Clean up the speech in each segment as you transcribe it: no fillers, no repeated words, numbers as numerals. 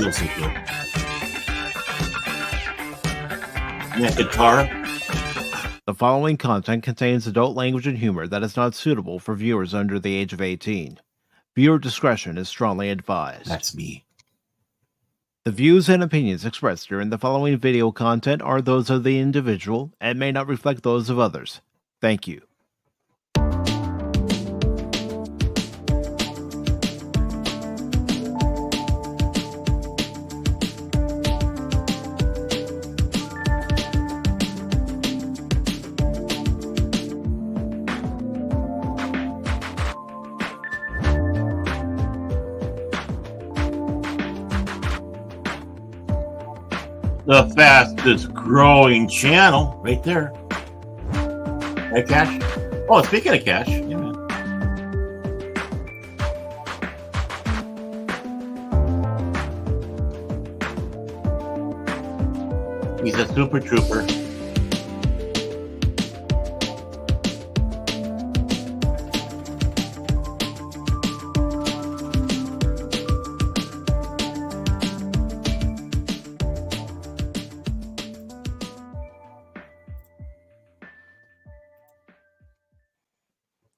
feels so good. And that guitar. The following content contains adult language and humor that is not suitable for viewers under the age of 18. Viewer discretion is strongly advised. That's me. The views and opinions expressed during the following video content are those of the individual and may not reflect those of others. Thank you. The fastest growing channel right there. Right, Cash? Oh, speaking of Cash. Yeah, man. He's a super trooper.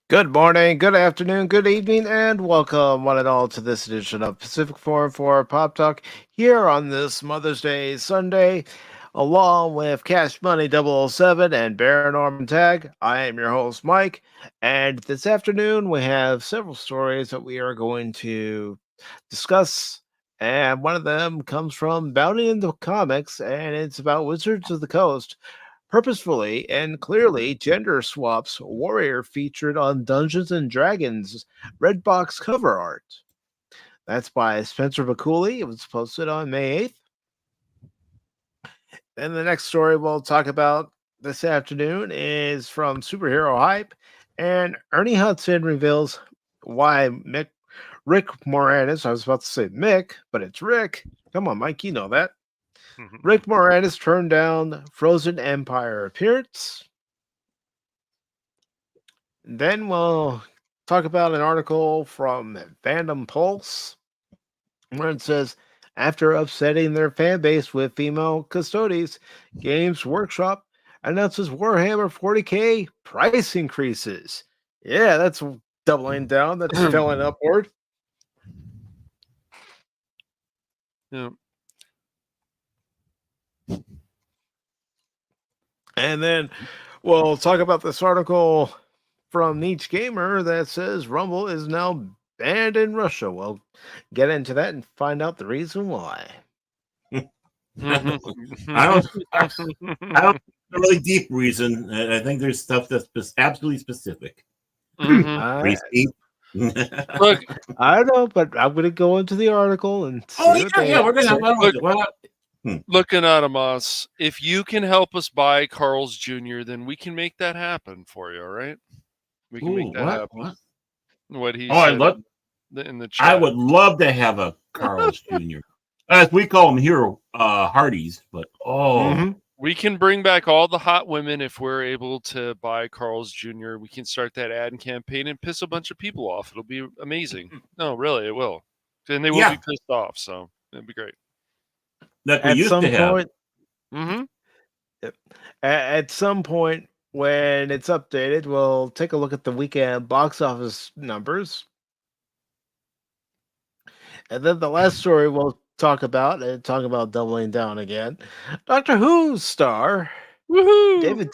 Good morning, good afternoon, good evening, and welcome one and all to this edition of Pacific414 Pop Talk here on this Mother's Day Sunday, along with Cashmoney007 and Baron Orman Tagge. I am your host, Mike, and this afternoon we have several stories that we are going to discuss, and one of them comes from Bounty in the Comics, and it's about Wizards of the Coast. Purposefully and clearly gender swaps warrior featured on Dungeons and Dragons red box cover art. That's by Spencer McCooley. It was posted on May 8th. And the next story we'll talk about this afternoon is from Superhero Hype. And Ernie Hudson reveals why Rick Moranis, I was about to say Mick, but it's Rick. Come on, Mike, you know that. Rick Moranis turned down Frozen Empire appearance. Then we'll talk about an article from Fandom Pulse where it says, after upsetting their fan base with female custodies, Games Workshop announces Warhammer 40k price increases. Yeah, that's doubling down. That's filling upward. Yeah. And then we'll talk about this article from Niche Gamer that says Rumble is now banned in Russia. We'll get into that and find out the reason why. I don't a really deep reason. I think there's stuff that's absolutely specific. Mm-hmm. Look, I don't know, but I'm going to go into the article and see we're going to Look, Anonymous, if you can help us buy Carl's Jr., then we can make that happen for you, all right? We can make that happen. What he said in the chat. I would love to have a Carl's Jr. As we call them here, Hardee's, but we can bring back all the hot women if we're able to buy Carl's Jr. We can start that ad campaign and piss a bunch of people off. It'll be amazing. No, really, it will. And they will be pissed off, so it'd be great. That we used to have. At some point when it's updated, we'll take a look at the weekend box office numbers. And then the last story we'll talk about doubling down again. Doctor Who star David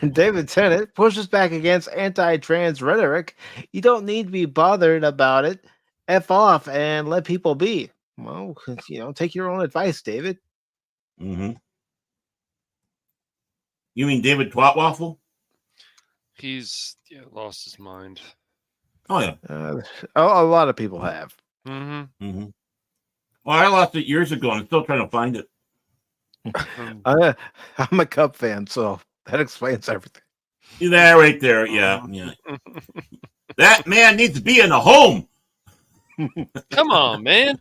Tennant pushes back against anti-trans rhetoric. You don't need to be bothered about it. F off and let people be. Well, take your own advice, David. Mm-hmm. You mean David Twatwaffle? He's lost his mind. Oh, yeah. A lot of people have. Well, I lost it years ago, and I'm still trying to find it. I'm a Cub fan, so that explains everything. There, right there. Yeah. That man needs to be in a home. Come on, man.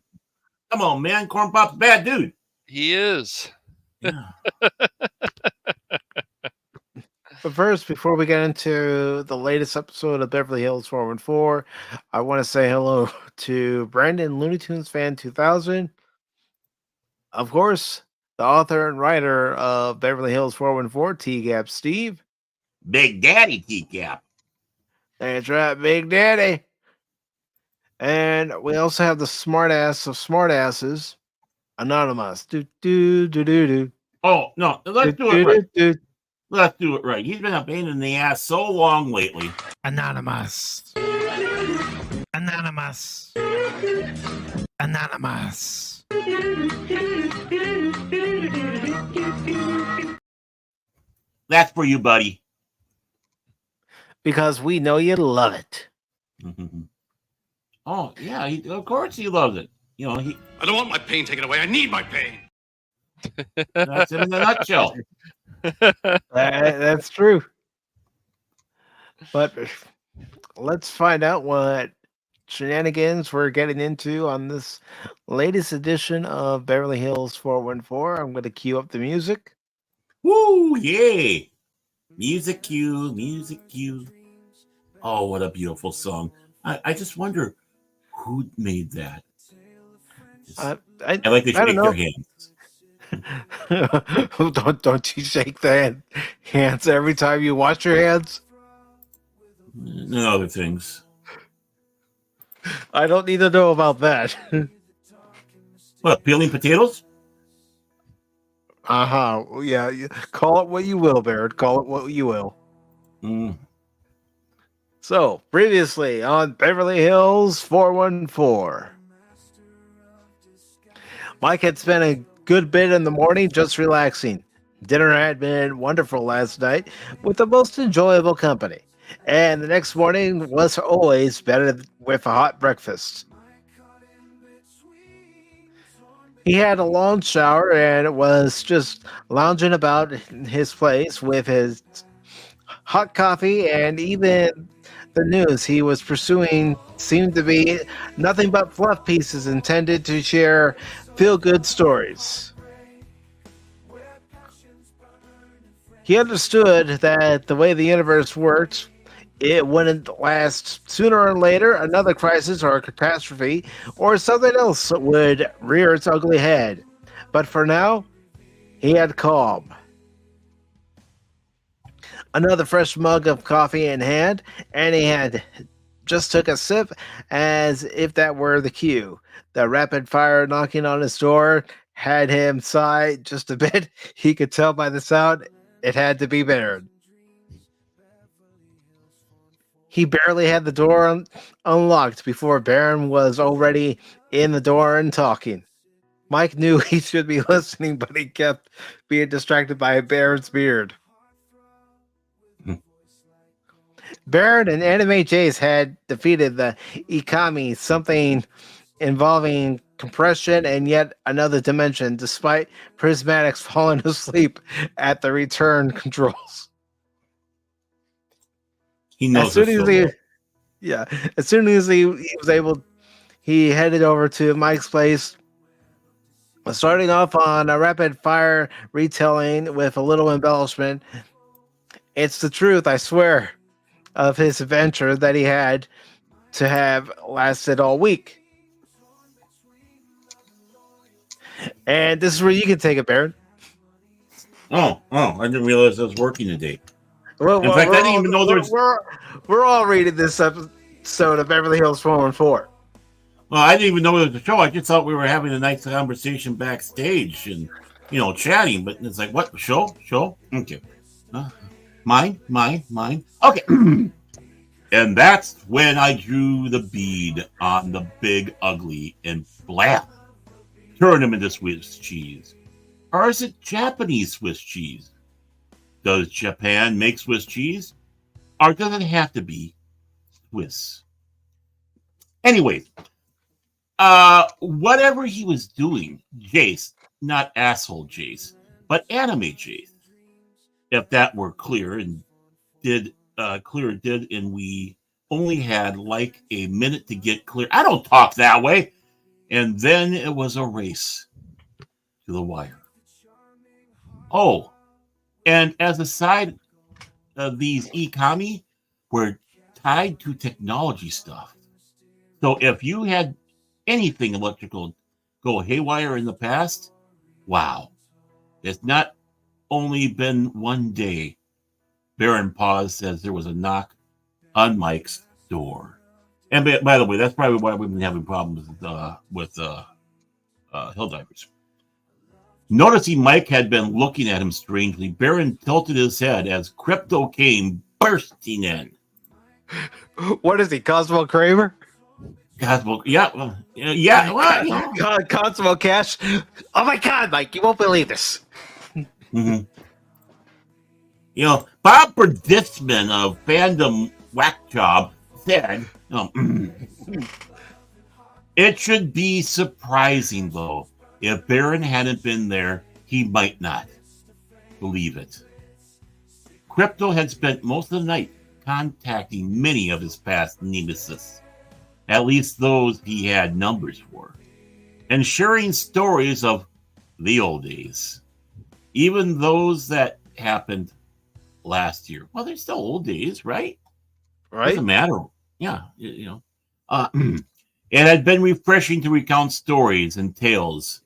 Come on, man. Corn Pop's a bad dude. He is. Yeah. But first, before we get into the latest episode of Beverly Hills 414, I want to say hello to Brandon Looney Tunes Fan 2000. Of course, the author and writer of Beverly Hills 414, T-Gap Steve. Big Daddy T-Cap. That's right, Big Daddy. And we also have the smartass of smartasses, Anonymous. Do, do, do, do, do. Oh, no, let's do Do, it do, right. do, do. Let's do it right. He's been a pain in the ass so long lately. Anonymous. Anonymous. Anonymous. That's for you, buddy. Because we know you love it. Oh, yeah, of course he loves it. You know, I don't want my pain taken away. I need my pain. that's it in a nutshell. That's true. But let's find out what shenanigans we're getting into on this latest edition of Beverly Hills 414. I'm going to cue up the music. Woo, yay. Music cue, music cue. Oh, what a beautiful song. I just wonder who made that. I like to shake their hands. Don't you shake the hands every time you wash your hands? And other things. I don't need to know about that. What, peeling potatoes? Yeah. Call it what you will, Barrett. Call it what you will. So, previously on Beverly Hills 414. Mike had spent a good bit in the morning just relaxing. Dinner had been wonderful last night with the most enjoyable company. And the next morning was always better with a hot breakfast. He had a long shower and was just lounging about his place with his hot coffee, and even the news he was pursuing seemed to be nothing but fluff pieces intended to share feel-good stories. He understood that the way the universe worked, it wouldn't last. Sooner or later, another crisis or a catastrophe or something else would rear its ugly head. But for now, he had calm. Another fresh mug of coffee in hand, and he had just took a sip as if that were the cue. The rapid fire knocking on his door had him sigh just a bit. He could tell by the sound it had to be Baron. He barely had the door unlocked before Baron was already in the door and talking. Mike knew he should be listening, but he kept being distracted by Baron's beard. Baron and Anime Jace had defeated the Ikami, something involving compression and yet another dimension, despite Prismatics falling asleep at the return controls. He knows as soon as he was able, he headed over to Mike's place, starting off on a rapid fire retelling with a little embellishment. It's the truth, I swear, of his adventure that he had to have lasted all week. And this is where you can take it, Baron. Oh, I didn't realize I was working today. Well, in fact, I didn't even know there's... We're all reading this episode of Beverly Hills 414. Well, I didn't even know it was a show. I just thought we were having a nice conversation backstage and, chatting. But it's like, what? Show? Okay. Mine. Okay. And that's when I drew the bead on the big ugly and blam. Turn him into Swiss cheese. Or is it Japanese Swiss cheese? Does Japan make Swiss cheese? Or does it have to be Swiss? Anyways, whatever he was doing, Jace, not asshole Jace, but anime Jace, if that were clear and and we only had like a minute to get clear. I don't talk that way. And then it was a race to the wire. Oh, and as a side these e-commie were tied to technology stuff. So if you had anything electrical go haywire in the past, wow. It's not only been one day. Baron Pause says there was a knock on Mike's door. And by the way, that's probably why we've been having problems with hill divers. Noticing Mike had been looking at him strangely, Baron tilted his head as Crypto came bursting in. What is he, Cosmo Kramer? Cosmo, yeah. Well, Cosmo Cash. Oh my God, Mike, you won't believe this. Mm-hmm. Bob Berdisman of Fandom Whack Job said, it should be surprising, though. If Baron hadn't been there, he might not believe it. Crypto had spent most of the night contacting many of his past nemesis, at least those he had numbers for, and sharing stories of the old days, even those that happened last year. Well, they're still old days, right? Right? Doesn't matter. Yeah, it had been refreshing to recount stories and tales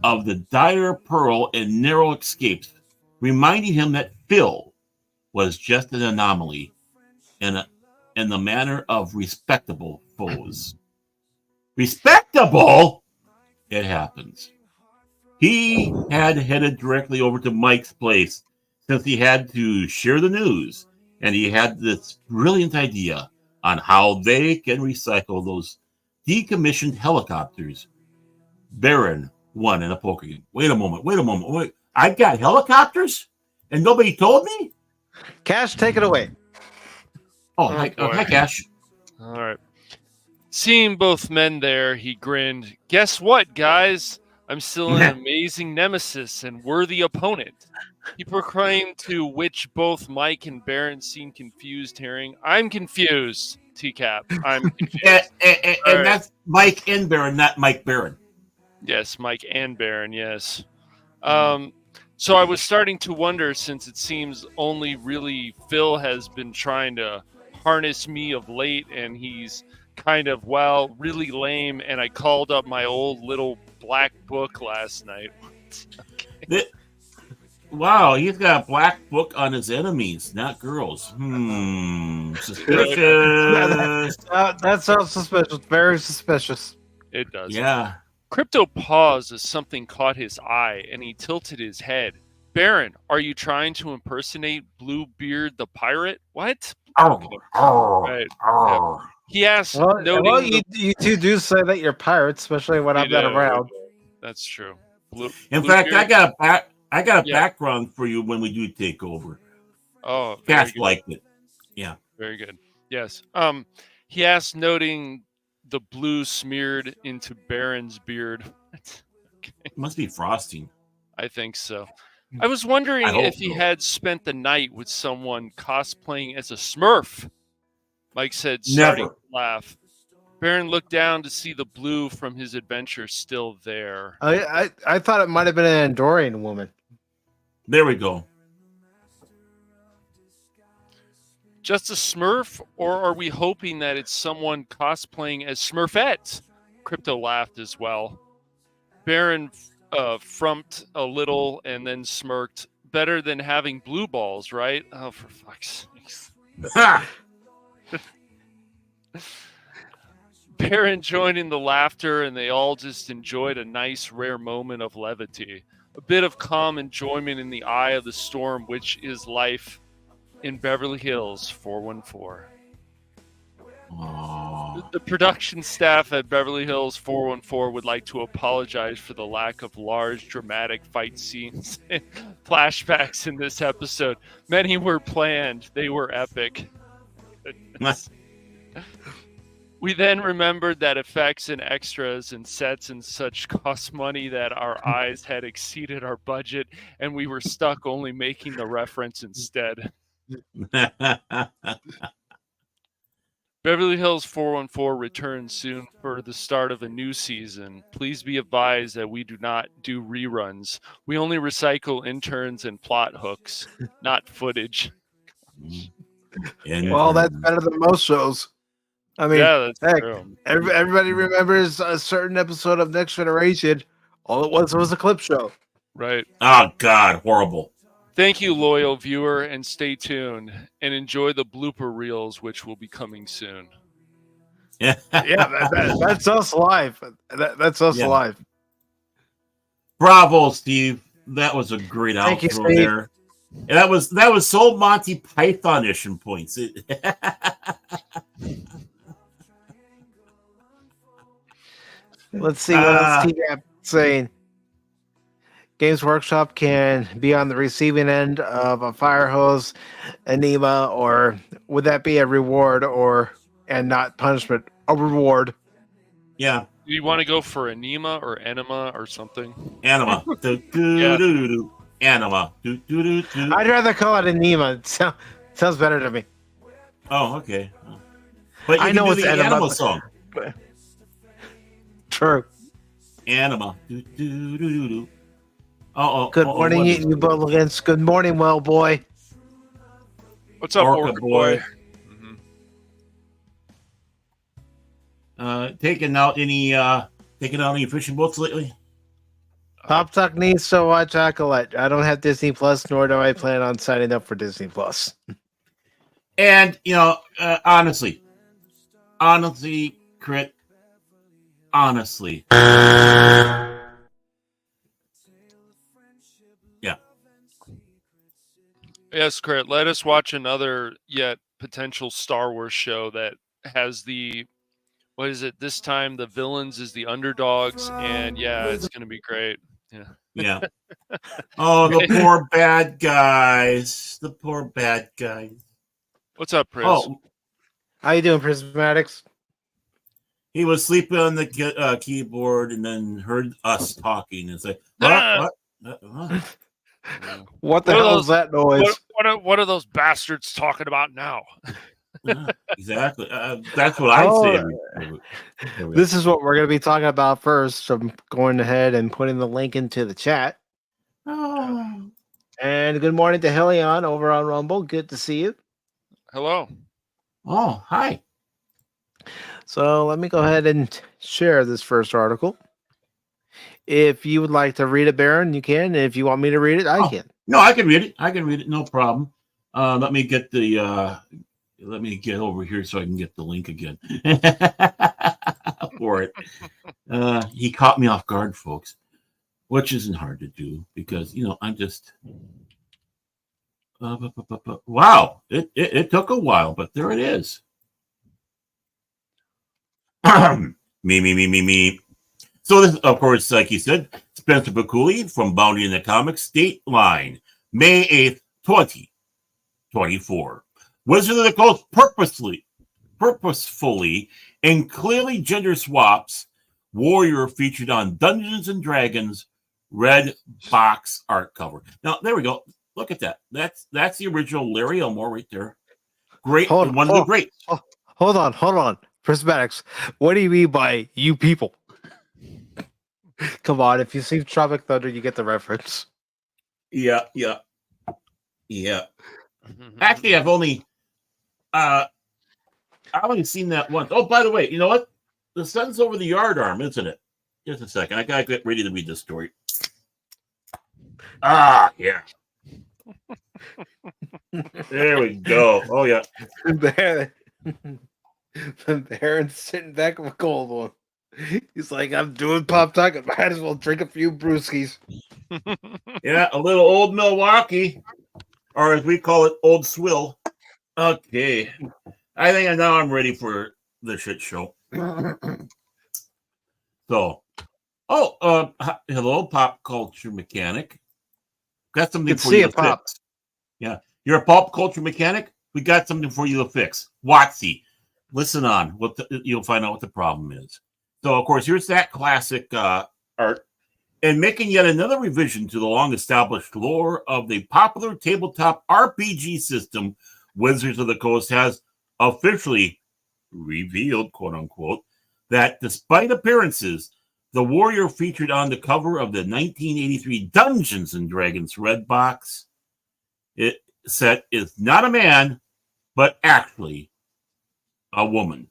of the dire pearl and narrow escapes, reminding him that Phil was just an anomaly in the manner of respectable foes. Respectable? It happens. He had headed directly over to Mike's place since he had to share the news, and he had this brilliant idea on how they can recycle those decommissioned helicopters. Baron won in a poker game. Wait a moment. I've got helicopters? And nobody told me? Cash, take it away. Hi, Cash. All right. Seeing both men there, he grinned. Guess what, guys? I'm still an amazing nemesis and worthy opponent. He proclaimed, to which both Mike and Baron seemed confused, hearing, I'm confused, TCAP. I'm confused. and that's Mike and Baron, not Mike Baron. Yes, Mike and Baron, yes. So I was starting to wonder, since it seems only really Phil has been trying to harness me of late, and he's kind of, really lame, and I called up my old little black book last night. Okay. Wow, he's got a black book on his enemies, not girls. Suspicious. That sounds suspicious. Very suspicious. It does. Yeah. Crypto paused as something caught his eye, and he tilted his head. Baron, are you trying to impersonate Bluebeard the pirate? What? Right. Yeah. He asked, well, you two do say that you're pirates, especially when I'm not around. That's true. In fact, I got a background for you when we do take over. Oh, Cash liked it. Yeah. Very good. Yes. He asked, noting the blue smeared into Baron's beard. Okay. Must be frosting. I think so. I was wondering if he had spent the night with someone cosplaying as a Smurf. Mike said, starting to laugh. Baron looked down to see the blue from his adventure still there. I thought it might have been an Andorian woman. There we go. Just a Smurf, or are we hoping that it's someone cosplaying as Smurfette? Crypto laughed as well. Baron frumped a little and then smirked. Better than having blue balls, right? Oh, for fuck's sakes. Baron joined in the laughter, and they all just enjoyed a nice, rare moment of levity. A bit of calm enjoyment in the eye of the storm, which is life in Beverly Hills 414. The production staff at Beverly Hills 414 would like to apologize for the lack of large, dramatic fight scenes and flashbacks in this episode. Many were planned. They were epic. We then remembered that effects and extras and sets and such cost money, that our eyes had exceeded our budget, and we were stuck only making the reference instead. Beverly Hills 414 returns soon for the start of a new season. Please be advised that we do not do reruns. We only recycle interns and plot hooks, not footage. Well, that's better than most shows. I mean, Yeah, that's heck, true. everybody remembers a certain episode of Next Generation. All it was a clip show. Right. Oh, God, horrible. Thank you, loyal viewer, and stay tuned and enjoy the blooper reels, which will be coming soon. Yeah, That's us live. That's us Yeah. live. Bravo, Steve. That was a great Thank you, outro Steve. there. And that was so Monty Python-ish in points. Let's see what else T-Gap saying. Games Workshop can be on the receiving end of a fire hose enema, or would that be a reward and not punishment? A reward. Yeah. Do you want to go for enema or enema or something? Anima. Anima. I'd rather call it enema. It sounds better to me. Oh, okay. But you I can know do it's the Anima. Anima song. True. Anima. Good morning, you Bulligans. Good morning, well boy. What's up, Orca Orca boy? boy? Taking out any fishing boats lately? Pop Talk needs to watch Acolyte. I don't have Disney Plus, nor do I plan on signing up for Disney Plus. And honestly, Crit, honestly. Yeah. Yes, Crit. Let us watch another yet potential Star Wars show that has what is it? This time the villains is the underdogs, and yeah, it's gonna be great. Yeah. Yeah. Oh, the poor bad guys. The poor bad guys. What's up, Pris? Oh, How you doing, Prismatics? he was sleeping on the keyboard and then heard us talking and say, Ah! "What? What the What are hell those- is that noise? What are those bastards talking about now? Exactly. That's what I say. This is what we're going to be talking about first. So I'm going ahead and putting the link into the chat. Oh. And good morning to Helion over on Rumble. Good to see you. Hello. Oh, hi. So let me go ahead and share this first article. If you would like to read it, Baron, you can. If you want me to read it, I can. No, I can read it. No problem. Let me get over here so I can get the link again for it. He caught me off guard, folks, which isn't hard to do because I'm just. Wow, it took a while, but there it is. Me. So this, of course, like you said, Spencer Bakuli from Bounty in the Comics Dateline, May 8th, 2024. Wizard of the Coast purposefully and clearly gender swaps warrior featured on Dungeons and Dragons red box art cover. Now, there we go. Look at that. That's the original Larry Elmore right there. Great. One of the great. Hold on. Prismatics, what do you mean by you people? Come on, if you see Tropic Thunder, you get the reference. Yeah. Actually, I've only seen that once. Oh, by the way, you know what? The sun's over the yard arm, isn't it? Just a second. I gotta get ready to read this story. Yeah. There we go. Oh yeah. Baron's sitting back with a cold one. He's like, I'm doing Pop Talk. I might as well drink a few brewskis. Yeah, a little old Milwaukee, or as we call it, old swill. Okay. I think now I'm ready for the shit show. So, hello, pop culture mechanic. Got something Good for see you you, to Pop. fix. Yeah, you're a pop culture mechanic. We got something for you to fix. Watsy, listen on. You'll find out what the problem is. So, of course, here's that classic art. And making yet another revision to the long-established lore of the popular tabletop RPG system, Wizards of the Coast has officially revealed, quote unquote, that despite appearances, the warrior featured on the cover of the 1983 Dungeons and Dragons red box set is not a man, but actually a woman.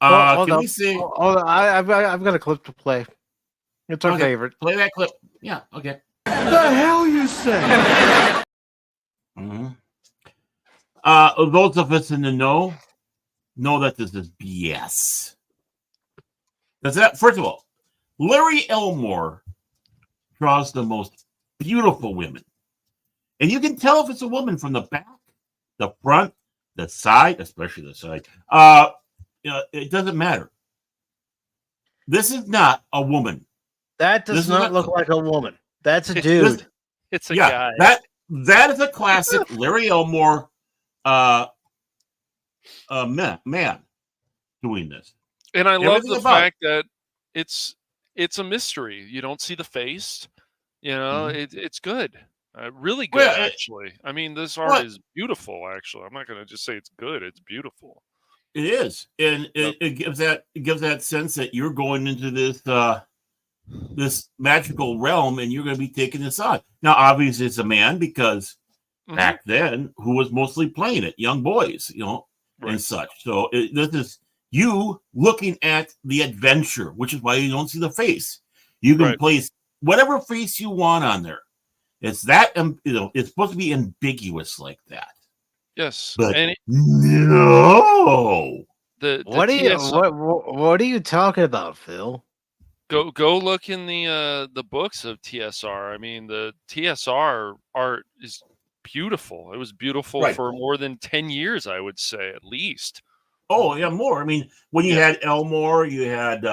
Can we say? Hold on. I've got a clip to play. It's our favorite. Play that clip. Yeah. Okay. The hell you say? Mm-hmm. Those of us in the know that this is BS. First of all, Larry Elmore draws the most beautiful women. And you can tell if it's a woman from the back, the front, the side, especially the side. It doesn't matter. This is not a woman. That does not look like a woman. That's a dude. It's a guy. That is a classic Larry Elmore man doing this. And I love the fact that it's a mystery. You don't see the face. It's good. Really good, actually. I mean, this art is beautiful, actually. I'm not going to just say it's good. It's beautiful. It is. And it gives that sense that you're going into this magical realm and you're going to be taking this on. Now, obviously, it's a man because back then, who was mostly playing it? Young boys, and such. So this is you looking at the adventure, which is why you don't see the face. You can place whatever face you want on there. It's that, it's supposed to be ambiguous like that. Yes, but and no. What are you talking about, Phil? Go look in the books of TSR. I mean, the TSR art is beautiful. It was beautiful for more than 10 years, I would say, at least. Oh yeah, more. I mean, when you had Elmore, you had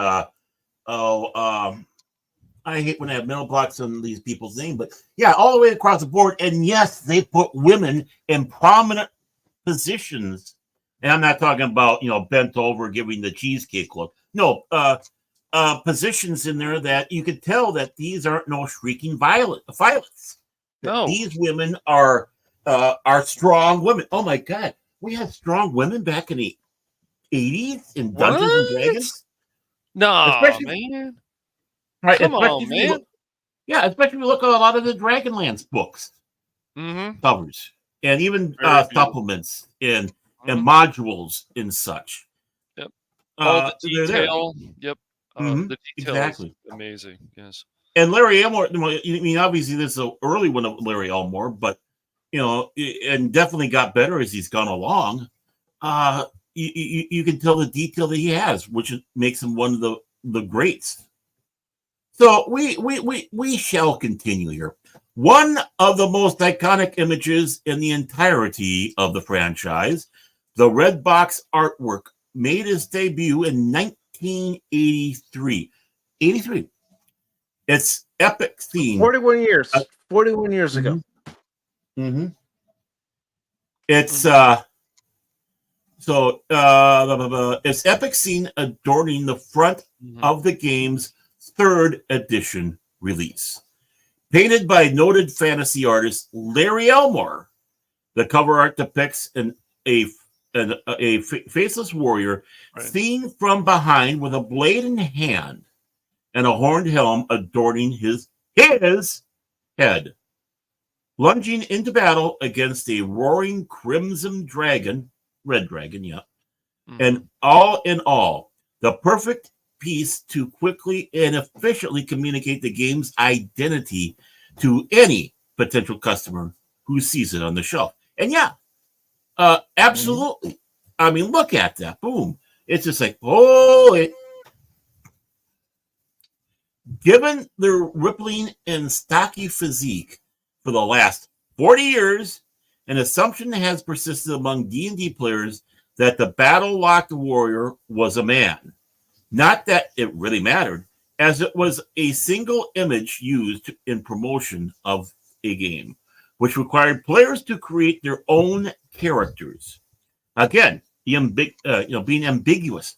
I hate when I have mental blocks on these people's names, but yeah, all the way across the board. And yes, they put women in prominent positions. And I'm not talking about, bent over giving the cheesecake look. No, positions in there that you could tell that these aren't no shrieking violets. No. These women are strong women. Oh my God. We had strong women back in the 80s in Dungeons and Dragons. No, man. Right, come on, man. Especially if you look at a lot of the Dragonlance books covers, and even supplements and modules and such. Yep. All the detail. Yep. The detail exactly. is amazing. Yes. And Larry Elmore. I mean, obviously this is an early one of Larry Elmore, but and definitely got better as he's gone along. You can tell the detail that he has, which makes him one of the greats. So we shall continue here. One of the most iconic images in the entirety of the franchise, the red box artwork, made its debut in 1983. 83. It's epic scene. 41 years. 41 years ago. Mm-hmm. It's it's epic scene adorning the front of the game's 3rd edition release. Painted by noted fantasy artist Larry Elmore, the cover art depicts a faceless warrior seen from behind with a blade in hand and a horned helm adorning his head, lunging into battle against a roaring crimson dragon, red dragon, and all in all, the perfect piece to quickly and efficiently communicate the game's identity to any potential customer who sees it on the shelf. And absolutely. I mean, look at that. Boom. It's just like, given their rippling and stocky physique for the last 40 years, an assumption has persisted among D&D players that the battle-locked warrior was a man. Not that it really mattered, as it was a single image used in promotion of a game, which required players to create their own characters. Again, being ambiguous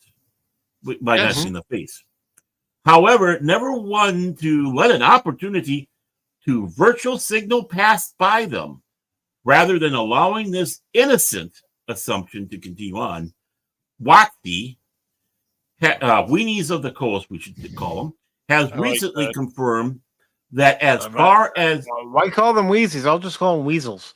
by not seeing the face. However, never one to let an opportunity to virtual signal pass by them, rather than allowing this innocent assumption to continue on. Watsy, Weenies of the Coast, we should call them, has I like recently that. confirmed that as far as Why call them Wheezies? I'll just call them Weasels.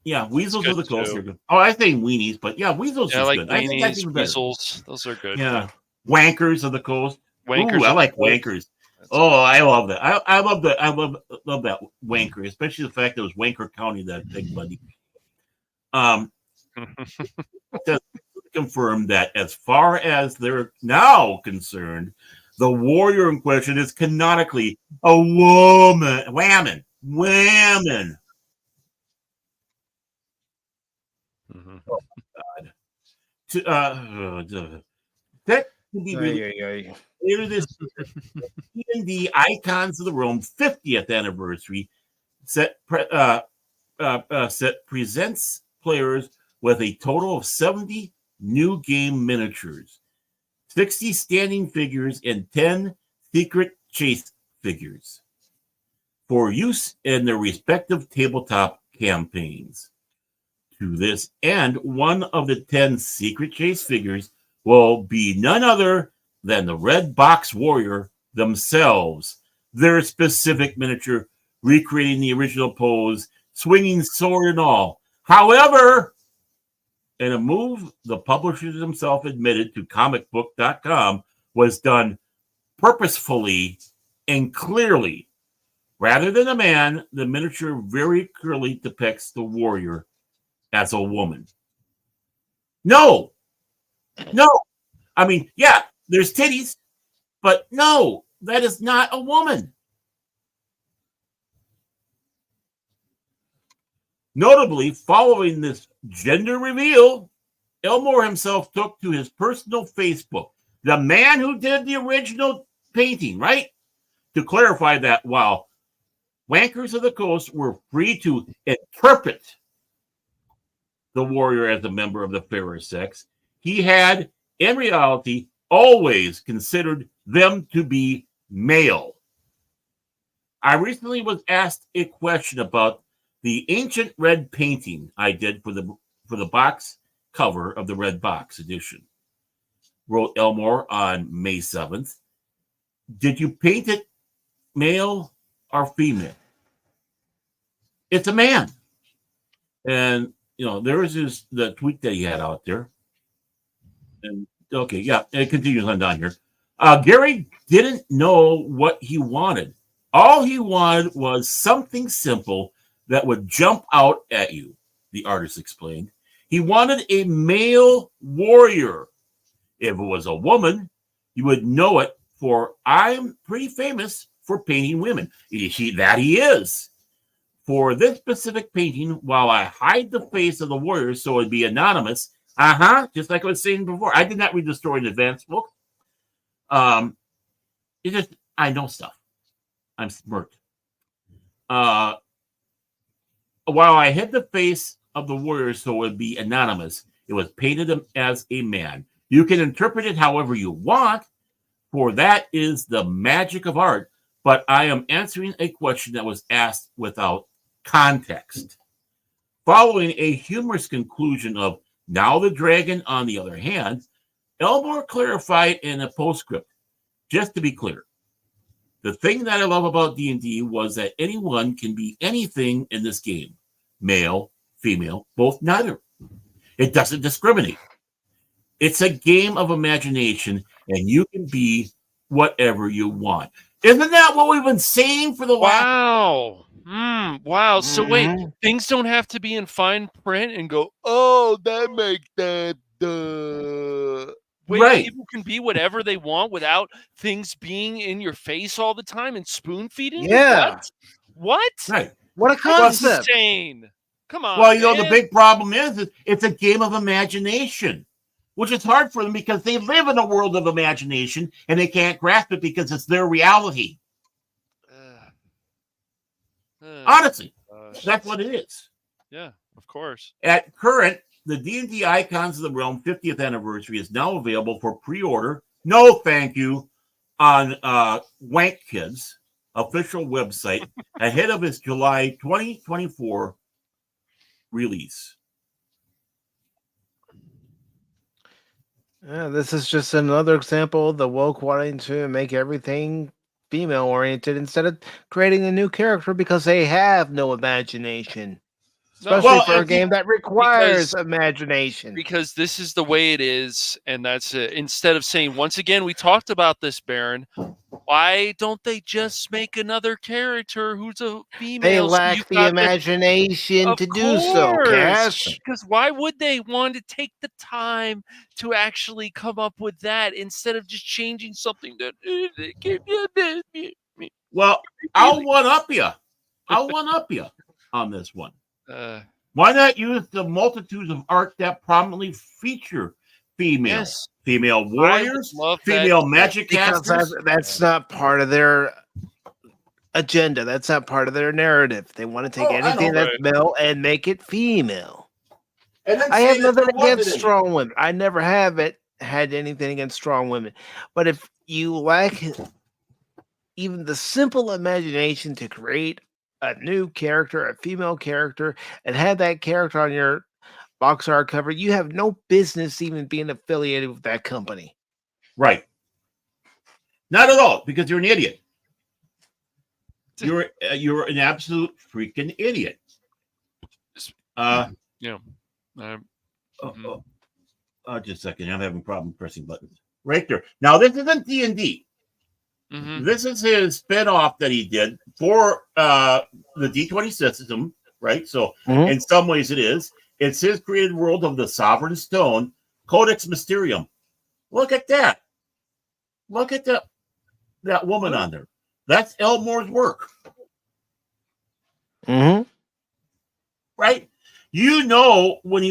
Weasels good of the Coast too. are good. Oh, I think Weenies, but Weasels Yeah, I is like good. I think that's weenies, even better. weasels. Those are good. Yeah. Wankers of the Coast. Wankers Ooh, I of like the Coast. Wankers. That's Oh, I love that. I love that. I love that Wanker, especially the fact that it was Wanker County that Big Buddy. Just confirmed that as far as they're now concerned, the warrior in question is canonically a woman. Whammon. Mhm. That can be released later this year. D&D Icons of the Realm 50th anniversary set presents players with a total of 70 new game miniatures, 60 standing figures, and 10 secret chase figures for use in their respective tabletop campaigns. To this end, one of the 10 secret chase figures will be none other than the Red Box Warrior themselves, their specific miniature recreating the original pose, swinging sword and all. However, in a move the publisher himself admitted to comicbook.com was done purposefully and clearly. Rather than a man, the miniature very clearly depicts the warrior as a woman. No. I mean, yeah, there's titties, but no, that is not a woman. Notably, following this gender reveal, Elmore himself took to his personal Facebook, the man who did the original painting, right? To clarify that while Wankers of the Coast were free to interpret the warrior as a member of the fairer sex, he had, in reality, always considered them to be male. I recently was asked a question about the ancient red painting I did for the box cover of the Red Box edition. Wrote Elmore on May 7th. Did you paint it male or female? It's a man. And there is the tweet that he had out there. And okay, yeah, it continues on down here. Gary didn't know what he wanted. All he wanted was something simple that would jump out at you, the artist explained. He wanted a male warrior. If it was a woman, you would know it, for I'm pretty famous for painting women. He is. For this specific painting, while I hide the face of the warrior so it'd be anonymous, just like I was saying before, I did not read the story in advance, folks. It's just, I know stuff. I'm smirked. While I hid the face of the warrior so it would be anonymous, it was painted as a man. You can interpret it however you want, for that is the magic of art, but I am answering a question that was asked without context. Following a humorous conclusion of now the dragon, on the other hand, Elmore clarified in a postscript, just to be clear, the thing that I love about D&D was that anyone can be anything in this game, male, female, both, neither. It doesn't discriminate. It's a game of imagination, and you can be whatever you want. Isn't that what we've been saying for the last? Wow. Wow. So wait, things don't have to be in fine print and go, oh, that makes that Wait, Right. people can be whatever they want without things being in your face all the time and spoon feeding Yeah. you? What? Right. What a That's concept. insane. Come on. Well, the man. big problem is it's a game of imagination, which is hard for them because they live in a world of imagination and they can't grasp it because it's their reality. Honestly, that's what it is. Yeah, of course. At current, the D&D Icons of the Realm 50th anniversary is now available for pre-order. No, thank you, on Wank Kids' official website ahead of its July 2024 release. This is just another example of the woke wanting to make everything female oriented instead of creating a new character because they have no imagination. No, Especially Well, for a if you- game that requires imagination. because this is the way it is, and that's it. Instead of saying, once again, we talked about this, Baron. Why don't they just make another character who's a female? They so lack you've the got imagination Of to do so, course, Cash. because why would they want to take the time to actually come up with that instead of just changing something that Well, I'll one up you. On this one. Why not use the multitudes of art that prominently feature female warriors, love female that. magic Because casters? that's not part of their agenda. That's not part of their narrative. They want to take anything that's male and make it female. And then I say have that nothing there wasn't against any. strong women. I never had anything against strong women. But if you lack even the simple imagination to create a new character, a female character, and have that character on your box art cover, you have no business even being affiliated with that company. Right. Not at all, because you're an idiot. You're an absolute freaking idiot. Just a second. I'm having a problem pressing buttons. Right there. Now, this isn't D&D. Mm-hmm. This is his spinoff that he did for the D20 system, right? So in some ways it is. It's his created world of the Sovereign Stone, Codex Mysterium. Look at that. Look at that woman on there. That's Elmore's work. Mm-hmm. Right? You know when he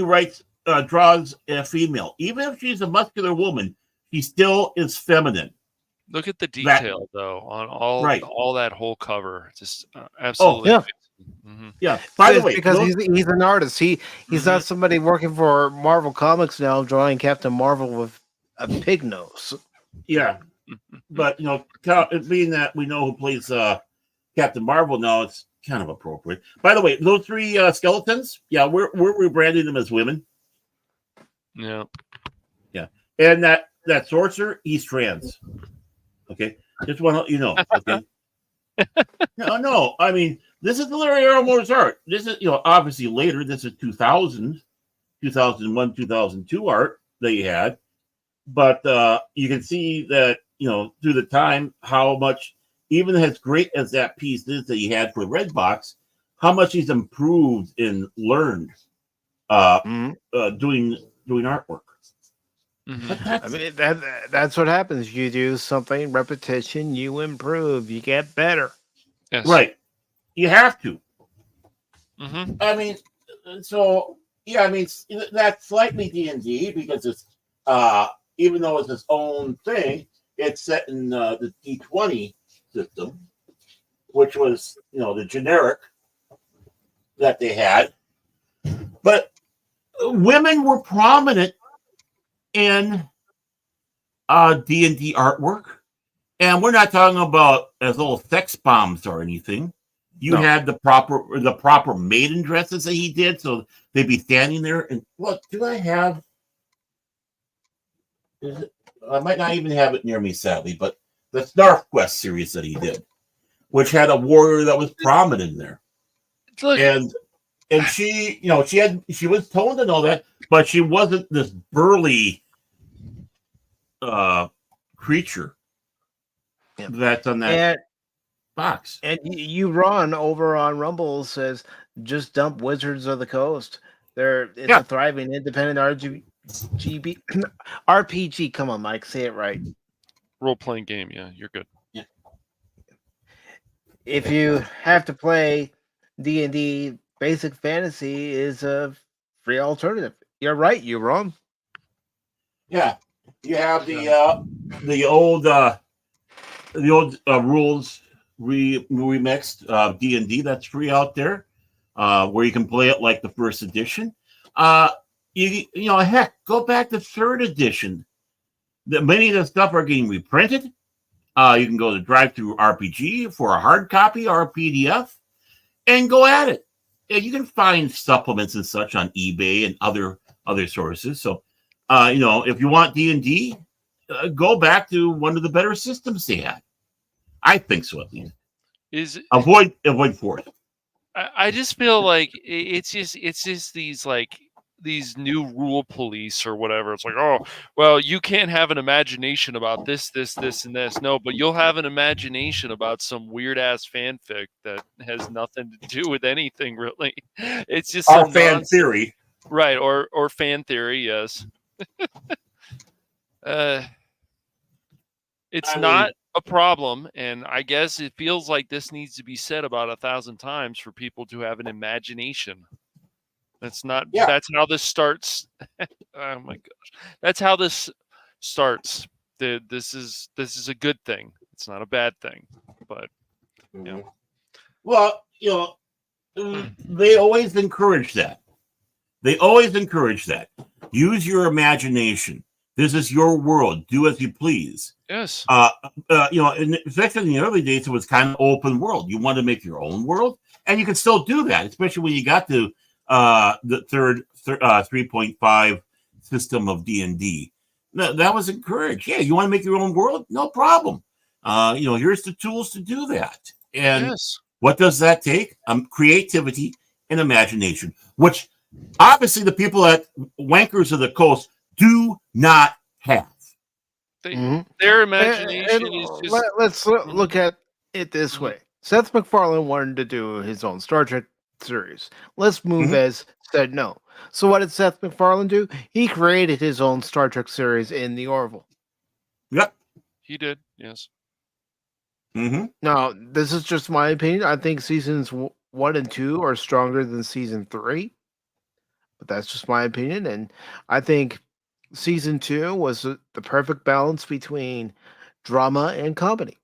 draws a female, even if she's a muscular woman, she still is feminine. Look at the detail, though, on all that whole cover. Just absolutely. Oh, yeah. Mm-hmm. Yeah. By the way, because he's an artist. He's not somebody working for Marvel Comics now, drawing Captain Marvel with a pig nose. Yeah, but being that we know who plays Captain Marvel now, it's kind of appropriate. By the way, those three skeletons, we're rebranding them as women. Yeah, and that sorcerer, he's trans. Okay, just want to let you know. Okay. No. I mean, this is Larry Elmore's art. This is, obviously later. This is 2000, 2001, 2002 art that he had. But you can see that, through the time, how much, even as great as that piece is that he had for Redbox, how much he's improved and learned doing artwork. Mm-hmm. That's what happens. You do something, repetition, you improve, you get better. Yes. Right. You have to. Mm-hmm. I mean, that's slightly D&D because it's even though it's its own thing, it's set in the D20 system, which was the generic that they had. But women were prominent in D&D artwork, and we're not talking about as little sex bombs or anything. You had the proper maiden dresses that he did, so they'd be standing there. And look, do I have? I might not even have it near me, sadly, but the Snarf Quest series that he did, which had a warrior that was prominent in there, and she, she was toned and all that, but she wasn't this burly creature that's on that box. And you run over on Rumble says just dump Wizards of the Coast. It's a thriving independent RPG. Come on, Mike, say it right. Role-playing game. Yeah, you're good. Yeah. If you have to play D&D, Basic Fantasy is a free alternative. You're right. You're wrong. Yeah, you have the old rules remixed D&D that's free out there, where you can play it like the first edition. Heck, go back to third edition. Many of the stuff are getting reprinted. You can go to Drive-Thru RPG for a hard copy or a PDF, and go at it. And you can find supplements and such on eBay and other sources. So If you want D&D, go back to one of the better systems they had. I think so, at least. Avoid fourth. I just feel like it's just these new rule police or whatever. It's like, oh, well, you can't have an imagination about this, and this. No, but you'll have an imagination about some weird ass fanfic that has nothing to do with anything really. It's just Our some fan theory, right? Or fan theory, yes. It's not a problem, and I guess it feels like this needs to be said about 1,000 times for people to have an imagination. That's not. Yeah. That's how this starts. Oh my gosh, that's how this starts. This is a good thing. It's not a bad thing, but well, they always encourage that. Use your imagination. This is your world. Do as you please. Yes. Especially in the early days, it was kind of open world. You want to make your own world, and you can still do that, especially when you got to the third 3.5 system of D&D. That was encouraged. Yeah, you want to make your own world? No problem. Here's the tools to do that. And what does that take? Creativity and imagination, which obviously the people at Wankers of the Coast do not have. Their imagination is just... Let's look at it this way. Seth MacFarlane wanted to do his own Star Trek series. Les Moonves said no. So what did Seth MacFarlane do? He created his own Star Trek series in the Orville. Yep. He did, yes. Now, this is just my opinion. I think seasons 1 and 2 are stronger than season 3. But that's just my opinion. And I think season 2 was the perfect balance between drama and comedy.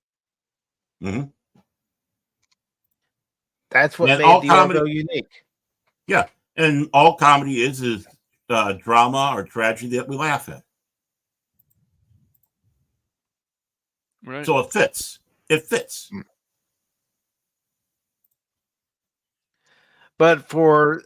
That's what made the Orville unique. Yeah, and all comedy is drama or tragedy that we laugh at. Right. So it fits. But for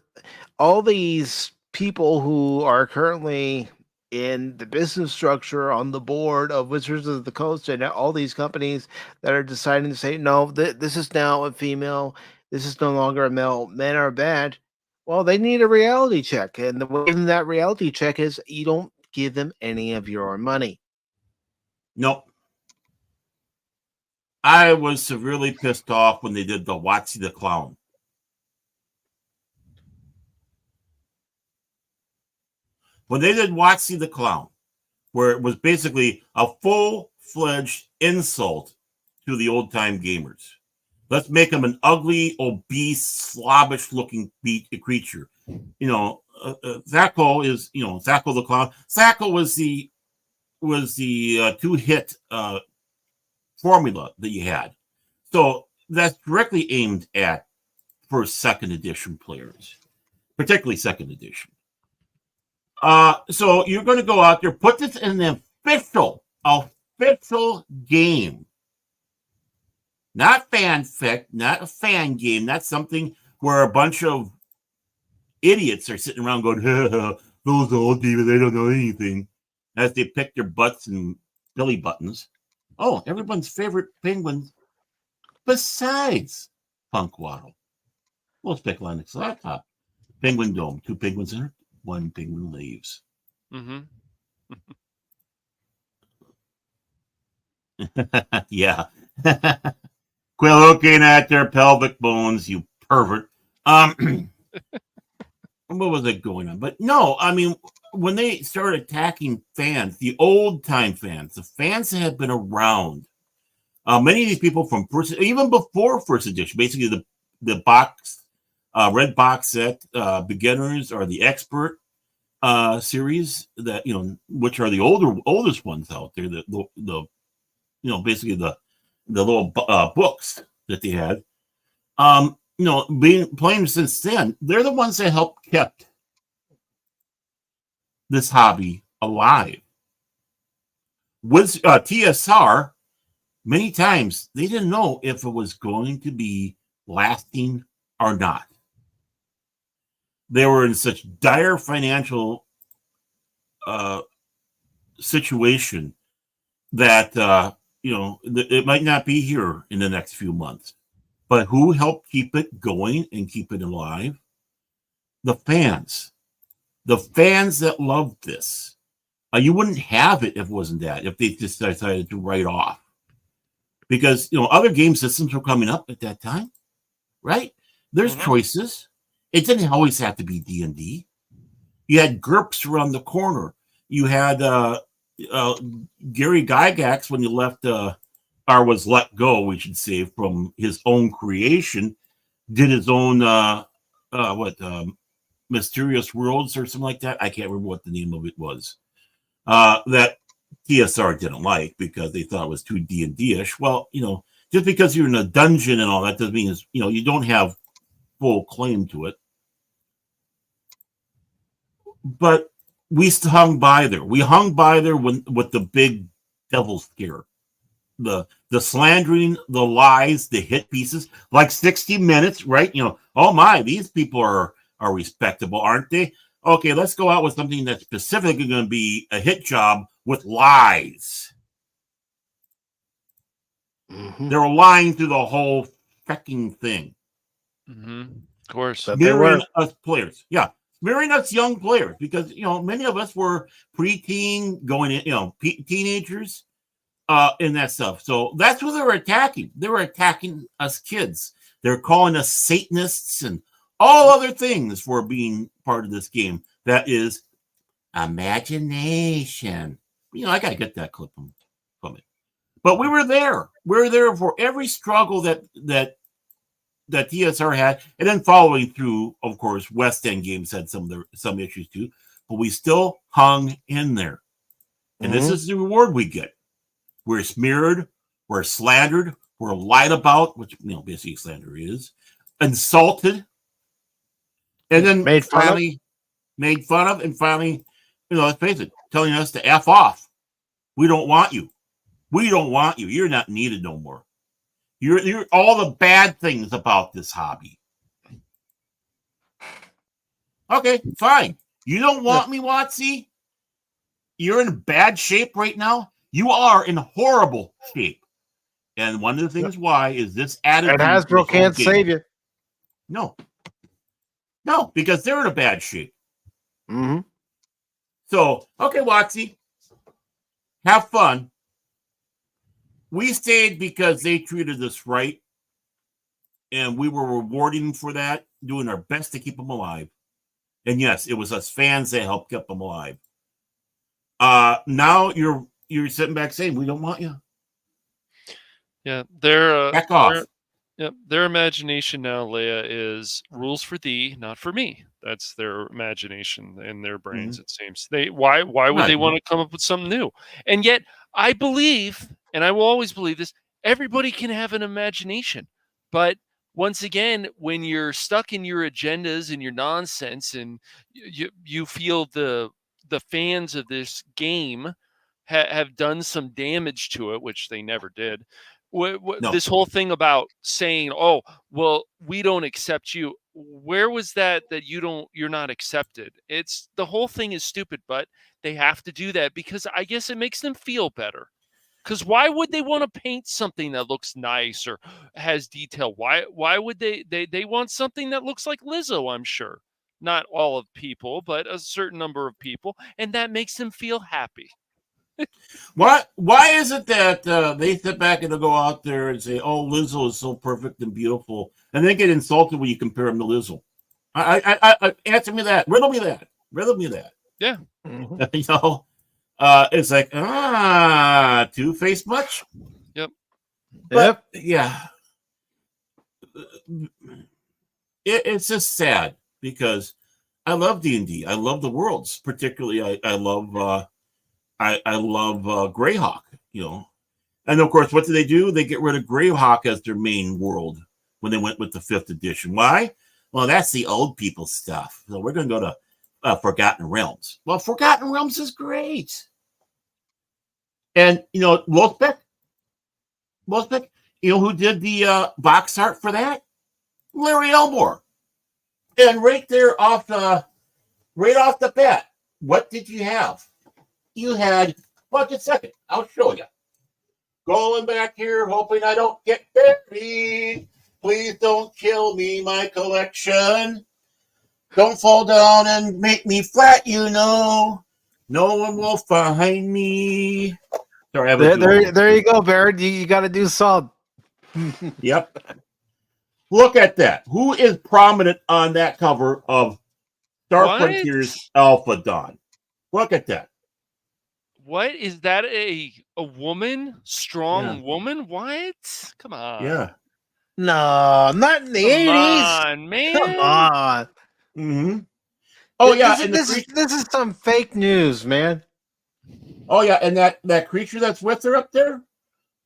all these people who are currently in the business structure on the board of Wizards of the Coast and all these companies that are deciding to say, no, this is now a female, this is no longer a male, men are bad. Well, they need a reality check. And the way that reality check is you don't give them any of your money. Nope. I was severely pissed off when they did the Watsy the Clown. When they did Watsy the Clown, where it was basically a full-fledged insult to the old-time gamers. Let's make him an ugly, obese, slobbish-looking creature. Zacko is, Zacko the Clown. Zacko was the two-hit formula that you had. So that's directly aimed at first, second edition players, particularly second edition. So you're going to go out there, put this in an official game. Not fanfic, not a fan game, not something where a bunch of idiots are sitting around going, those old people, they don't know anything, as they pick their butts and belly buttons. Oh, everyone's favorite penguin besides Punk Waddle. We'll pick Linux laptop. Penguin Dome, 2 penguins in it, 1 penguin leaves. Yeah. Quit looking at their pelvic bones, you pervert. What was it going on? But no, I mean, when they started attacking fans, the old time fans, the fans that have been around, many of these people from even before first edition, basically the box, red box set, beginners or the expert series that which are the oldest ones out there. Basically the little books that they had. Being playing since then, they're the ones that helped kept this hobby alive. With TSR, many times they didn't know if it was going to be lasting or not. They were in such dire financial situation that it might not be here in the next few months, but who helped keep it going and keep it alive? The fans that loved this. You wouldn't have it if it wasn't that, if they just decided to write off, because other game systems were coming up at that time, right? There's choices. It didn't always have to be D&D. You had GURPS around the corner. You had Gary Gygax, when he left, or was let go, we should say, from his own creation, did his own Mysterious Worlds or something like that. I can't remember what the name of it was. That TSR didn't like because they thought it was too D&D-ish. Well, just because you're in a dungeon and all that doesn't mean you don't have full claim to it. But we hung by there. We hung by there with the big devil scare, the slandering, the lies, the hit pieces, like 60 Minutes, right? Oh my, these people are respectable, aren't they? Okay, let's go out with something that's specifically going to be a hit job with lies. Mm-hmm. They were lying through the whole fucking thing. Mm-hmm. Of course. Mirroring us players. Yeah. Mirroring us young players, because many of us were preteen, going in, teenagers, and that stuff. So that's what they were attacking. They were attacking us kids. They're calling us Satanists and all other things for being part of this game. That is imagination. I gotta get that clip from it. But we were there. We were there for every struggle that TSR had, and then following through, of course, West End Games had some issues too, but we still hung in there. And this is the reward we get. We're smeared, we're slandered, we're lied about, which basically slander is, insulted, and then made fun of, and finally, let's face it, telling us to F off. We don't want you. We don't want you. You're not needed no more. You're all the bad things about this hobby. Okay, fine. You don't want me, Watsy? You're in bad shape right now? You are in horrible shape. And one of the things why is this attitude. And Hasbro can't save you. No, because they're in a bad shape. Mm-hmm. So, okay, Watsy, have fun. We stayed because they treated us right, and we were rewarding them for that, doing our best to keep them alive. And yes, it was us fans that helped keep them alive. Now you're sitting back saying, we don't want you. Yeah, they're back off. Their imagination now, Leia, is rules for thee, not for me. That's their imagination in their brains. It seems why would they want to come up with something new? And yet, I believe, and I will always believe this: everybody can have an imagination, but once again, when you're stuck in your agendas and your nonsense, and you feel the fans of this game have done some damage to it, which they never did. No. This whole thing about saying, "Oh, well, we don't accept you." Where was that you're not accepted? It's the whole thing is stupid, but they have to do that because I guess it makes them feel better. Because why would they want to paint something that looks nice or has detail? Why would they want something that looks like Lizzo? I'm sure not all of people, but a certain number of people, and that makes them feel happy. Why is it that they sit back and they go out there and say, "Oh, Lizzo is so perfect and beautiful," and they get insulted when you compare them to Lizzo? I answer me that. Riddle me that. Yeah. It's like two-faced much. Yep. But, yeah. It's just sad because I love D&D. I love the worlds, particularly. I love. I love Greyhawk, and of course, what do? They get rid of Greyhawk as their main world when they went with the 5th edition. Why? Well, that's the old people stuff. So we're going to go to Forgotten Realms. Well, Forgotten Realms is great, and Wolfbeck, who did the box art for that? Larry Elmore, and right off the bat, what did you have? You had Watch a second. I'll show you. Going back here, hoping I don't get buried. Please don't kill me, my collection. Don't fall down and make me flat, you know. No one will find me. Sorry, There you go, Baron. You got to do some. Yep. Look at that. Who is prominent on that cover of Star Frontiers Alpha Dawn? Look at that. What is that? A woman? Strong woman? What? Come on. Yeah. No, not in the 80s. Come on, man. Come on. Mm-hmm. Oh, yeah. This is some fake news, man. Oh, yeah. And that creature that's with her up there?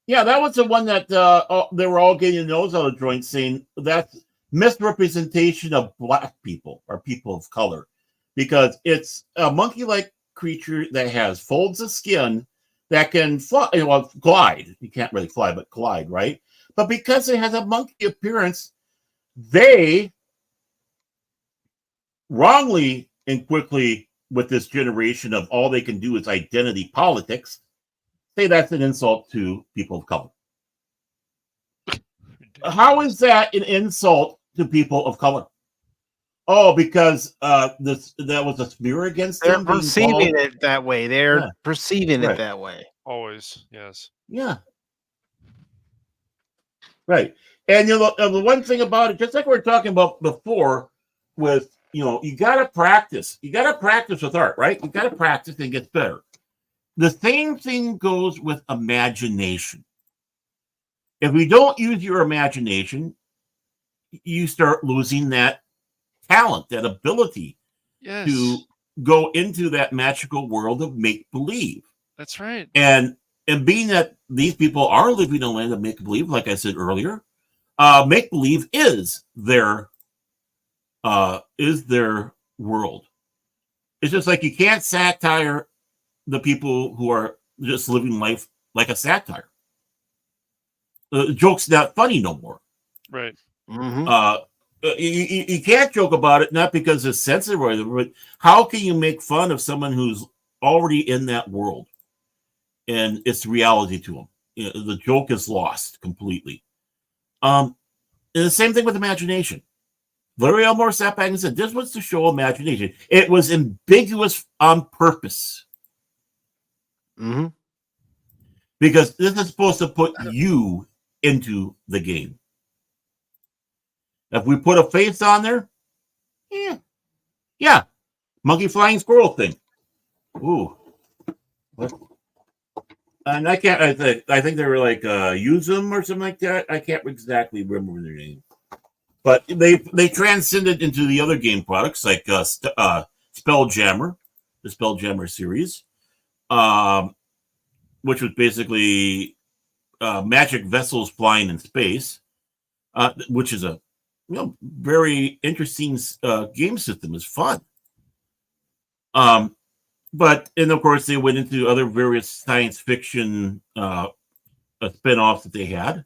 Yeah, that was the one that they were all getting their nose out of joint saying that's misrepresentation of black people or people of color, because it's a monkey-like creature that has folds of skin that can fly, glide. You can't really fly, but glide, right? But because it has a monkey appearance, they wrongly and quickly, with this generation of all they can do is identity politics, say that's an insult to people of color. How is that an insult to people of color? Oh, because that was a smear against them. They're perceiving it that way. They're perceiving it that way. Always, yes. Yeah. Right. And the one thing about it, just like we were talking about before, with you gotta practice. You gotta practice with art, right? You gotta practice and it gets better. The same thing goes with imagination. If we don't use your imagination, you start losing that talent, that ability to go into that magical world of make-believe. That's right. And being that these people are living in a land of make-believe, like I said earlier, make-believe is their world. It's just like you can't satire the people who are just living life like a satire. The joke's not funny no more. Right. Mm-hmm. You can't joke about it, not because it's sensitive, but how can you make fun of someone who's already in that world and it's reality to them? The joke is lost completely. And the same thing with imagination. Larry Elmore sat back and said, this was to show imagination. It was ambiguous on purpose. Mm-hmm. Because this is supposed to put you into the game. If we put a face on there, yeah, monkey flying squirrel thing. Ooh, what? And I can't. I think they were like use them or something like that. I can't exactly remember their name, but they transcended into the other game products like Spelljammer, the Spelljammer series, which was basically magic vessels flying in space, which is a very interesting game system. Is fun. But of course they went into other various science fiction spin-offs that they had,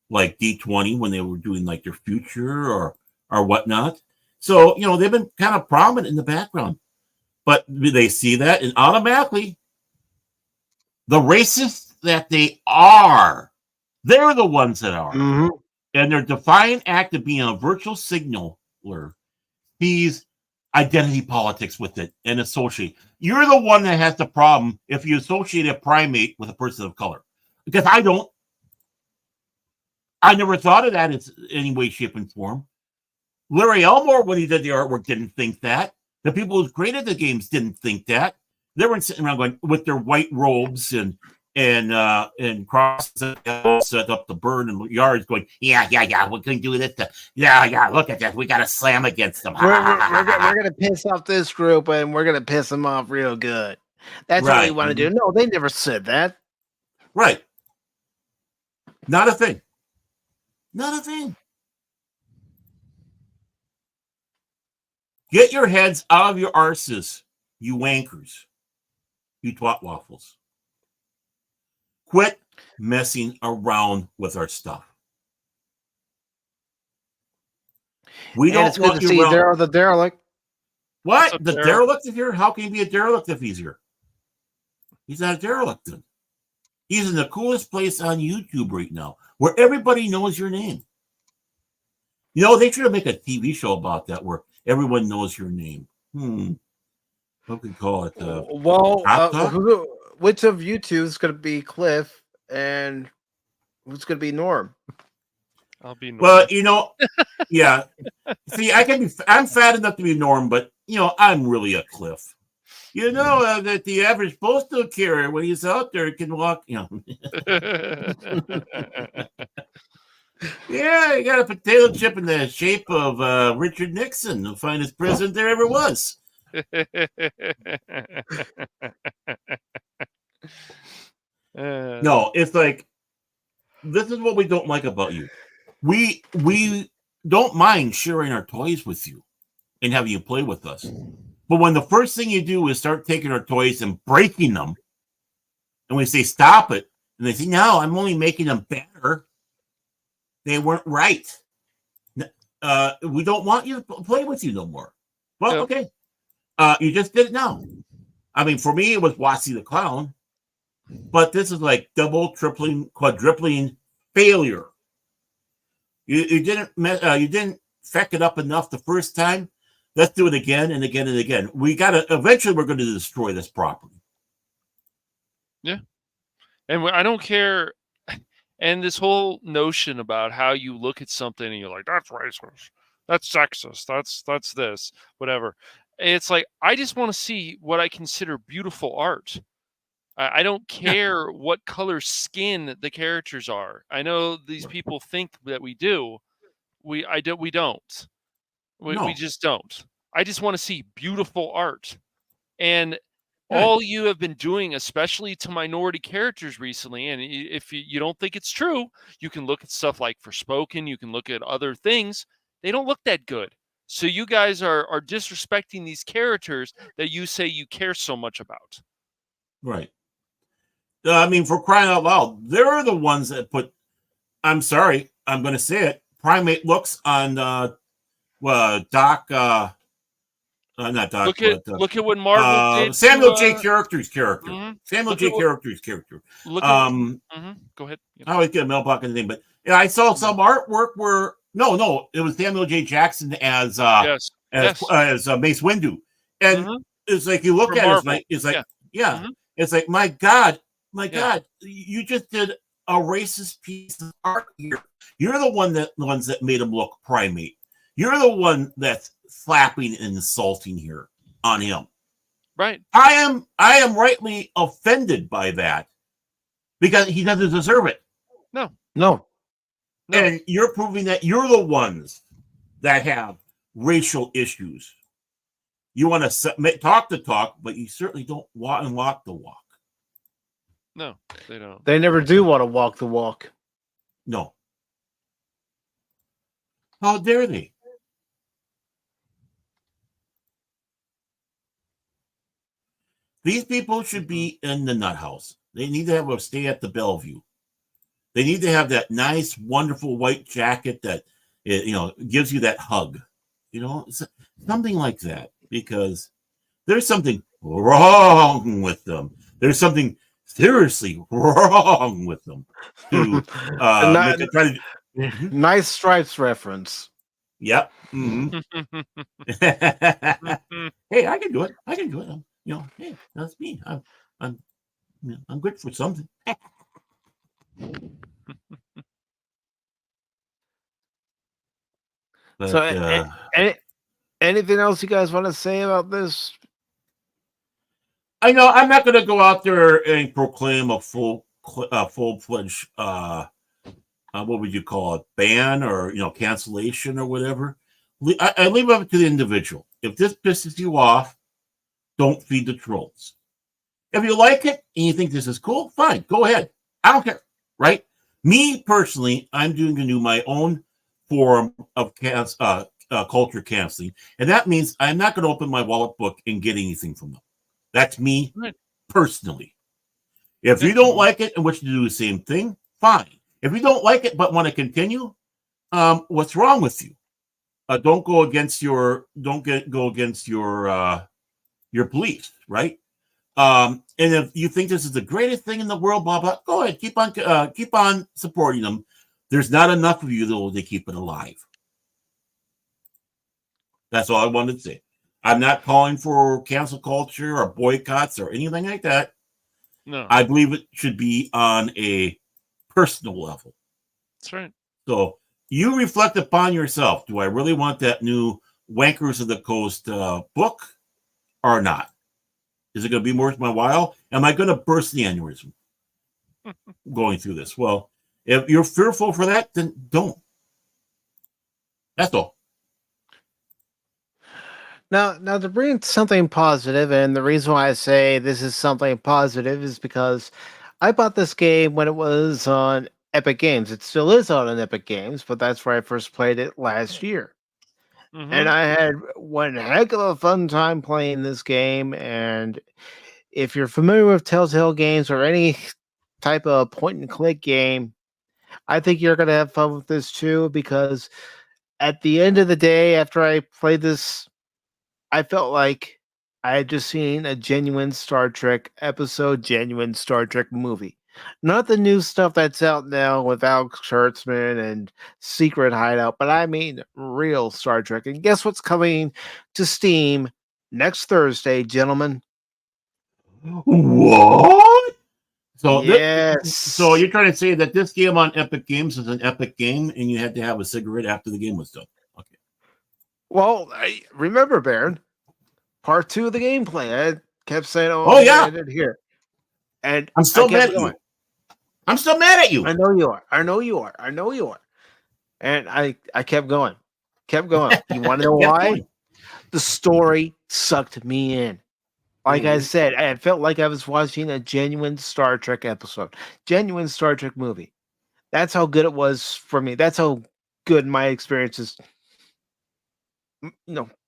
like D20 when they were doing like their future or whatnot. So they've been kind of prominent in the background, but they see that and automatically the racists that they are, they're the ones that are. Mm-hmm. And their defiant act of being a virtual signaler sees identity politics with it and associate. You're the one that has the problem if you associate a primate with a person of color. Because I don't. I never thought of that in any way, shape, and form. Larry Elmore, when he did the artwork, didn't think that. The people who created the games didn't think that. They weren't sitting around going with their white robes and crosses set up to burn in yards going, yeah, we can do this. Yeah, look at that. We got to slam against them. We're going to piss off this group and we're going to piss them off real good. That's what we want to do. No, they never said that. Right. Not a thing. Not a thing. Get your heads out of your arses, you wankers. You twat waffles. Quit messing around with our stuff. We don't it's good to see Daryl the derelict. What? The derelict is here? How can you be a derelict if he's here? He's not a derelict. Then. He's in the coolest place on YouTube right now, where everybody knows your name. You know, they should make a TV show about that, where everyone knows your name. What we call it? Which of you two is going to be Cliff, and who's going to be Norm? I'll be Norm. Well, you know, yeah. See, I'm fat enough to be Norm, but you know, I'm really a Cliff. You know that the average postal carrier, when he's out there, can walk. You know. Yeah, you got a potato chip in the shape of Richard Nixon, the finest president there ever was. No, it's like, this is what we don't like about you. We don't mind sharing our toys with you and having you play with us. But when the first thing you do is start taking our toys and breaking them, and we say, stop it, and they say, no, I'm only making them better. They weren't right. We don't want you to play with you no more. Well, Yep. Okay. You just did it now. I mean, for me, it was Watsy the Clown. But this is like double, tripling, quadrupling failure. You didn't feck it up enough the first time. Let's do it again and again and again. Eventually we're going to destroy this property. Yeah. And I don't care. And this whole notion about how you look at something and you're like, that's racist, that's sexist, that's this, whatever. It's like, I just want to see what I consider beautiful art. I don't care what color skin the characters are. I know these people think that we do. We don't. We just don't. I just want to see beautiful art. And all you have been doing, especially to minority characters recently, and if you don't think it's true, you can look at stuff like Forspoken, you can look at other things. They don't look that good. So you guys are disrespecting these characters that you say you care so much about. Right. I mean, for crying out loud, they're the ones that put, I'm sorry, I'm going to say it, primate looks on Doc, not Doc. Look at what Marvel did. Samuel J. Character's character. Mm-hmm. Samuel J. Character's character. Look at Go ahead. I always get a mailbox and thing, but I saw some artwork where no, it was Samuel J. Jackson as Mace Windu, and it's like you look at it, it's like it's like my God, you just did a racist piece of art here. You're the ones that made him look primate. You're the one that's slapping and insulting here on him. Right. I am rightly offended by that because he doesn't deserve it. No. And you're proving that you're the ones that have racial issues. You want to talk the talk, but you certainly don't walk the walk. No, they don't. They never do want to walk the walk. No. How dare they? These people should be in the nut house. They need to have a stay at the Bellevue. They need to have that nice, wonderful white jacket that gives you that hug. Something like that, because there's something wrong with them. There's something seriously wrong with them. Nice Stripes reference. Yep. Mm-hmm. Hey, I can do it. Hey, that's me. I'm good for something. But, so, anything else you guys want to say about this? I know I'm not going to go out there and proclaim a full-fledged what would you call it, ban or cancellation or whatever. I leave it up to the individual. If this pisses you off, don't feed the trolls. If you like it and you think this is cool, fine, go ahead. I don't care, right? Me personally, I'm doing my own form of culture canceling, and that means I'm not going to open my wallet book and get anything from them. That's me personally. If you don't like it and wish to do the same thing, fine. If you don't like it but want to continue, what's wrong with you? Don't go against your beliefs, right? And if you think this is the greatest thing in the world, blah blah, go ahead, keep on supporting them. There's not enough of you though to keep it alive. That's all I wanted to say. I'm not calling for cancel culture or boycotts or anything like that. No, I believe it should be on a personal level. that's right. So you reflect upon yourself. Do I really want that new Wankers of the Coast book or not? Is it going to be worth my while? Am I going to burst the aneurysm going through this? Well, if you're fearful for that, then don't. That's all. Now to bring something positive, and the reason why I say this is something positive is because I bought this game when it was on Epic Games. It still is on Epic Games, but that's where I first played it last year. And I had one heck of a fun time playing this game. And if you're familiar with Telltale games or any type of point and click game, I think you're gonna have fun with this too, because at the end of the day, after I played this, I felt like I had just seen a genuine Star Trek episode, genuine Star Trek movie. Not the new stuff that's out now with Alex Kurtzman and Secret Hideout, but I mean real Star Trek. And guess what's coming to Steam next Thursday, gentlemen? What? So Yes. so you're trying to say that this game on Epic Games is an epic game, and you had to have a cigarette after the game was done. Okay. Well, I remember, Baron, part 2 of the gameplay. I kept saying, Oh, yeah. I did here. And I'm still I kept mad at going. you. I'm still mad at you. I know you are. I know you are. I know you are. And I kept going. Kept going. You want to know Kept why? going. The story sucked me in. Like I Mhm. said, I felt like I was watching a genuine Star Trek episode, genuine Star Trek movie. That's how good it was for me. That's how good my experiences,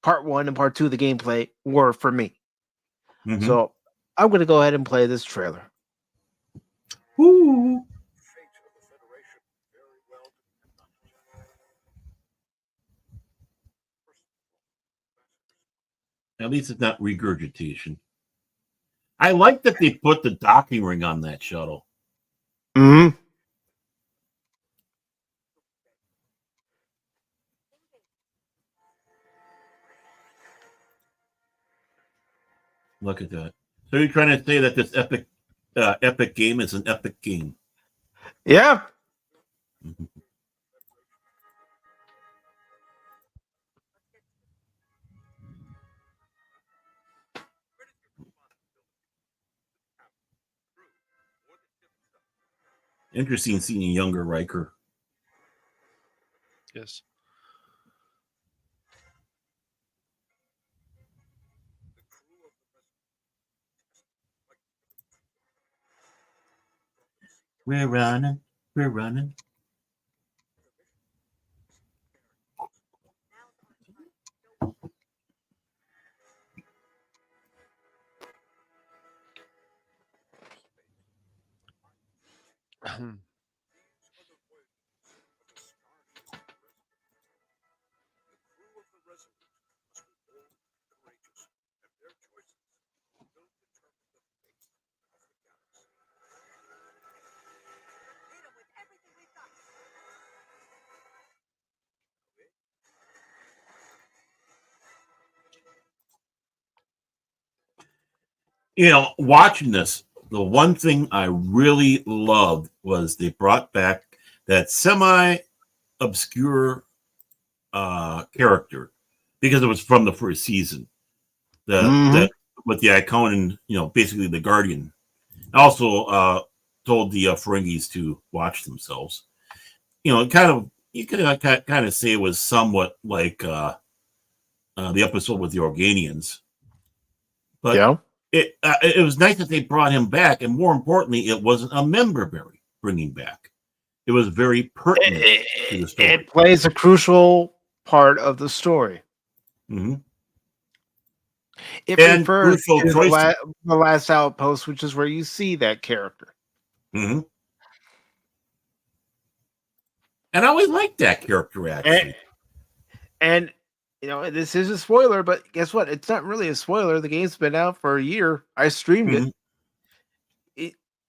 part 1 and part 2 of the gameplay were for me. Mhm. So I'm going to go ahead and play this trailer. Ooh. At least it's not regurgitation. I like that they put the docking ring on that shuttle. Mm-hmm. Look at that. So you're trying to say that this epic game is an epic game? Yeah. Mhm. Interesting seeing a younger Riker. Yes. We're running. We're running. Watching this, the one thing I really loved was they brought back that semi-obscure character because it was from the first season. That with the icon and basically the Guardian. Also told the Ferengis to watch themselves. Kind of you could kind of say it was somewhat like the episode with the Organians, but Yeah. it was nice that they brought him back, and more importantly, it wasn't a member bringing back. It was very pertinent to the story. It plays a crucial part of the story. Mm-hmm. It And refers crucial to choices. the last outpost, which is where you see that character. Mm-hmm. And I always liked that character, actually. And this is a spoiler, but guess what? It's not really a spoiler. The game's been out for a year. I streamed Mhm.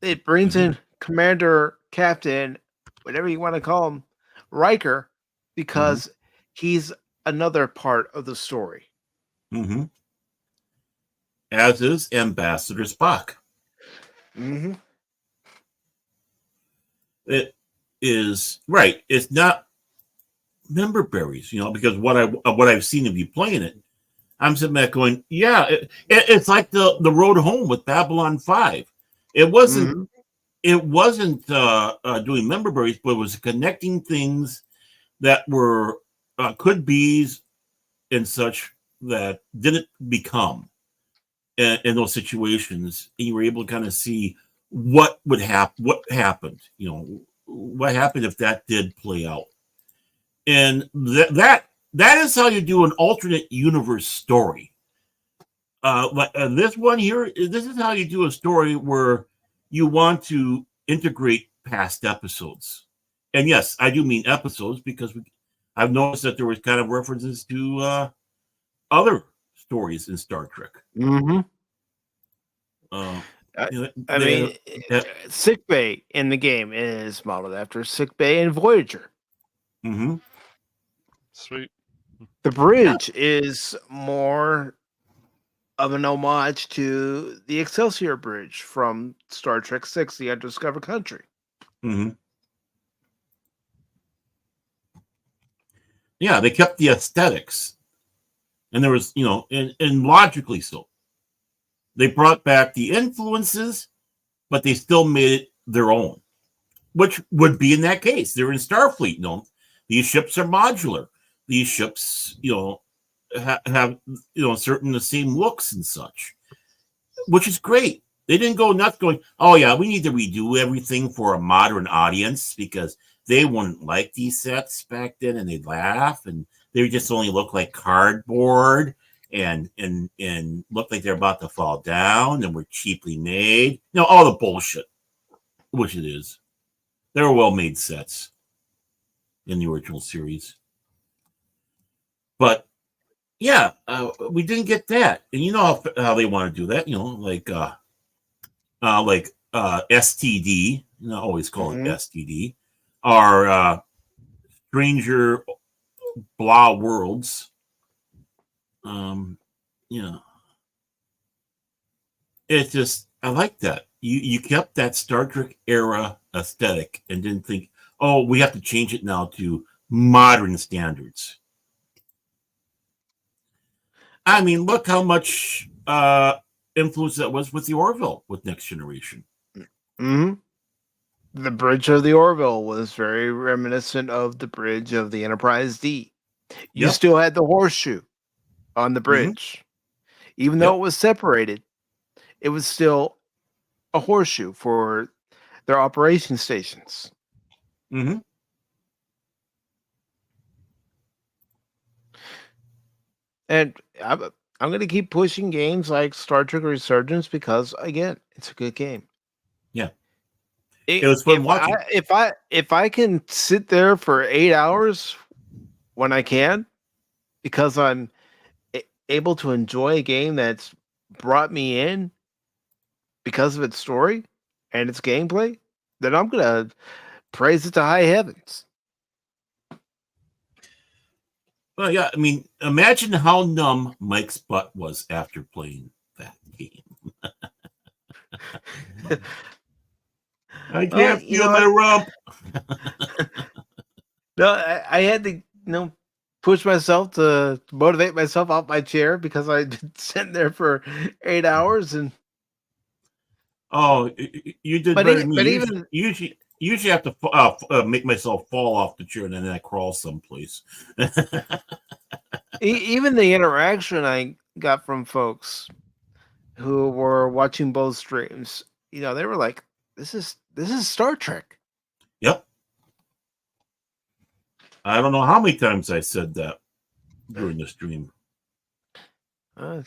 it brings in Commander, Captain, whatever you want to call him, Riker, because he's another part of the story. Mm-hmm. As is Ambassador Spock. Mm-hmm. It is right. It's not member berries, because what I've seen of you playing it, I'm sitting back going, yeah, it's like the road home with Babylon 5. It wasn't doing member berries, but it was connecting things that were could be's and such that didn't become in those situations, and you were able to kind of see what would happen, what happened, what happened if that did play out, and that is how you do an alternate universe story. This one here, this is how you do a story where you want to integrate past episodes, and yes, I do mean episodes because I've noticed that there was kind of references to other stories in Star Trek. Mm-hmm. I mean, sickbay in the game is modeled after sickbay in Voyager. Mm-hmm. Sweet. The bridge is more of an homage to the Excelsior Bridge from Star Trek VI, The Undiscovered Country. Mm-hmm. Yeah, they kept the aesthetics. And there was, and logically so. They brought back the influences, but they still made it their own, which would be in that case. They're in Starfleet. These ships are modular. These ships, have certain the same looks and such, which is great. They didn't go nuts going, oh yeah, we need to redo everything for a modern audience because they wouldn't like these sets back then, and they'd laugh, and they just only look like cardboard and look like they're about to fall down and were cheaply made. All the bullshit, which it is. They were well-made sets in the original series. But yeah, we didn't get that. And you know how they want to do that, like STD, always call it STD, or Stranger Blah Worlds. It's just, I like that. You kept that Star Trek era aesthetic and didn't think, oh, we have to change it now to modern standards. I mean, look how much influence that was with the Orville with Next Generation. Mm-hmm. The bridge of the Orville was very reminiscent of the bridge of the Enterprise D. You still had the horseshoe on the bridge. Even though it was separated, it was still a horseshoe for their operation stations. Mm-hmm. And I'm going to keep pushing games like Star Trek Resurgence because, again, it's a good game. Yeah. It was fun watching. If I can sit there for 8 hours when I can, because I'm able to enjoy a game that's brought me in because of its story and its gameplay, then I'm going to praise it to high heavens. Well, yeah, I mean, imagine how numb Mike's butt was after playing that game. I can't feel my rump. No, I had to, push myself to motivate myself out my chair because I'd been sitting there for 8 hours. And you did better than me. Usually have to make myself fall off the chair and then I crawl someplace. Even the interaction I got from folks who were watching both streams, they were like, "This is Star Trek." Yep. I don't know how many times I said that during the stream.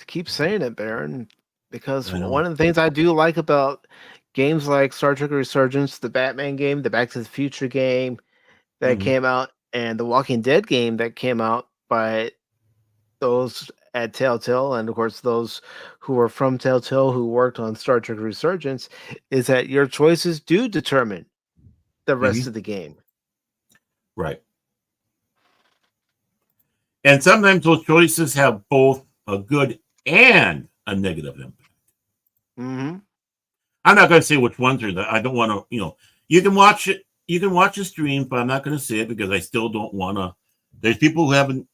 Keep saying it, Baron, because one of the things I do like about games like Star Trek Resurgence, the Batman game, the Back to the Future game that came out, and the Walking Dead game that came out by those at Telltale, and of course those who are from Telltale who worked on Star Trek Resurgence, is that your choices do determine the rest of the game. Right. And sometimes those choices have both a good and a negative impact. Mm-hmm. I'm not going to say which ones are that. I don't want to, you can watch it. You can watch the stream, but I'm not going to say it because I still don't want to. There's people who haven't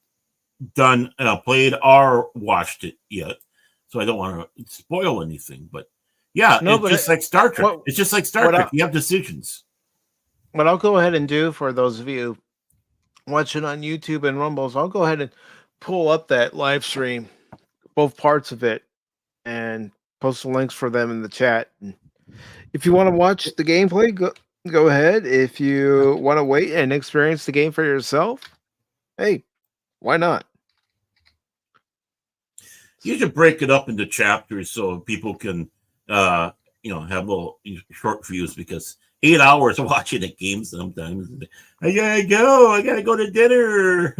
played or watched it yet. So I don't want to spoil anything. But yeah, it's just like Star Trek. It's just like Star Trek. You have decisions. What I'll go ahead and do for those of you watching on YouTube and Rumbles, I'll go ahead and pull up that live stream, both parts of it, and post the links for them in the chat. And if you want to watch the gameplay, go ahead. If you want to wait and experience the game for yourself, hey, why not? You should break it up into chapters so people can, have little short views, because 8 hours of watching a game sometimes. I gotta go to dinner,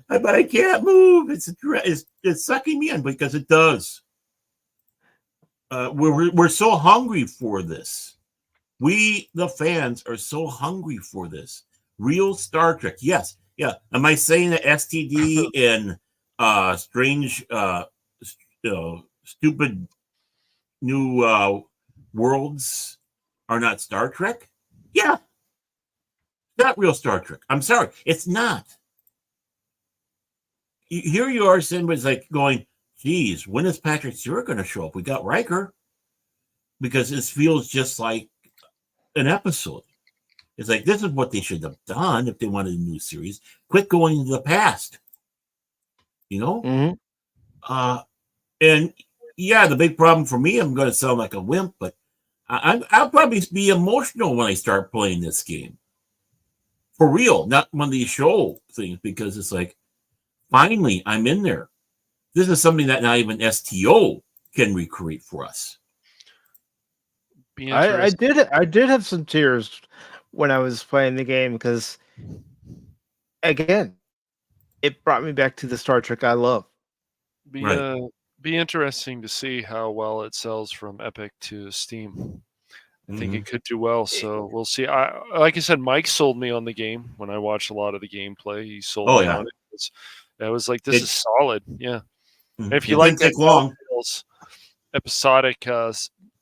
but I can't move. It's sucking me in, because it does. We're so hungry for this. We, the fans, are so hungry for this. Real Star Trek. Yes. Yeah. Am I saying that STD and strange, stupid new worlds are not Star Trek? Yeah. Not real Star Trek. I'm sorry. It's not. Here you are, somebody's like going, geez, when is Patrick Stewart going to show up? We got Riker. Because this feels just like an episode. It's like, this is what they should have done if they wanted a new series. Quit going into the past. Mm-hmm. And yeah, the big problem for me, I'm going to sound like a wimp, but I'll probably be emotional when I start playing this game. For real, not one of these show things, because it's like, finally, I'm in there. This is something that not even STO can recreate for us. I did have some tears when I was playing the game, because again, it brought me back to the Star Trek I love. Be interesting to see how well it sells from Epic to Steam. I think it could do well, so we'll see. Like I said, Mike sold me on the game when I watched a lot of the gameplay. He sold me on it. I was like, this is solid. Yeah. And if you like that long episodic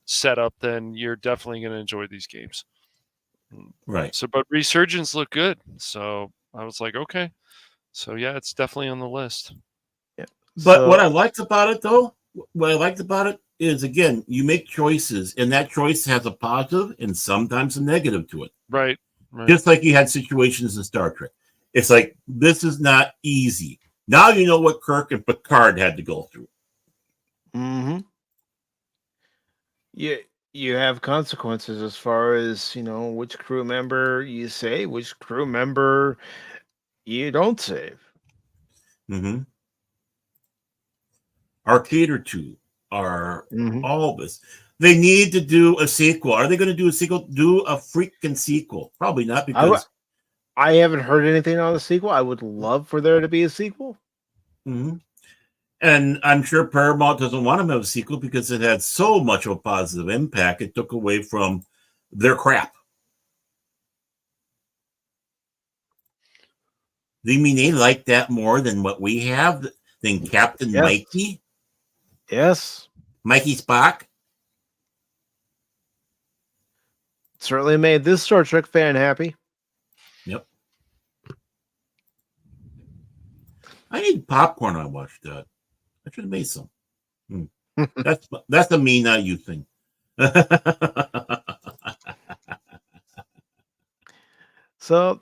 setup, then you're definitely going to enjoy these games. Right. So, but Resurgence looked good. So I was like, okay. So yeah, it's definitely on the list. Yeah. But what I liked about it, is, again, you make choices, and that choice has a positive and sometimes a negative to it. Right. Just like you had situations in Star Trek. It's like, this is not easy. Now you know what Kirk and Picard had to go through. Mm-hmm. You have consequences as far as, which crew member you save, which crew member you don't save. Mm-hmm. Arcade or two are all this. They need to do a sequel. Are they going to do a sequel? Do a freaking sequel? Probably not, because I haven't heard anything on the sequel. I would love for there to be a sequel. Mm-hmm. And I'm sure Paramount doesn't want to have a sequel because it had so much of a positive impact. It took away from their crap. Do you mean they like that more than what we have? Than Captain Mikey? Yes. Mikey Spock? Certainly made this Star Trek fan happy. Yep. I need popcorn when I watched that. I should have made some. That's the me, not you thing. So,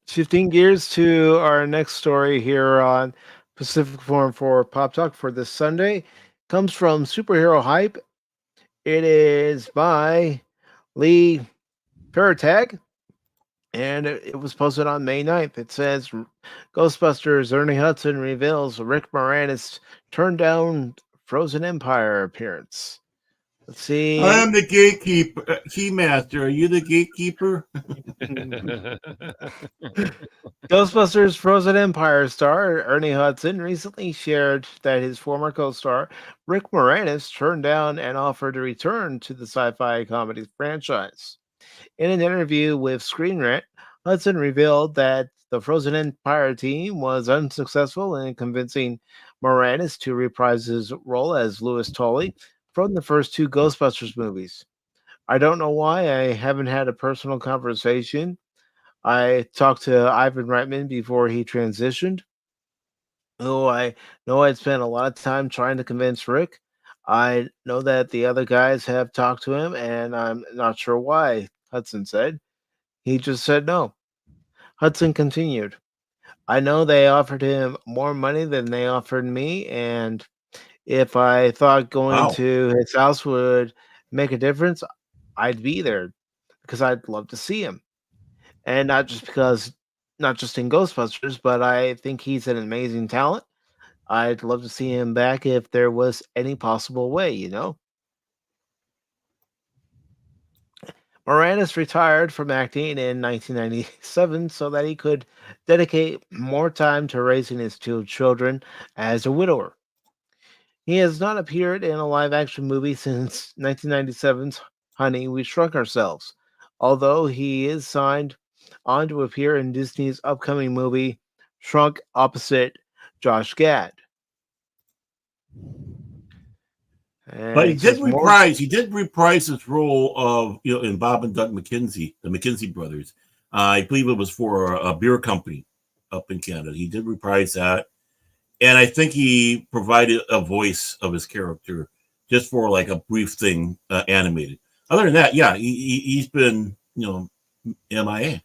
shifting gears to our next story here on Pacific414 Pop Talk for this Sunday, comes from Superhero Hype. It is by Lee Paratag, and it was posted on May 9th. It says, Ghostbusters Ernie Hudson reveals Rick Moranis turned down Frozen Empire appearance. Let's see. I am the gatekeeper, keymaster. Are you the gatekeeper? Ghostbusters Frozen Empire star Ernie Hudson recently shared that his former co-star Rick Moranis turned down an offer to return to the sci-fi comedy franchise. In an interview with Screen Rant, Hudson revealed that the Frozen Empire team was unsuccessful in convincing Moranis to reprise his role as Louis Tully from the first two Ghostbusters movies. I don't know why I haven't had a personal conversation. I talked to Ivan Reitman before he transitioned, who I know I'd spent a lot of time trying to convince Rick. I know that the other guys have talked to him, and I'm not sure why, Hudson said. He just said no. Hudson continued, I know they offered him more money than they offered me, and if I thought going Wow. to his house would make a difference, I'd be there because I'd love to see him. And not just in Ghostbusters, but I think he's an amazing talent. I'd love to see him back if there was any possible way, you know? Moranis retired from acting in 1997 so that he could dedicate more time to raising his two children as a widower. He has not appeared in a live action movie since 1997's Honey, We Shrunk Ourselves, although he is signed on to appear in Disney's upcoming movie Shrunk opposite Josh Gad. And But it says more. he did reprise his role of in Bob and Doug McKenzie, the McKenzie brothers. I believe it was for a beer company up in Canada. He did reprise that, and I think he provided a voice of his character just for like a brief thing, animated. Other than that, yeah, he's been MIA.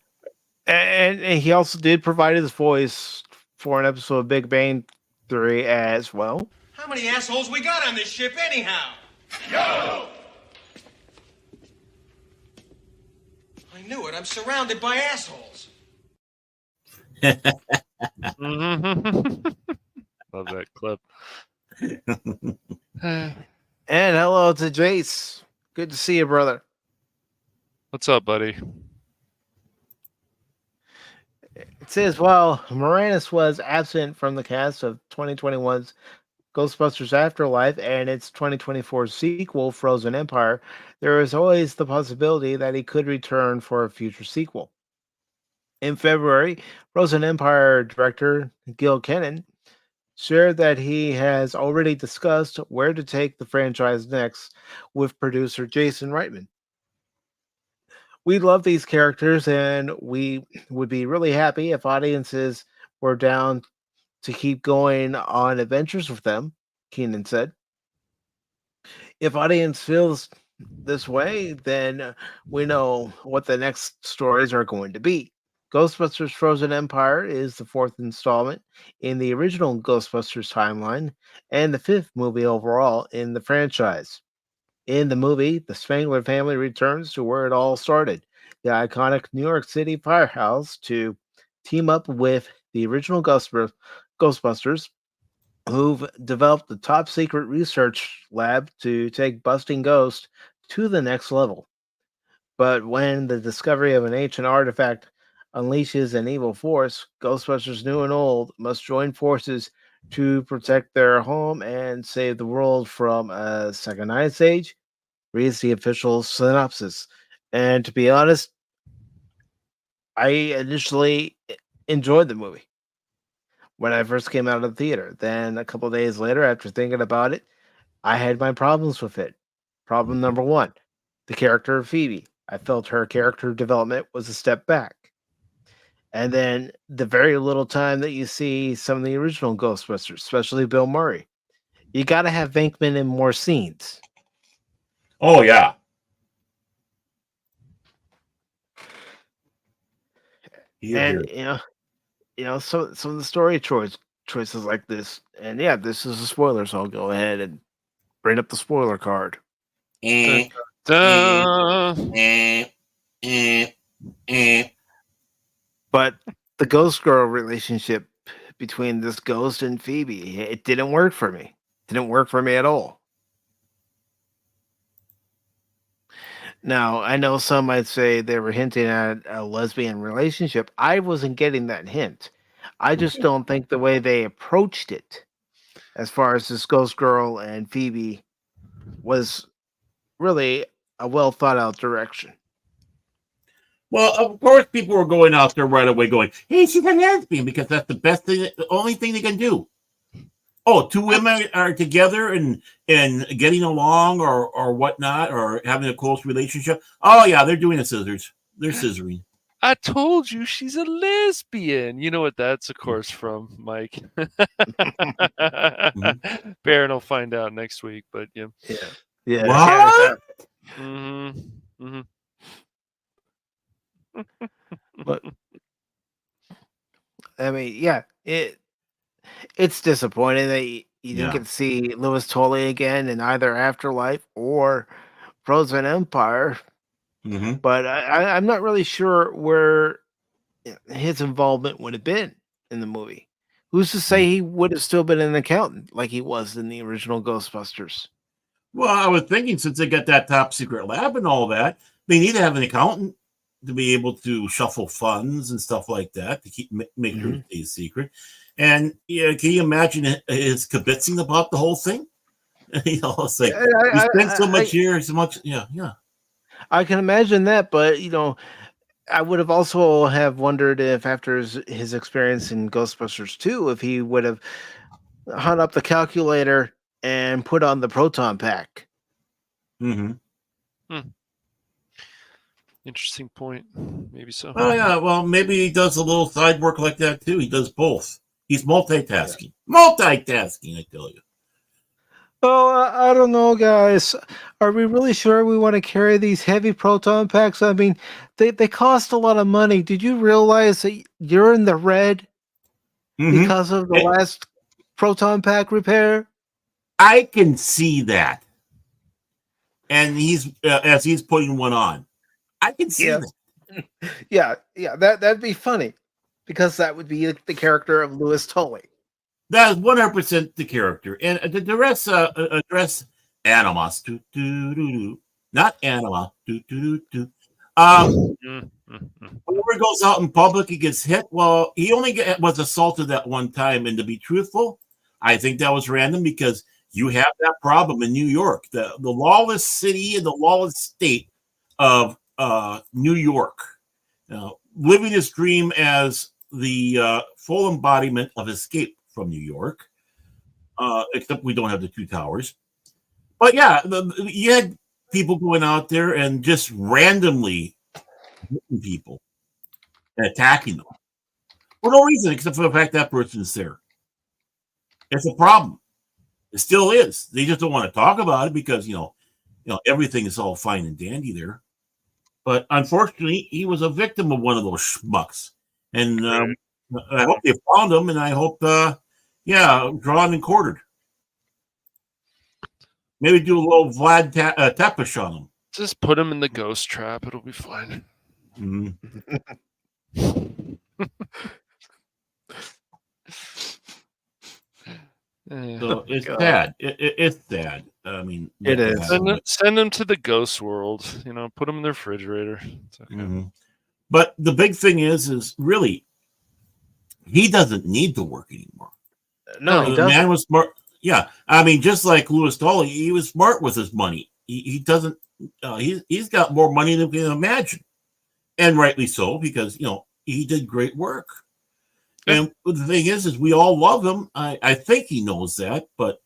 And he also did provide his voice for an episode of Big Bang Theory as well. How many assholes we got on this ship anyhow? Yo! I knew it. I'm surrounded by assholes. Love that clip. And hello to Jace. Good to see you, brother. What's up, buddy? It says while Moranis was absent from the cast of 2021's Ghostbusters Afterlife and its 2024 sequel, Frozen Empire, there is always the possibility that he could return for a future sequel. In February, Frozen Empire director Gil Kennan shared that he has already discussed where to take the franchise next with producer Jason Reitman. We love these characters and we would be really happy if audiences were down to keep going on adventures with them, Keenan said. If audience feels this way, then we know what the next stories are going to be. Ghostbusters Frozen Empire is the fourth installment in the original Ghostbusters timeline and the fifth movie overall in the franchise. In the movie, the Spangler family returns to where it all started, the iconic New York City firehouse, to team up with the original Ghostbusters, who've developed the top secret research lab to take busting ghosts to the next level. But when the discovery of an ancient artifact unleashes an evil force, Ghostbusters new and old must join forces to protect their home and save the world from a second ice age, reads the official synopsis. And to be honest, I initially enjoyed the movie when I first came out of the theater. Then a couple days later, after thinking about it, I had my problems with it. Problem number one, the character of Phoebe. I felt her character development was a step back. And then the very little time that you see some of the original Ghostbusters, especially Bill Murray, you got to have Venkman in more scenes. Oh yeah. And some of the story choices like this, and yeah, this is a spoiler, so I'll go ahead and bring up the spoiler card. But the Ghost Girl relationship between this ghost and Phoebe, it didn't work for me. Didn't work for me at all. Now, I know some might say they were hinting at a lesbian relationship. I wasn't getting that hint. I just don't think the way they approached it, as far as this Ghost Girl and Phoebe, was really a well thought out direction. Well, of course, people were going out there right away going, hey, she's a lesbian, because that's the best thing, the only thing they can do. Oh, two women are together and getting along or whatnot, or having a close relationship. Oh, yeah, they're doing the scissors. They're scissoring. I told you she's a lesbian. You know what that's, of course, from, Mike. Baron will find out next week, but yeah. Yeah. What? But I mean, yeah, it's disappointing that you didn't get to see Louis Tully again in either Afterlife or Frozen Empire. But I'm not really sure where his involvement would have been in the movie. Who's to say he would have still been an accountant like he was in the original Ghostbusters? Well, I was thinking, since they got that top secret lab and all that, they need to have an accountant to be able to shuffle funds and stuff like that to make sure it stays secret. And can you imagine his kibitzing about the whole thing? It's like we spent so much here, so much. Yeah. I can imagine that, but I would have also have wondered if after his experience in Ghostbusters 2, if he would have hung up the calculator and put on the proton pack. Interesting point. Maybe so. Oh yeah. Well, maybe he does a little side work like that too. He does both. He's multitasking. Multitasking, I tell you. Oh, I don't know, guys. Are we really sure we want to carry these heavy proton packs? I mean, they cost a lot of money. Did you realize that you're in the red because of the last proton pack repair? I can see that. And he's as he's putting one on. I can see that. Yeah, that'd be funny, because that would be the character of Louis Tully. That is 100% the character, and the rest address animas, not anima. Whenever he goes out in public, he gets hit. Well, he only was assaulted that one time, and to be truthful, I think that was random, because you have that problem in New York, the lawless city and the lawless state of New York, living his dream as the full embodiment of escape from New York, except we don't have the two towers. But yeah, you had people going out there and just randomly hitting people and attacking them for no reason except for the fact that person is there. It's a problem. It still is. They just don't want to talk about it because everything is all fine and dandy there. But unfortunately, he was a victim of one of those schmucks. And I hope they found him, and I hope, drawn and quartered. Maybe do a little Vlad Tepes on him. Just put him in the ghost trap. It'll be fine. So it's sad. It's sad. I mean, it is. Send them to the ghost world. Put them in the refrigerator. It's okay. But the big thing is really, he doesn't need to work anymore. No, he the doesn't. Man was smart. Yeah, I mean, just like Louis Tully, he was smart with his money. He doesn't. He's got more money than we can imagine, and rightly so, because he did great work. And the thing is we all love him. I think he knows that, but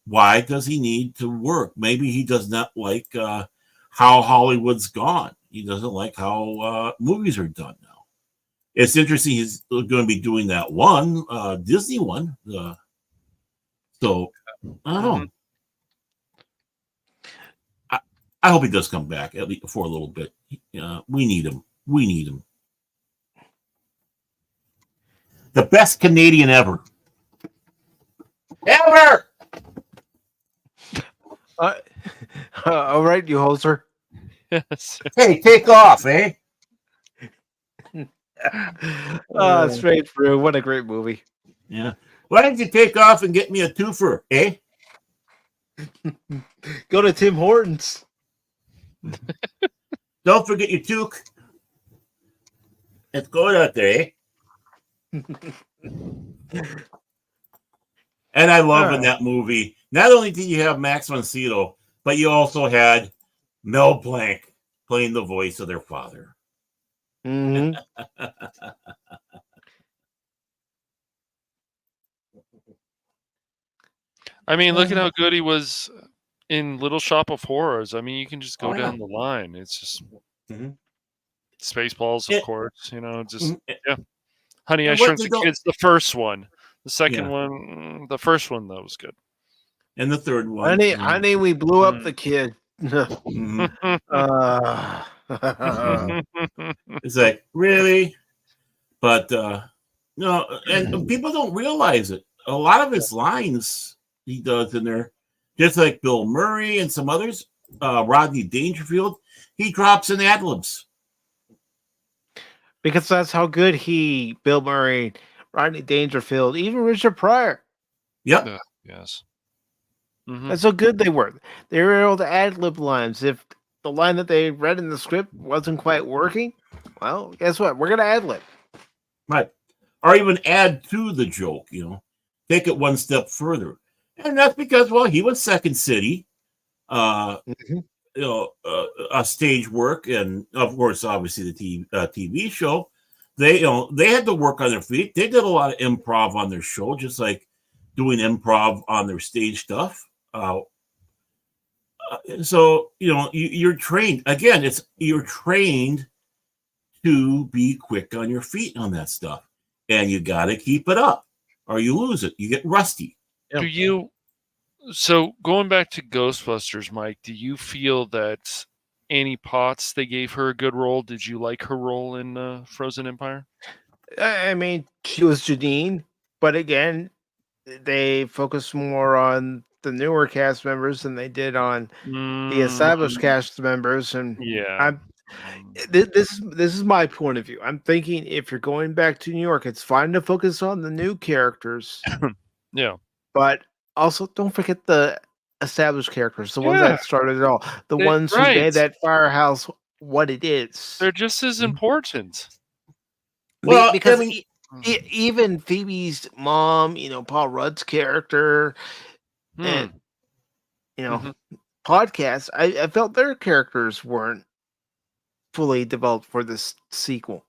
why does he need to work? Maybe he does not like how Hollywood's gone. He doesn't like how movies are done now. It's interesting. He's going to be doing that one Disney one. So I don't know. I hope he does come back at least for a little bit. We need him. We need him. The best Canadian ever. Ever! All right, you hoser. Yes. Hey, take off, eh? Straight through. What a great movie. Yeah. Why don't you take off and get me a twofer, eh? Go to Tim Hortons. Don't forget your toque. It's good out there, eh? And I love in that movie, not only did you have Max von Sydow, but you also had Mel Blanc playing the voice of their father. Mm-hmm. I mean, look at how good he was in Little Shop of Horrors. I mean, you can just go down the line. It's just Spaceballs, of course. You know, just yeah. Honey, I Shrunk the Kids, the first one. The second one, the first one though was good. And the third one, honey, we blew up the kid. It's like, really? But no, and people don't realize it. A lot of his lines he does in there, just like Bill Murray and some others, Rodney Dangerfield, he drops in ad-libs. Because that's how good Bill Murray, Rodney Dangerfield, even Richard Pryor. Yep. Yes. That's how good they were. They were able to ad-lib lines. If the line that they read in the script wasn't quite working, well, guess what? We're going to ad-lib. Right. Or even add to the joke, take it one step further. And that's because, well, he was Second City, stage work, and of course, obviously the TV show. They had to work on their feet. They did a lot of improv on their show, just like doing improv on their stage stuff. So you're trained again. You're trained to be quick on your feet on that stuff, and you got to keep it up, or you lose it. You get rusty. Do you? So going back to Ghostbusters, Mike, do you feel that Annie Potts, they gave her a good role? Did you like her role in Frozen Empire? I mean, she was Janine, but again, they focused more on the newer cast members than they did on the established cast members. And this is my point of view. I'm thinking if you're going back to New York, it's fine to focus on the new characters. Yeah. But also don't forget the established characters, the ones that started it all, the ones who made that firehouse what it is. They're just as important. Well, because even Phoebe's mom, Paul Rudd's character, and podcast, I felt their characters weren't fully developed for this sequel.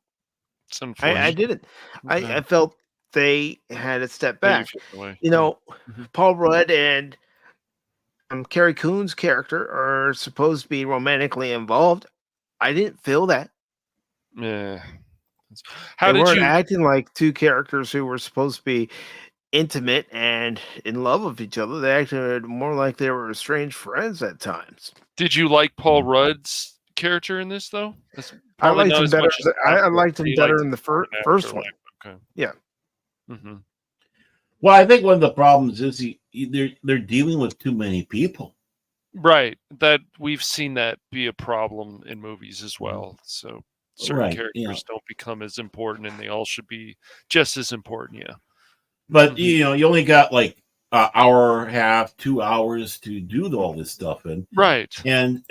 I didn't. I felt they had a step back. Paul Rudd and Carrie Coon's character are supposed to be romantically involved. I didn't feel that. Yeah. They weren't acting like two characters who were supposed to be intimate and in love with each other. They acted more like they were estranged friends at times. Did you like Paul Rudd's character in this, though? I liked him better. I liked him better in the first one. Okay. Yeah. Mm-hmm. Well, I think one of the problems is they're dealing with too many people. Right. That we've seen that be a problem in movies as well. So certain characters don't become as important, and they all should be just as important. Yeah. But you only got like an hour and a half, 2 hours to do all this stuff in. Right. And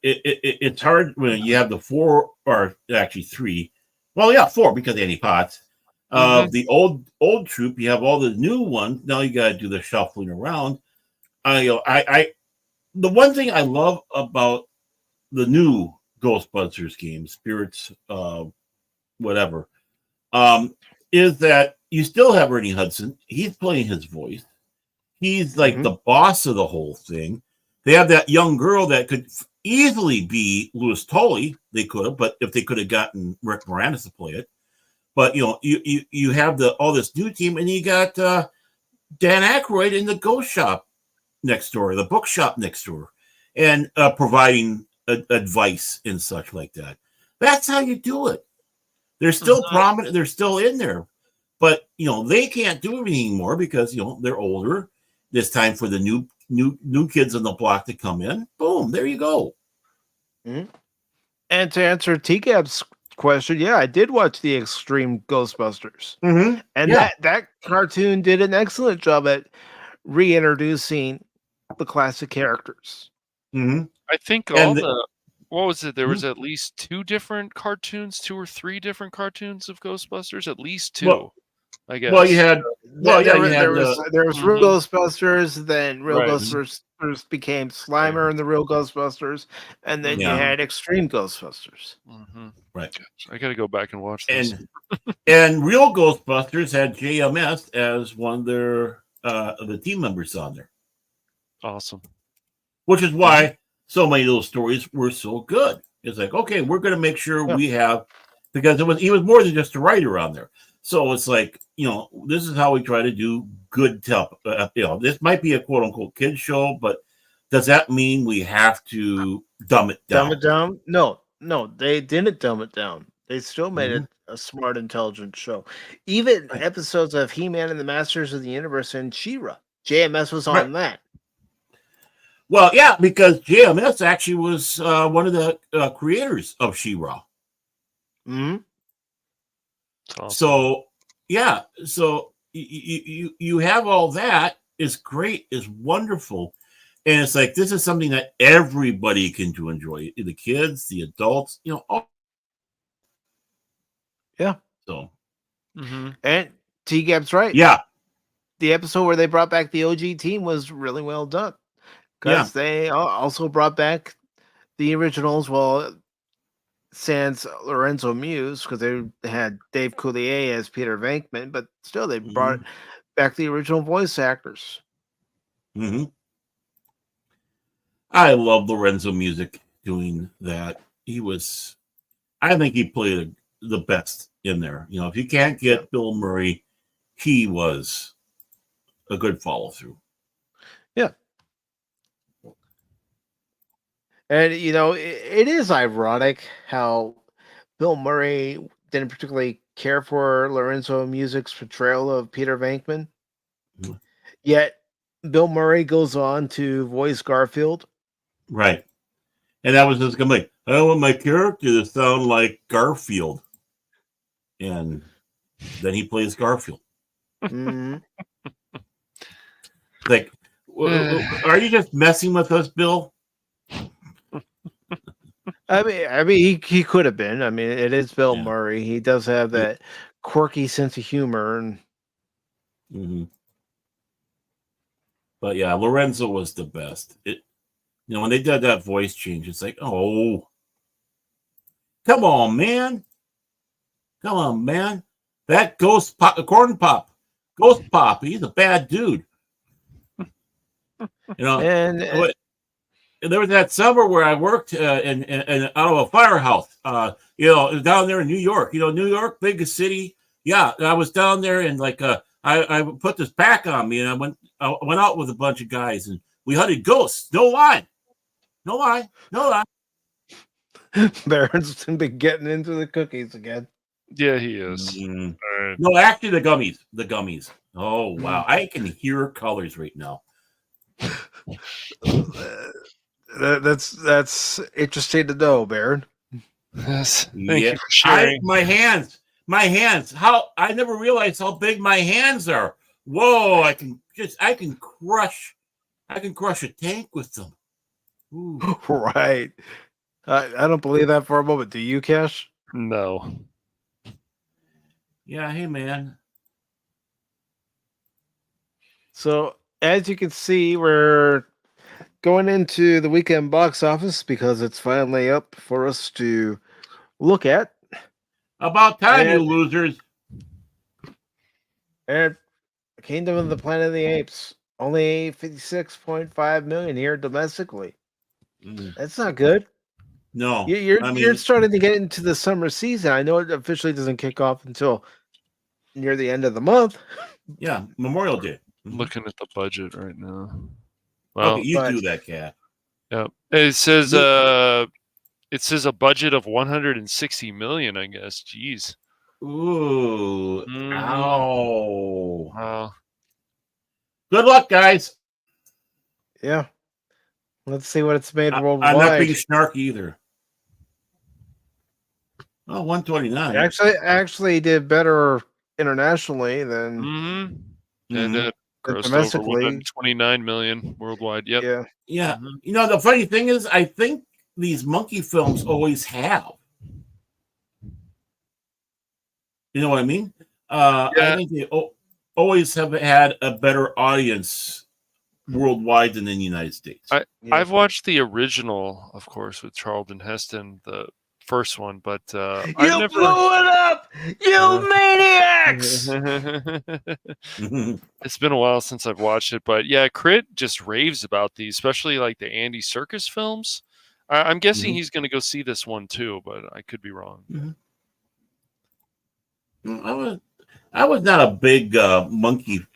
it's hard when you have the 4, or actually 3. Well, yeah, 4 because Annie Potts. The old troop, you have all the new ones. Now you got to do the shuffling around. The one thing I love about the new Ghostbusters game, Spirits, whatever, is that you still have Ernie Hudson. He's playing his voice. He's like the boss of the whole thing. They have that young girl that could easily be Louis Tully. They could have, but if they could have gotten Rick Moranis to play it. But you have all this new team, and you got Dan Aykroyd in the ghost shop next door, the bookshop next door, and providing advice and such like that. That's how you do it. They're still prominent. They're still in there, but they can't do everything anymore because they're older. It's time for the new kids on the block to come in. Boom, there you go. Mm-hmm. And to answer T-Gab's question, I did watch the Extreme Ghostbusters, and that cartoon did an excellent job at reintroducing the classic characters. I think all what was it? There Hmm? was at least two or three different cartoons of Ghostbusters. At least two, Well, I guess. well, you had, well, yeah, you had There was the, Real Mhm. Ghostbusters, then Real Right. Ghostbusters became Slimer and the Real Ghostbusters, and then you Yeah. had Extreme Ghostbusters. right. I got to go back and watch this. And Real Ghostbusters had JMS as one of their the team members on there, Awesome. which is why so many of those stories were so good. It's like, okay, we're going to make sure Yeah. we have, because he was more than just a writer on there. So it's like, this is how we try to do good stuff. This might be a quote unquote kid show, but does that mean we have to dumb it down? Dumb it down? No, they didn't dumb it down. They still made Mhm. it a smart, intelligent show. Even episodes of He-Man and the Masters of the Universe and She-Ra, JMS was on that. Well, yeah, because JMS actually was one of the creators of She-Ra. Mm-hmm. Awesome. So, yeah, so you have all that. Is great, is wonderful. And it's like, this is something that everybody can enjoy. The kids, the adults, all. Yeah. So, And T-Gap's right. yeah. The episode where they brought back the OG team was really well done. Because they also brought back the originals, well, sans Lorenzo Muse, because they had Dave Coulier as Peter Venkman, but still they brought back the original voice actors. Mm-hmm. I love Lorenzo Music doing that. I think he played the best in there. If you can't get Bill Murray, he was a good follow through. Yeah. And, it is ironic how Bill Murray didn't particularly care for Lorenzo Music's portrayal of Peter Venkman. Mm-hmm. Yet, Bill Murray goes on to voice Garfield. Right. And that was his complaint. I don't want my character to sound like Garfield. And then he plays Garfield. Mm-hmm. Like, are you just messing with us, Bill? I mean, he could have been. I mean, it is Bill Murray. He does have that quirky sense of humor, and but yeah, Lorenzo was the best. When they did that voice change, it's like, oh, come on, man, that Ghost Pop, Corn Pop, Ghost Pop, he's a bad dude. And there was that summer where I worked in out of a firehouse, down there in New York. New York, biggest city. Yeah, I was down there, and I put this pack on me, and I went out with a bunch of guys, and we hunted ghosts. No lie. Baron's been getting into the cookies again. Yeah, he is. No, actually, the gummies. Oh wow, I can hear colors right now. That's interesting to know, Baron. Yes. Thank you for sharing. My hands. How I never realized how big my hands are. Whoa! I can crush a tank with them. Ooh. Right. I don't believe that for a moment. Do you, Cash? No. Yeah. Hey, man. So as you can see, we're going into the weekend box office because it's finally up for us to look at. About time, you losers. And Kingdom of the Planet of the Apes, only 56.5 million here domestically. That's not good. No, you're starting to get into the summer season. I know it officially doesn't kick off until near the end of the month. Yeah, Memorial Day. Looking at the budget right now. Well, okay, you do that, Cat. Yeah, it says a budget of 160 million. I guess. Jeez. Ooh. Ow. Wow. Good luck, guys. Yeah. Let's see what it's made worldwide. I'm not being snarky either. Oh, 129. Actually did better internationally than and domestically. 29 million worldwide. Yep. Yeah. Yeah. The funny thing is, I think these monkey films always have. You know what I mean? I think they always have had a better audience worldwide than in the United States. I've watched the original, of course, with Charlton Heston, the first one, but You I've never. blew it up, you maniacs! It's been a while since I've watched it, but yeah, Crit just raves about these, especially like the Andy Serkis films. I'm guessing he's going to go see this one too, but I could be wrong. I was not a big monkey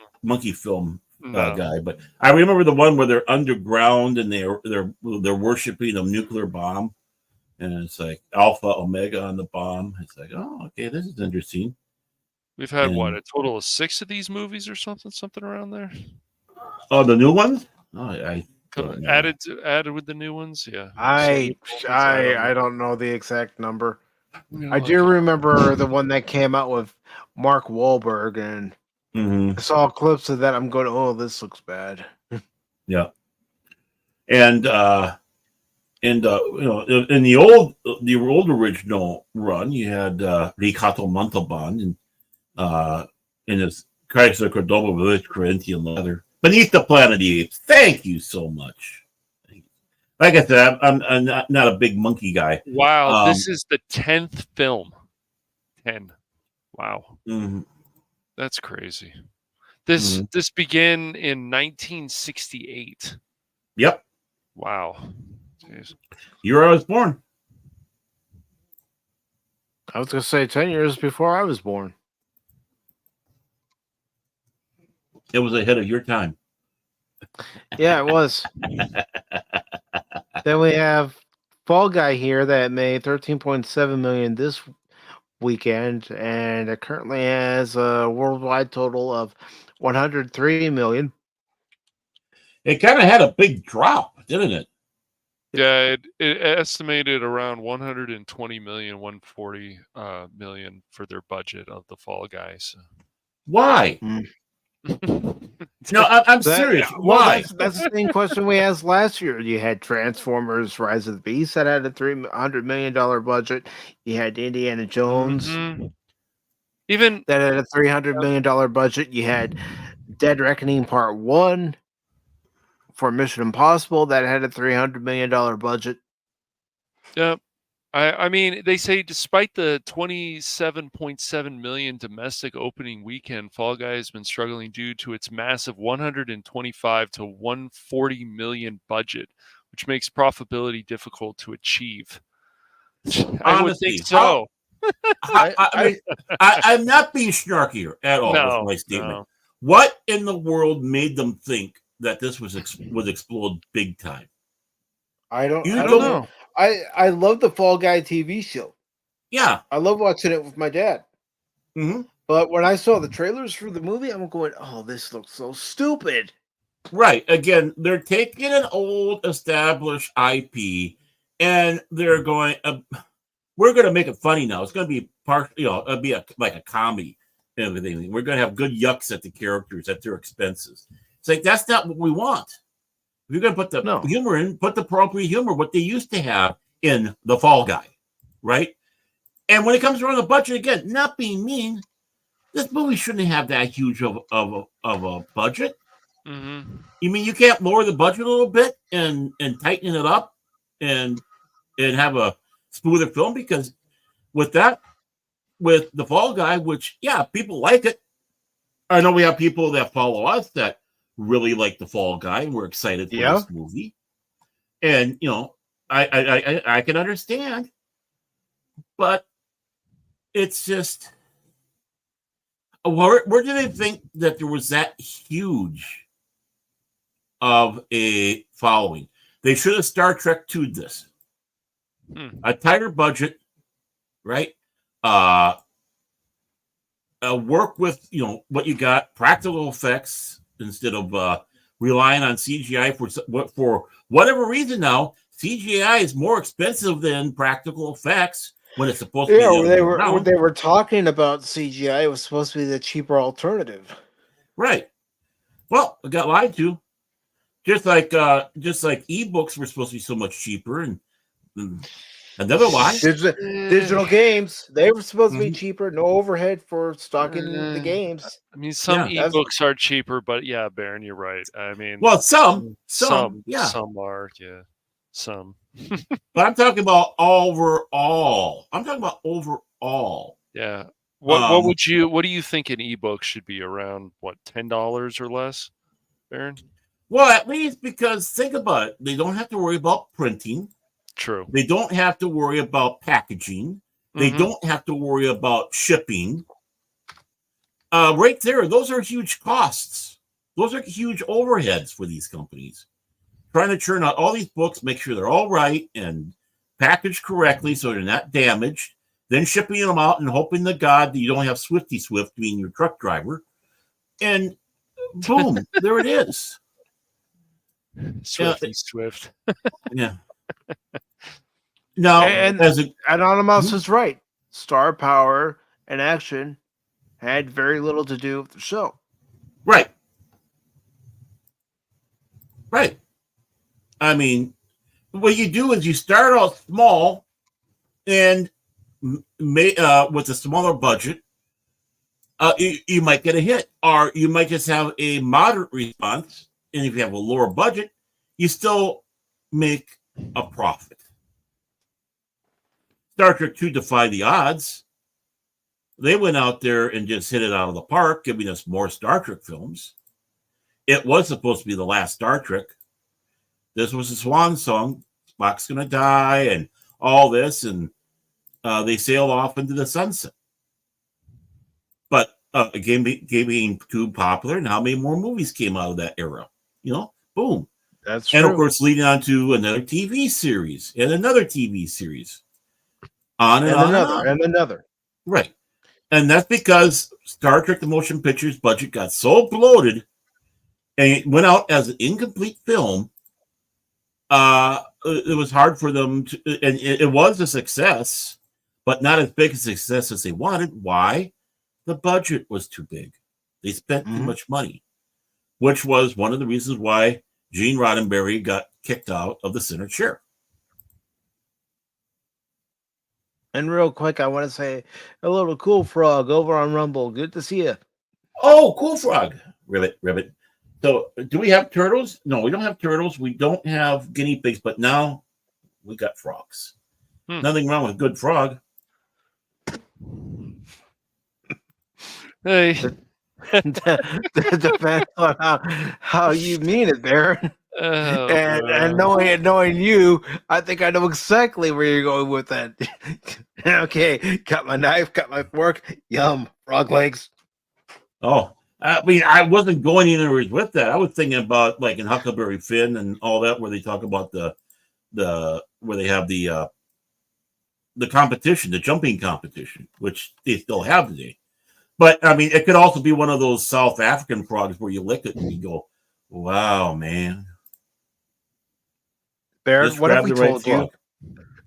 film No. guy, but I remember the one where they're underground and they're worshiping a nuclear bomb, and it's like Alpha Omega on the bomb. It's like, oh, okay, this is interesting. We've had a total of 6 of these movies or something around there. Oh, the new ones? Oh, I added with the new ones, yeah. I don't know the exact number. I do remember the one that came out with Mark Wahlberg, and I saw clips of that. I'm going, oh, this looks bad. Yeah, and in the old original run, you had Ricardo Montalban in his Chrysler Cordoba with Corinthian leather beneath the Planet of the Apes. Thank you so much. Like I said, I'm not a big monkey guy. Wow, this is the 10th film. 10. Wow. That's crazy. This began in 1968. Yep. Wow. Jeez. Year I was born. I was going to say 10 years before I was born. It was ahead of your time. Yeah, it was. Then we have Fall Guy here that made $13.7 million this weekend, and it currently has a worldwide total of $103 million. It kind of had a big drop, didn't it? Yeah, it estimated around 120 million, 140 million for their budget of the Fall Guys. Why? No, I'm serious. Why? That's the same question we asked last year. You had Transformers: Rise of the Beast that had a $300 million budget. You had Indiana Jones even that had a $300 million budget. You had Dead Reckoning Part 1 for Mission Impossible that had a $300 million budget. Yep. I mean, they say despite the 27.7 million domestic opening weekend, Fall Guy has been struggling due to its massive 125 to 140 million budget, which makes profitability difficult to achieve. I would think so. I'm not being snarky here at all with my statement. No. What in the world made them think that this would explode big time? I don't know. I love the Fall Guy TV show. Yeah. I love watching it with my dad. But when I saw the trailers for the movie, I'm going, oh, this looks so stupid. Right. Again, they're taking an old established IP and they're going, we're going to make it funny now. It's going to be it'll be like a comedy and everything. We're going to have good yucks at the characters at their expenses. It's like, that's not what we want. If you're going to put the humor in, put the appropriate humor, what they used to have in the Fall Guy, right? And when it comes around the budget, again, not being mean, this movie shouldn't have that huge of a budget. You mean you can't lower the budget a little bit and tighten it up and have a smoother film? Because with the Fall Guy, which, yeah, people like it. I know we have people that follow us that really like the Fall Guy and we're excited for this movie. And, I can understand. But it's just, where do they think that there was that huge of a following? They should have Star Trek 2'd this. A tighter budget, right? Work with, what you got, practical effects instead of relying on CGI for whatever reason. Now, CGI is more expensive than practical effects. When it's supposed to be when they were talking about CGI, it was supposed to be the cheaper alternative. Right. Well, I got lied to. Just like ebooks were supposed to be so much cheaper, and Another lie. Digital games, they were supposed to be cheaper. No overhead for stocking the games. I mean, some Yeah, ebooks are cheaper, but yeah, Baron, you're right. I mean, well, some, yeah. some are, yeah, some. But I'm talking about overall. I'm talking about overall. Yeah. What do you think an ebook should be around? What, $10 or less, Baron? Well, at least because think about it, they don't have to worry about printing. True. They don't have to worry about packaging. They don't have to worry about shipping. Right there, those are huge costs. Those are huge overheads for these companies. Trying to churn out all these books, make sure they're all right and packaged correctly so they're not damaged. Then shipping them out and hoping to God that you don't have Swifty Swift being your truck driver. And boom, there it is. Swifty Swift. Yeah. Now, And Anonymous is right. Star power and action had very little to do with the show. Right. Right. I mean, what you do is you start out small and with a smaller budget, you might get a hit, or you might just have a moderate response. And if you have a lower budget, you still make a profit. Star Trek 2 defied the odds. They went out there and just hit it out of the park, giving us more Star Trek films. It was supposed to be the last Star Trek. This was a swan song. Spock's going to die and all this. And they sail off into the sunset. But game became too popular. And how many more movies came out of that era? Boom. That's true. And of course, leading on to another TV series and another TV series. On and on. And another. Right. And that's because Star Trek The Motion Picture's budget got so bloated and it went out as an incomplete film. It was hard for them to, and it was a success, but not as big a success as they wanted. Why? The budget was too big. They spent too much money, which was one of the reasons why Gene Roddenberry got kicked out of the center chair. And real quick, I want to say hello to Cool Frog over on Rumble. Good to see you. Oh, Cool Frog. Ribbit. So, do we have turtles? No, we don't have turtles. We don't have guinea pigs, but now we got frogs. Nothing wrong with a good frog. Hey. That depends on how you mean it, Baron. Oh, and knowing you, I think I know exactly where you're going with that. Okay, got my knife, got my fork. Yum, frog legs. Oh, I mean, I wasn't going anywhere with that. I was thinking about like in Huckleberry Finn and all that, where they talk about the where they have the competition, the jumping competition, which they still have today. But I mean, it could also be one of those South African frogs where you lick it and you go, "Wow, man." Baron, Just what have grab we the right told you?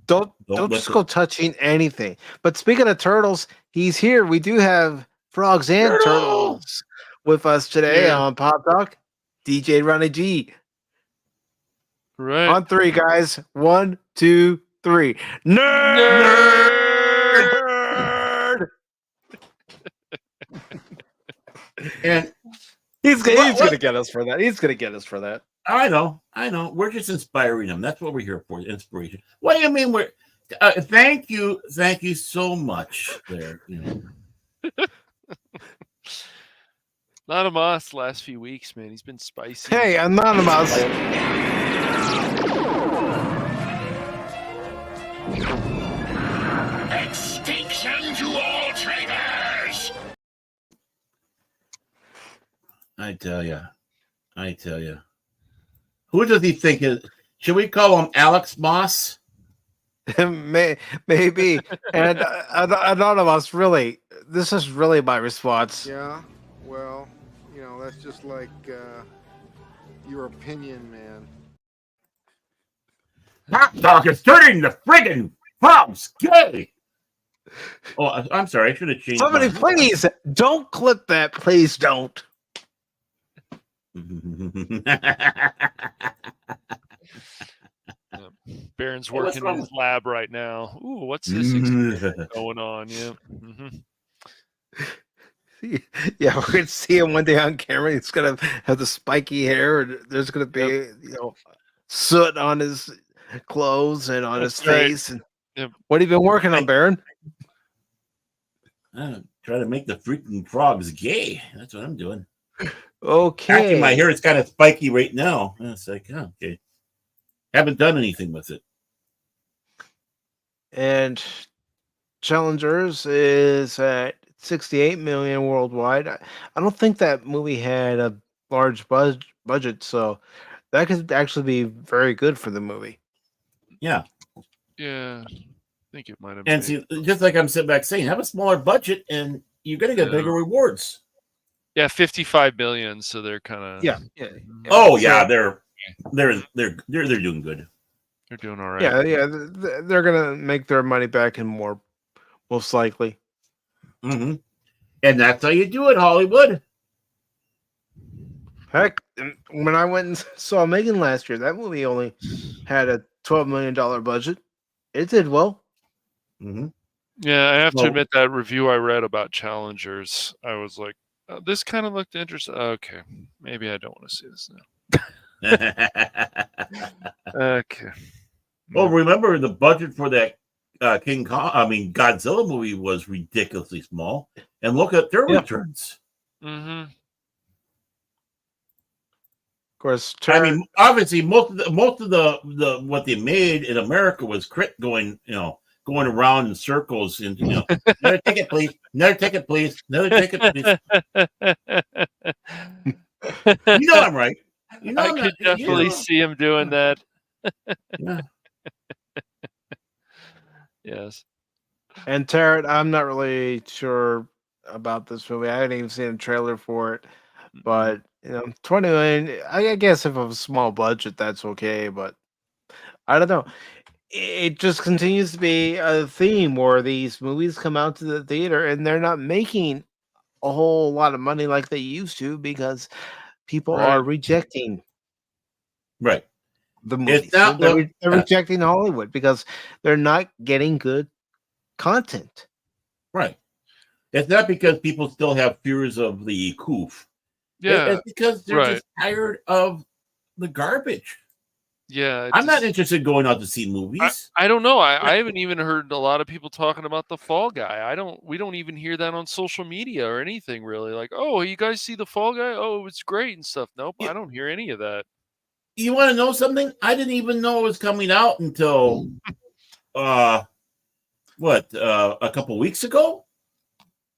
frog. Don't just go touching anything. But speaking of turtles, he's here. We do have frogs and turtles with us today on Pop Talk. DJ Ronnie G. Right. On 3, guys. 1, 2, 3. Nerd! And he's going to get us for that. He's going to get us for that. I know. We're just inspiring them. That's what we're here for, inspiration. What do you mean we're... thank you so much there. Anonymous last few weeks, man. He's been spicy. Hey, Anonymous. Extinction to all traitors! I tell you. Who does he think is? Should we call him Alex Moss? Maybe. And Anonymous, really, this is really my response. Yeah, well, that's just like your opinion, man. Pop Talk is turning the friggin' frogs gay. Oh, I'm sorry. I should have changed. Somebody, please don't clip that. Please don't. Baron's Hey, what's working wrong in his lab right now. Ooh, what's this experiment going on? Yeah. Yeah, we're gonna see him one day on camera. He's gonna have the spiky hair, and there's gonna be soot on his clothes and on his That's right. face. And Yep. what have you been working on, Baron? Try to make the freaking frogs gay. That's what I'm doing. Okay. Actually, my hair is kind of spiky right now. And it's like, oh, okay. Haven't done anything with it. And Challengers is at 68 million worldwide. I don't think that movie had a large budget, so that could actually be very good for the movie. Yeah. Yeah. I think it might have And been. see, just like I'm sitting back saying, have a smaller budget and you're going to get bigger rewards. Yeah, 55 million. So they're kind of. Yeah. Oh, yeah. They're doing good. They're doing all right. Yeah. They're gonna make their money back and more, most likely. Mm-hmm. And that's how you do it, Hollywood. Heck, when I went and saw Megan last year, that movie only had a $12 million budget. It did well. Mm-hmm. Yeah, I have to admit that review I read about Challengers, I was like, oh, this kind of looked interesting. Okay, maybe I don't want to see this now. Okay. Well, remember the budget for that Godzilla movie was ridiculously small, and look at their returns. Mm-hmm. Of course, I mean, obviously, most of the what they made in America was going around in circles and another ticket, please, another ticket, please, another ticket, please. You know I'm right. You know I could definitely see him doing that. Yeah. Yes. And Tarot, I'm not really sure about this movie. I haven't even seen a trailer for it, but 20 million. I guess if it was a small budget, that's okay. But I don't know. It just continues to be a theme where these movies come out to the theater and they're not making a whole lot of money like they used to because people are rejecting the movies. They're rejecting Hollywood because they're not getting good content. Right. It's not because people still have fears of the coof. Yeah. It's because they're just tired of the garbage. Yeah. I'm not interested in going out to see movies. I don't know. I haven't even heard a lot of people talking about the Fall Guy. We don't even hear that on social media or anything really. Like, oh, you guys see the Fall Guy? Oh, it's great and stuff. Nope, I don't hear any of that. You want to know something? I didn't even know it was coming out until a couple weeks ago.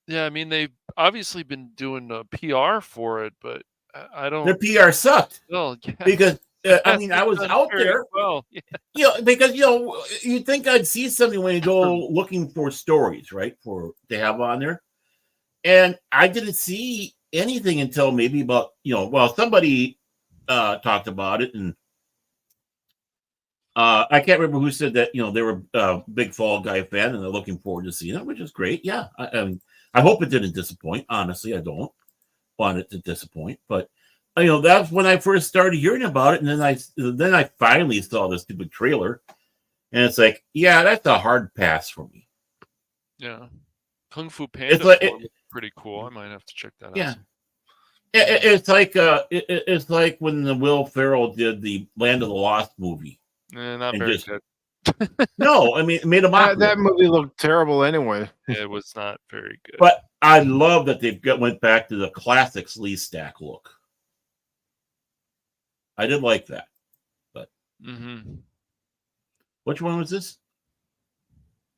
Yeah, I mean they've obviously been doing PR for it, but I don't. Their PR sucked. Well, yeah. Because I mean I was out there. Well, yeah. Because you'd think I'd see something when you go looking for stories, right? To have on there, and I didn't see anything until maybe about somebody talked about it, and I can't remember who said that. They were a big Fall Guy fan and they're looking forward to seeing it, which is great. Yeah, I hope it didn't disappoint. Honestly, I don't want it to disappoint, but that's when I first started hearing about it, and then I finally saw this stupid trailer, and it's like, yeah, that's a hard pass for me. Yeah, Kung Fu Panda is pretty cool. I might have to check that out. Yeah. It's like when the Will Ferrell did the Land of the Lost movie. Not very good. No, I mean, it made a mockery. That movie looked terrible anyway. It was not very good. But I love that they went back to the classic Lee Stack look. I did like that. But which one was this?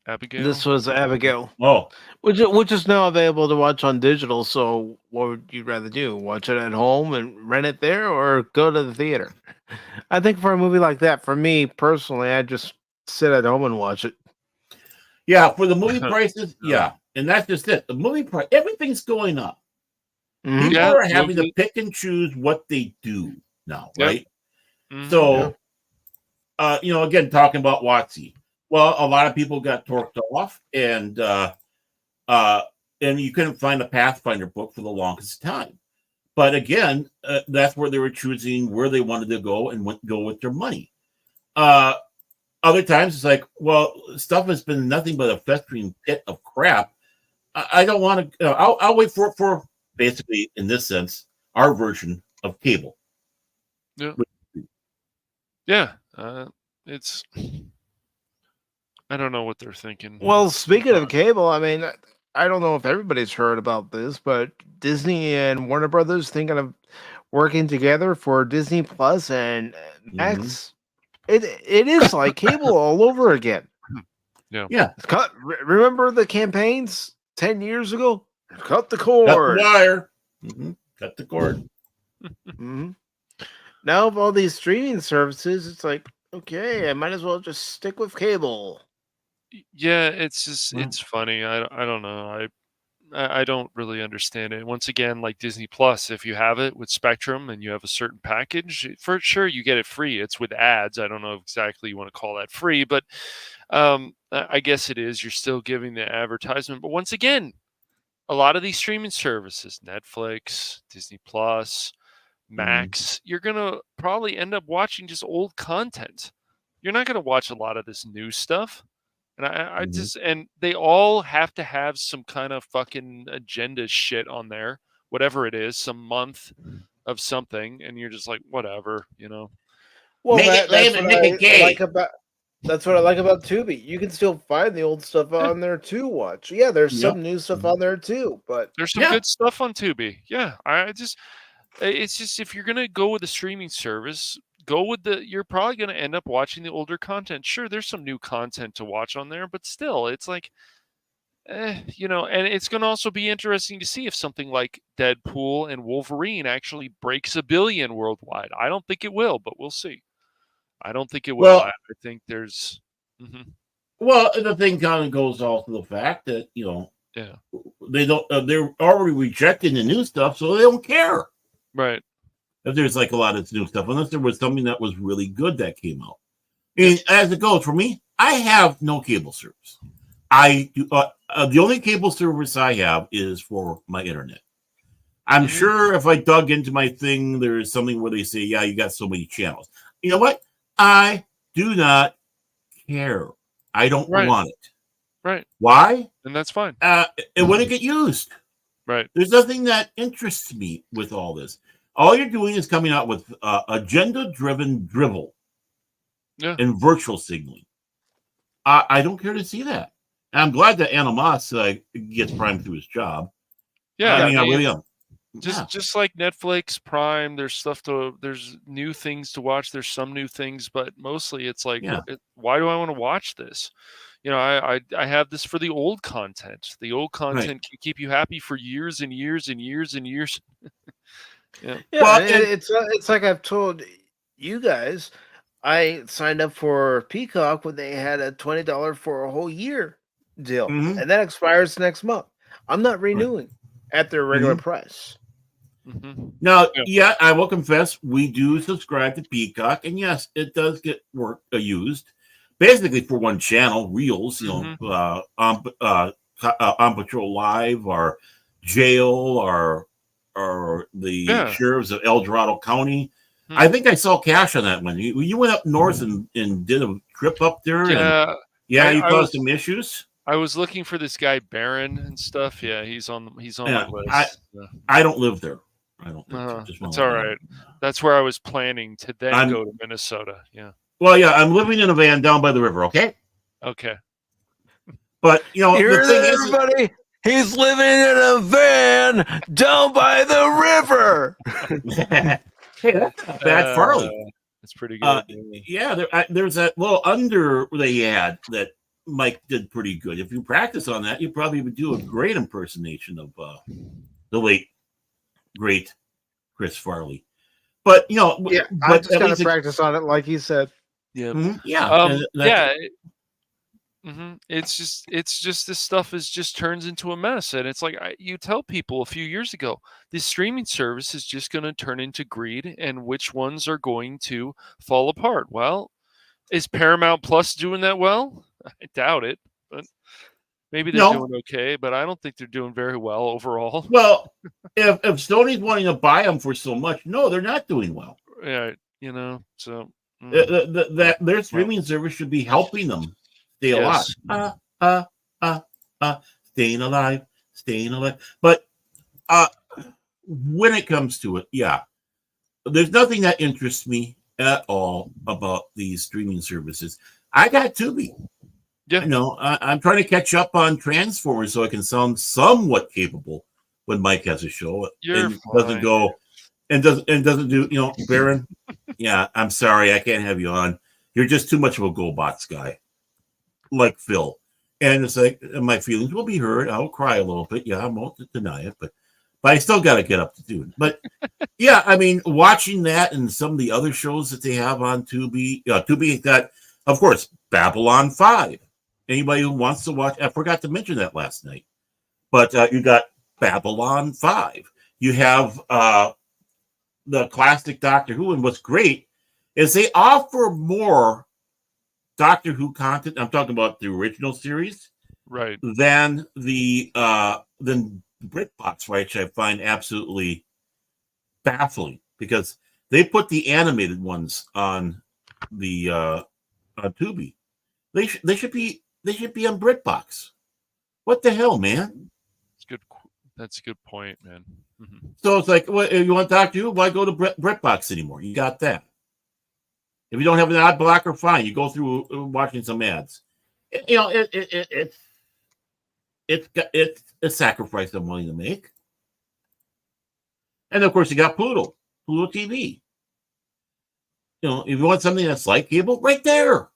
Abigail. This was Abigail. Oh, which is now available to watch on digital. So, what would you rather do? Watch it at home and rent it there, or go to the theater? I think for a movie like that, for me personally, I'd just sit at home and watch it. Yeah, for the movie prices, yeah, and that's just it. The movie price, everything's going up. People are having to pick and choose what they do now, right? So, again, talking about WotC. Well, a lot of people got torqued off, and you couldn't find a Pathfinder book for the longest time. But again, that's where they were choosing where they wanted to go and go with their money. other times it's like, well, stuff has been nothing but a festering pit of crap. I don't want to. I'll wait for basically, in this sense, our version of cable. Yeah. Yeah. It's. I don't know what they're thinking. Well, speaking of cable, I mean, I don't know if everybody's heard about this, but Disney and Warner Brothers thinking of working together for Disney Plus and Max. It is like cable all over again. Yeah. Remember the campaigns 10 years ago? Cut the Cut cord. the wire. Cut the cord. Now, of all these streaming services, it's like, okay, I might as well just stick with cable. Yeah, it's just it's funny. I don't know. I don't really understand it. Once again, like Disney Plus, if you have it with Spectrum and you have a certain package, for sure you get it free. It's with ads. I don't know exactly you want to call that free, but I guess it is. You're still giving the advertisement. But once again, a lot of these streaming services, Netflix, Disney Plus, Max, you're gonna probably end up watching just old content. You're not gonna watch a lot of this new stuff. And I just, and they all have to have some kind of fucking agenda shit on there, whatever it is, some month of something, and you're just like, whatever, you know. Well, Make it lame and make it gay. That's what I like about Tubi. You can still find the old stuff on there to watch. Yeah, there's some new stuff on there too, but there's some good stuff on Tubi. Yeah, it's just if you're gonna go with a streaming service, go with you're probably going to end up watching the older content. Sure, there's some new content to watch on there, but still, it's like, you know, and it's going to also be interesting to see if something like Deadpool and Wolverine actually breaks 1 billion worldwide. I don't think it will, but we'll see. I don't think it will. Well, I think there's. Well, the thing kind of goes off to the fact that, you know, they don't, they're already rejecting the new stuff, so they don't care. Right. If there's like a lot of new stuff, unless there was something that was really good that came out. And as it goes for me, I have no cable service. I do. The only cable service I have is for my internet. I'm sure if I dug into my thing, there is something where they say, "Yeah, you got so many channels." You know what? I do not care. I don't want it. Right. Why? And that's fine. It wouldn't get used. Right. There's nothing that interests me with all this. All you're doing is coming out with agenda-driven drivel and virtual signaling. I don't care to see that. And I'm glad that Anna Moss gets Prime through his job. Yeah, I mean, I really am. Just like Netflix, Prime, there's new things to watch. There's some new things, but mostly it's like, why do I want to watch this? You know, I have this for the old content. The old content can keep you happy for years and years and years and years. Yeah, well, it's like I've told you guys, I signed up for Peacock when they had a $20 for a whole year deal, and that expires next month. I'm not renewing at their regular price. Now, I will confess, we do subscribe to Peacock, and yes, it does get used basically for one channel, Reels, you know, On Patrol Live, or Jail, or the sheriffs of El Dorado County. I think I saw Cash on that one. You went up north and did a trip up there. You caused some issues. I was looking for this guy Baron and stuff. Yeah, he's on my list. I don't live there. I don't. That's all right. That's where I was planning to then go to Minnesota. Yeah. Well, yeah, I'm living in a van down by the river. Okay. Okay. But you know, the thing is, everybody. He's living in a van down by the river. Hey, that's not bad, Farley. That's pretty good. There's that little under they had that Mike did pretty good. If you practice on that, you probably would do a great impersonation of the late, great Chris Farley. But you know, I just got to practice on it, like he said. Yeah, It's just this stuff just turns into a mess, and it's like you tell people a few years ago, this streaming service is just going to turn into greed, and which ones are going to fall apart. Well, is Paramount Plus doing that well? I doubt it, but maybe they're doing okay. But I don't think they're doing very well overall. Well, if Sony's wanting to buy them for so much, no, they're not doing well. Yeah, you know, so. That their streaming service should be helping them stay alive. Staying alive, staying alive. But when it comes to it, yeah, there's nothing that interests me at all about these streaming services. I got Tubi. Yeah. You know, I'm trying to catch up on Transformers so I can sound somewhat capable when Mike has a show. You're and doesn't fine. go and doesn't do, you know, Baron. Yeah, I'm sorry, I can't have you on. You're just too much of a GoBots guy, like Phil. And it's like my feelings will be hurt. I'll cry a little bit. Yeah, I won't deny it, but I still got to get up to do it. But yeah, I mean, watching that and some of the other shows that they have on Tubi. Tubi got, of course, Babylon 5. Anybody who wants to watch, I forgot to mention that last night. But you got Babylon 5. You have the classic Doctor Who, and what's great is they offer more Doctor Who content. I'm talking about the original series, Right? than the BritBox, which I find absolutely baffling because they put the animated ones on the on Tubi. They should be on BritBox. What the hell, man? It's good. That's a good point, man. Mm-hmm. So it's like, what, you want Doctor Who? Why go to BritBox anymore? You got that. If you don't have an ad blocker, fine. You go through watching some ads. You know, it's a sacrifice I'm willing to make. And of course, you got Pluto TV. You know, if you want something that's like cable, right there.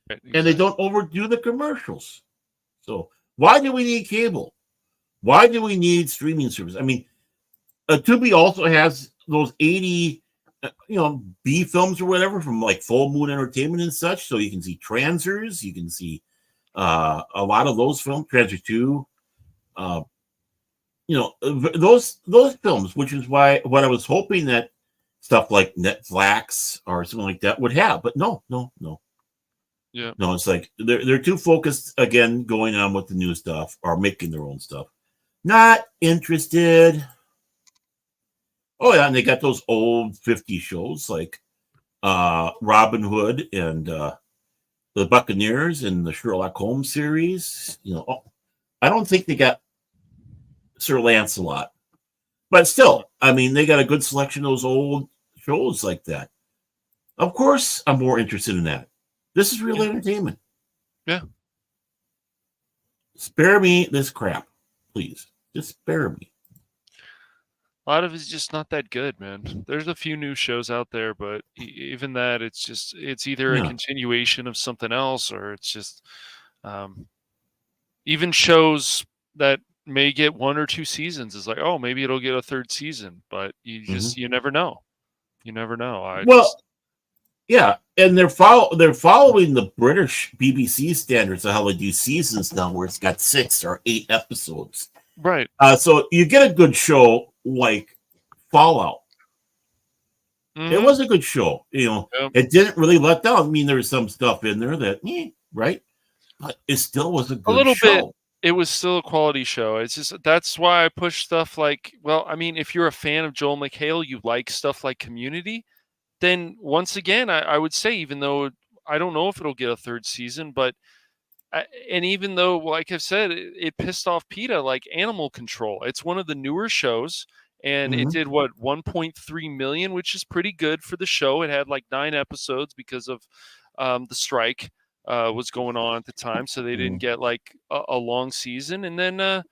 Right, exactly. And they don't overdo the commercials. So why do we need cable? Why do we need streaming service? I mean, Tubi also has those 80, B films or whatever from like Full Moon Entertainment and such. So you can see Transers, you can see a lot of those films, Transer 2. Those films, which is what I was hoping that stuff like Netflix or something like that would have. But no. Yeah. No, it's like they're too focused again going on with the new stuff or making their own stuff. Not interested. Oh yeah, and they got those old 50 shows like Robin Hood and the Buccaneers and the Sherlock Holmes series. I don't think they got Sir Lancelot, but still, I mean, they got a good selection of those old shows like that. Of course, I'm more interested in that. This is real entertainment. Yeah. Spare me this crap, please. Just spare me. A lot of it's just not that good, man. There's a few new shows out there, but even that, it's either a continuation of something else or it's just even shows that may get 1 or 2 seasons is like, oh, maybe it'll get a 3rd season, but you never know. You never know. Yeah, and they're following the British BBC standards of how they do seasons now, where it's got 6 or 8 episodes. Right. So you get a good show like Fallout. Mm-hmm. It was a good show. It didn't really let down. I mean, there was some stuff in there that, right? But it still was a good show. Bit. It was still a quality show. It's just that's why I push stuff like, well, I mean, if you're a fan of Joel McHale, you like stuff like Community, then once again, I would say, even though I don't know if it'll get a 3rd season, but and even though, like I've said, it pissed off PETA, like Animal Control. It's one of the newer shows, and it did 1.3 million, which is pretty good for the show. It had like 9 episodes because of the strike was going on at the time, so they didn't get like a long season. And then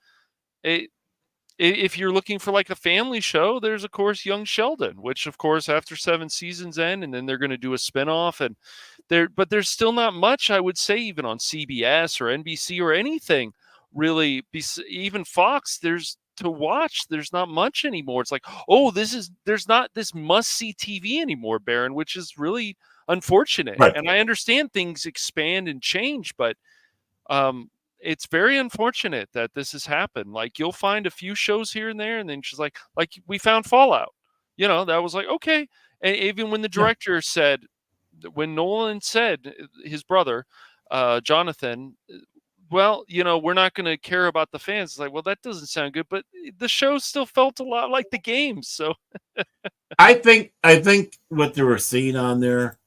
if you're looking for like a family show, there's of course Young Sheldon, which of course after 7 seasons end, and then they're going to do a spinoff, and but there's still not much, I would say, even on CBS or NBC or anything really. Even Fox, there's to watch. There's not much anymore. It's like, oh, there's not this must see TV anymore, Baron, which is really unfortunate. Right. And I understand things expand and change, but it's very unfortunate that this has happened. Like, you'll find a few shows here and there, and then she's like we found Fallout. That was like, okay. And even when the director said, when Nolan said, his brother, Jonathan, well, we're not going to care about the fans. It's like, well, that doesn't sound good, but the show still felt a lot like the games. So I think what they were seeing on there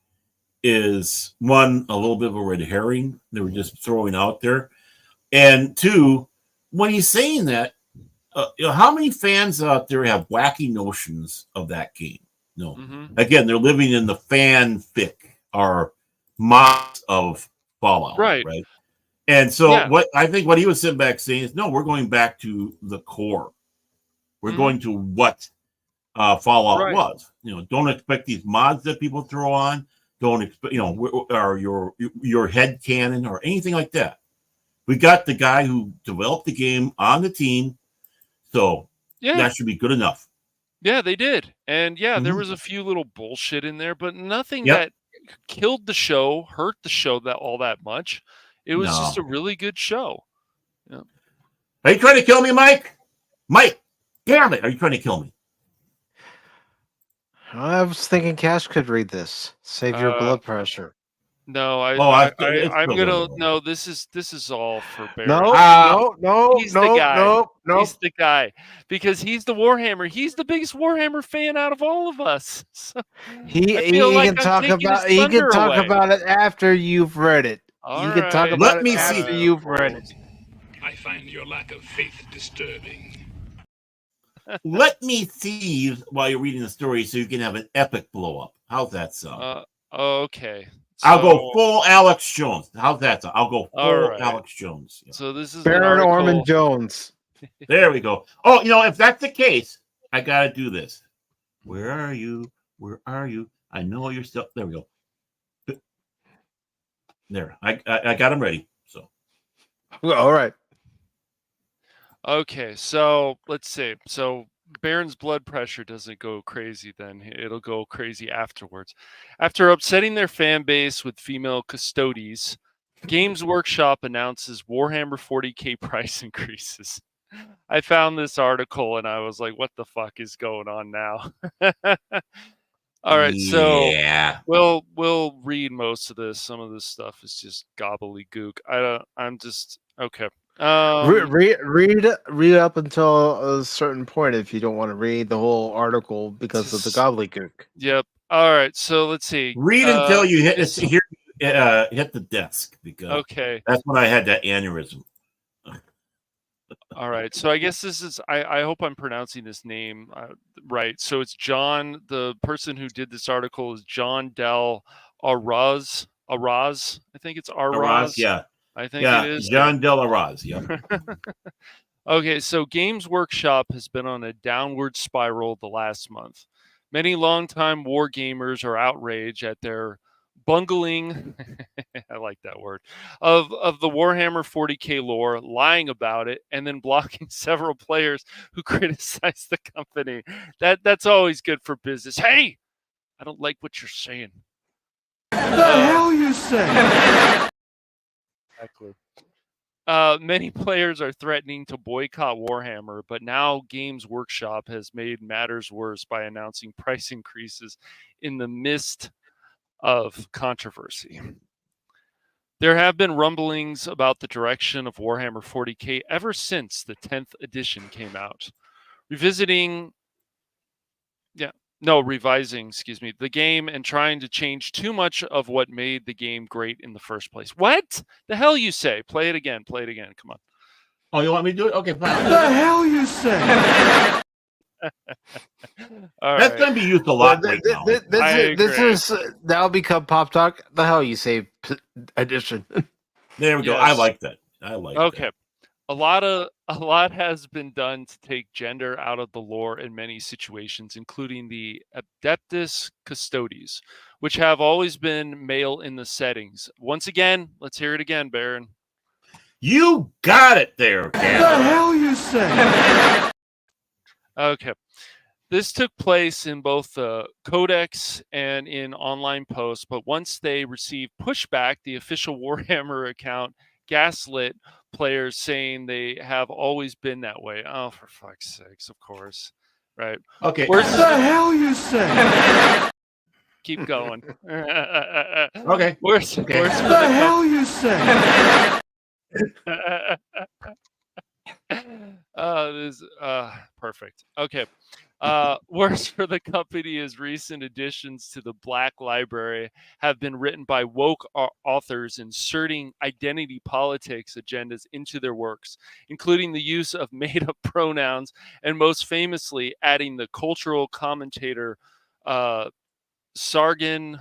is one, a little bit of a red herring they were just throwing out there, and two, when he's saying that, how many fans out there have wacky notions of that game? No, again, they're living in the fanfic or mods of Fallout, right? And so, what I think what he was sitting back saying is, no, we're going back to the core. We're going to what Fallout was. Don't expect these mods that people throw on. Don't expect, or your head canon or anything like that. We got the guy who developed the game on the team, so that should be good enough. Yeah, they did, and there was a few little bullshit in there, but nothing that killed the show, hurt the show all that much. It was just a really good show. Yeah. Are you trying to kill me, Mike? Mike, damn it! Are you trying to kill me? I was thinking Cash could read this. Save your blood pressure. No, I'm gonna. No, this is all for Baron. No. He's the guy. He's the guy because he's the Warhammer. He's the biggest Warhammer fan out of all of us. So he can talk about it after you've read it. You can talk about it after you've read it. I find your lack of faith disturbing. Let me see while you're reading the story so you can have an epic blow up. How's that sound? Okay. I'll go full Alex Jones. How's that sound? I'll go full Alex Jones. Yeah. So this is Baron Orman Jones. There we go. Oh, if that's the case, I got to do this. Where are you? Where are you? I know you're still. There we go. There. I got him ready. So. All right. Okay, so let's see. So Baron's blood pressure doesn't go crazy then. It'll go crazy afterwards. After upsetting their fan base with female custodies, Games Workshop announces Warhammer 40K price increases. I found this article and I was like, what the fuck is going on now? All right, so we'll read most of this. Some of this stuff is just gobbledygook. I'm just okay. Read up until a certain point if you don't want to read the whole article because of the gobbledygook. Yep. All right. So let's see. Read until you hit the desk because that's when I had that aneurysm. All right. So I guess this is. I hope I'm pronouncing this name right. So it's John. The person who did this article is John Del Araz. I think it's Araz. Yeah. I think it is. John Del Araz. Yeah. Okay, so Games Workshop has been on a downward spiral the last month. Many longtime war gamers are outraged at their bungling, I like that word, of the Warhammer 40K lore, lying about it, and then blocking several players who criticize the company. That's always good for business. Hey, I don't like what you're saying. What the hell you saying? Exactly. Many players are threatening to boycott Warhammer, but now Games Workshop has made matters worse by announcing price increases in the midst of controversy. There have been rumblings about the direction of Warhammer 40K ever since the 10th edition came out. Revising, the game and trying to change too much of what made the game great in the first place. What the hell you say? Play it again. Come on. Oh, you want me to do it? Okay, fine. What the hell you say? That's going to be used a lot right now. This is now become Pop Talk. The hell you say edition. There we go. I like that. Okay. A lot has been done to take gender out of the lore in many situations, including the Adeptus Custodes, which have always been male in the settings. Once again, let's hear it again, Baron. You got it there, Cam. What the hell you say? Okay. This took place in both the Codex and in online posts, but once they received pushback, the official Warhammer account gaslit players saying they have always been that way. Oh, for fuck's sakes, of course. Right. Okay. What the hell you say? Keep going. Okay. What the hell you say? This is perfect. Okay. Worse for the company is recent additions to the Black Library have been written by woke authors inserting identity politics agendas into their works, including the use of made-up pronouns, and most famously adding the cultural commentator Sargon,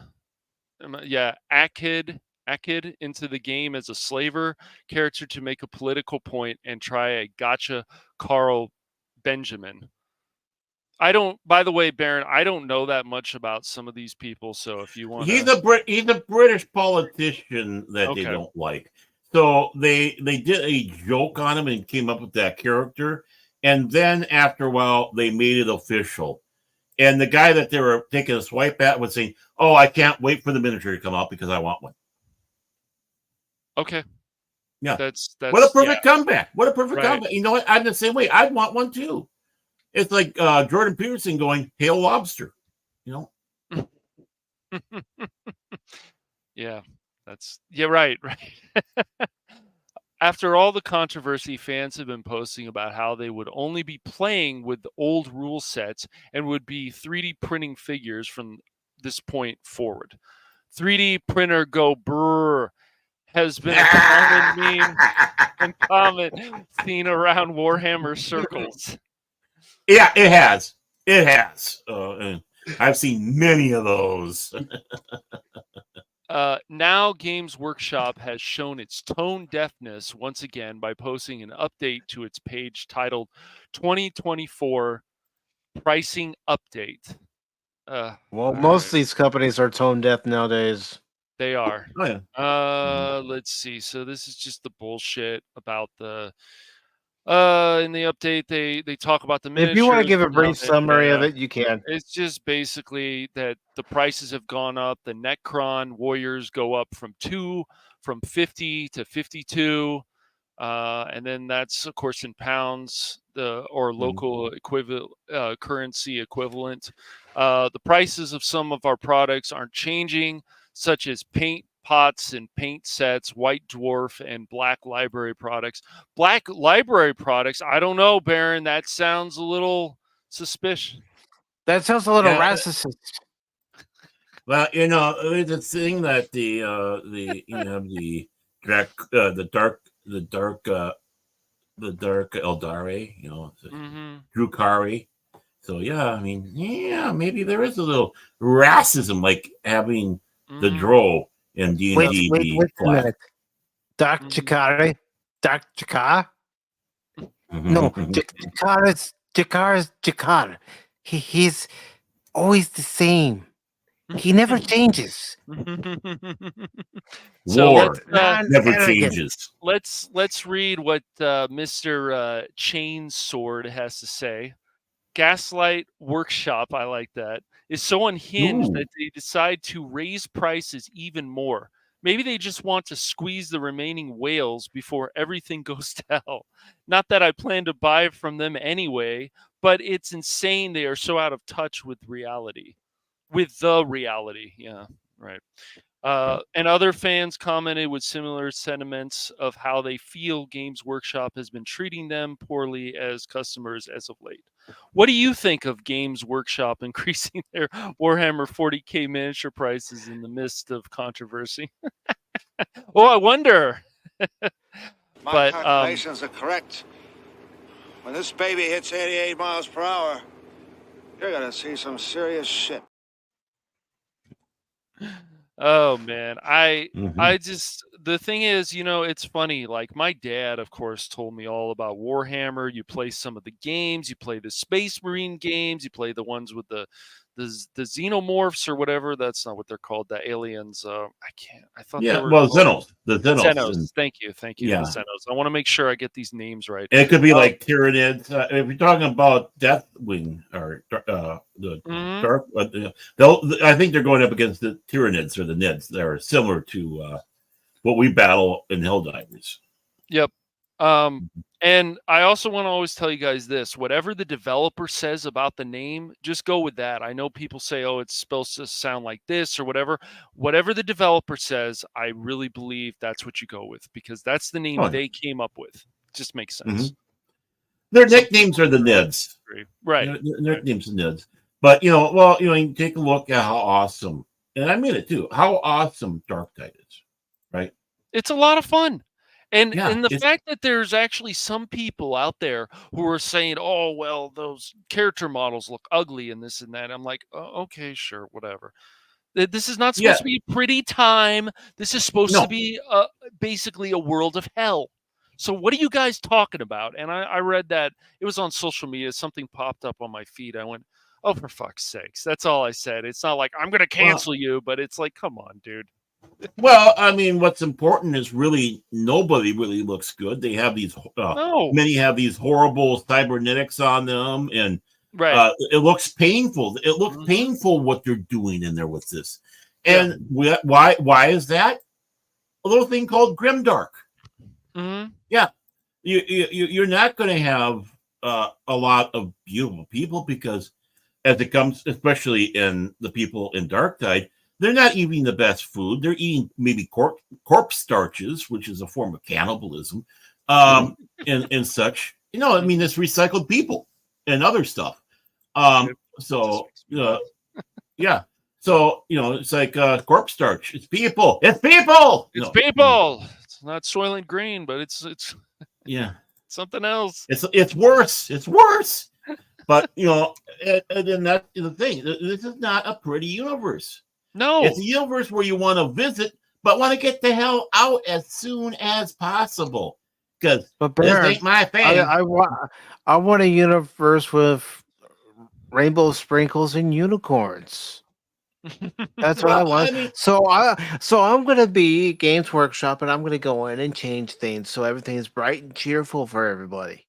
Akid into the game as a slaver character to make a political point and try a gotcha Carl Benjamin. I don't, by the way, Baron, I don't know that much about some of these people. So if you want he's a British politician that they Okay. don't like. So they did a joke on him and came up with that character. And then after a while, they made it official. And the guy that they were taking a swipe at was saying, "Oh, I can't wait for the miniature to come out because I want one." Okay. Yeah. That's What a perfect comeback. What a perfect Right. comeback. You know what? I'm the same way. I'd want one too. It's like Jordan Peterson going, "Hail Lobster." You know? Yeah. Right. After all the controversy, fans have been posting about how they would only be playing with the old rule sets and would be 3D printing figures from this point forward. 3D printer go brrr has been a common meme and comment seen around Warhammer circles. Yeah, it has. It has. I've seen many of those. Now Games Workshop has shown its tone deafness once again by posting an update to its page titled 2024 Pricing Update. Most of these companies are tone deaf nowadays. They are. Oh, yeah. Let's see. So this is just the bullshit about the in the update they talk about the miniatures. If you want to give a and how brief summary of it, you can. It's just basically that the prices have gone up. The Necron Warriors go up from 50 to 52. And then that's of course in pounds, or local equivalent currency equivalent. The prices of some of our products aren't changing, such as paint pots and paint sets, White Dwarf and Black Library products. Black Library products, I don't know, Baron. That sounds a little suspicious. That sounds a little Yeah. racist. Well, the thing that the dark Eldari, Drukari. So yeah, I mean, yeah, maybe there is a little racism, like having the Drow in D&D. Wait a minute. Dark Chikari? Dark Chikar? No, Jakar. He's always the same. He never changes. So War never arrogant. changes. let's read what Mr. Chainsword has to say. Gaslight Workshop, I like that, is so unhinged that they decide to raise prices even more. Maybe they just want to squeeze the remaining whales before everything goes to hell. Not that I plan to buy from them anyway, but it's insane they are so out of touch with reality. With the reality, yeah, right. And other fans commented with similar sentiments of how they feel Games Workshop has been treating them poorly as customers as of late. What do you think of Games Workshop increasing their Warhammer 40K miniature prices in the midst of controversy? Oh, I wonder. My calculations are correct. When this baby hits 88 miles per hour, you're going to see some serious shit. Oh man, I just, the thing is, it's funny. Like my dad, of course, told me all about Warhammer. You play some of the games, you play the Space Marine games, you play the ones with the xenomorphs or whatever. That's not what they're called. The aliens. I thought they were Xenos. The Xenos. Xenos. Thank you. Yeah. The Xenos. I want to make sure I get these names right. It could be like Tyranids. If you're talking about Deathwing or the Dark, I think they're going up against the Tyranids or the Nids. They're similar to what we battle in Helldivers. Yep. And I also want to always tell you guys this: whatever the developer says about the name, just go with that. I know people say, "Oh, it's supposed to sound like this" or whatever. Whatever the developer says, I really believe that's what you go with, because that's the name they came up with. Just makes sense. Their nicknames are the Nids. Right. Their nicknames are Nids. But you take a look at how awesome, and I mean it too, how awesome Dark Tide is, right? It's a lot of fun. And Yeah, the fact that there's actually some people out there who are saying, "Oh, well, those character models look ugly and this and that." I'm like, "Oh, okay, sure, whatever." This is not supposed to be a pretty time. This is supposed to be basically a world of hell. So what are you guys talking about? And I read that it was on social media. Something popped up on my feed. I went, "Oh, for fuck's sakes!" That's all I said. It's not like I'm going to cancel you, but it's like, come on, dude. Well, I mean, what's important is really nobody really looks good. They have these, many have these horrible cybernetics on them, and it looks painful. It looks painful what they're doing in there with this. And why is that? A little thing called grimdark. Yeah, you're not going to have a lot of beautiful people because, as it comes, especially in the people in Dark Tide, they're not eating the best food. They're eating maybe corpse starches, which is a form of cannibalism, and such. I mean, it's recycled people and other stuff. So it's like corpse starch. It's people. It's people. It's people. It's not Soylent Green, but it's something else. It's worse. It's worse. But and then that's the thing. This is not a pretty universe. No, it's a universe where you want to visit, but want to get the hell out as soon as possible. Because this ain't my thing. I want a universe with rainbow sprinkles and unicorns. That's what I want. I mean, so I'm going to be Games Workshop, and I'm going to go in and change things so everything is bright and cheerful for everybody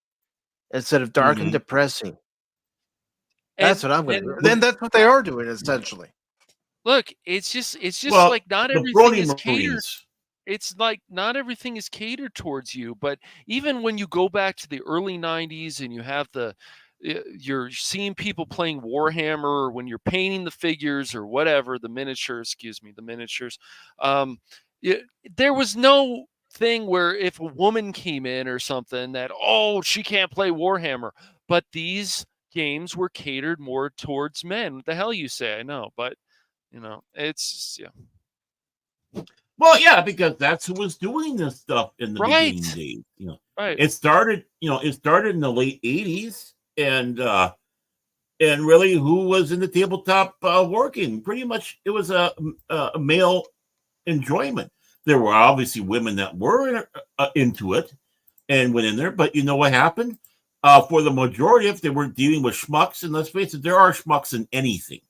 instead of dark and depressing. That's what I'm going to do. Then that's what they are doing essentially. Look, it's just like not everything is catered. It's like not everything is catered towards you. But even when you go back to the early '90s and you have you're seeing people playing Warhammer, or when you're painting the figures or whatever, the miniatures. There was no thing where if a woman came in or something that she can't play Warhammer. But these games were catered more towards men. What the hell you say? I know, but. It's Well, yeah, because that's who was doing this stuff in the beginning days. It started. It started in the late '80s, and really, who was in the tabletop working? Pretty much, it was a male enjoyment. There were obviously women that were into it and went in there, but you know what happened? For the majority, if they were dealing with schmucks, and let's face it, there are schmucks in anything.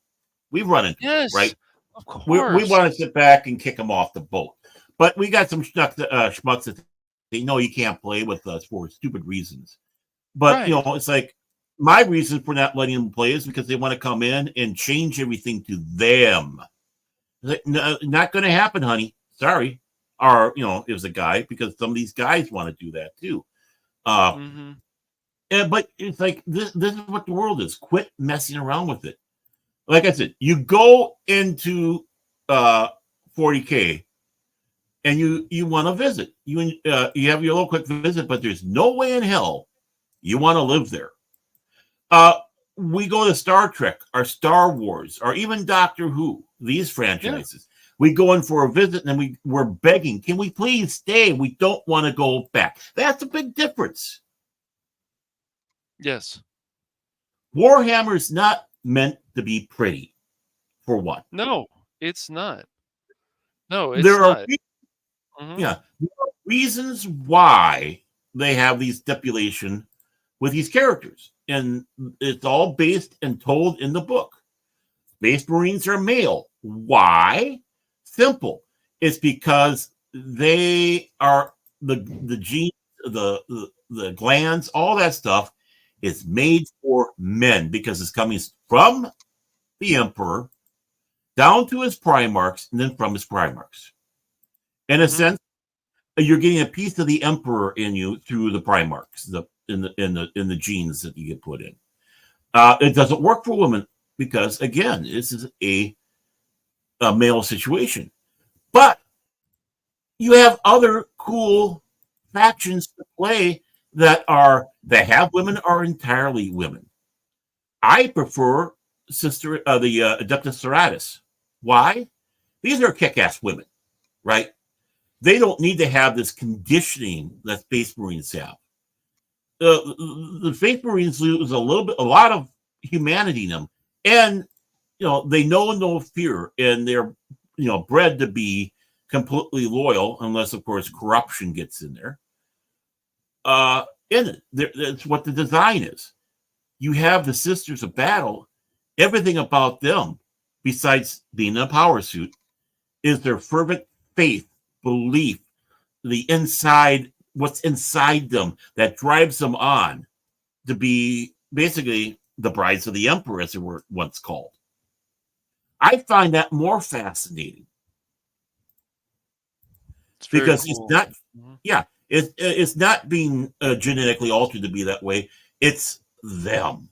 We've run into it, right? Of course. We want to sit back and kick them off the boat. But we got some schmucks that they know you can't play with us for stupid reasons. But, it's like my reason for not letting them play is because they want to come in and change everything to them. Like, no, not going to happen, honey. Sorry. Or, it was a guy, because some of these guys want to do that too. But it's like, this is what the world is. Quit messing around with it. Like I said, you go into 40K and you want to visit. You have your little quick visit, but there's no way in hell you want to live there. We go to Star Trek or Star Wars or even Doctor Who, these franchises. We go in for a visit and then we're begging, can we please stay? We don't want to go back. That's a big difference. Yes. Warhammer's not meant to be pretty, for one. No, it's not. No, it's there not. There are reasons why they have these stipulation with these characters, and it's all based and told in the book. Space Marines are male. Why? Simple. It's because they are the genes, the glands, all that stuff is made for men because it's coming from the Emperor down to his Primarchs and then from his Primarchs. In a sense, you're getting a piece of the Emperor in you through the Primarchs, in the genes that you get put in. It doesn't work for women because, again, this is a male situation. But you have other cool factions to play that have women are entirely women. I prefer the Adeptus Sororitas. Why? These are kick-ass women, right? They don't need to have this conditioning that Space Marines have. The Space Marines lose a lot of humanity in them, and they know no fear, and they're bred to be completely loyal, unless of course corruption gets in there. That's what the design is. You have the Sisters of Battle. Everything about them, besides being in a power suit, is their fervent faith, belief, what's inside them that drives them on to be basically the brides of the Emperor, as they were once called. I find that more fascinating because cool. it's not being genetically altered to be that way. It's them.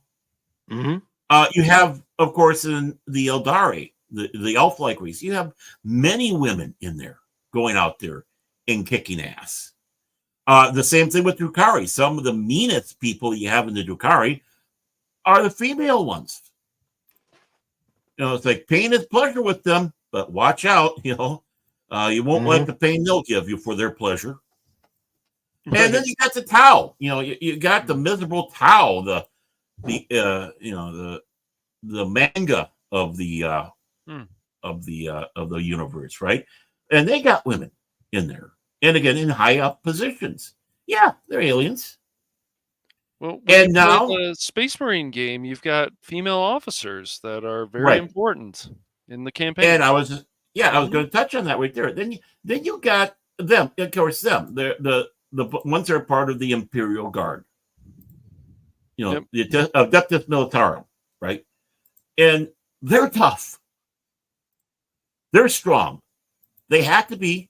You have, of course, in the Eldari, the elf-like race, you have many women in there going out there and kicking ass. The same thing with Drukhari. Some of the meanest people you have in the Drukhari are the female ones. It's like pain is pleasure with them, but watch out. You won't let the pain they'll give you for their pleasure. Right. And then you got the Tau. You got the miserable Tau, the manga of the universe, right? And they got women in there, and again in high up positions. Yeah, they're aliens. Well, and now the Space Marine game, you've got female officers that are very important in the campaign. And I was going to touch on that right there. Then you got them, of course. The ones that are part of the Imperial Guard. The Adeptus Militarum, right? And they're tough. They're strong. They have to be.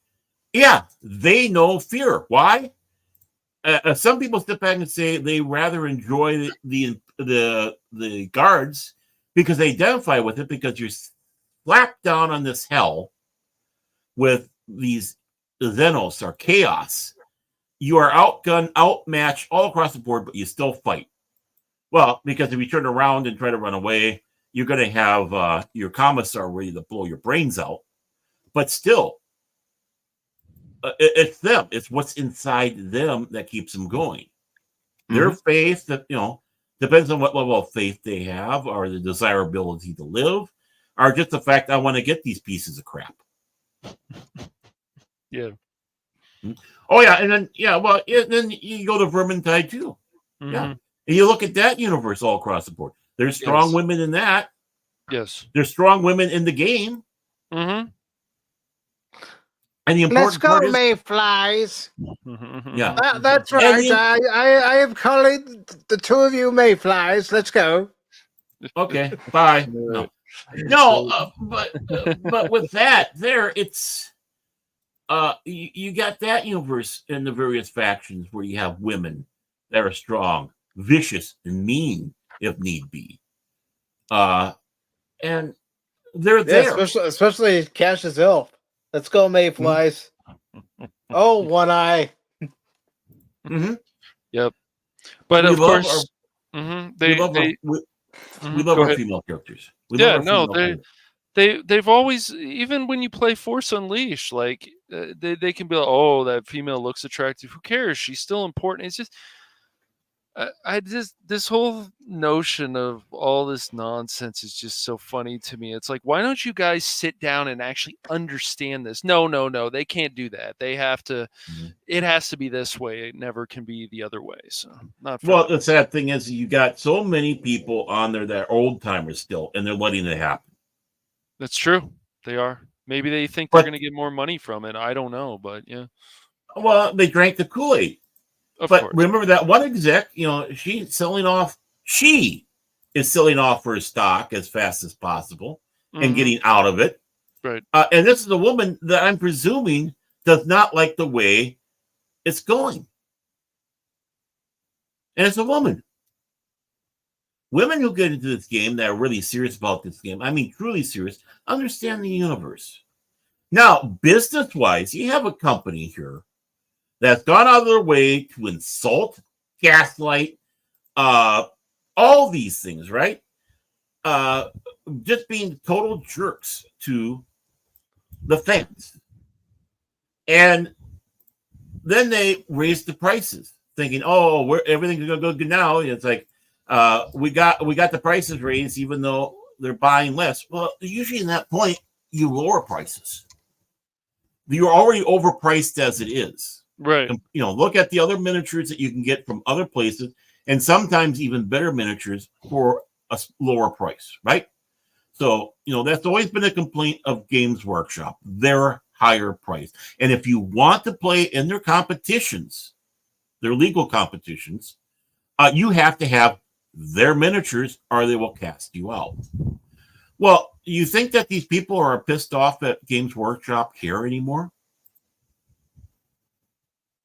Yeah, they know fear. Why? Some people step back and say they rather enjoy the guards because they identify with it, because you're slapped down on this hell with these Xenos or chaos. You are outgunned, outmatched all across the board, but you still fight. Well, because if you turn around and try to run away, you're going to have your commissar ready to blow your brains out. But still, it's them. It's what's inside them that keeps them going. Their faith, that depends on what level of faith they have, or the desirability to live, or just the fact I want to get these pieces of crap. Yeah. Oh yeah, and then then you go to Vermintide too. Yeah, and you look at that universe all across the board. There's strong women in that. Yes. There's strong women in the game. And the important Let's go, part is, Mayflies. Yeah, that's right. I have called the two of you Mayflies. Let's go. Okay, bye. No, but with that, it's you got that universe in the various factions where you have women that are strong, vicious, and mean if need be. And they're there, especially Cash's elf. Let's go, Mayflies. Oh, One Eye. Yep. But of course, we love our female characters. They've always, even when you play Force Unleashed, like they can be like, oh, that female looks attractive. Who cares? She's still important. It's just, this whole notion of all this nonsense is just so funny to me. It's like, why don't you guys sit down and actually understand this? No, they can't do that. They have to. It has to be this way. It never can be the other way. So, the sad thing is, you got so many people on there that are old timers still, and they're letting it happen. That's true. They are. Maybe they think they're going to get more money from it. I don't know, but yeah. Well, they drank the Kool-Aid. But remember that one exec, she is selling off her stock as fast as possible and getting out of it. Right. And this is a woman that I'm presuming does not like the way it's going. And it's a woman. Women who get into this game that are really serious about this game, I mean, truly serious, understand the universe. Now, business-wise, you have a company here that's gone out of their way to insult Gaslight, all these things, right? Just being total jerks to the fans. And then they raised the prices, thinking, "Oh, everything's gonna go good now." And it's like, we got the prices raised, even though they're buying less. Well, usually in that point, you lower prices. You're already overpriced as it is, Right? and, look at the other miniatures that you can get from other places, and sometimes even better miniatures for a lower price, right? So, that's always been a complaint of Games Workshop. They're higher price. And if you want to play in their competitions, their legal competitions, you have to have their miniatures or they will cast you out. Well, you think that these people are pissed off that Games Workshop care anymore?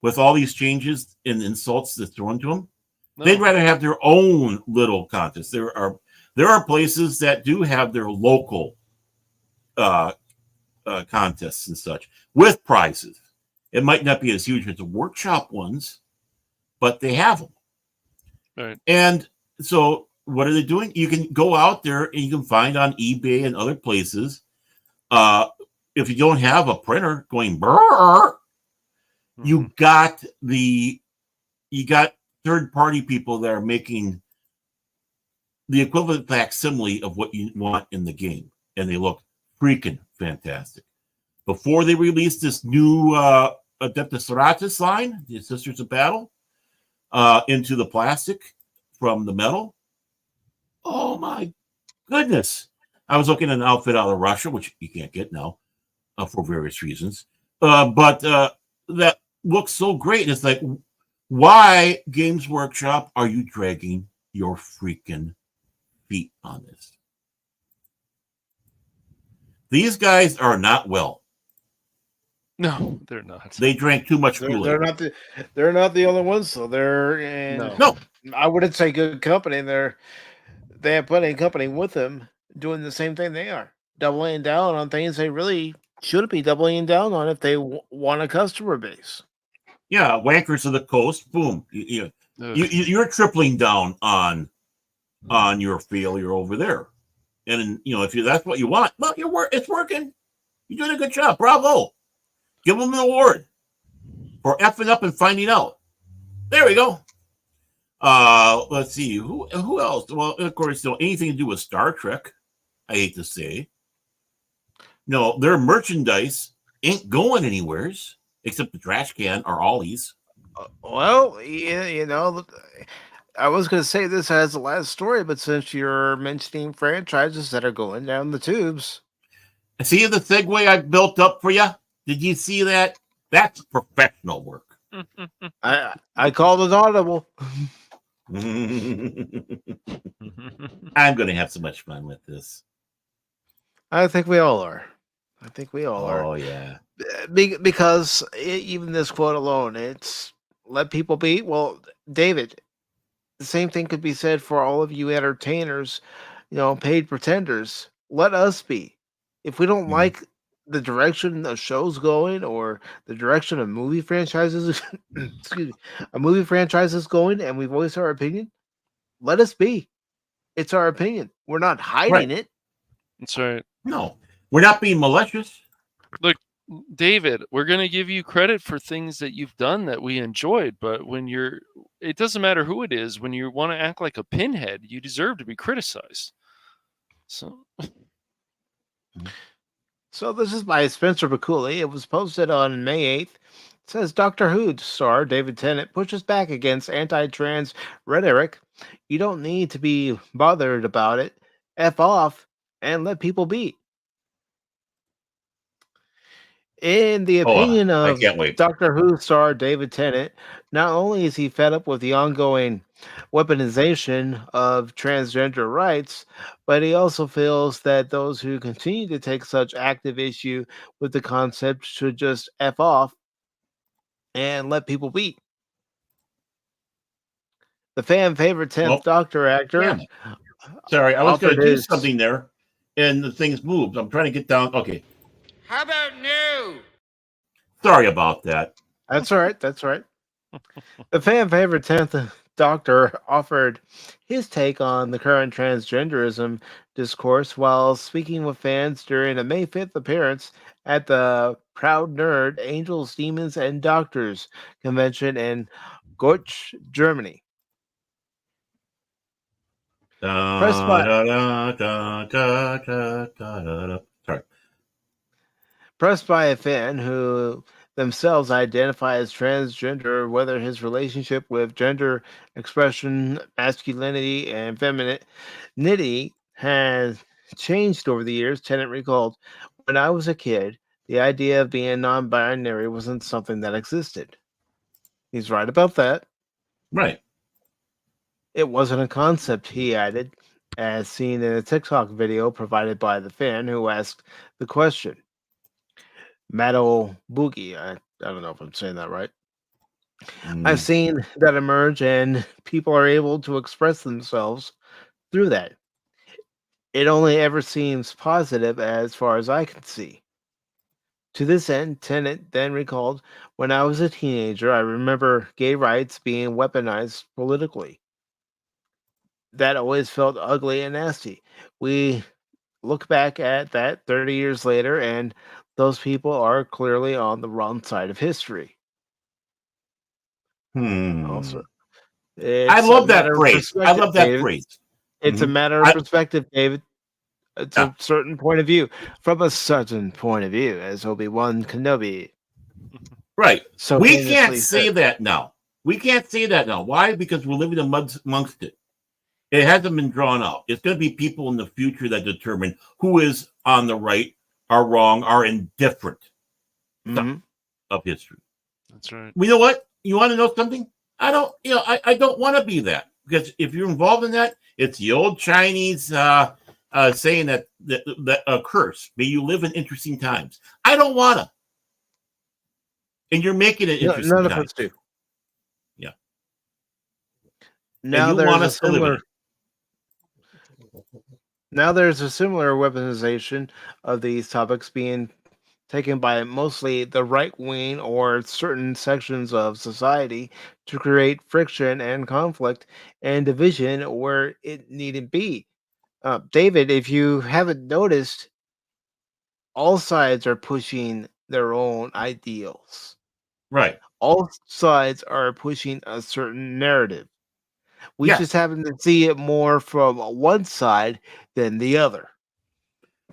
With all these changes and insults that's thrown to them? No. They'd rather have their own little contests. There are places that do have their local contests and such with prizes. It might not be as huge as the workshop ones, but they have them. Right. And so what are they doing? You can go out there and you can find on eBay and other places. If you don't have a printer going brrr, you got third-party people that are making the equivalent facsimile of what you want in the game, and they look freaking fantastic. Before they released this new Adeptus Sororitas line, the Sisters of Battle, into the plastic from the metal. Oh my goodness. I was looking at an outfit out of Russia, which you can't get now for various reasons. But that looks so great. It's like, why, Games Workshop, are you dragging your freaking feet on this? These guys are not well. No, they're not. They drank too much Kool-Aid. They're not the only ones. So they're in. No. I wouldn't say good company. They have plenty of company with them doing the same thing they are, doubling down on things they really shouldn't be doubling down on if they want a customer base. Yeah, Wankers of the Coast. Boom. You're tripling down on your failure over there. And if that's what you want, well, it's working. You're doing a good job. Bravo. Give them an award for effing up and finding out. There we go. Let's see. Who else? Well, of course, anything to do with Star Trek, I hate to say. No, their merchandise ain't going anywheres except the trash can or Ollie's. Well, I was going to say this as the last story, but since you're mentioning franchises that are going down the tubes. See the segue I built up for you? Did you see that? That's professional work. I called it audible. I'm going to have so much fun with this. I think we all are. Oh, yeah. Because even this quote alone, it's let people be. Well, David, the same thing could be said for all of you entertainers, paid pretenders. Let us be. If we don't like the direction of shows going or the direction of movie franchises, a movie franchise is going, and we voice our opinion, let us be. It's our opinion. We're not hiding it. That's right. No, we're not being malicious. Look, David, we're going to give you credit for things that you've done that we enjoyed, but it doesn't matter who it is. When you want to act like a pinhead, you deserve to be criticized. So this is by Spencer Bakuli. It was posted on May 8th. It says Doctor Who star David Tennant pushes back against anti-trans rhetoric. You don't need to be bothered about it. F off and let people be. In the opinion of Doctor Who star David Tennant, not only is he fed up with the ongoing weaponization of transgender rights, but he also feels that those who continue to take such active issue with the concept should just F off and let people be. The fan favorite 10th Doctor actor. Sorry, I was going to do something there, and the thing's moved. I'm trying to get down. Okay. How about new? Sorry about that. That's all right. The fan favorite 10th doctor offered his take on the current transgenderism discourse while speaking with fans during a May 5th appearance at the Proud Nerd Angels, Demons, and Doctors convention in Gotch, Germany. Pressed by a fan who themselves identify as transgender, whether his relationship with gender expression, masculinity, and femininity has changed over the years, Tennant recalled, "When I was a kid, the idea of being non-binary wasn't something that existed." He's right about that. Right. It wasn't a concept, he added, as seen in a TikTok video provided by the fan who asked the question. Metal Boogie. I don't know if I'm saying that right. I've seen that emerge, and people are able to express themselves through that. It only ever seems positive as far as I can see. To this end, Tennant then recalled, "When I was a teenager, I remember gay rights being weaponized politically. That always felt ugly and nasty. We look back at that 30 years later, and those people are clearly on the wrong side of history." Also, I it's a love that matter of phrase. I perspective, love that David. phrase. It's a matter of perspective, David. It's Yeah. a certain point of view. From a certain point of view, as Obi-Wan Kenobi. Right. So We famously can't say said. that now. We can't say that now. Why? Because we're living amongst it. It hasn't been drawn out. It's going to be people in the future that determine who is on the right, are wrong, are indifferent of history. That's right. You know what? You want to know something? I don't want to be that, because if you're involved in that, it's the old Chinese saying that a curse. May you live in interesting times. I don't want to. And you're making it interesting None of times. us do. Yeah. Now and you want us to live in it. Now there's a similar weaponization of these topics being taken by mostly the right wing or certain sections of society to create friction and conflict and division where it needn't be. David, if you haven't noticed, all sides are pushing their own ideals. Right. All sides are pushing a certain narrative. We Yes. just happen to see it more from one side than the other.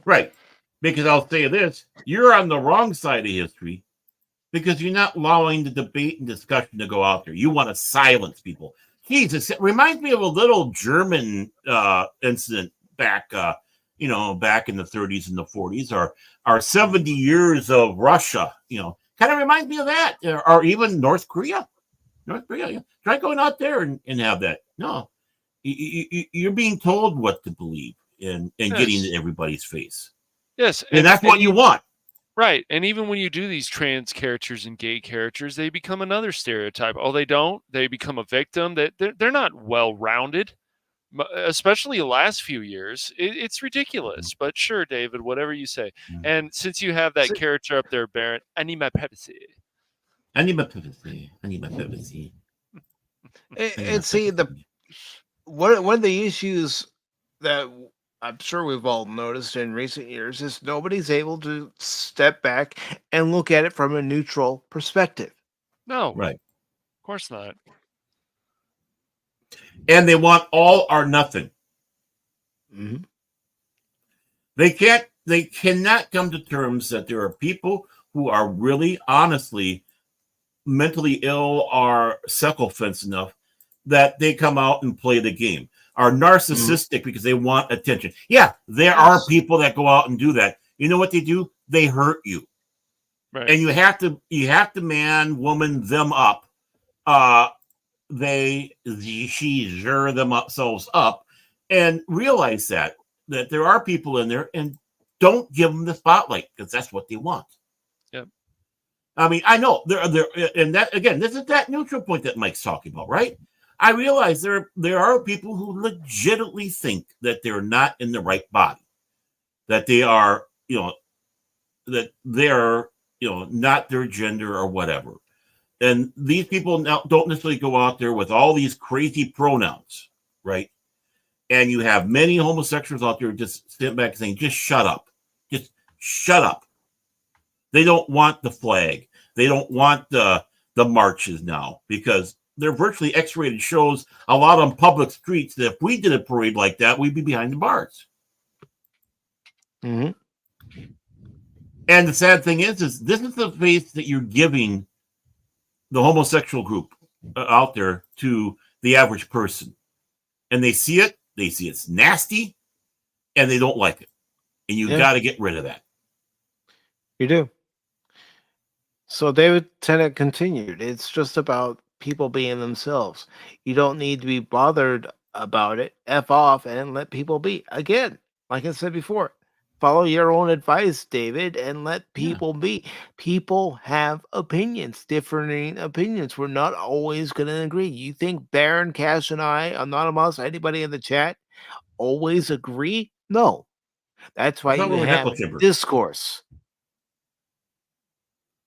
Right. Because I'll say this, you're on the wrong side of history because you're not allowing the debate and discussion to go out there. You want to silence people. Jesus, it reminds me of a little German incident back in the 30s and the 40s, or our 70 years of Russia, kind of reminds me of that. Or even North Korea. Yeah. Try going out there and have that. No, you're being told what to believe and getting in everybody's face. Yes. And that's what you want. Right. And even when you do these trans characters and gay characters, they become another stereotype. Oh, they don't. They become a victim. They're not well-rounded, especially the last few years. It's ridiculous. But sure, David, whatever you say. And since you have that character up there, Baron, I need my privacy. I need my privacy. I need my privacy. And see, one of the issues that I'm sure we've all noticed in recent years is nobody's able to step back and look at it from a neutral perspective. No. Right. Of course not. And they want all or nothing. Mm-hmm. They cannot come to terms that there are people who are really, honestly, mentally ill or self-offense enough that they come out and play the game. Are narcissistic because they want attention. Yeah, there are people that go out and do that. You know what they do? They hurt you. Right. And you have to man, woman them up. She themselves up and realize that there are people in there, and don't give them the spotlight because that's what they want. Yep. I mean, I know there, and that again, this is that neutral point that Mike's talking about, right? I realize there are people who legitimately think that they're not in the right body, that they are, that they're, not their gender or whatever. And these people now don't necessarily go out there with all these crazy pronouns, right? And you have many homosexuals out there just sitting back saying, just shut up. Just shut up. They don't want the flag. They don't want the marches now because they're virtually X-rated shows, a lot on public streets, that if we did a parade like that, we'd be behind the bars. Mm-hmm. And the sad thing is this is the face that you're giving the homosexual group out there to the average person. And they see it's nasty, and they don't like it. And you got to get rid of that. You do. So David Tennant continued, it's just about people being themselves. You don't need to be bothered about it. F off and let people be. Again, like I said before, follow your own advice, David, and let people be. People have opinions, differing opinions. We're not always going to agree. You think Baron, Cash, and I, Anonymous, anybody in the chat, always agree? No. That's why you have discourse.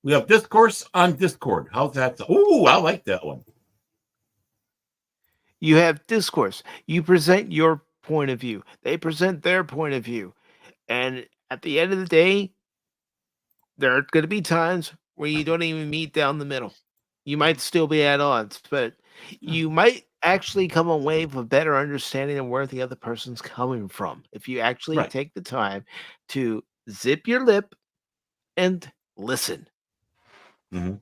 We have discourse on Discord. How's that? Ooh, I like that one. You have discourse. You present your point of view. They present their point of view. And at the end of the day, there are going to be times where you don't even meet down the middle. You might still be at odds, but you might actually come away with a better understanding of where the other person's coming from if you actually take the time to zip your lip and listen. Mm-hmm.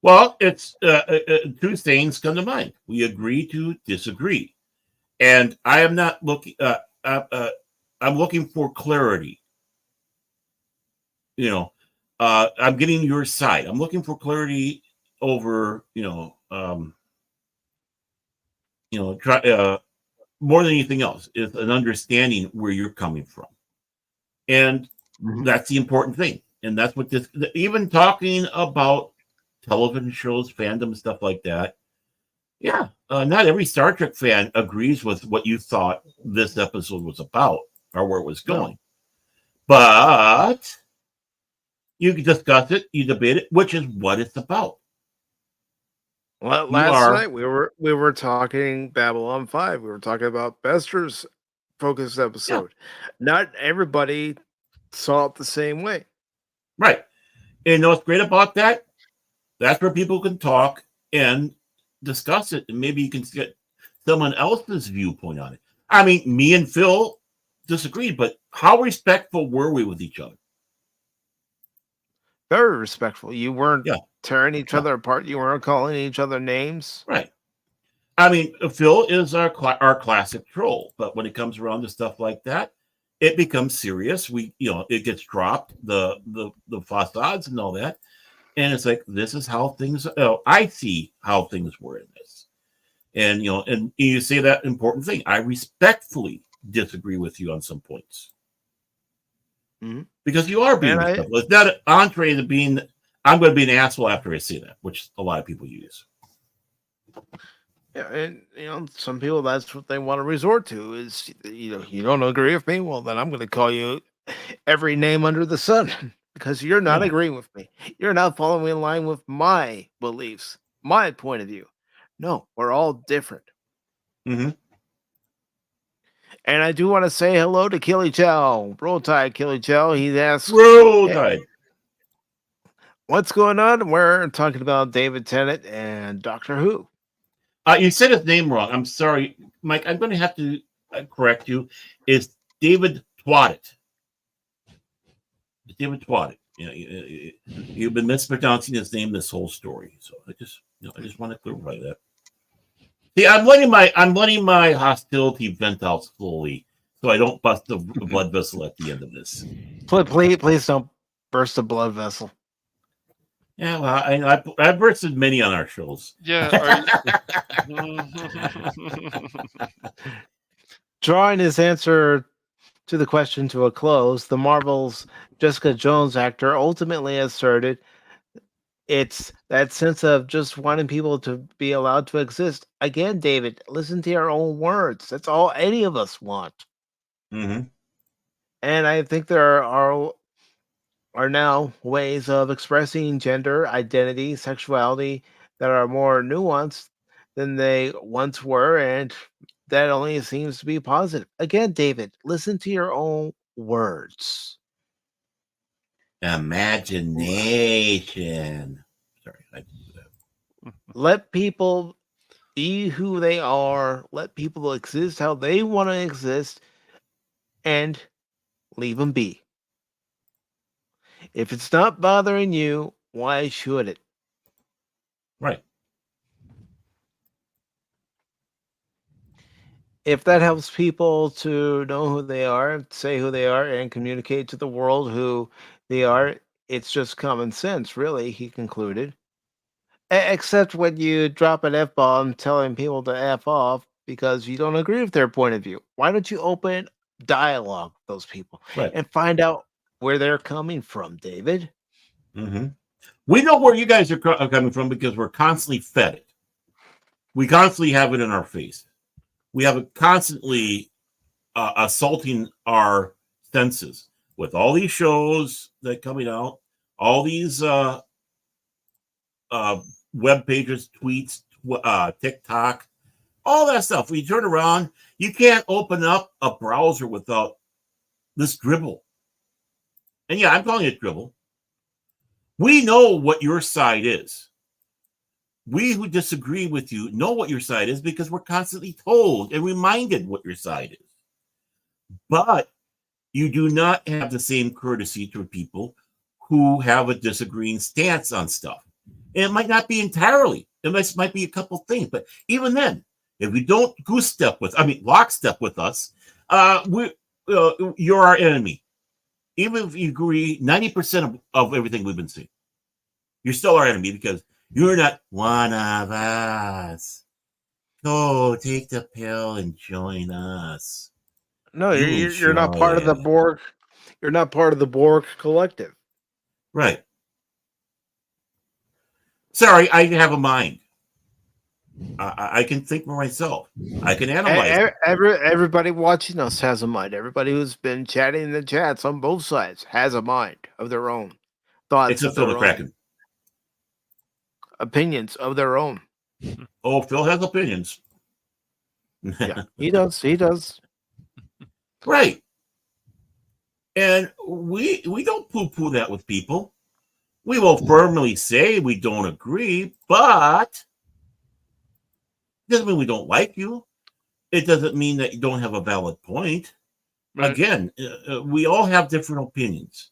Well, it's two things come to mind. We agree to disagree, and I am not looking. I'm looking for clarity. I'm getting your side. I'm looking for clarity over. Try more than anything else is an understanding where you're coming from, and that's the important thing. And that's what this. Even talking about television shows, fandom, stuff like that. Yeah, not every Star Trek fan agrees with what you thought this episode was about or where it was going. But you can discuss it, you debate it, which is what it's about. Well, last night we were talking Babylon 5. We were talking about Bester's focused episode. Not everybody saw it the same way. Right. And you know what's great about that? That's where people can talk and discuss it, and maybe you can get someone else's viewpoint on it. I mean, me and Phil disagreed, but how respectful were we with each other? Very respectful. You weren't tearing each other apart. You weren't calling each other names. Right. I mean, Phil is our classic troll, but when it comes around to stuff like that, it becomes serious. It gets dropped, the facades and all that. And it's like, this is how things, I see how things were in this. And, and you say that important thing. I respectfully disagree with you on some points. Mm-hmm. Because you are being respectful. It's not an entree to being, I'm going to be an asshole after I say that, which a lot of people use. Yeah, and, some people, that's what they want to resort to is, you don't agree with me? Well, then I'm going to call you every name under the sun. Because you're not agreeing with me. You're not following in line with my beliefs, my point of view. No, we're all different. Mm-hmm. And I do want to say hello to Killy Chow. Roll Tide, Killy Chow. He asks, Roll Tide. What's going on? We're talking about David Tennant and Doctor Who. You said his name wrong. I'm sorry, Mike. I'm going to have to correct you. It's David Twaddet. David Twaddet. You've been mispronouncing his name this whole story. So I just want to clarify that. See, I'm letting my hostility vent out slowly, so I don't bust the blood vessel at the end of this. Please don't burst a blood vessel. Yeah, well, I've bursted many on our shows. Yeah. Drawing his answer to the question to a close, the Marvel's Jessica Jones actor ultimately asserted it's that sense of just wanting people to be allowed to exist. Again, David, listen to your own words. That's all any of us want. Mm-hmm. And I think there are now ways of expressing gender, identity, sexuality that are more nuanced than they once were, and that only seems to be positive. Again, David, listen to your own words. Imagination. Sorry, I didn't do that. Let people be who they are. Let people exist how they want to exist, and leave them be. If it's not bothering you, why should it? Right. If that helps people to know who they are, say who they are, and communicate to the world who they are, it's just common sense, really, he concluded. Except when you drop an F bomb telling people to F off because you don't agree with their point of view. Why don't you open dialogue with those people Right. and find out where they're coming from, David? Mm-hmm. We know where you guys are coming from because we're constantly fed it. We constantly have it in our face. We have it constantly assaulting our senses with all these shows that are coming out, all these web pages, tweets, TikTok, all that stuff. We turn around, you can't open up a browser without this dribble. And yeah, I'm calling it dribble. We know what your side is. We who disagree with you know what your side is because we're constantly told and reminded what your side is. But you do not have the same courtesy to people who have a disagreeing stance on stuff. And it might not be entirely. It might be a couple things. But even then, if we don't lockstep with us, you're our enemy. Even if you agree 90% of everything we've been saying, you're still our enemy because you're not one of us. Go take the pill and join us. No, you're not part of the Borg. You're not part of the Borg collective. Right. Sorry, I have a mind. I can think for myself. I can analyze. Everybody watching us has a mind. Everybody who's been chatting in the chats on both sides has a mind of their own. Thoughts Except Phil the Kraken. Opinions of their own. Oh, Phil has opinions. Yeah, he does. He does. Right. And we don't poo-poo that with people. We will firmly say we don't agree, but it doesn't mean we don't like you. It doesn't mean that you don't have a valid point. Right. Again, we all have different opinions.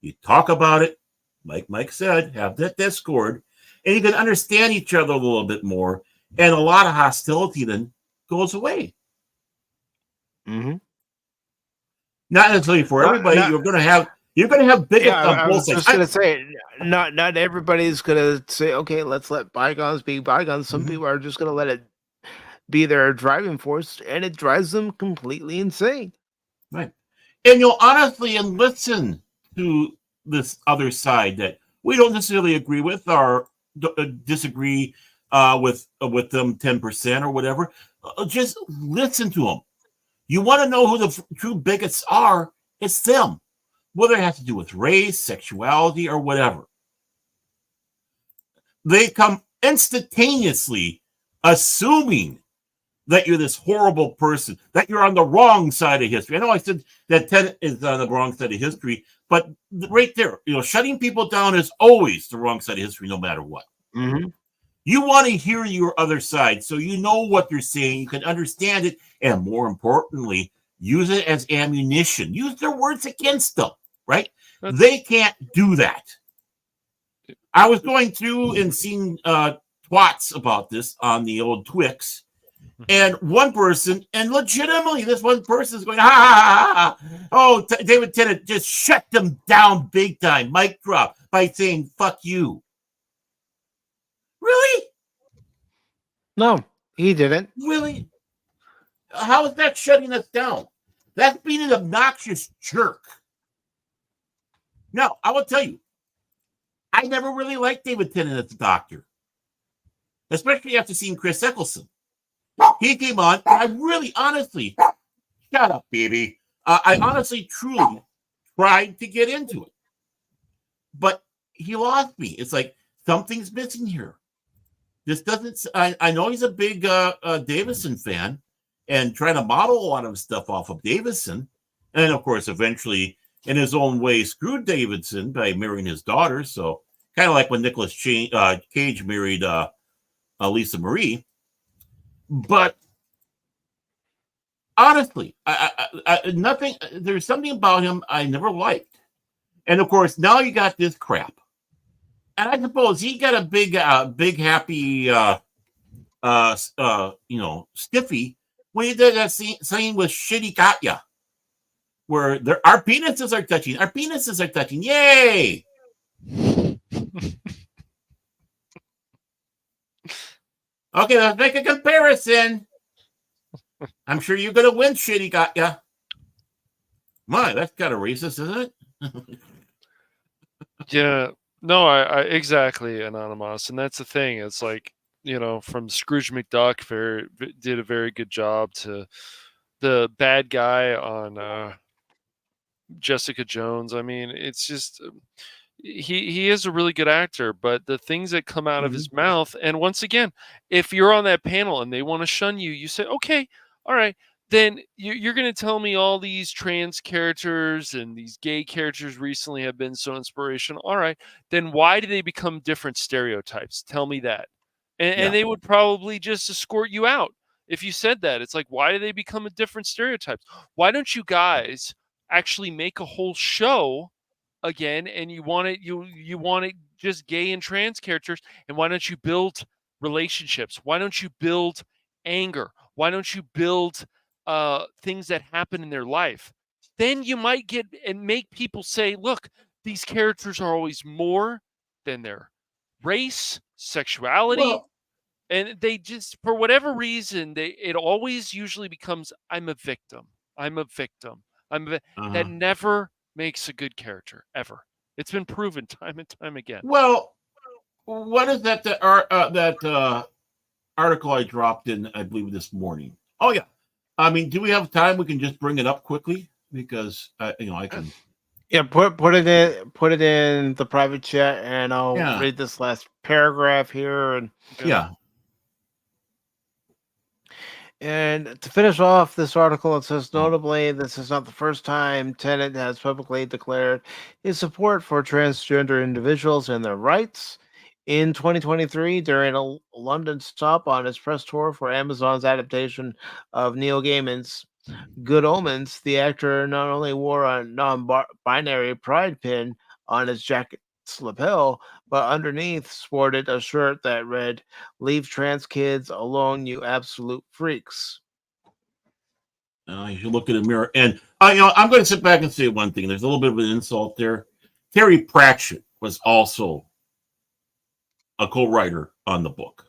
You talk about it, like Mike said, have that Discord, and you can understand each other a little bit more, and a lot of hostility then goes away. Mm-hmm. Not necessarily for everybody. You're going to have bigots on both sides. I was just going to say, not everybody's going to say, okay, let's let bygones be bygones. Some people are just going to let it be their driving force, and it drives them completely insane. Right. And you'll honestly and listen to this other side that we don't necessarily agree with or disagree with them 10% or whatever. Just listen to them. You want to know who the true bigots are, it's them. Whether it has to do with race, sexuality, or whatever. They come instantaneously assuming that you're this horrible person, that you're on the wrong side of history. I know I said that Ted is on the wrong side of history, but right there, shutting people down is always the wrong side of history, no matter what. Mm-hmm. You want to hear your other side so you know what they're saying, you can understand it, and more importantly, use it as ammunition. Use their words against them, right? They can't do that. I was going through and seeing twats about this on the old Twix, and one person, and legitimately this one person is going, ha, ha, ha, ha. Oh, David Tennant just shut them down big time, mic drop, by saying, fuck you. Really? No, he didn't. Really? How is that shutting us down? That's being an obnoxious jerk. Now, I will tell you, I never really liked David Tennant as a doctor, especially after seeing Chris Eccleston. He came on, and I really, honestly, shut up, baby. I honestly, truly tried to get into it. But he lost me. It's like, something's missing here. This doesn't. I know he's a big Davison fan and trying to model a lot of stuff off of Davison, and of course, eventually, in his own way, screwed Davidson by marrying his daughter. So kind of like when Nicolas Cage married Lisa Marie. But honestly, nothing. There's something about him I never liked, and of course, now you got this crap. And I suppose he got a big happy, stiffy when he did that scene with Shitty Katya, where our penises are touching. Our penises are touching. Yay! Okay, let's make a comparison. I'm sure you're going to win, Shitty Katya. My, that's kind of racist, isn't it? Yeah. No, I exactly, Anonymous, and that's the thing. It's like, from Scrooge McDuck, did a very good job to the bad guy on Jessica Jones. I mean, it's just he is a really good actor, but the things that come out of his mouth, and once again, if you're on that panel and they want to shun you, you say, okay, all right. Then you're going to tell me all these trans characters and these gay characters recently have been so inspirational. All right. Then why do they become different stereotypes? Tell me that. And they would probably just escort you out if you said that. It's like, why do they become a different stereotypes? Why don't you guys actually make a whole show again, and you want it just gay and trans characters, and why don't you build relationships? Why don't you build anger? Why don't you build things that happen in their life? Then you might get and make people say, look, these characters are always more than their race, sexuality, and they just, for whatever reason, it always usually becomes, I'm a victim. That never makes a good character ever. It's been proven time and time again. Well, what is that article I dropped in, I believe, this morning? Oh yeah. I mean, do we have time? We can just bring it up quickly because I can. Yeah, put it in the private chat, and I'll read this last paragraph here. And And to finish off this article, it says, notably, this is not the first time Tennant has publicly declared his support for transgender individuals and their rights. In 2023, during a London stop on his press tour for Amazon's adaptation of Neil Gaiman's Good Omens, the actor not only wore a non-binary pride pin on his jacket's lapel, but underneath sported a shirt that read, "Leave trans kids alone, you absolute freaks." You should look in the mirror. And I'm going to sit back and say one thing. There's a little bit of an insult there. Terry Pratchett was also a co-writer on the book.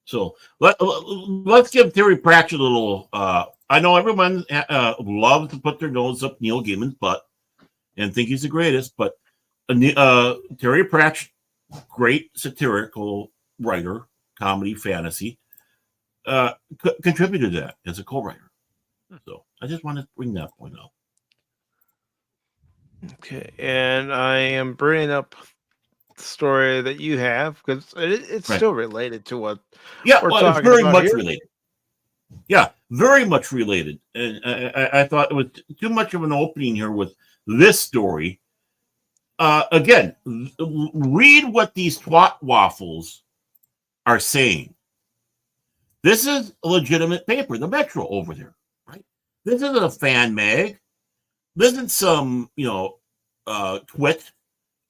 So let's give Terry Pratchett a little. I know everyone loves to put their nose up Neil Gaiman's butt and think he's the greatest, but Terry Pratchett, great satirical writer, comedy, fantasy, contributed to that as a co-writer. So I just want to bring that point up. Okay, and I am bringing up the story that you have because it's still related to what we're talking it's very about much here. related. Yeah, very much related. And I thought it was too much of an opening here with this story. Again, read what these twat waffles are saying. This is a legitimate paper, the Metro over there, right? This isn't a fan mag. This isn't some, twit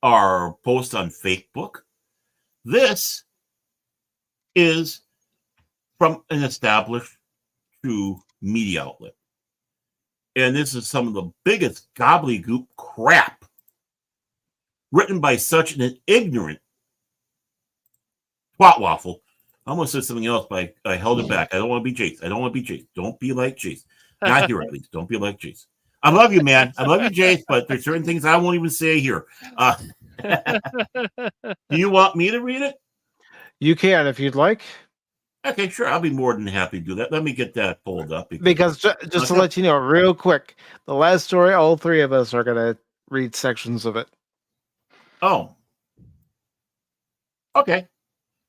or post on Facebook. This is from an established true media outlet. And this is some of the biggest gobbledygook crap written by such an ignorant twat waffle. I almost said something else, but I held it back. I don't want to be Jace. Don't be like Jace. Not here, at least. Don't be like Jace. I love you, man. I love you, Jace, but there's certain things I won't even say here. Do you want me to read it? You can if you'd like. Okay, sure. I'll be more than happy to do that. Let me get that pulled up. Because just to let you know real quick, the last story, all three of us are going to read sections of it. Oh. Okay.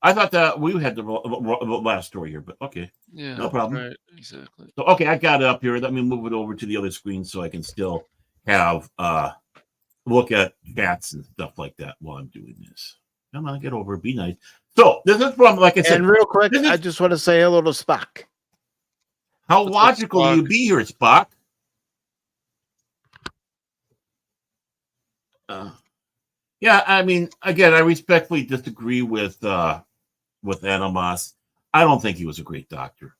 I thought that we had the last story here, but okay. Yeah, no problem. Right, exactly. So, okay, I got it up here. Let me move it over to the other screen so I can still have look at chats and stuff like that while I'm doing this. Come on, get over it. Be nice. So, this is from, like I said. And real quick, I just want to say hello to Spock. How logical you be here, Spock. Yeah, I mean, again, I respectfully disagree with Animas. I don't think he was a great doctor.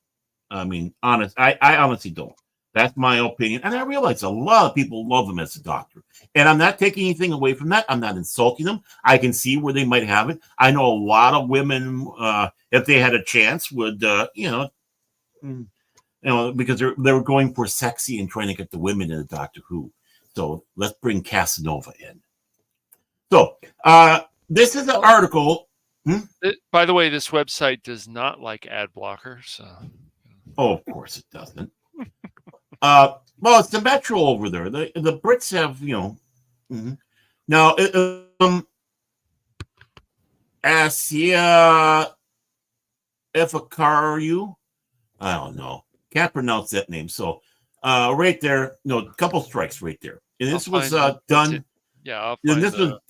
I mean, I honestly don't. That's my opinion. And I realize a lot of people love him as a doctor. And I'm not taking anything away from that. I'm not insulting them. I can see where they might have it. I know a lot of women, if they had a chance, would, because they were going for sexy and trying to get the women in the Doctor Who. So let's bring Casanova in. So this is an article. By the way, this website does not like ad blocker. So, oh, of course it doesn't. Well, it's the Metro over there. The Brits have, Now, Asia Ifakaru, I don't know. Can't pronounce that name. So, right there, a couple strikes right there. And this was done. Yeah, I'll find this was.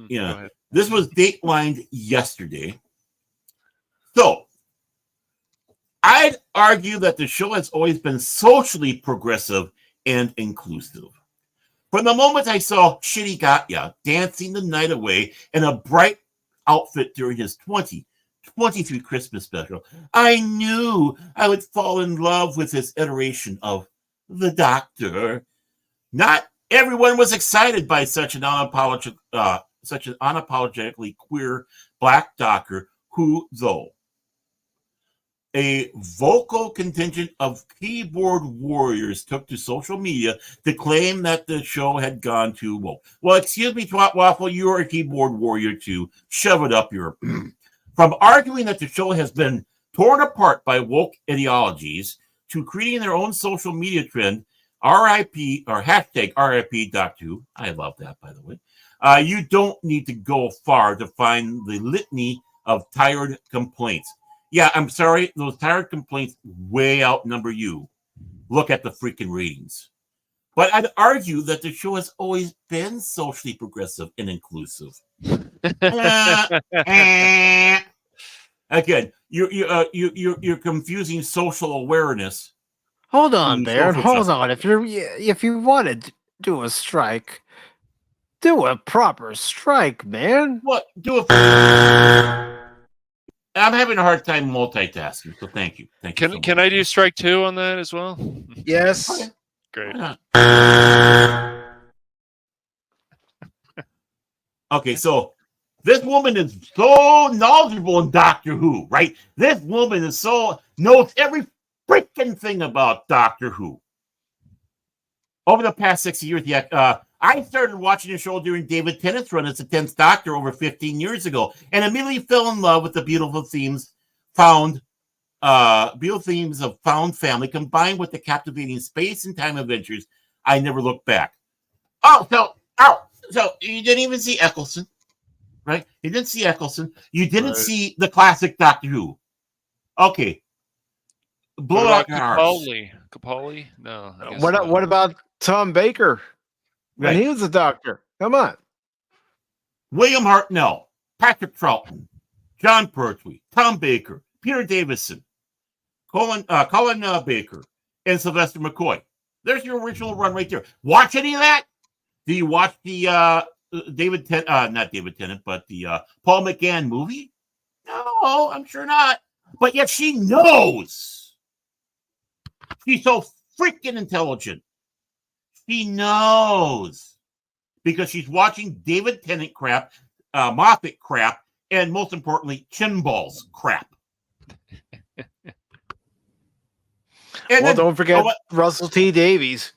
Yeah, this was datelined yesterday. So, I'd argue that the show has always been socially progressive and inclusive. From the moment I saw Shitty Got Ya dancing the night away in a bright outfit during his 2023 Christmas special, I knew I would fall in love with his iteration of the Doctor. Not everyone was excited by such an unapologetically queer Black Doctor who, though, a vocal contingent of keyboard warriors took to social media to claim that the show had gone too woke. Well, excuse me, Twat Waffle, you're a keyboard warrior too. Shove it up your... From arguing that the show has been torn apart by woke ideologies to creating their own social media trend, RIP, or hashtag RIP Doctor Who. I love that, by the way. You don't need to go far to find the litany of tired complaints. Yeah, I'm sorry, those tired complaints way outnumber you. Look at the freaking ratings. But I'd argue that the show has always been socially progressive and inclusive. Again, you're confusing social awareness. Hold on, Baron. Hold on. If you want to do a strike, do a proper strike, man. What? Do a. I'm having a hard time multitasking, so thank you. Thank you. Can I do strike 2 on that as well? Yes. Okay. Great. Okay, so this woman is so knowledgeable in Doctor Who, right? This woman knows every freaking thing about Doctor Who. Over the past 6 years, I started watching the show during David Tennant's run as the 10th Doctor over 15 years ago, and immediately fell in love with the beautiful themes of found family, combined with the captivating space and time adventures. I never looked back. So you didn't even see Eccleston, right? You didn't see Eccleston. You didn't see the classic Doctor Who. Okay. Blow out your hearts. Capaldi? No. What about Tom Baker? When he was a doctor. Come on. William Hartnell, Patrick Troughton, John Pertwee, Tom Baker, Peter Davison, Colin Baker, and Sylvester McCoy. There's your original run right there. Watch any of that? Do you watch the not David Tennant, but the Paul McGann movie? No, I'm sure not. But yet she knows. She's so freaking intelligent. She knows because she's watching David Tennant crap, Moffat crap, and most importantly, Chinballs crap. Don't forget Russell T. Davies.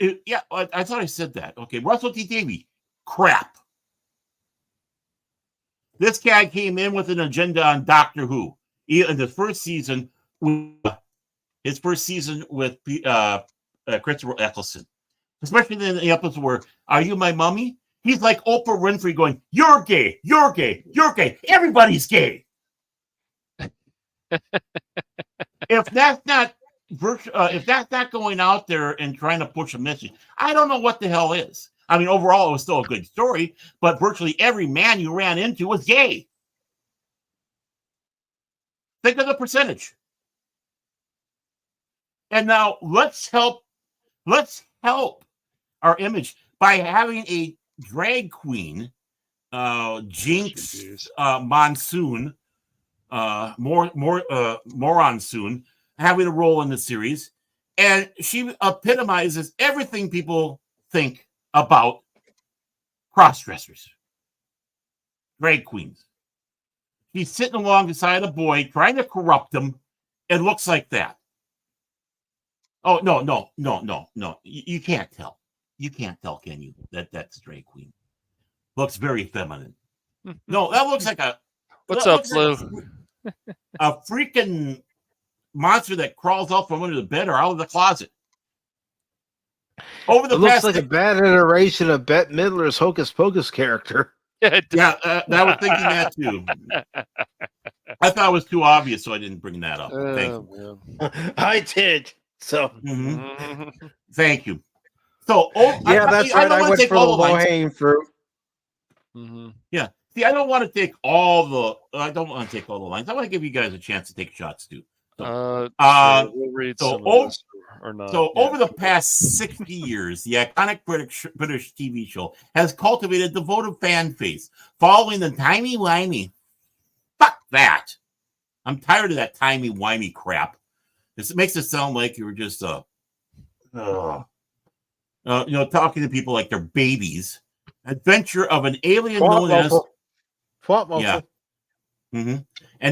I thought I said that. Okay, Russell T. Davies, crap. This guy came in with an agenda on Doctor Who in the first season. His first season with Christopher Eccleston, especially in the episode where "Are You My Mummy?" He's like Oprah Winfrey going, "You're gay, you're gay, you're gay. Everybody's gay." If that's not going out there and trying to push a message, I don't know what the hell is. I mean, overall, it was still a good story, but virtually every man you ran into was gay. Think of the percentage. And now let's help our image by having a drag queen, Jinx Monsoon, Moronsoon, having a role in the series, and she epitomizes everything people think about cross-dressers, drag queens. She's sitting alongside a boy trying to corrupt him. It looks like that. Oh, no. You can't tell. You can't tell, can you? That's a drag queen. Looks very feminine. No, that looks like a... What's up, Blue? Like a freaking monster that crawls out from under the bed or out of the closet. It looks like a bad iteration of Bette Midler's Hocus Pocus character. I was thinking that too. I thought it was too obvious, so I didn't bring that up. Thank you. I did. So, thank you. So, that's right. I went for the low-hanging fruit. Yeah. See, I don't want to take all the lines. I want to give you guys a chance to take shots too. We'll read over the past 60 years, the iconic British TV show has cultivated devoted fan base, following the timey-wimey. Fuck that. I'm tired of that timey-wimey crap. It makes it sound like you were just talking to people like they're babies. Adventure of an alien known as an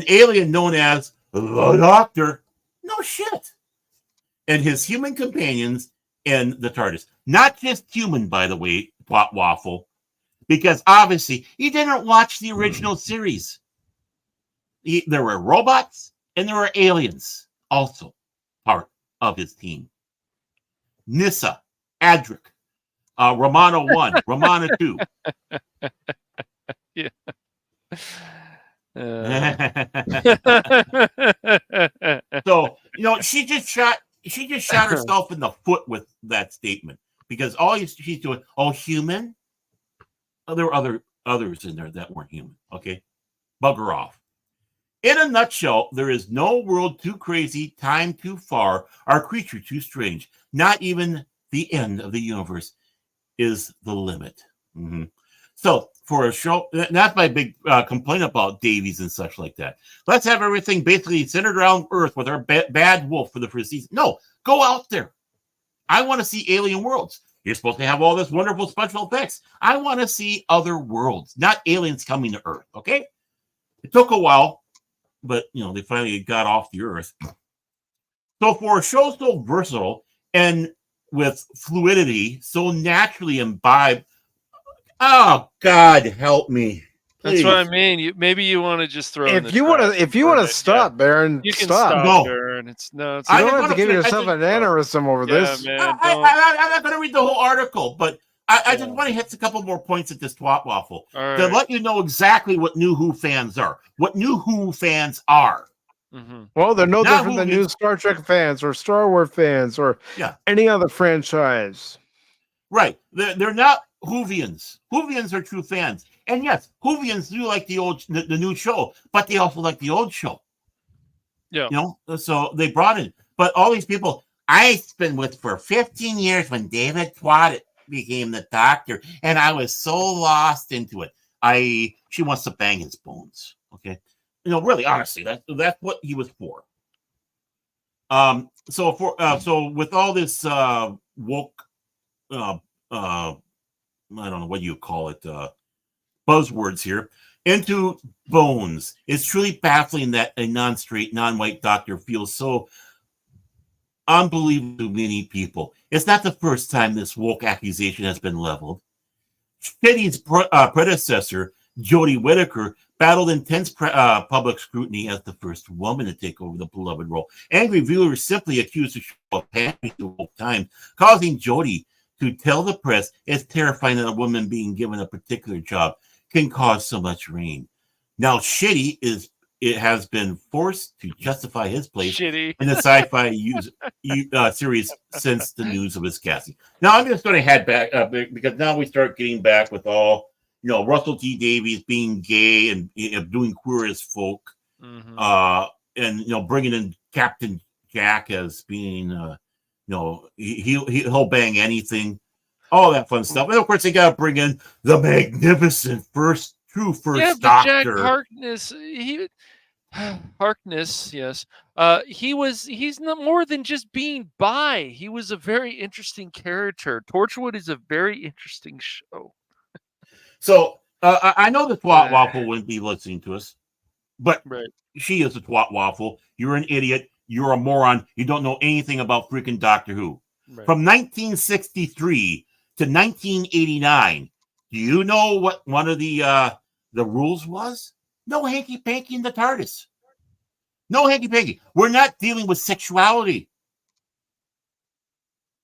alien known as the Doctor. No shit. And his human companions in the TARDIS. Not just human, by the way, Plot Waffle, because obviously you didn't watch the original series. There were robots and there were aliens also part of his team. Nyssa, Adric, Romana 1, Romana 2. Yeah. So, she just shot herself in the foot with that statement, because she's doing, human? Oh, there were others in there that weren't human. Okay. Bugger off. In a nutshell, there is no world too crazy, time too far, or creature too strange. Not even the end of the universe is the limit. So for a show, that's my big complaint about Davies and such like that. Let's have everything basically centered around Earth with our bad wolf for the first season. No, go out there. I want to see alien worlds. You're supposed to have all this wonderful special effects. I want to see other worlds, not aliens coming to Earth. Okay? It took a while, but they finally got off the Earth. So for a show so versatile and with fluidity, so naturally imbibed. Oh, God help me. Please. That's what I mean. Maybe you want to just throw. If you want to stop, Baron, you can stop. No. Baron. You don't have to give yourself an aneurysm over this. Man, I'm not going to read the whole article, but I just want to hit a couple more points at this twat waffle to let you know exactly what New Who fans are. What New Who fans are. Well, they're no different than new Star Trek fans or Star Wars fans or any other franchise. Right. They're not Whovians. Whovians are true fans. And yes, Whovians do like the new show, but they also like the old show. Yeah. So they brought in. But all these people I've been with for 15 years when David Twaddett became the Doctor, and I was so lost into it. She wants to bang his bones. Okay. Really, honestly, that's what he was for. So with all this woke, I don't know what you call it, buzzwords here, into bones. It's truly baffling that a non-straight, non-white doctor feels so unbelievable to many people. It's not the first time this woke accusation has been leveled. Shitty's predecessor, Jodie Whittaker, battled intense public scrutiny as the first woman to take over the beloved role. Angry viewers simply accused the show of pandering to woke time, causing Jodie to tell the press it's terrifying that a woman being given a particular job can cause so much rain. Now, it has been forced to justify his place in the sci-fi series since the news of his casting. Now, I'm just going to head back because now we start getting back with all, Russell T Davies being gay and doing queer as folk, and bringing in Captain Jack as being, he'll bang anything, all that fun stuff. And of course, they got to bring in the magnificent first Doctor. Jack Harkness, yes. He's not more than just being bi. He was a very interesting character. Torchwood is a very interesting show. So I know the Twat Waffle wouldn't be listening to us, but she is a Twat Waffle. You're an idiot. You're a moron. You don't know anything about freaking Doctor Who. Right. From 1963 to 1989, do you know what one of the rules was? No hanky-panky in the TARDIS. No hanky-panky. We're not dealing with sexuality.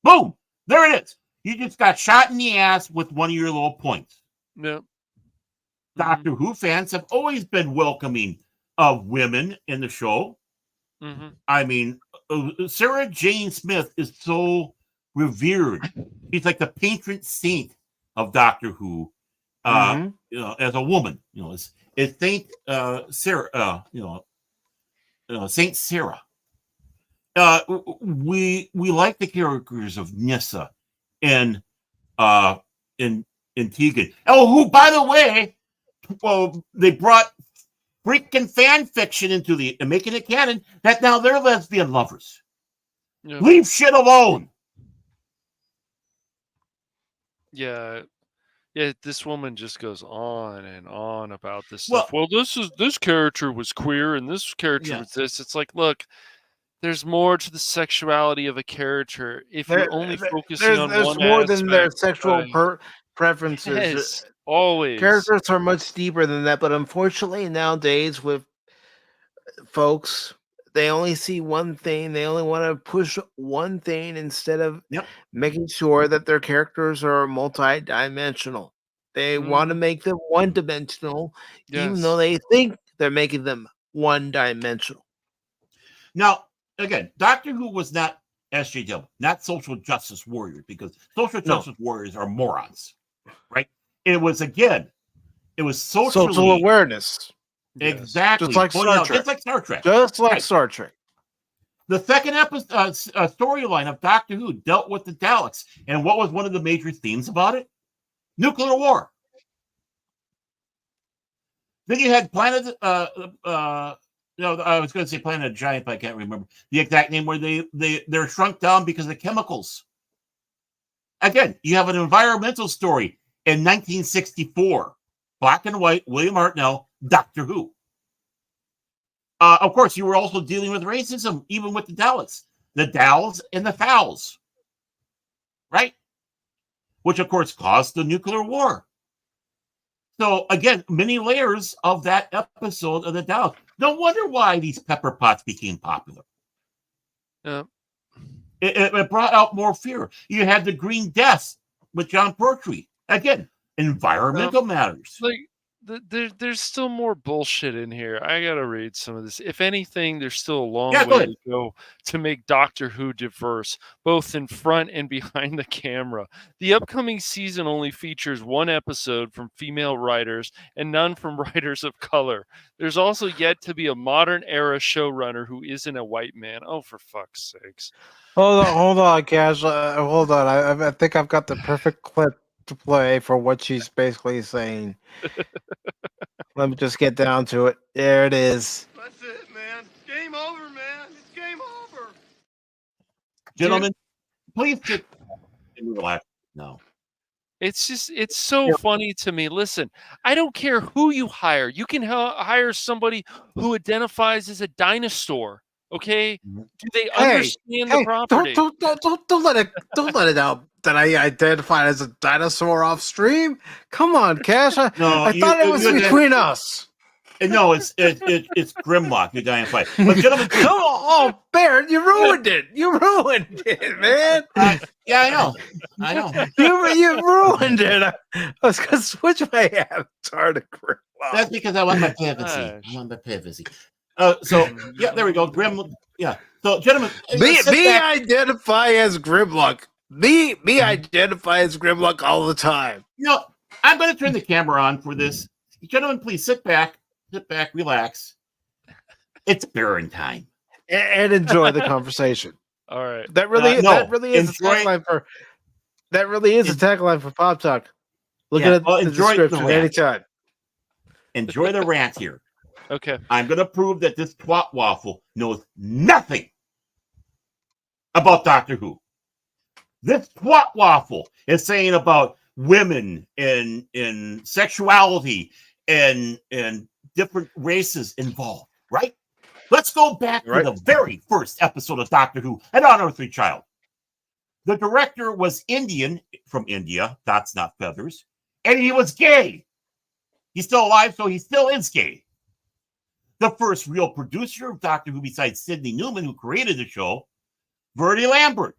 Boom! There it is. You just got shot in the ass with one of your little points. Yeah. Doctor Who fans have always been welcoming of women in the show. Mm-hmm. I mean, Sarah Jane Smith is so revered. She's like the patron saint of Doctor Who. As a woman, it's Saint Sarah. Saint Sarah. We like the characters of Nyssa and Tegan. Oh, who, by the way, they brought freaking fan fiction into making it canon that now they're lesbian lovers. Yeah. Leave shit alone. Yeah, this woman just goes on and on about this stuff. Well, this character was queer and this character was this. It's like, look, there's more to the sexuality of a character. If you're only focusing on one more than their sexual preferences. Yes, always. Characters are much deeper than that, but unfortunately nowadays with folks, they only see one thing. They only want to push one thing instead of making sure that their characters are multi-dimensional. They want to make them one-dimensional, even though they think they're making them one-dimensional. Now, again, Doctor Who was not SJW, not social justice warriors, because social justice warriors are morons, right? It was social awareness. Exactly. Just like Star Trek. Just like Star Trek. The second episode storyline of Doctor Who dealt with the Daleks. And what was one of the major themes about it? Nuclear war. Then you had Planet I was going to say Planet of the Giant, but I can't remember the exact name, where they're shrunk down because of chemicals. Again, you have an environmental story in 1964. Black and white, William Hartnell, Doctor Who. Of course, you were also dealing with racism, even with the Daleks. The Dals and the Thals. Right? Which, of course, caused the nuclear war. So, again, many layers of that episode of the Daleks. No wonder why these pepper pots became popular. Yeah. It brought out more fear. You had the Green Death with John Pertwee. Again, environmental matters. Like, there's still more bullshit in here. I gotta read some of this. If anything, there's still a long way to go to make Doctor Who diverse, both in front and behind the camera. The upcoming season only features one episode from female writers and none from writers of color. There's also yet to be a modern era showrunner who isn't a white man. Oh, for fuck's sakes. Hold on, Cash. Hold on. I think I've got the perfect clip to play for what she's basically saying. Let me just get down to it. There it is. That's it, man. Game over, man. It's game over. Gentlemen, please get relax. No. It's so funny to me. Listen, I don't care who you hire. You can hire somebody who identifies as a dinosaur. Okay? Do they understand the property? Don't let it out that I identified as a dinosaur off stream. Come on, Cash. I thought it was between us. No, it's Grimlock. You identified. But gentlemen, come on. Oh, Baron, you ruined it. You ruined it, man. Yeah, I know. You ruined it. I was going to switch my avatar to Grimlock. That's because I want my privacy. So yeah, there we go. Grim. Yeah. So, gentlemen, Me identify as Grimlock. Me identify as Grimlock all the time. I'm going to turn the camera on for this. Gentlemen, please sit back, relax. It's Baron time, and enjoy the conversation. All right. That really is a tagline for. That really is a tagline for Pop Talk. Look at the description anytime. Enjoy the rant here. Okay. I'm going to prove that this twat waffle knows nothing about Doctor Who. This twat waffle is saying about women and sexuality and different races involved, right? Let's go back to the very first episode of Doctor Who, An Unearthly Child. The director was Indian, from India, dots not feathers, and he was gay. He's still alive, so he still is gay. The first real producer of Doctor Who besides Sidney Newman, who created the show, Verdi Lambert.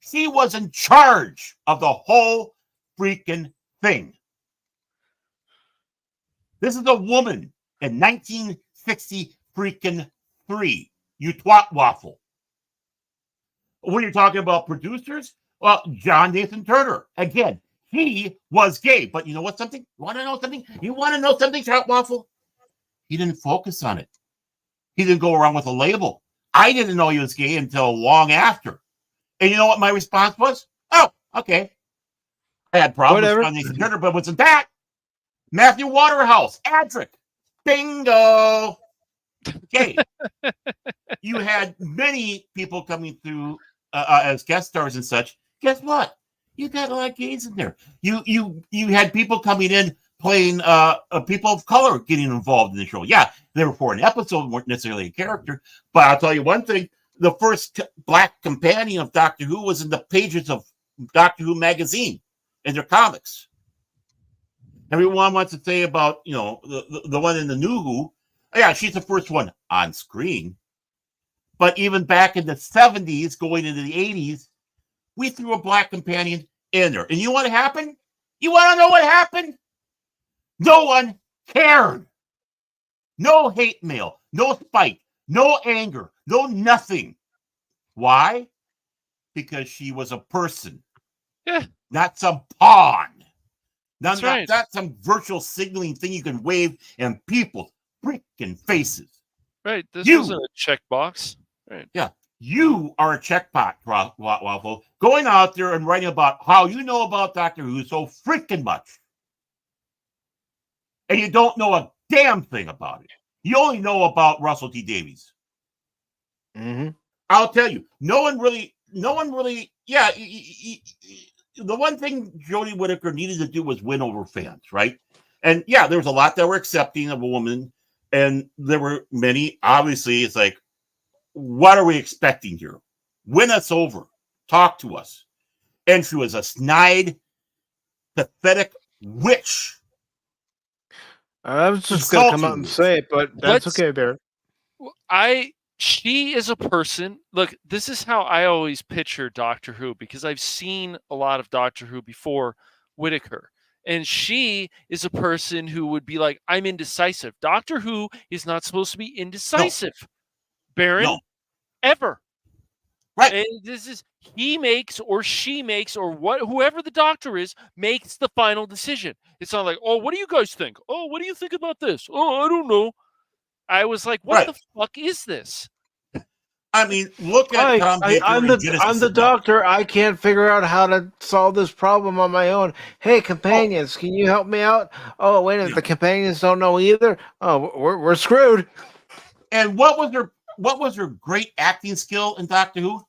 She was in charge of the whole freaking thing. This is a woman in 1960 freaking 3. You twat waffle. When you're talking about producers, well, John Nathan Turner. Again, he was gay. But you know what? You want to know something? Twat waffle? He didn't focus on it. He didn't go around with a label. I didn't know he was gay until long after. And you know what my response was? Oh, okay. I had problems with John Nathan Turner, but wasn't that? Matthew Waterhouse, Adric. Bingo. Okay. You had many people coming through as guest stars and such. Guess what? You got a lot of gays in there. You had people coming in playing people of color getting involved in the show. Yeah, they were for an episode, weren't necessarily a character. But I'll tell you one thing. The first black companion of Doctor Who was in the pages of Doctor Who magazine in their comics. Everyone wants to say about, the one in the New Who. Yeah, she's the first one on screen. But even back in the 70s, going into the 80s, we threw a black companion in there. And you know what happened? You want to know what happened? No one cared. No hate mail, no spite, no anger, no nothing. Why? Because she was a person. Yeah. Not some pawn. That's right. Not some virtual signaling thing you can wave in people's freaking faces. Right. This wasn't a checkbox. Right. Yeah. You are a checkpot, Waffle, going out there and writing about how you know about Doctor Who so freaking much. And you don't know a damn thing about it. You only know about Russell T Davies. Mm-hmm. I'll tell you, no one really, yeah. The one thing Jodie Whittaker needed to do was win over fans, right? And yeah, there was a lot that were accepting of a woman, and there were many, obviously, it's like, what are we expecting here? Win us over. Talk to us. And she was a snide, pathetic witch. I was just going to come out and say it, but that's okay, Baron. She is a person. Look, this is how I always picture Doctor Who, because I've seen a lot of Doctor Who before Whittaker. And she is a person who would be like, I'm indecisive. Doctor Who is not supposed to be indecisive. No. Baron, ever. Right. And this is, he makes or she makes or whoever the doctor is makes the final decision. It's not like, oh, what do you guys think? Oh, what do you think about this? Oh, I don't know. I was like, what the fuck is this? I mean, look at Tom Baker. I'm the doctor. I can't figure out how to solve this problem on my own. Hey, companions, can you help me out? Oh, wait a minute. The companions don't know either. Oh, we're screwed. And what was her great acting skill in Doctor Who?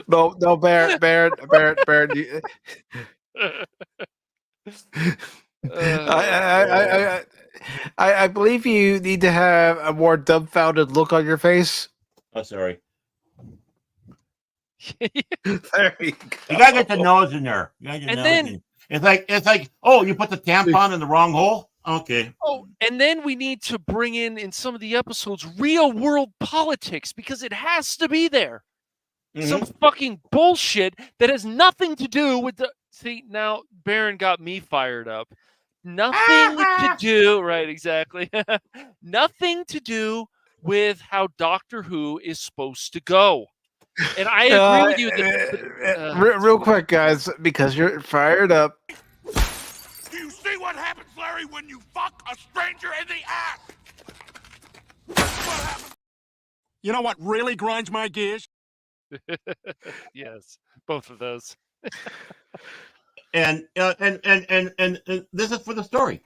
No, Barrett. I believe you need to have a more dumbfounded look on your face. Oh, sorry. There you go. You gotta get the nose in there. It's like, oh, you put the tampon in the wrong hole. Okay. Oh, and then we need to bring in some of the episodes real world politics because it has to be there. Some fucking bullshit that has nothing to do with the. See, now Baron got me fired up. Nothing to do, right? Exactly. Nothing to do with how Doctor Who is supposed to go. And I agree with you. Real quick, guys, because you're fired up. Do you see what happens, Larry, when you fuck a stranger in the ass? What happens? You know what really grinds my gears? Yes, both of those. And this is for the story.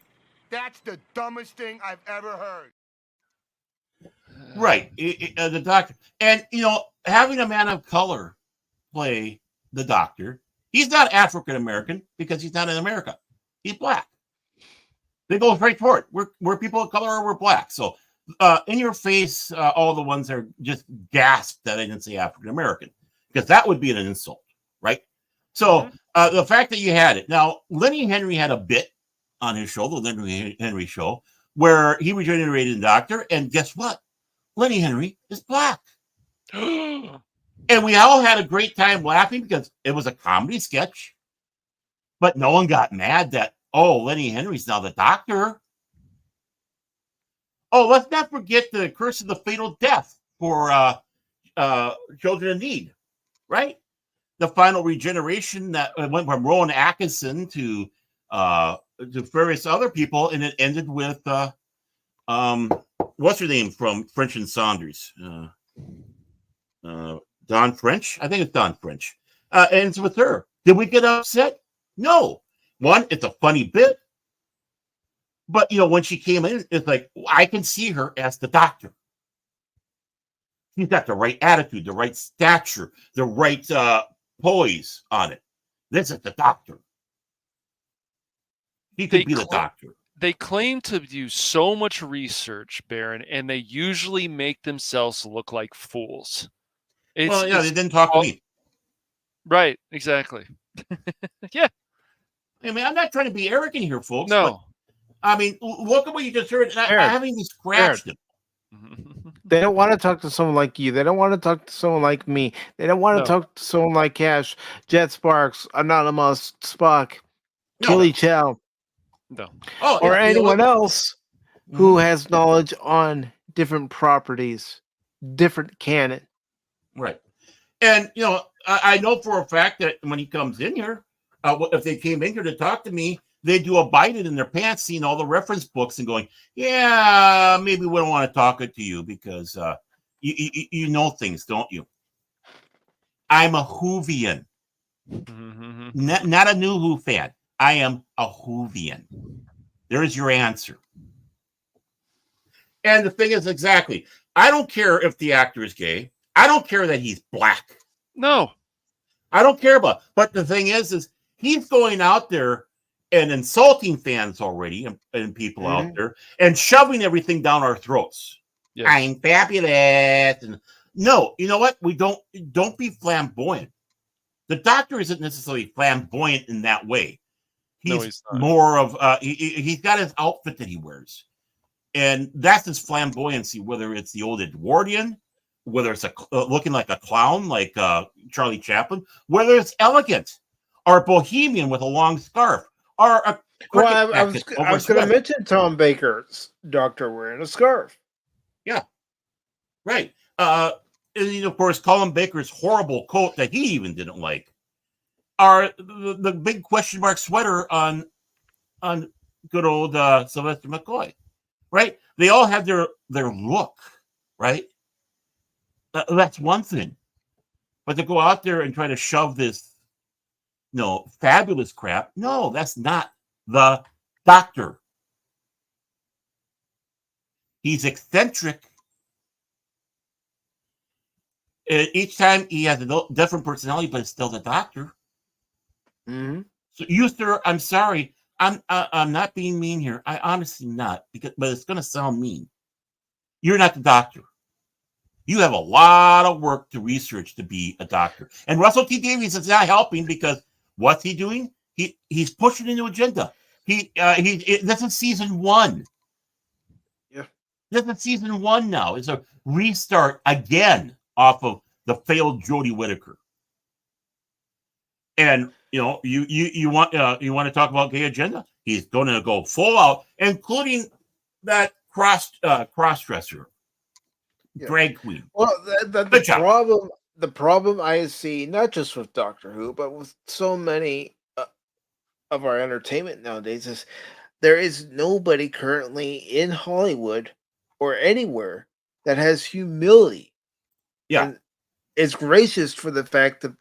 That's the dumbest thing I've ever heard. Right. The Doctor. And, having a man of color play the Doctor, he's not African-American because he's not in America. He's black. They go straight for it. We're people of color or we're black. So in your face, all the ones that are just gasped that I didn't say African-American because that would be an insult, right? So the fact that you had it. Now, Lenny Henry had a bit on his show, the Lenny Henry show, where he regenerated the Doctor. And guess what? Lenny Henry is black. And we all had a great time laughing because it was a comedy sketch. But no one got mad that, Lenny Henry's now the Doctor. Oh, let's not forget the Curse of the Fatal Death for Children in Need, right? The final regeneration that went from Rowan Atkinson to various other people, and it ended with what's her name from French and Saunders? Dawn French? I think it's Dawn French. And it's with her. Did we get upset? No. One, it's a funny bit. But, when she came in, it's like, I can see her as the Doctor. She's got the right attitude, the right stature, the right poise on it. This is the Doctor. He could be the Doctor. They claim to do so much research, Baron, and they usually make themselves look like fools. They didn't talk to me. Right, exactly. Yeah. I mean, I'm not trying to be arrogant here, folks. No. But, I mean, look at what you just heard. I haven't even scratched it. They don't want to talk to someone like you. They don't want to talk to someone like me. They don't want to talk to someone like Cash, Jet Sparks, Anonymous, Spock, Killy Chow. No. Or anyone else who has knowledge on different properties, different canon. Right. And, I know for a fact that when he comes in here, if they came in here to talk to me, they do a bite it in their pants, seeing all the reference books and going, yeah, maybe we don't want to talk it to you because you know things, don't you? I'm a Whovian. Not a new Who fan. I am a Whovian. There's your answer. And the thing is, exactly, I don't care if the actor is gay. I don't care that he's black. No. I don't care about it. But the thing is he's going out there and insulting fans already and people out there and shoving everything down our throats. Yes. I'm fabulous. And no, you know what? We don't be flamboyant. The Doctor isn't necessarily flamboyant in that way. He's more of he's got his outfit that he wears. And that's his flamboyancy, whether it's the old Edwardian, whether it's looking like a clown like Charlie Chaplin, whether it's elegant or bohemian with a long scarf. I was going to mention Tom Baker's Doctor wearing a scarf. Yeah, right. And of course, Colin Baker's horrible coat that he even didn't like, are the big question mark sweater on good old Sylvester McCoy, right? They all have their look, right? That's one thing, but to go out there and try to shove this fabulous crap. No, that's not the Doctor. He's eccentric. Each time he has a different personality, but it's still the Doctor. Mm-hmm. So you, sir, I'm sorry. I'm not being mean here. I honestly not, but it's going to sound mean. You're not the Doctor. You have a lot of work to research to be a Doctor. And Russell T Davies is not helping because what's he doing? He's pushing a new agenda. This is season 1. Yeah. This is season 1 now. It's a restart again off of the failed Jodie Whittaker. And you want to talk about gay agenda? He's going to go full out, including that cross dresser, drag queen. Well, the problem I see, not just with Doctor Who, but with so many of our entertainment nowadays, is there is nobody currently in Hollywood or anywhere that has humility. Yeah. And is gracious for the fact that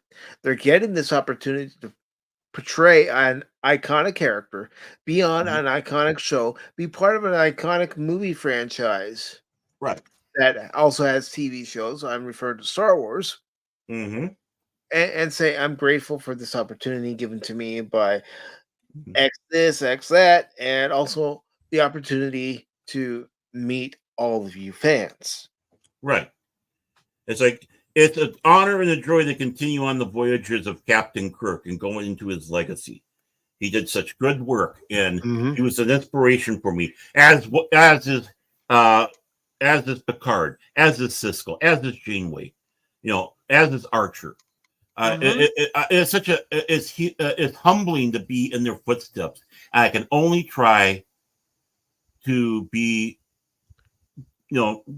they're getting this opportunity to portray an iconic character, be on an iconic show, be part of an iconic movie franchise. Right. That also has TV shows. I'm referring to Star Wars. Mm-hmm. And say, I'm grateful for this opportunity given to me by X this, X that, and also the opportunity to meet all of you fans. Right. It's like, it's an honor and a joy to continue on the voyages of Captain Kirk and going into his legacy. He did such good work, and he was an inspiration for me, as is Picard, as is Siskel, as is Janeway, as is Archer. It's humbling to be in their footsteps. And I can only try to be,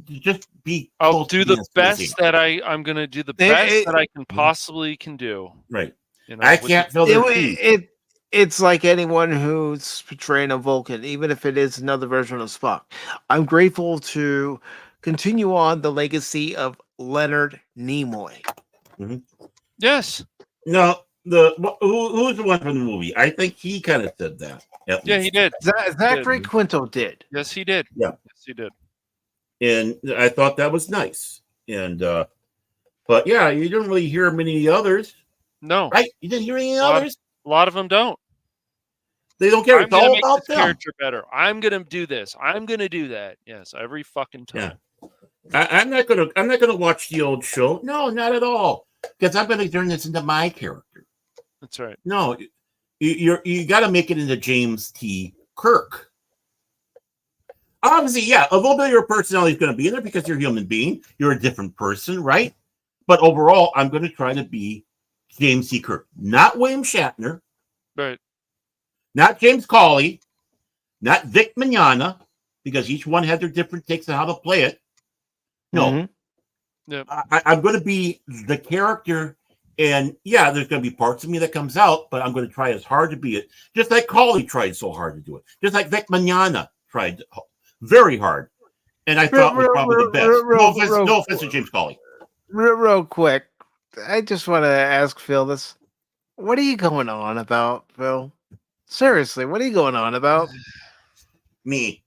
just be. I'll do the best that I'm going to do the best that I can possibly can do. Right. I can't feel their It's like anyone who's portraying a Vulcan, even if it is another version of Spock. I'm grateful to continue on the legacy of Leonard Nimoy. Mm-hmm. Yes. No, who's the one from the movie? I think he kind of said that. Yeah, he did. Zachary Quinto did. Yes, he did. Yeah. Yes, he did. And I thought that was nice. And but yeah, you didn't really hear many others. No. Right? You didn't hear any others? A lot of them don't. They don't care. It's all about them. Character better. I'm gonna do this. I'm gonna do that. Yes, every fucking time. Yeah. I'm not gonna watch the old show. No, not at all. Because I'm gonna turn this into my character. That's right. No, you got to make it into James T. Kirk. Obviously, yeah, a little bit of your personality is going to be in there because you're a human being. You're a different person, right? But overall, I'm going to try to be James T. Kirk, not William Shatner, right? Not James Cawley, not Vic Mignogna, because each one had their different takes on how to play it. No, Yep. I'm going to be the character, and yeah, there's going to be parts of me that comes out, but I'm going to try as hard to be it, just like Cawley tried so hard to do it, just like Vic Mignogna tried very hard, and I thought was probably the best. No offense to James Cawley. Real quick, I just want to ask Phil this: what are you going on about, Phil? Seriously, what are you going on about? Me.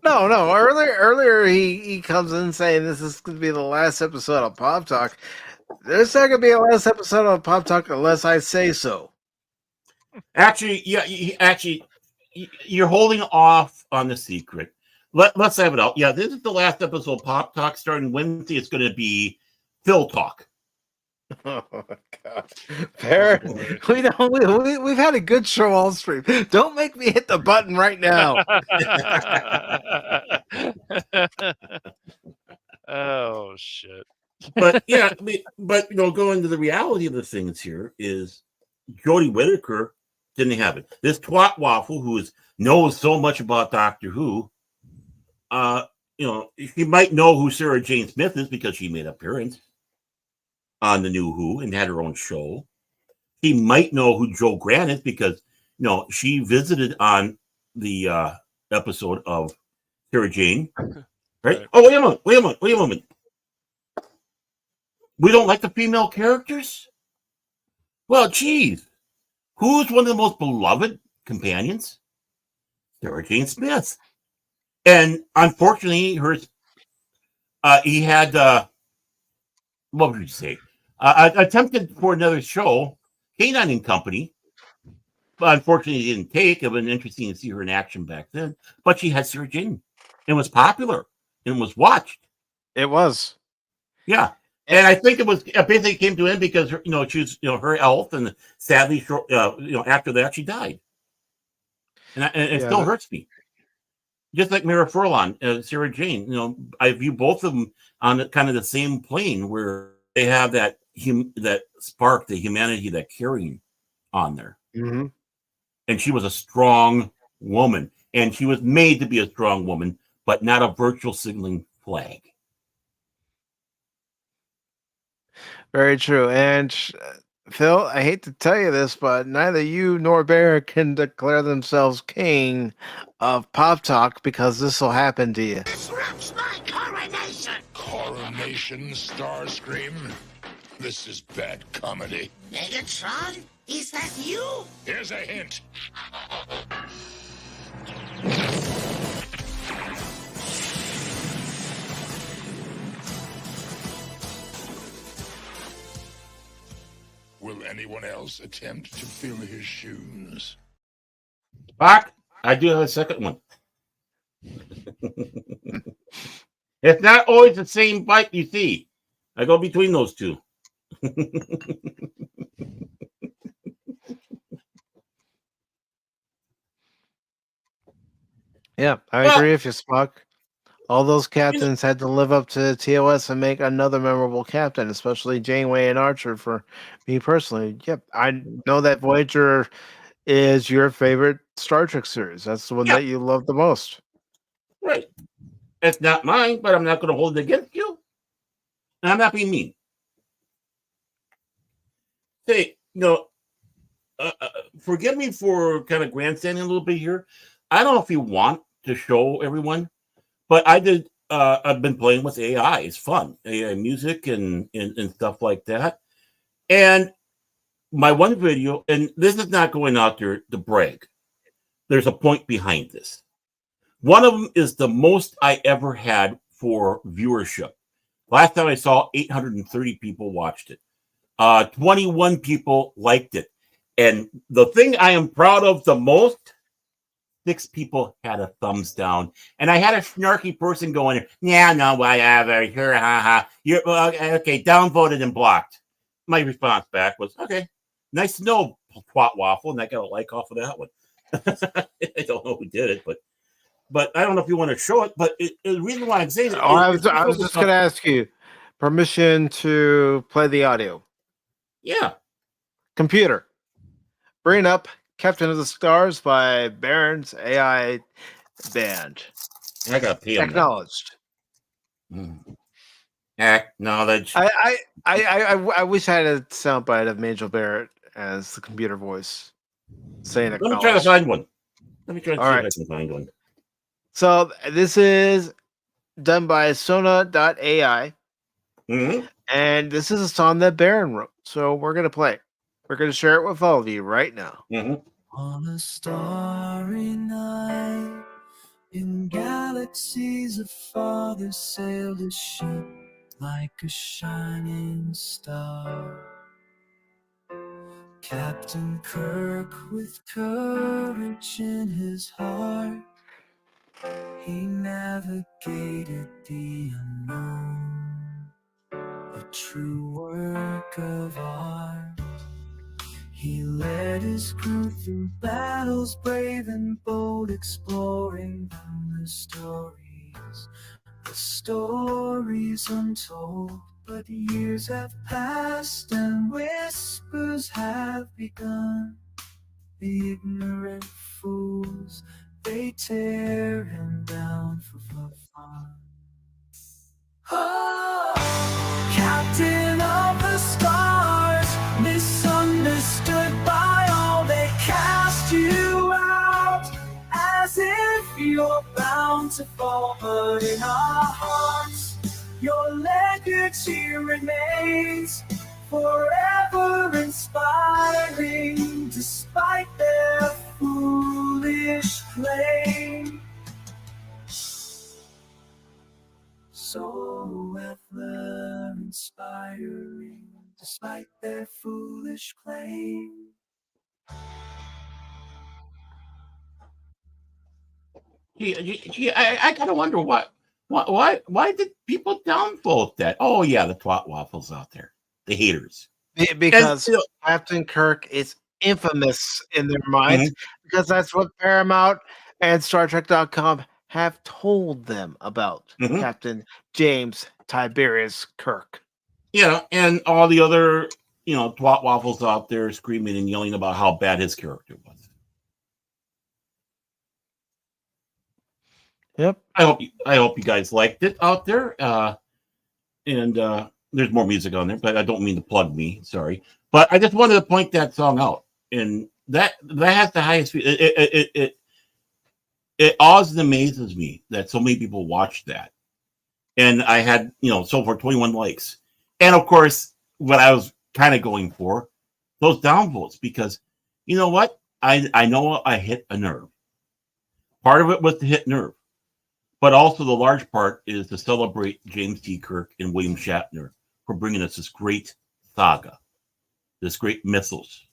No. Earlier he comes in saying this is going to be the last episode of Pop Talk. There's not going to be a last episode of Pop Talk unless I say so. Actually, yeah. You're holding off on the secret. Let's have it out. Yeah, this is the last episode of Pop Talk. Starting Wednesday, it's going to be Phil Talk. Oh my God, Baron, we've had a good show all stream. Don't make me hit the button right now. Oh shit! But yeah, but going to the reality of the things here is Jodie Whittaker didn't have it. This twat waffle who knows so much about Doctor Who, she might know who Sarah Jane Smith is because she made an appearance on the New Who and had her own show. He might know who Joe Grant is because she visited on the episode of Sarah Jane. Right? Oh, wait a moment. We don't like the female characters? Well, geez. Who's one of the most beloved companions? Sarah Jane Smith. And unfortunately, he had what would you say? Attempted for another show, Canine and Company, but unfortunately it didn't take. It would have been interesting to see her in action back then. But she had Sarah Jane. It was popular and was watched. It was. Yeah. And I think it basically came to an end because she was, her health, and sadly, after that she died. and it still hurts me. Just like Mira Furlan, Sarah Jane, I view both of them on kind of the same plane where they have that spark, the humanity, that caring on there. Mm-hmm. And she was a strong woman, and she was made to be a strong woman, but not a virtual signaling flag. Very true. And Phil, I hate to tell you this, but neither you nor Bear can declare themselves king of Pop Talk because this will happen to you. Disrupts my coronation! Coronation, Starscream? This is bad comedy. Megatron? Is that you? Here's a hint. Will anyone else attempt to fill his shoes? Spock, I do have a second one. It's not always the same bite you see. I go between those two. Yeah, I agree with you, Spock. All those captains had to live up to TOS and make another memorable captain, especially Janeway and Archer for me personally. Yep, I know that Voyager is your favorite Star Trek series. That's the one that you love the most. Right. It's not mine, but I'm not going to hold it against you. And I'm not being mean. Say, forgive me for kind of grandstanding a little bit here. I don't know if you want to show everyone, but I did. I've been playing with AI. It's fun, AI music and stuff like that. And my one video, and this is not going out there to brag. There's a point behind this. One of them is the most I ever had for viewership. Last time I saw 830 people watched it. 21 people liked it. And the thing I am proud of the most, 6 people had a thumbs down. And I had a snarky person going, yeah, no, whatever. You're, you're okay, downvoted and blocked. My response back was, okay, nice to know, twat waffle. And I got a like off of that one. I don't know who did it, but I don't know if you want to show it. But the reason why I'm saying it, I was just going to ask you permission to play the audio. Yeah. Computer, bring up Captain of the Stars by Baron's AI Band. I got P. Acknowledged. Acknowledged. I wish I had a soundbite of Major Barrett as the computer voice saying Let me try to find one. Let me try to see if I can find one. So this is done by Sona.ai. Mm-hmm. And this is a song that Baron wrote. So we're going to play it. We're going to share it with all of you right now. Mm-hmm. On a starry night, in galaxies afar, there sailed a ship like a shining star. Captain Kirk, with courage in his heart, he navigated the unknown, a true work of art. He led his crew through battles brave and bold, exploring the stories untold. But years have passed and whispers have begun. The ignorant fools, they tear him down for fun. Oh, Captain of the Stars, misunderstood by all, they cast you out as if you're bound to fall. But in our hearts, your legacy remains, forever inspiring, despite their foolish claim. So ever inspiring, despite their foolish claim. I kind of wonder why did people downvote that? Oh yeah, the twat waffles out there, the haters. Because Captain Kirk is infamous in their minds because that's what Paramount and StarTrek.com have told them about Captain James Tiberius Kirk. Yeah, and all the other, twat waffles out there screaming and yelling about how bad his character was. Yep. I hope you guys liked it out there. And there's more music on there, but I don't mean to plug me. Sorry, but I just wanted to point that song out, and that has the highest. It awes and amazes me that so many people watched that, and I had so far 21 likes, and of course what I was kind of going for those downvotes because you know what I know I hit a nerve. Part of it was to hit nerve. But also the large part is to celebrate James T. Kirk and William Shatner for bringing us this great saga, this great mythos.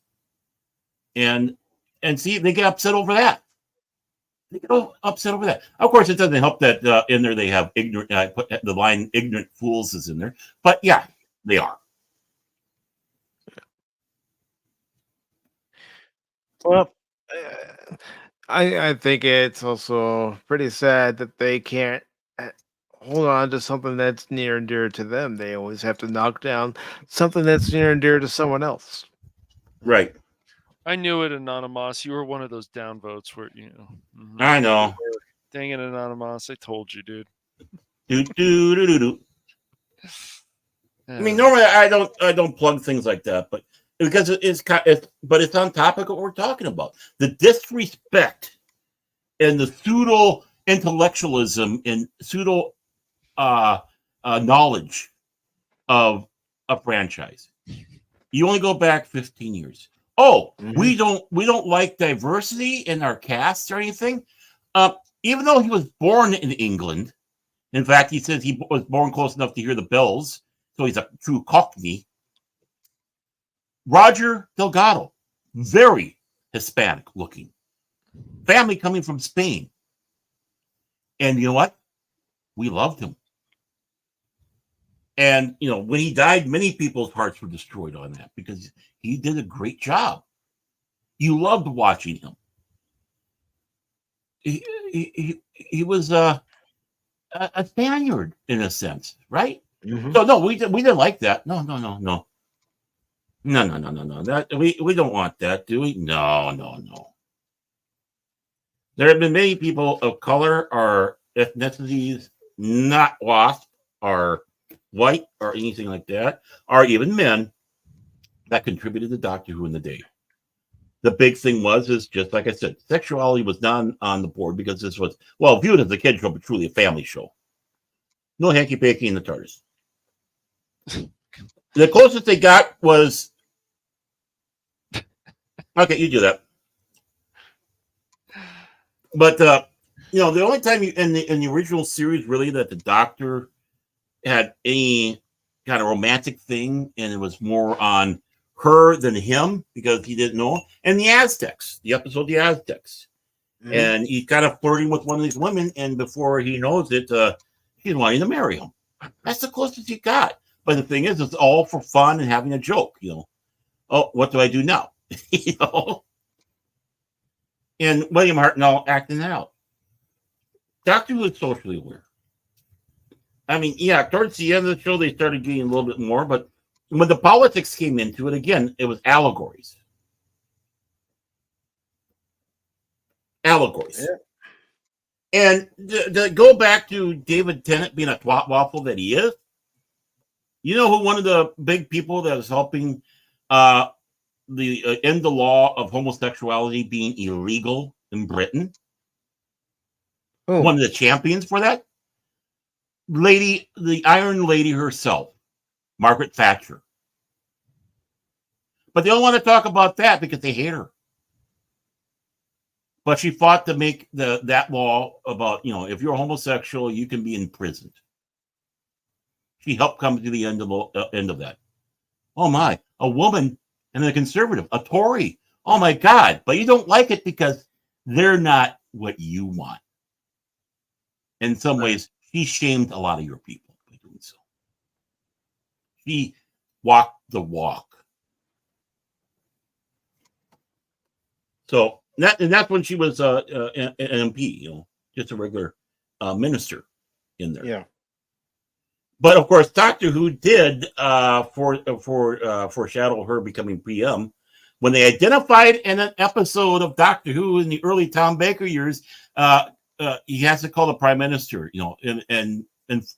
And see, they get upset over that. They get upset over that. Of course, it doesn't help that in there they have ignorant, put the line ignorant fools is in there. But yeah, they are. Well, I think it's also pretty sad that they can't hold on to something that's near and dear to them. They always have to knock down something that's near and dear to someone else. Right. I knew it, Anonymous. You were one of those downvotes where I know. Dang it, Anonymous! I told you, dude. Do. I mean, normally I don't plug things like that, but because it's on topic of what we're talking about. The disrespect and the pseudo intellectualism and pseudo knowledge of a franchise. You only go back 15 years. Oh, we don't like diversity in our cast or anything. Even though he was born in England, in fact, he says he was born close enough to hear the bells, so he's a true Cockney. Roger Delgado, very Hispanic looking. Family coming from Spain. And you know what? We loved him. And, when he died, many people's hearts were destroyed on that because he did a great job. You loved watching him. He was a Spaniard in a sense, right? So no, we didn't like that. No. That we don't want that, do we? No. There have been many people of color or ethnicities not lost, or white, or anything like that, or even men that contributed to Doctor Who in the day. The big thing is just like I said, sexuality was not on the board because this was viewed as a kid show, but truly a family show. No hanky panky in the TARDIS. The closest they got was okay. You do that, but the only time in the original series really that the Doctor had any kind of romantic thing, and it was more on her than him because he didn't know. And the Aztecs, the episode The Aztecs, and he's kind of flirting with one of these women, and before he knows it, he's wanting to marry him. That's the closest he got. But the thing is, it's all for fun and having a joke. Oh, what do I do now? And William Hartnell acting that out. Doctor Who is socially aware. I mean, yeah, towards the end of the show, they started getting a little bit more, but when the politics came into it, again, it was allegories. Yeah. And to go back to David Tennant being a twat waffle that he is, you know who one of the big people that is helping end the law of homosexuality being illegal in Britain? Oh. One of the champions for that? The Iron Lady herself, Margaret Thatcher. But they don't want to talk about that because they hate her. But she fought to make that law about, if you're homosexual, you can be imprisoned. She helped come to the end of that. Oh my, a woman and a conservative, a Tory. Oh my God, but you don't like it because they're not what you want. In some ways, she shamed a lot of your people by doing so. She walked the walk. So that's when she was an MP, just a regular minister in there. Yeah. But of course, Doctor Who did foreshadow her becoming PM when they identified in an episode of Doctor Who in the early Tom Baker years. He has to call the Prime Minister, and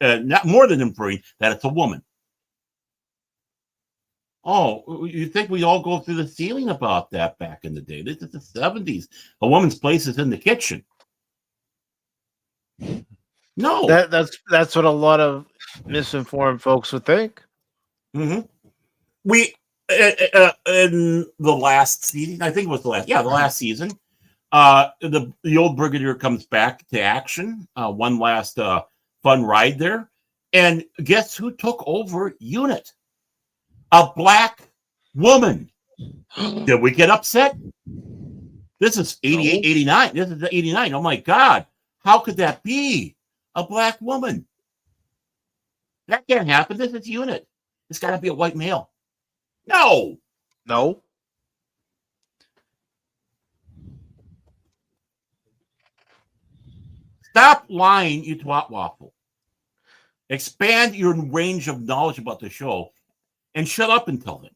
not more than inferring that it's a woman. Oh, you think we all go through the ceiling about that back in the day? This is the 70s. A woman's place is in the kitchen. No. That's what a lot of misinformed folks would think. Mm-hmm. We in the last season, I think it was the last season, the old brigadier comes back to action. One last fun ride there, and guess who took over unit? A black woman. Did we get upset? This is 88, 89. This is 89. Oh my God. How could that be? A black woman. That can't happen. This is unit. It's got to be a white male. No. Stop lying, you twat waffle. Expand your range of knowledge about the show and shut up until then.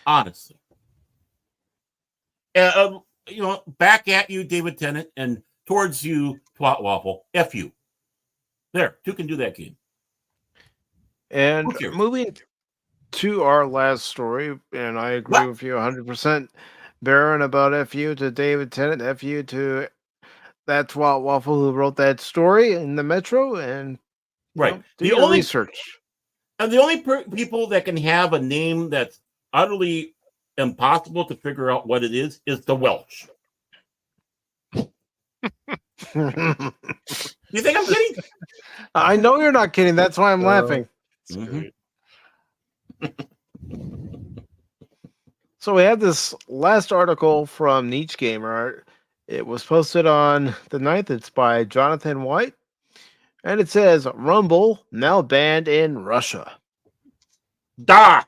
Honestly. Back at you, David Tennant, and towards you, twat waffle. F you. There, two can do that game. And moving to our last story, and I agree with you 100%, Baron, about F you to David Tennant, F you to that twat waffle who wrote that story in the Metro, and do your research. And the only people that can have a name that's utterly impossible to figure out what it is the Welsh. You think I'm kidding? I know you're not kidding. That's why I'm laughing. So we have this last article from Niche Gamer. It was posted on the 9th. It's by Jonathan White. And it says, Rumble now banned in Russia. Da!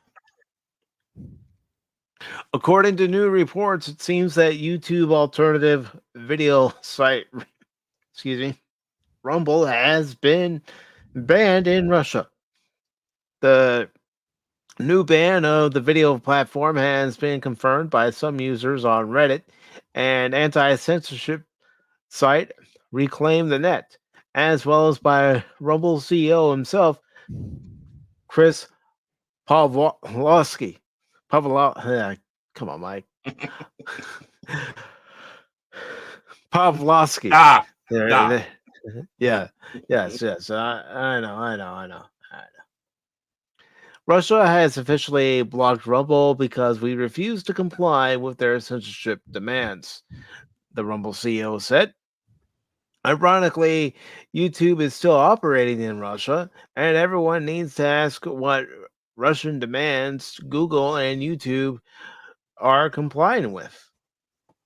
According to new reports, it seems that YouTube alternative video site, Rumble has been banned in Russia. The new ban of the video platform has been confirmed by some users on Reddit and anti-censorship site Reclaim the Net, as well as by Rumble CEO himself, Chris Pavlovsky. Come on, Mike. Pavlovsky. Yes. I know. Russia has officially blocked Rumble because we refuse to comply with their censorship demands, the Rumble CEO said. Ironically, YouTube is still operating in Russia, and everyone needs to ask what Russian demands Google and YouTube are complying with.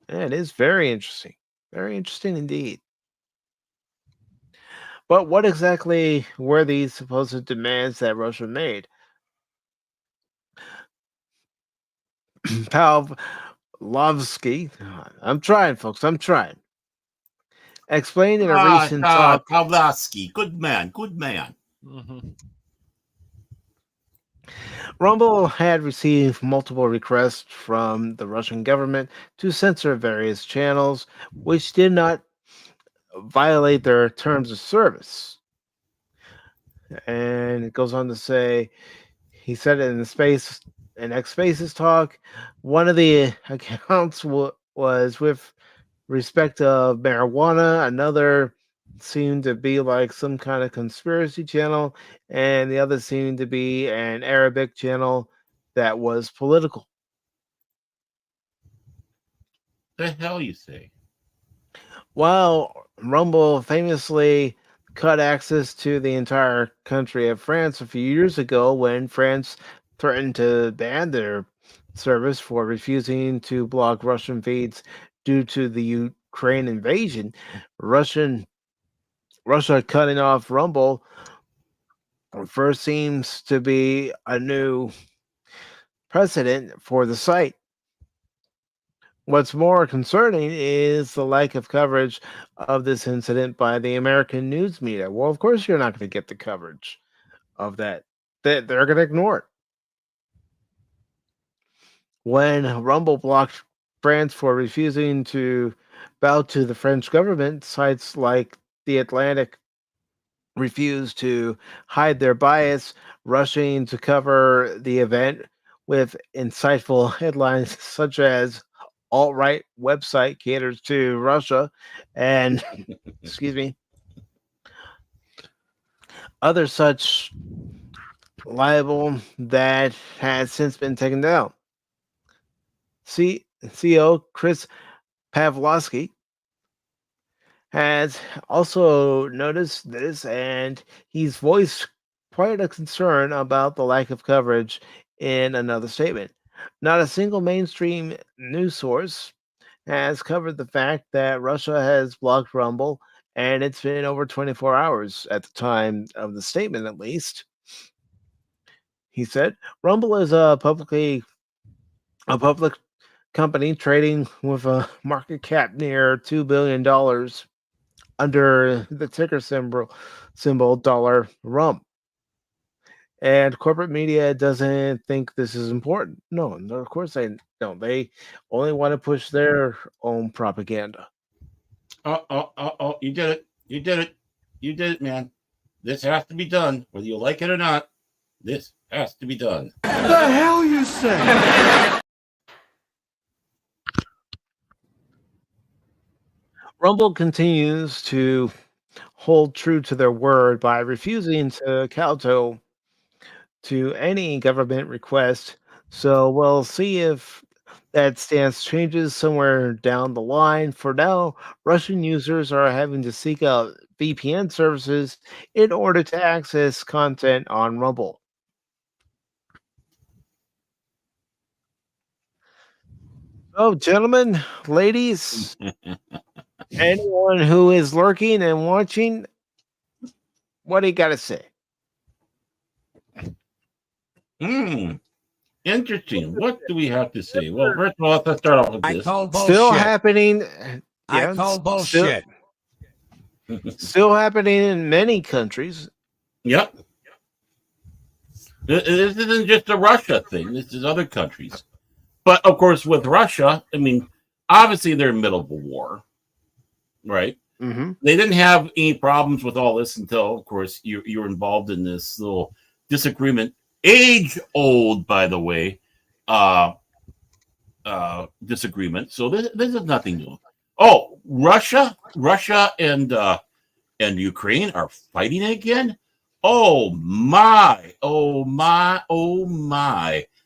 And it is very interesting. Very interesting indeed. But what exactly were these supposed demands that Russia made? Pavlovsky, I'm trying, folks. I'm trying. Explained in a recent talk. Pavlovsky, good man. Mm-hmm. Rumble had received multiple requests from the Russian government to censor various channels, which did not violate their terms of service. And it goes on to say, he said it in X Spaces talk, one of the accounts was with respect of marijuana, another seemed to be like some kind of conspiracy channel, and the other seemed to be an Arabic channel that was political. The hell you say? While Rumble famously cut access to the entire country of France a few years ago when France threatened to ban their service for refusing to block Russian feeds due to the Ukraine invasion, Russia cutting off Rumble first seems to be a new precedent for the site. What's more concerning is the lack of coverage of this incident by the American news media. Well, of course, you're not going to get the coverage of that. They're going to ignore it. When Rumble blocked France for refusing to bow to the French government, sites like The Atlantic refused to hide their bias, rushing to cover the event with insightful headlines such as alt-right website caters to Russia and excuse me, other such libel that has since been taken down. CEO Chris Pavlovsky has also noticed this, and he's voiced quite a concern about the lack of coverage in another statement. Not a single mainstream news source has covered the fact that Russia has blocked Rumble, and it's been over 24 hours at the time of the statement, at least. He said, Rumble is a public company trading with a market cap near $2 billion under the ticker symbol dollar rump. And corporate media doesn't think this is important. No, of course they don't. They only want to push their own propaganda. Oh, you did it. You did it. You did it, man. This has to be done, whether you like it or not. This has to be done. The hell you say? Rumble continues to hold true to their word by refusing to kowtow to any government request. So we'll see if that stance changes somewhere down the line. For now, Russian users are having to seek out VPN services in order to access content on Rumble. Oh, gentlemen, ladies, anyone who is lurking and watching, what do you got to say? Interesting. What do we have to say? Well, first of all, let's start off with this. Still happening. I call bullshit. Still happening in many countries. Yep. This isn't just a Russia thing. This is other countries. But, of course, with Russia, I mean, obviously they're in the middle of a war, right? Mm-hmm. They didn't have any problems with all this until, of course, you were involved in this little disagreement. Age-old, by the way, disagreement. So this is nothing new. Oh, Russia and Ukraine are fighting again? Oh my.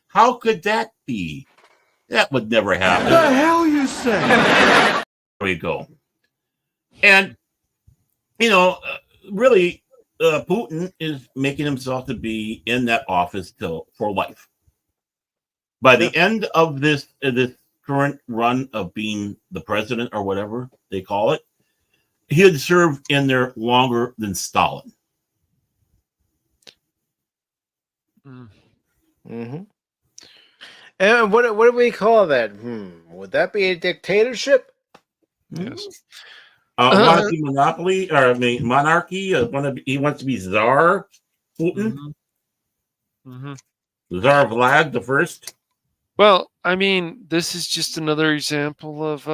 How could that be? That would never happen. The hell you say? There we go. And, really, Putin is making himself to be in that office for life. By the end of this current run of being the president or whatever they call it, he had served in there longer than Stalin. Mm-hmm. And what do we call that? Would that be a dictatorship? Yes. Want to be monopoly, or I mean monarchy? He wants to be Tsar Putin, Tsar Vlad the First. Well, I mean, this is just another example of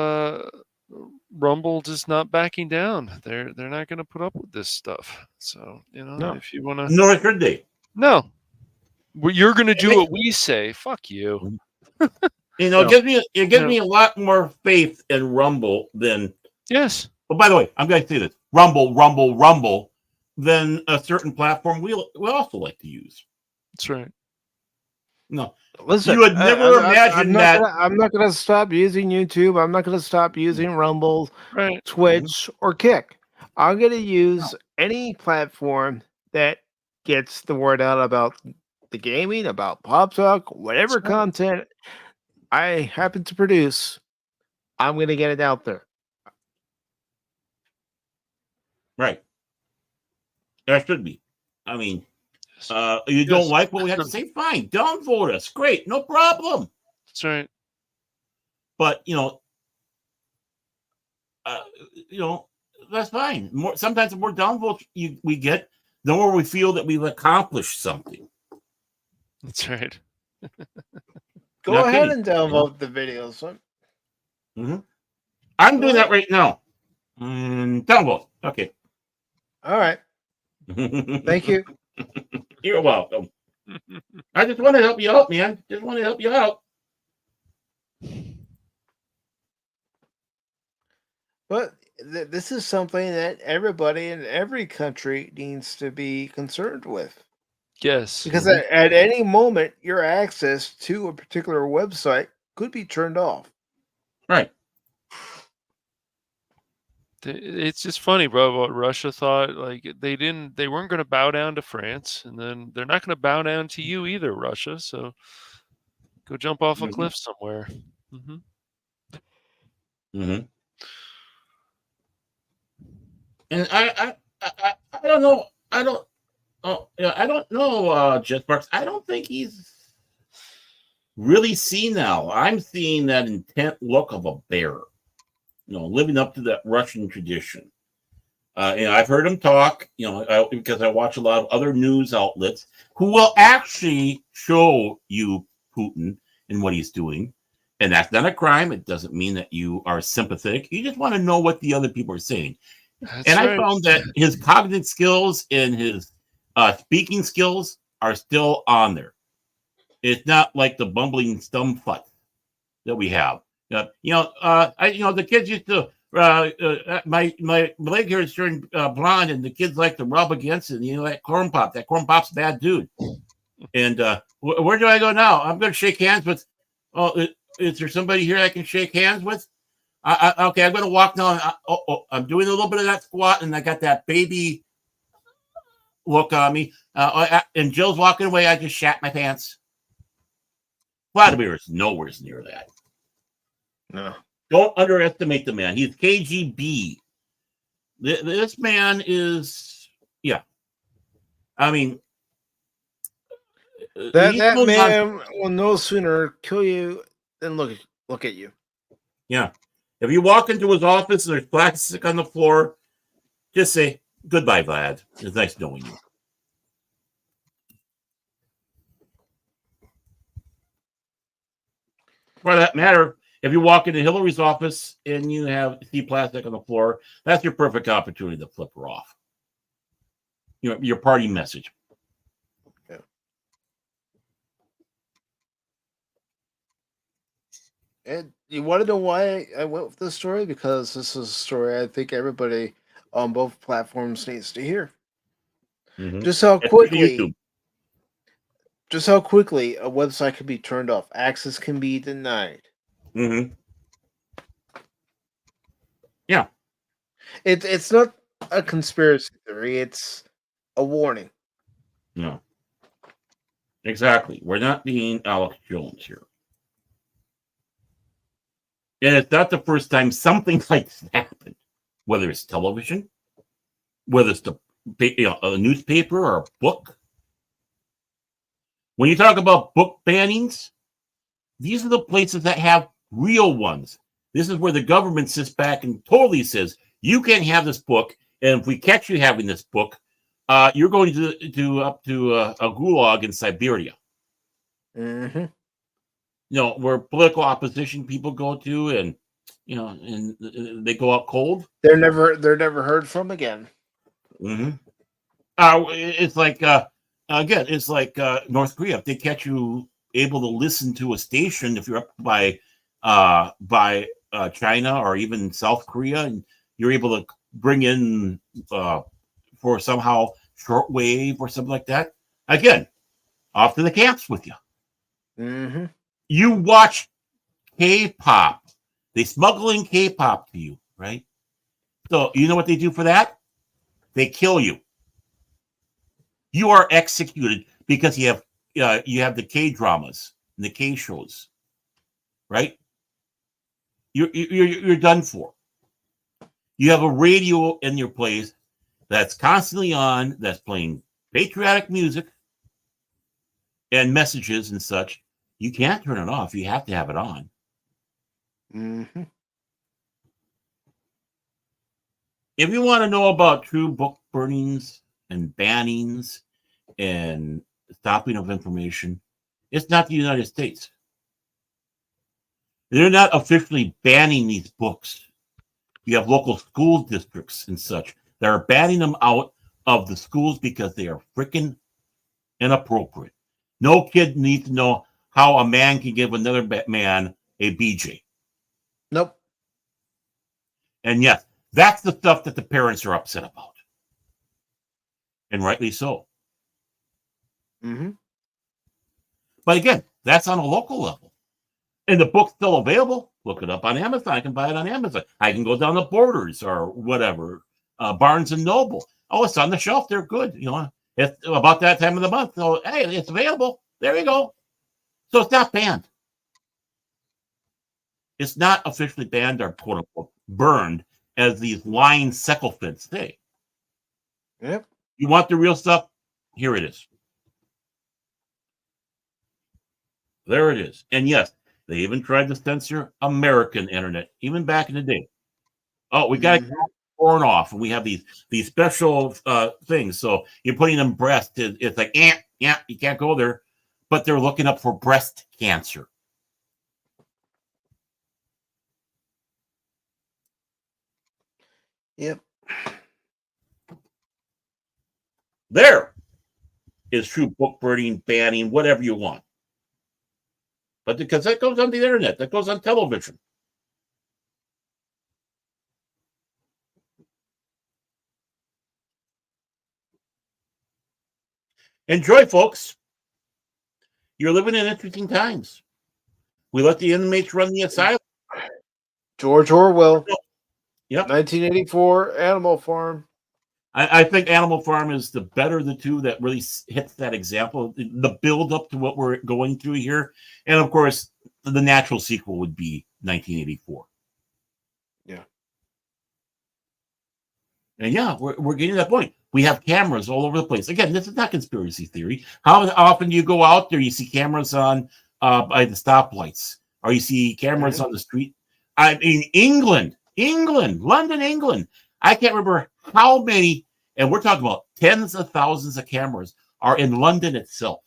Rumble just not backing down. They're not going to put up with this stuff. So if you want to, nor should they. No, you're going to do what we say. Fuck you. It gives me a lot more faith in Rumble than yes. Oh, by the way, I'm going to say this: Rumble, than a certain platform we also like to use. That's right. No, listen, you would never imagine that. I'm not going to stop using YouTube. I'm not going to stop using Rumble, Twitch, or Kick. I'm going to use any platform that gets the word out about the gaming, about Pop Talk, whatever content I happen to produce. I'm going to get it out there. Right. There should be. I mean, You don't like what we have to say? Fine, downvote us. Great, no problem. That's right. But that's fine. Sometimes the more downvotes we get, the more we feel that we've accomplished something. That's right. Go ahead and downvote the videos. Mm-hmm. I'm doing that right now. Downvote. Okay. All right. Thank you. You're welcome. I just want to help you out, man. Just want to help you out. But this is something that everybody in every country needs to be concerned with. Yes. Because at any moment, your access to a particular website could be turned off. Right. It's just funny, bro, what Russia thought. Like, they weren't going to bow down to France, and then they're not going to bow down to you either, Russia. So go jump off a cliff somewhere. Mm-hmm. Mm-hmm. And I don't know. I don't know, Jet Sparks. I don't think he's really senile. I'm seeing that intent look of a bear. Living up to that Russian tradition. I've heard him talk, because I watch a lot of other news outlets who will actually show you Putin and what he's doing. And that's not a crime. It doesn't mean that you are sympathetic. You just want to know what the other people are saying. I found that his cognitive skills and his speaking skills are still on there. It's not like the bumbling stumfutt that we have. The kids used to my leg hair is turning blonde, and the kids like to rub against it. That corn pop. That corn pop's a bad dude. And where do I go now? I'm going to shake hands with. Oh, is there somebody here I can shake hands with? Okay, I'm going to walk now. I'm doing a little bit of that squat, and I got that baby look on me. And Jill's walking away. I just shat my pants. Vladimir is nowhere near that. No. Don't underestimate the man. He's KGB. This man is, yeah. I mean, that man will no sooner kill you than look at you. Yeah. If you walk into his office and there's plastic on the floor, just say, goodbye, Vlad. It's nice knowing you. For that matter, if you walk into Hillary's office and you see plastic on the floor, that's your perfect opportunity to flip her off. Your party message. Yeah. And you want to know why I went with this story? Because this is a story I think everybody on both platforms needs to hear. Mm-hmm. Just how quickly a website can be turned off. Access can be denied. Mm-hmm. Yeah. It's not a conspiracy theory. It's a warning. No. Exactly. We're not being Alex Jones here. And it's not the first time something like this happened. Whether it's television, whether it's a newspaper or a book. When you talk about book bannings, these are the places that have real ones. This is where the government sits back and totally says, you can't have this book, and if we catch you having this book, you're going to up to a gulag in Siberia. Mm-hmm. Where political opposition people go to, and and they go out cold. They're never heard from again. Mm-hmm. It's like again, it's like North Korea. If they catch you able to listen to a station, if you're up by China or even South Korea, and you're able to bring in for somehow shortwave or something like that, again, off to the camps with you. Mm-hmm. You watch K-pop. They smuggle in K-pop to you, right? So you know what they do for that? They kill you. You are executed because you have the K-dramas and the K-shows, right? You're done for. You have a radio in your place that's constantly on, that's playing patriotic music, and messages and such, you can't turn it off. You have to have it on. Mm-hmm. If you want to know about true book burnings and bannings and stopping of information, it's not the United States. They're not officially banning these books. You have local school districts and such that are banning them out of the schools because they are freaking inappropriate. No kid needs to know how a man can give another man a BJ. Nope. And yes, that's the stuff that the parents are upset about. And rightly so. Mm-hmm. But again, that's on a local level. And the book's still available. Look it up on Amazon. I can buy it on Amazon. I can go down to Borders or whatever, Barnes and Noble. Oh, it's on the shelf. They're good. You know, it's about that time of the month. So, hey, it's available. There you go. So it's not banned. It's not officially banned or quote unquote burned as these lying sycophants say. Yep. You want the real stuff? Here it is. There it is. And yes, they even tried to censor American internet, even back in the day. Oh, we got to torn off, and we have these special things. So you're putting them breast. It's like, yeah, you can't go there. But they're looking up for breast cancer. Yep. There is true book burning, banning, whatever you want. But because that goes on the internet, that goes on television. Enjoy, folks. You're living in interesting times. We let the inmates run the asylum. George Orwell. Yep. 1984, Animal Farm. I think Animal Farm is the better of the two that really hits that example, the build up to what we're going through here. And of course, the natural sequel would be 1984. Yeah. And yeah, we're getting to that point. We have cameras all over the place. Again, this is not conspiracy theory. How often do you go out there? You see cameras on by the stoplights, or you see cameras on the street. I mean, England, London, England. I can't remember how many, and we're talking about tens of thousands of cameras are in London itself,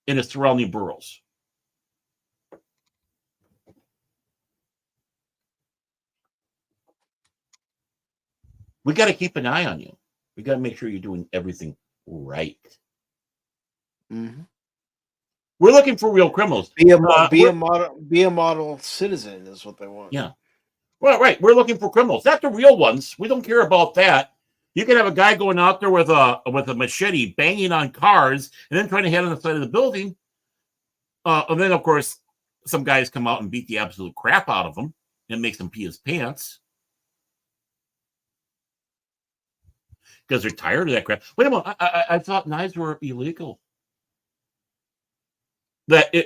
in its surrounding boroughs. We got to keep an eye on you. We got to make sure you're doing everything right. Mm-hmm. We're looking for real criminals. Be a model citizen is what they want. Yeah. Well, right. We're looking for criminals, not the real ones. We don't care about that. You can have a guy going out there with a machete, banging on cars, and then trying to hit on the side of the building. And then, of course, some guys come out and beat the absolute crap out of him and makes him pee his pants because they're tired of that crap. Wait a minute. I thought knives were illegal. That you,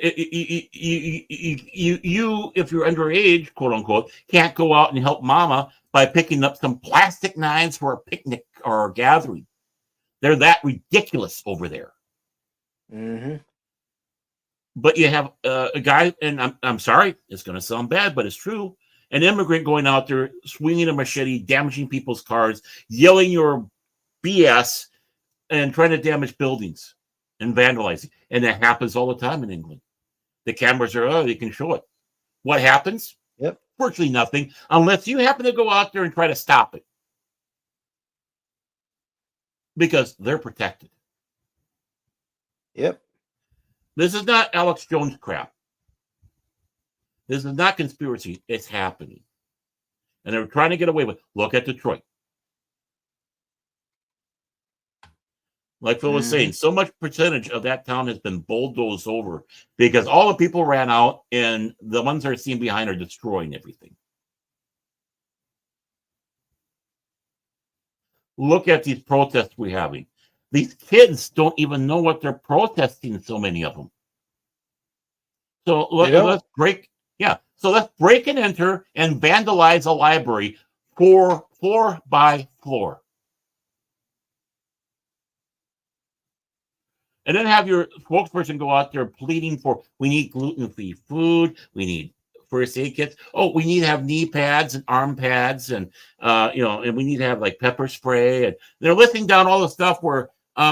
if you're underage, quote unquote, can't go out and help mama by picking up some plastic knives for a picnic or a gathering. They're that ridiculous over there. Mm-hmm. But you have a guy, and I'm sorry, it's going to sound bad, but it's true. An immigrant going out there, swinging a machete, damaging people's cars, yelling your BS, and trying to damage buildings and vandalizing. And that happens all the time in England. The cameras are, they can show it. What happens? Yep. Virtually nothing, unless you happen to go out there and try to stop it. Because they're protected. Yep. This is not Alex Jones crap. This is not conspiracy. It's happening. And they're trying to get away with it. Look at Detroit. Like Phil was saying, so much percentage of that town has been bulldozed over because all the people ran out and the ones that are seen behind are destroying everything. Look at these protests we're having. These kids don't even know what they're protesting, so many of them. So let's break and enter and vandalize a library floor by floor. And then have your spokesperson go out there pleading for, we need gluten-free food, we need first aid kits. Oh, we need to have knee pads and arm pads, and and we need to have like pepper spray. And they're listing down all the stuff where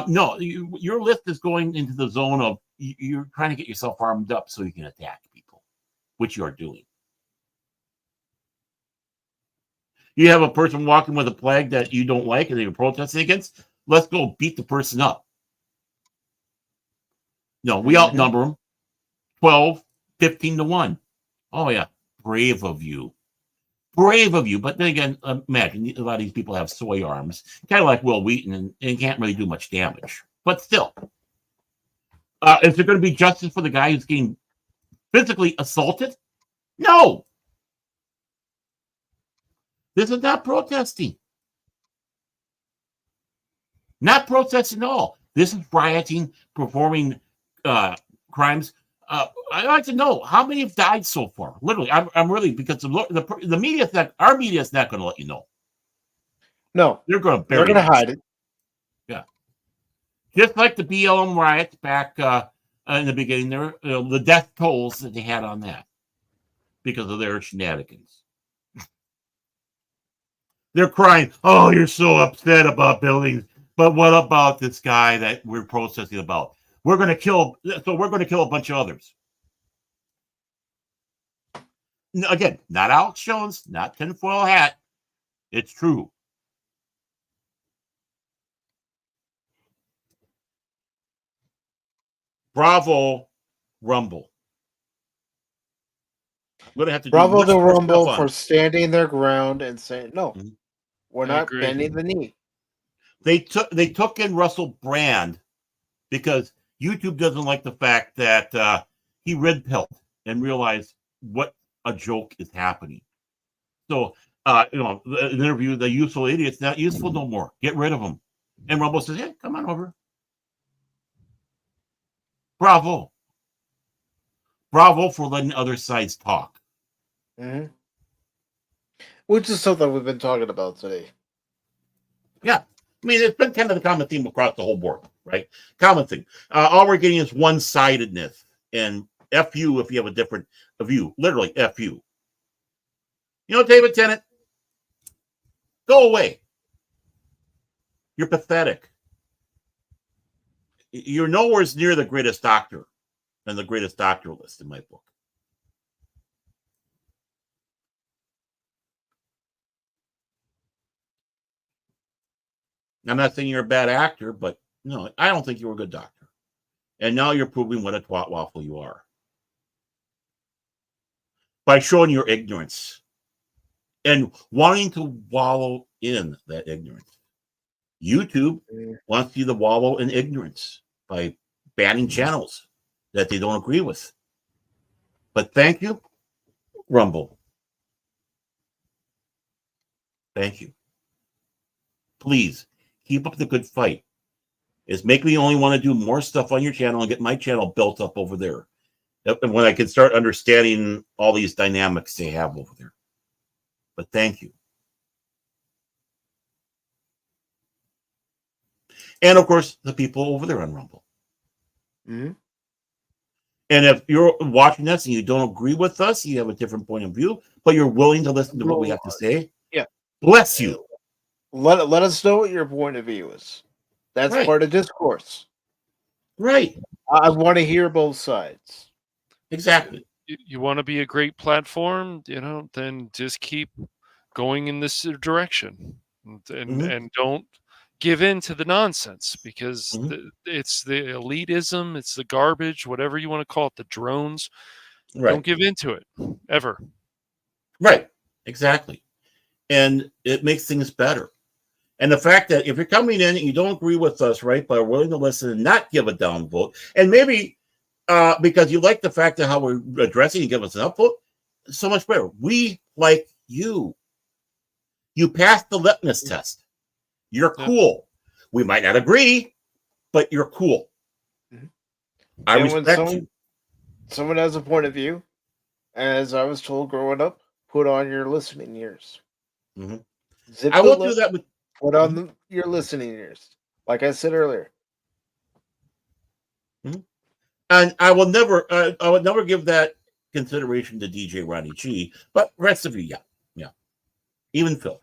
no, your list is going into the zone of you're trying to get yourself armed up so you can attack people, which you are doing. You have a person walking with a flag that you don't like and you're protesting against. Let's go beat the person up. No, we outnumber them 12, 15 to 1. Oh, yeah. Brave of you. Brave of you. But then again, imagine a lot of these people have soy arms, kind of like Will Wheaton, and can't really do much damage. But still, is there going to be justice for the guy who's getting physically assaulted? No. This is not protesting. Not protesting at all. This is rioting, performing crimes. I'd like to know how many have died so far. Literally, I'm really, because the media is not, our media is not going to let you know. No, they're going to bury They're going to hide it. Yeah, just like the BLM riots back in the beginning. There, the death tolls that they had on that because of their shenanigans. They're crying, oh, you're so upset about buildings. But what about this guy that we're protesting about? We're going to kill a bunch of others. Again, not Alex Jones, not tinfoil hat. It's true. Bravo, Rumble. I'm going to have to Bravo the Rumble for standing their ground and saying, no, we're not agree. bending the knee. They took in Russell Brand because YouTube doesn't like the fact that he red pilled and realized what a joke is happening. So, the interview, the useful idiot's not useful no more. Get rid of him. And Rumble says, hey, come on over. Bravo. Bravo for letting other sides talk. Mm-hmm. Which is something we've been talking about today. Yeah. I mean, it's been kind of the common theme across the whole board, right? Common thing. All we're getting is one-sidedness. And F you if you have a different view. Literally, F you. You know, David Tennant, go away. You're pathetic. You're nowhere near the greatest doctor and the greatest doctor list in my book. I'm not saying you're a bad actor, but no, I don't think you were a good doctor. And now you're proving what a twat waffle you are by showing your ignorance and wanting to wallow in that ignorance. YouTube wants you to wallow in ignorance by banning channels that they don't agree with. But thank you, Rumble. Thank you. Please keep up the good fight. It's making me only want to do more stuff on your channel and get my channel built up over there. And when I can start understanding all these dynamics they have over there. But thank you. And of course, the people over there on Rumble. Mm-hmm. And if you're watching this and you don't agree with us, you have a different point of view, but you're willing to listen to what we have to say. Yeah. Bless you. Let us know what your point of view is. That's right. part of discourse. Right. I want to hear both sides. Exactly. You want to be a great platform, then just keep going in this direction and don't give in to the nonsense, because it's the elitism, it's the garbage, whatever you want to call it, the drones. Right. Don't give in to it ever. Right. Exactly. And it makes things better. And the fact that if you're coming in and you don't agree with us, right, but are willing to listen and not give a down vote, and maybe because you like the fact of how we're addressing and give us an upvote, so much better. We like you. You passed the litmus test. You're cool. We might not agree, but you're cool. I respect you. Someone has a point of view, as I was told growing up, put on your listening ears. I will do that with. Put on your listening ears. Like I said earlier. Mhm. And I will never, I would never give that consideration to DJ Ronnie G. But rest of you, yeah, even Phil.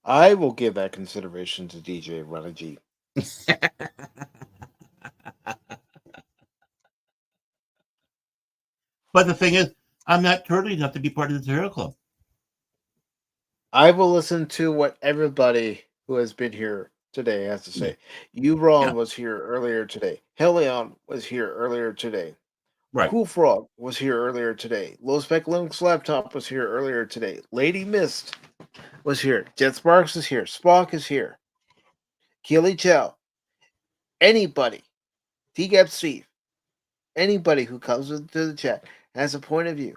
I will give that consideration to DJ Ronnie G. But the thing is, I'm not turtly enough to be part of the Turtle Club. I will listen to what everybody who has been here today has to say. Ron was here earlier today. Helion was here earlier today. Right. Cool Frog was here earlier today. Low Spec Link's Laptop was here earlier today. Lady Mist was here. Jet Sparks is here. Spock is here. Keely Chow. Anybody. T-Gap Steve. Anybody who comes into the chat has a point of view.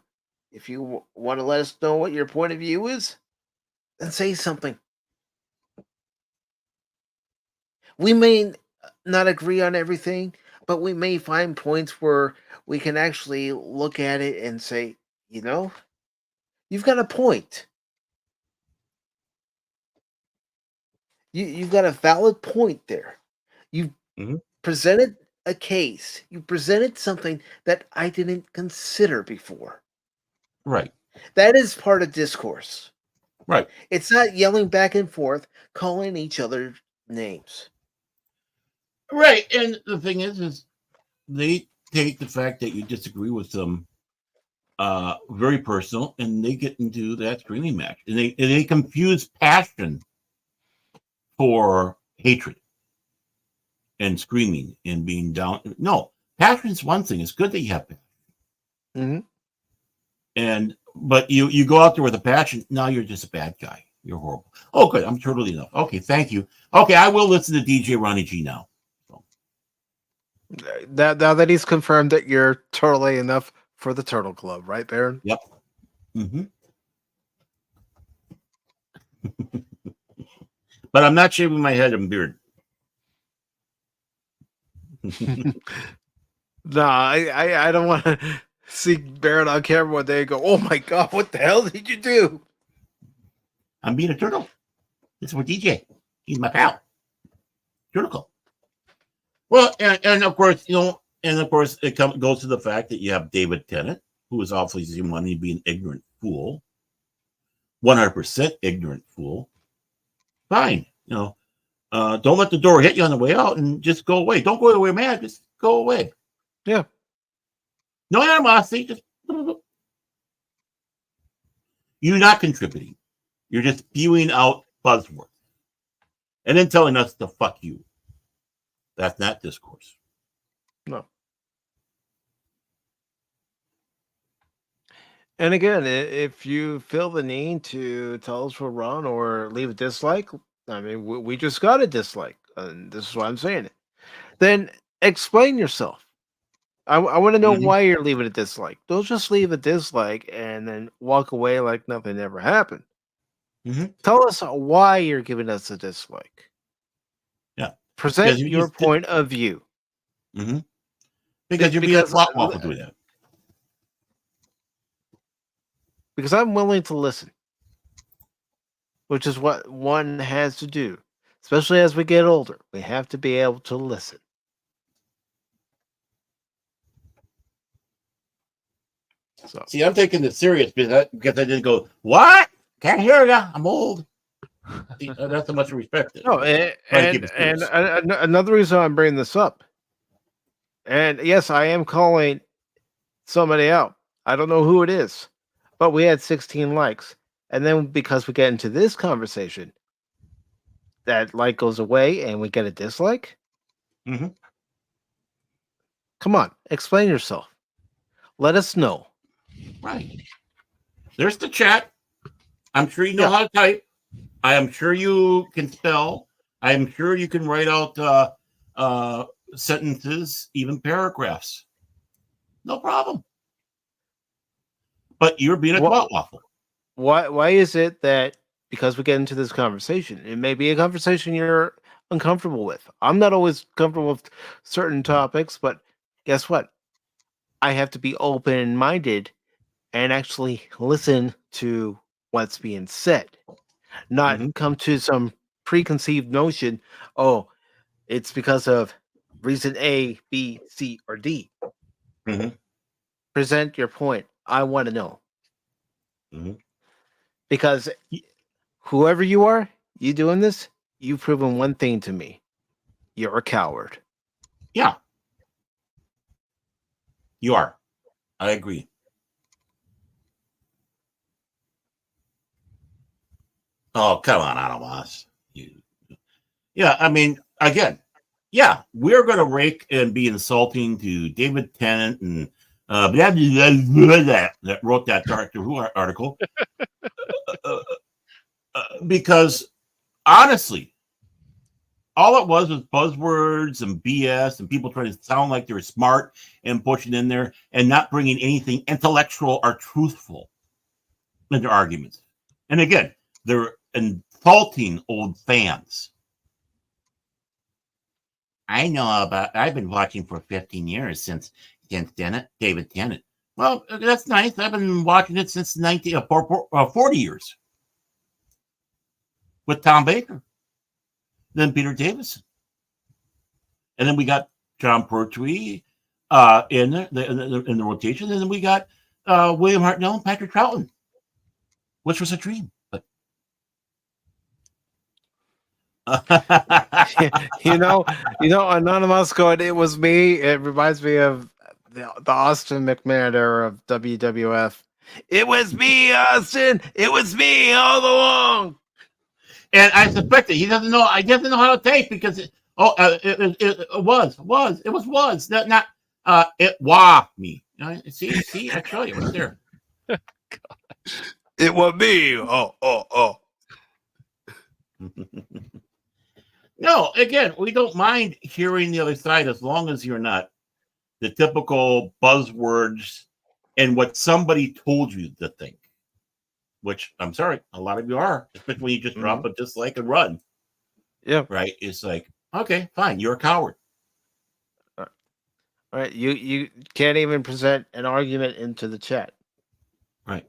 If you want to let us know what your point of view is, then say something. We may not agree on everything, but we may find points where we can actually look at it and say, you've got a point. You've got a valid point there. You've presented a case. You presented something that I didn't consider before. Right. That is part of discourse. Right. It's not yelling back and forth, calling each other names. Right. And the thing is they take the fact that you disagree with them very personal, and they get into that screaming match. And they confuse passion for hatred and screaming and being down. No, passion's one thing. It's good that you have passion. But you go out there with a passion. Now you're just a bad guy. You're horrible. Oh, good. I'm turtly enough. Okay, thank you. Okay, I will listen to DJ Ronnie G now. Now that he's confirmed that you're turtly enough for the Turtle Club, right, Baron? Yep. But I'm not shaving my head and beard. No, I don't want to see Baron on camera one day and go, "Oh my God, what the hell did you do?" I'm being a turtle. This is for DJ. He's my pal. Turtle Club. Well, and of course, it goes to the fact that you have David Tennant, who is obviously wanting to be an ignorant fool, 100% ignorant fool. Fine, don't let the door hit you on the way out, and just go away. Don't go away mad. Just go away. Yeah. No animosity. Just you're not contributing. You're just spewing out buzzwords, and then telling us to fuck you. That's not discourse. No. And again, if you feel the need to tell us we're wrong or leave a dislike, I mean, we just got a dislike, and this is why I'm saying it. Then explain yourself. I want to know why you're leaving a dislike. Don't just leave a dislike and then walk away like nothing ever happened. Tell us why you're giving us a dislike. Yeah. Present your point of view. Because you're being a flop waffle doing that. Because I'm willing to listen, which is what one has to do, especially as we get older. We have to be able to listen. So. See, I'm taking this serious because I didn't go, what? Can't hear ya. I'm old. That's how much respect. No, and another reason I'm bringing this up, and yes, I am calling somebody out. I don't know who it is, but we had 16 likes. And then because we get into this conversation, that like goes away and we get a dislike. Come on, explain yourself. Let us know. Right. There's the chat. I'm sure you know how to type. I am sure you can spell. I am sure you can write out sentences, even paragraphs. No problem. But you're being a twat waffle. Why is it that because we get into this conversation, it may be a conversation you're uncomfortable with? I'm not always comfortable with certain topics, but guess what? I have to be open-minded and actually listen to what's being said. Not come to some preconceived notion, oh, it's because of reason A, B, C, or D. Mm-hmm. Present your point. I want to know. Mm-hmm. Because whoever you are, you doing this, you've proven one thing to me. You're a coward. Yeah. You are. I agree. Oh, come on, Animas. Yeah, I mean, again, yeah, we're going to rake and be insulting to David Tennant and that wrote that Doctor Who article. Because honestly, all it was buzzwords and BS and people trying to sound like they're smart and pushing in there and not bringing anything intellectual or truthful in their arguments. And again, they're insulting old fans. I know about. I've been watching for 15 years since David Tennant. Well, that's nice. I've been watching it since 40 years with Tom Baker, then Peter Davison, and then we got John Pertwee in the rotation, and then we got William Hartnell and Patrick Troughton, which was a dream. But you know, Anonymous going, it was me. It reminds me of the Austin McMahon era of WWF. It was me, Austin. It was me all along. And I suspect that he doesn't know. I doesn't know how to tape because it was not it was me. See, I show you right there. It was me. Oh. No, again, we don't mind hearing the other side as long as you're not the typical buzzwords and what somebody told you to think. Which I'm sorry, a lot of you are, especially when you just drop a dislike and run. Yeah. Right. It's like, okay, fine, you're a coward. All right. You can't even present an argument into the chat. Right.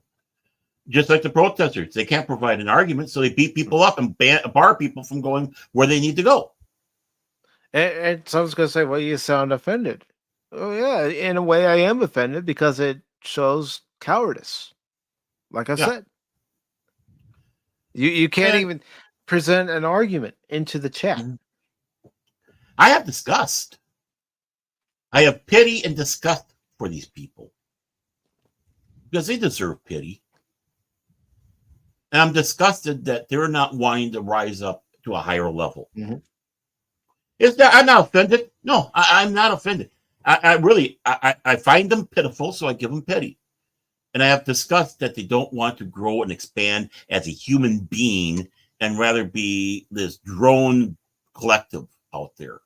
Just like the protesters, they can't provide an argument, so they beat people up and bar people from going where they need to go. And someone's going to say, well, you sound offended. Oh, yeah, in a way I am offended because it shows cowardice. Like I said. You can't even present an argument into the chat. I have disgust. I have pity and disgust for these people because they deserve pity. And I'm disgusted that they're not wanting to rise up to a higher level. Mm-hmm. I'm not offended. No, I'm not offended. I find them pitiful, so I give them pity. And I have discussed that they don't want to grow and expand as a human being and rather be this drone collective out there.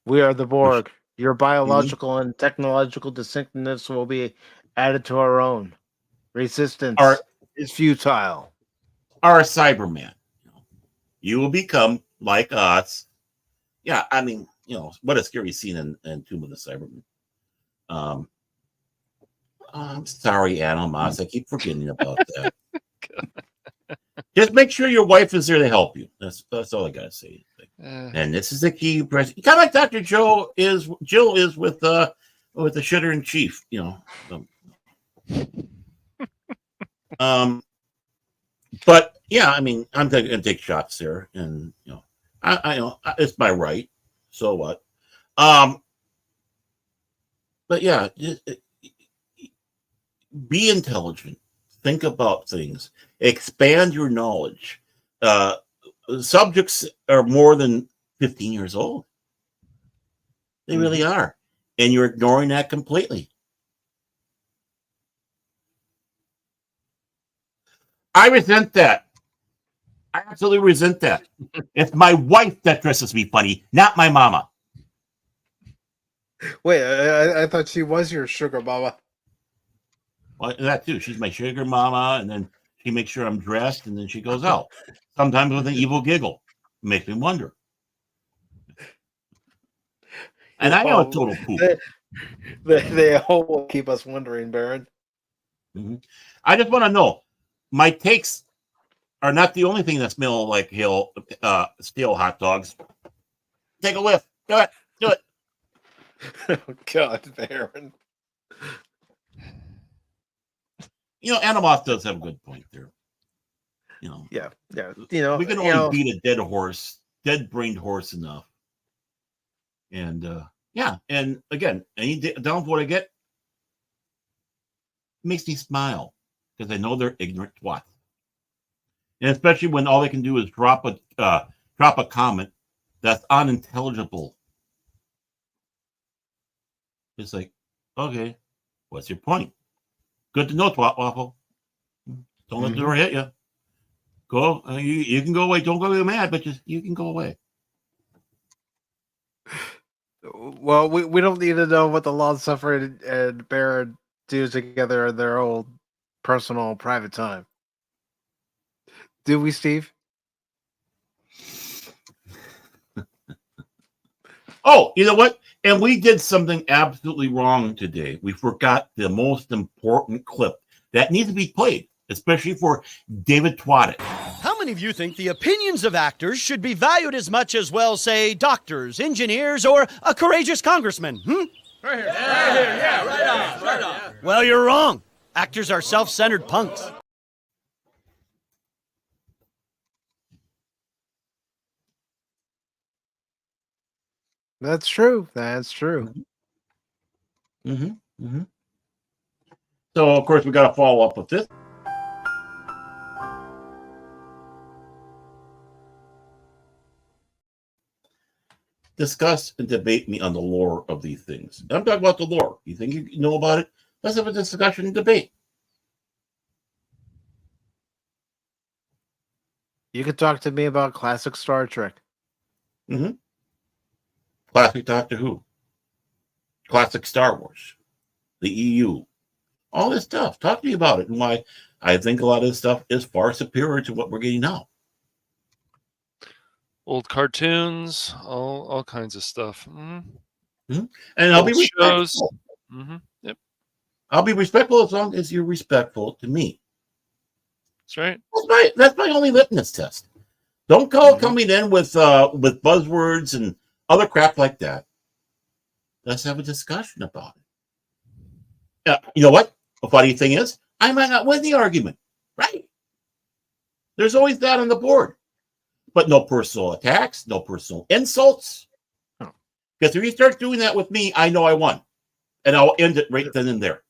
We are the Borg. Your biological and technological distinctiveness will be added to our own. Resistance is futile. Are a Cyberman. You will become like us. Yeah, I mean, what a scary scene in Tomb of the Cybermen. I'm sorry, Animas. I keep forgetting about that. Just make sure your wife is there to help you. That's all I gotta say. And this is the key. Kind of like Dr. Jill is with the shitter in chief. But yeah, I mean, I'm gonna take shots there, and I know it's my right. So what? But yeah. Be intelligent. Think about things. Expand your knowledge. Subjects are more than 15 years old. They really are. And you're ignoring that completely. I resent that. I absolutely resent that. It's my wife that dresses me funny, not my mama. Wait, I thought she was your sugar mama. Well, that too. She's my sugar mama, and then she makes sure I'm dressed, and then she goes out. Sometimes with an evil giggle. It makes me wonder. And I know a total poop. They all will keep us wondering, Baron. Mm-hmm. I just want to know, my takes are not the only thing that smell like stale hot dogs. Take a whiff. Go ahead. Do it. Oh, God, Baron. Animos does have a good point there. Yeah. We can only beat a dead-brained horse enough. And and again, any downvote I get makes me smile because I know they're ignorant twats. And especially when all they can do is drop a comment that's unintelligible. It's like, okay, what's your point? Good to know, Twat Waffle. Don't let the door hit you. Go. You can go away. Don't go mad, but you can go away. Well, we don't need to know what the Long Suffering and Baron do together in their own personal private time. Do we, Steve? Oh, you know what? And we did something absolutely wrong today. We forgot the most important clip that needs to be played, especially for David Twatted. How many of you think the opinions of actors should be valued as much as, well, say, doctors, engineers, or a courageous congressman? Right here. Yeah, right on. Well, you're wrong. Actors are self-centered punks. That's true. That's true. So, of course, we got to follow up with this. Discuss and debate me on the lore of these things. I'm talking about the lore. You think you know about it? Let's have a discussion and debate. You could talk to me about classic Star Trek. Classic Doctor Who. Classic Star Wars. The EU. All this stuff. Talk to me about it and why I think a lot of this stuff is far superior to what we're getting now. Old cartoons, all kinds of stuff. And I'll be respectful. Yep. I'll be respectful as long as you're respectful to me. That's right. That's my only litmus test. Don't call coming in with buzzwords and other crap like that. Let's have a discussion about it. You know what? The funny thing is, I might not win the argument, right? There's always that on the board. But no personal attacks, no personal insults. Because if you start doing that with me, I know I won. And I'll end it right then and there.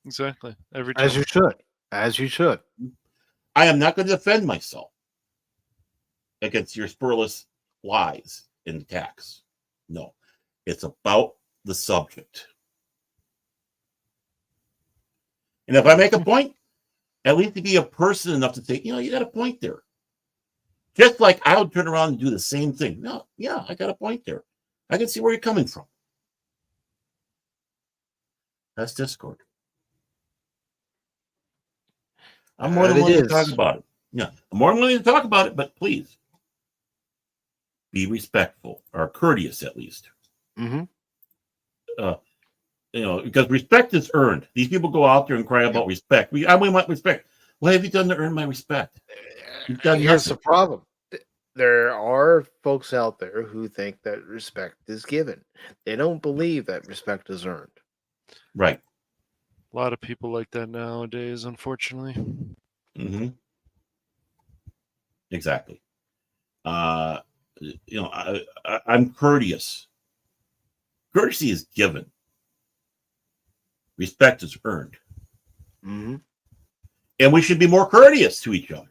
Exactly. Every time. As you should. As you should. I am not going to defend myself against your spurless lies and attacks. No. It's about the subject. And if I make a point, at least to be a person enough to say, you got a point there. Just like I would turn around and do the same thing. No, yeah, I got a point there. I can see where you're coming from. That's Discord. I'm more than willing to talk about it. Yeah, I'm more than willing to talk about it, but please be respectful or courteous at least. Because respect is earned. These people go out there and cry about respect. We want respect. What have you done to earn my respect? Here's the problem. There are folks out there who think that respect is given. They don't believe that respect is earned. Right. A lot of people like that nowadays, unfortunately. Exactly. I'm courteous. Courtesy is given. Respect is earned. And we should be more courteous to each other.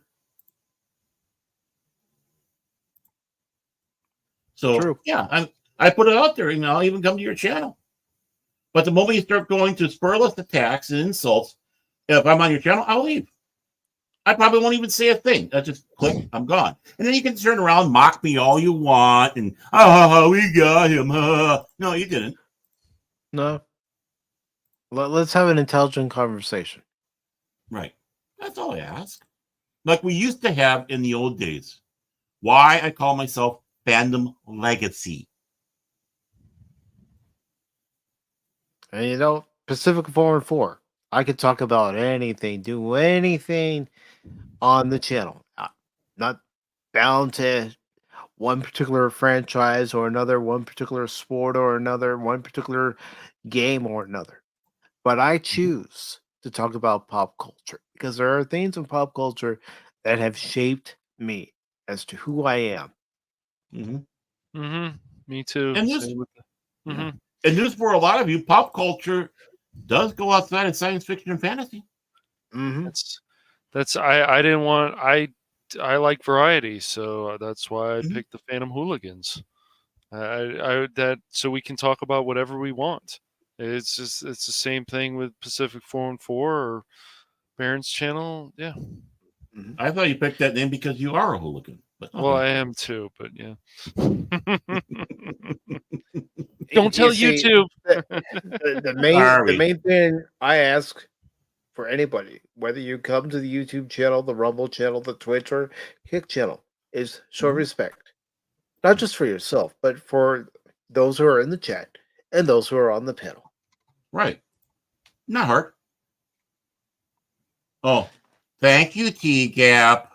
So, true. Yeah, I put it out there, and I'll even come to your channel. But the moment you start going to spurless attacks and insults, if I'm on your channel, I'll leave. I probably won't even say a thing. I just click, I'm gone. And then you can turn around, mock me all you want, and, we got him. No, you didn't. No. Let's have an intelligent conversation. Right. That's all I ask. Like we used to have in the old days. Why I call myself Fandom Legacy. And Pacific414. I could talk about anything, do anything on the channel. Not bound to one particular franchise or another, one particular sport or another, one particular game or another. But I choose to talk about pop culture because there are things in pop culture that have shaped me as to who I am. Me too. And this, Same with and this for a lot of you, pop culture does go outside of science fiction and fantasy. That's I didn't want I like variety, so that's why I picked the Phantom Hooligans. I that so we can talk about whatever we want. It's the same thing with Pacific414 or Baron's channel. Yeah. I thought you picked that name because you are a hooligan. But Well, I am too, but yeah. Don't tell YouTube. The main thing I ask for anybody, whether you come to the YouTube channel, the Rumble channel, the Twitch or Kick channel, is show respect. Not just for yourself, but for those who are in the chat and those who are on the panel. Right. Not hard. Oh, thank you, T-Gap.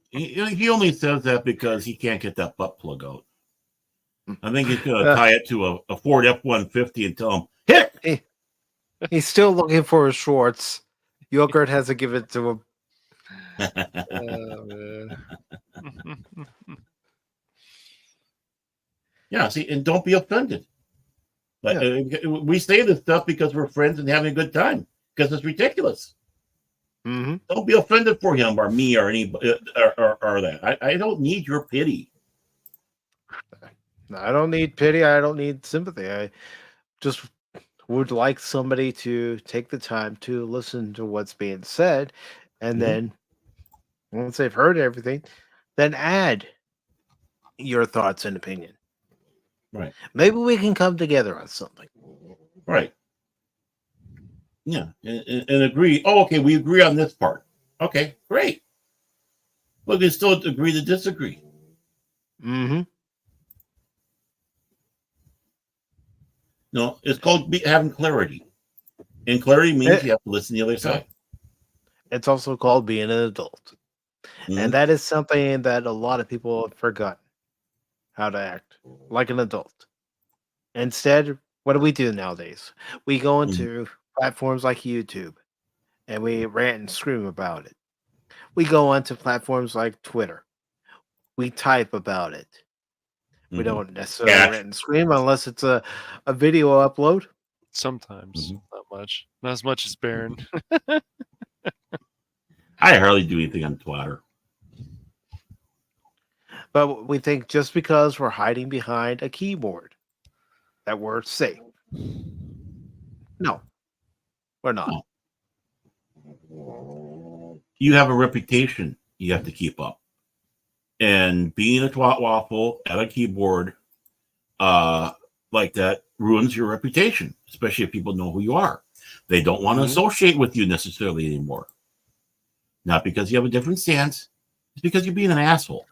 He only says that because he can't get that butt plug out. I think he's going to tie it to a Ford F-150 and tell him, hit! He's still looking for his shorts. Yogurt hasn't given it to him. Yeah, see, and don't be offended. But we say this stuff because we're friends and having a good time, because it's ridiculous. Don't be offended for him or me or anybody or that. I don't need your pity. I don't need pity. I don't need sympathy. I just would like somebody to take the time to listen to what's being said, and then once they've heard everything, then add your thoughts and opinion. Right. Maybe we can come together on something. Right. Yeah, and agree. Oh, okay, we agree on this part. Okay, great. We can still agree to disagree. No, it's called having clarity. And clarity means you have to listen to the other side. It's also called being an adult. And that is something that a lot of people have forgotten how to act like an adult. Instead, what do we do nowadays? We go into platforms like YouTube and we rant and scream about it. We go onto platforms like Twitter. We type about it. We don't necessarily rant and scream unless it's a video upload. Sometimes, not much. Not as much as Baron. I hardly do anything on Twitter. But we think just because we're hiding behind a keyboard that we're safe. No, we're not. You have a reputation you have to keep up. And being a twat waffle at a keyboard like that ruins your reputation, especially if people know who you are. They don't want to associate with you necessarily anymore. Not because you have a different stance, it's because you're being an asshole.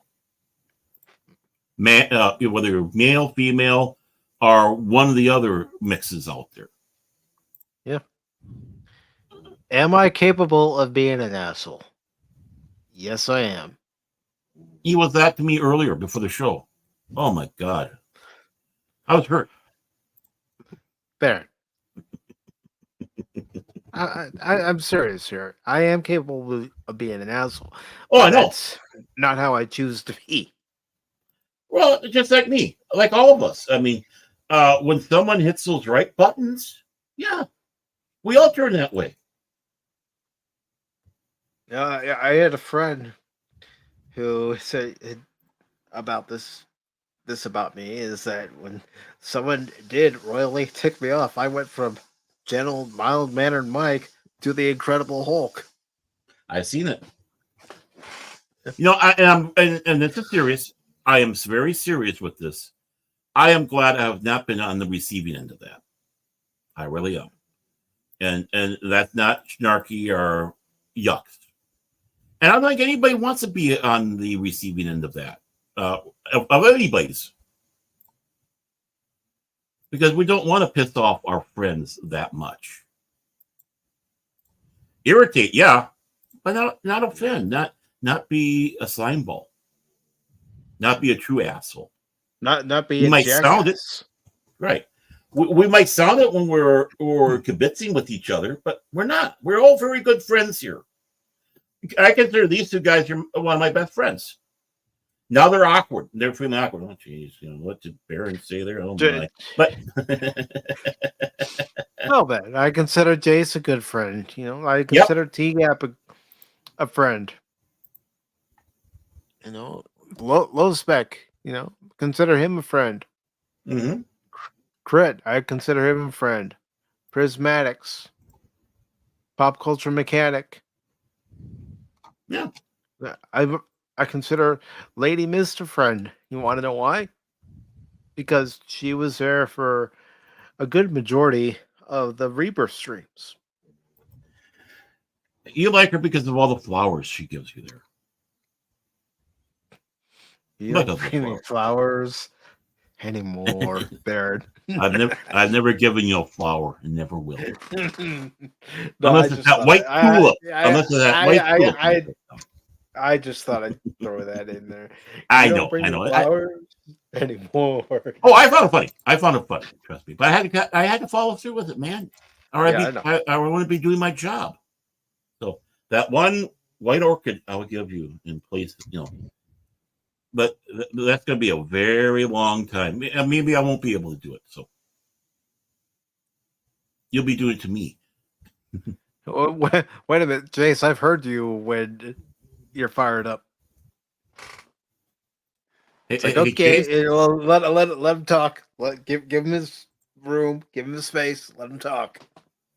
Whether you're male, female, or one of the other mixes out there. Yeah. Am I capable of being an asshole? Yes, I am. He was that to me earlier before the show. Oh my God. I was hurt. Baron. I'm serious here. I am capable of being an asshole. Oh, I know. That's not how I choose to be. Well, just like me, like all of us. I mean, when someone hits those right buttons, yeah, we all turn that way. I had a friend who said about this about me is that when someone did royally tick me off, I went from gentle, mild-mannered Mike to the Incredible Hulk. I've seen it. You know, and this is serious. I am very serious with this. I am glad I have not been on the receiving end of that. I really am. And that's not snarky or yucks. And I don't think anybody wants to be on the receiving end of that, of anybody's. Because we don't want to piss off our friends that much. Irritate, yeah, but not offend, not be a slime ball, not be a true asshole. Not be You a might sound it jackass. right. We might sound it when we're kibitzing with each other, but we're not. We're all very good friends here. I consider these two guys one of my best friends. Now they're awkward. They're feeling awkward. Oh, geez, what did Baron say there? Oh my! But well, then I consider Jace a good friend. I consider T-Gap a friend. Low spec. Consider him a friend. Mm-hmm. Crit, I consider him a friend. Prismatics, pop culture mechanic. Yeah, I consider Lady Mist a friend. You want to know why? Because she was there for a good majority of the Rebirth streams. You like her because of all the flowers she gives you there. You don't bring me flowers anymore, Baron. I've never given you a flower and never will. Unless it's that white tulip. Unless it's that white tulip. I just thought I'd throw that in there. I You know. don't bring me flowers anymore. Oh, I found it funny. Trust me. But I had to follow through with it, man. Or I wouldn't be doing my job. So that one white orchid I would give you in place, But that's going to be a very long time. Maybe I won't be able to do it. So you'll be doing it to me. Wait a minute, Jace. I've heard you when you're fired up. It's like, okay, let him talk. Give him his room. Give him his space. Let him talk.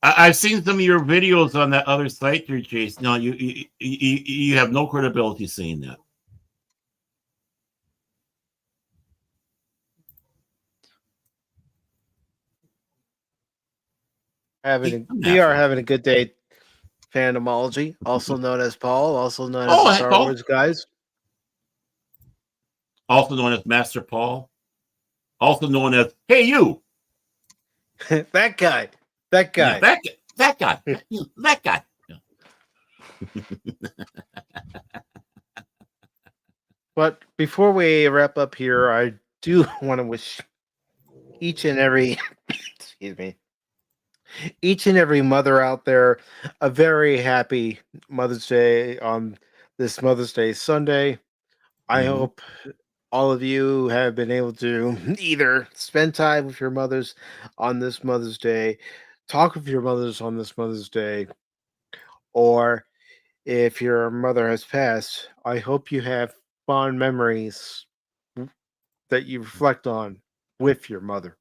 I've seen some of your videos on that other site there, Jace. No, you have no credibility saying that. We are having a good day. Fandomology, also known as Paul, also known as the Star Wars guys. Also known as Master Paul. Also known as Hey You. that guy. That guy. Yeah, that guy. That guy. But before we wrap up here, I do want to wish each and every each and every mother out there a very happy Mother's Day on this Mother's Day Sunday. I hope all of you have been able to either spend time with your mothers on this Mother's Day, talk with your mothers on this Mother's Day, or if your mother has passed, I hope you have fond memories that you reflect on with your mother.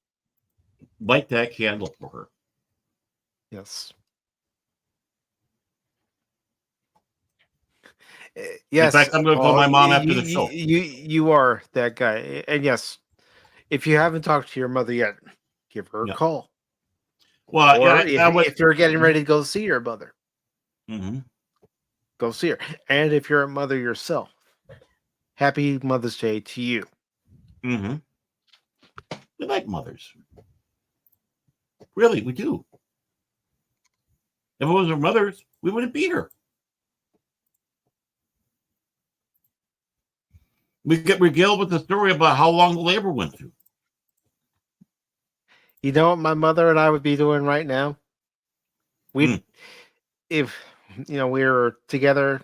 Light that candle for her. Yes. Yes. In fact, I'm going to call my mom after the show. You are that guy. And yes, if you haven't talked to your mother yet, give her a call. Well, or if you're getting ready to go see your mother, go see her. And if you're a mother yourself, happy Mother's Day to you. We like mothers. Really, we do. If it was our mothers, we wouldn't be here. We get regaled with the story about how long the labor went through. You know what my mother and I would be doing right now? If we were together,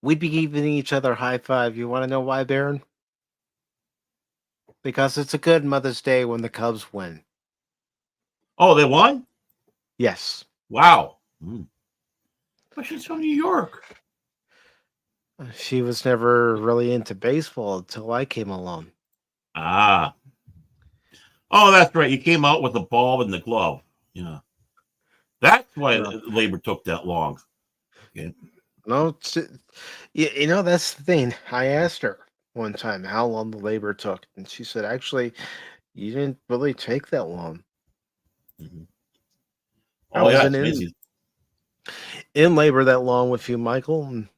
we'd be giving each other a high five. You want to know why, Baron? Because it's a good Mother's Day when the Cubs win. Oh, they won? Yes. Wow. But she's from New York. She was never really into baseball until I came along. Ah. Oh, that's right. You came out with the ball and the glove. Yeah. That's why labor took that long. Okay. No, that's the thing. I asked her one time how long the labor took, and she said, actually, you didn't really take that long. I wasn't in labor that long with you, Michael. And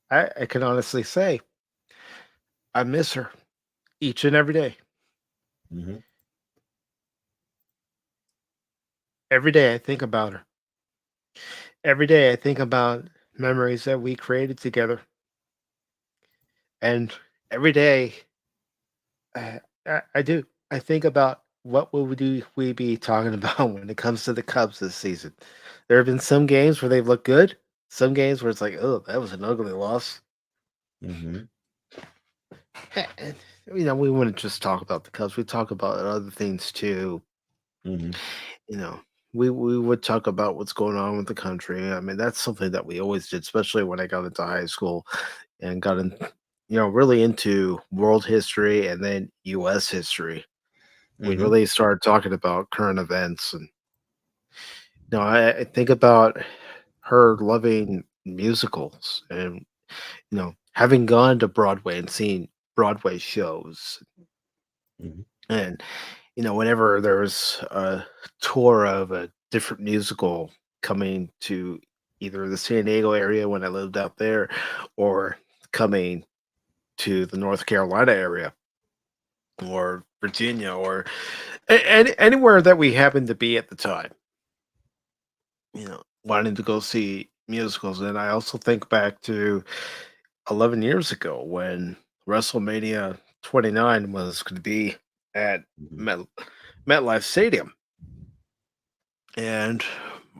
I can honestly say I miss her each and every day. Every day I think about her. every day I think about memories that we created together, and every day I do. I think about what would we be talking about when it comes to the Cubs this season. There have been some games where they've looked good, some games where it's like, oh, that was an ugly loss. Mm-hmm. And, we wouldn't just talk about the Cubs. We talk about other things too. Mm-hmm. You know, we would talk about what's going on with the country. I mean, that's something that we always did, especially when I got into high school and got in, really into world history and then U.S. history. We Mm-hmm. really started talking about current events, and I think about her loving musicals and having gone to Broadway and seen Broadway shows. Mm-hmm. And whenever there's a tour of a different musical coming to either the San Diego area when I lived out there, or coming to the North Carolina area or Virginia, or anywhere that we happened to be at the time, wanting to go see musicals. And I also think back to 11 years ago when WrestleMania 29 was going to be at Mm-hmm. MetLife Stadium. And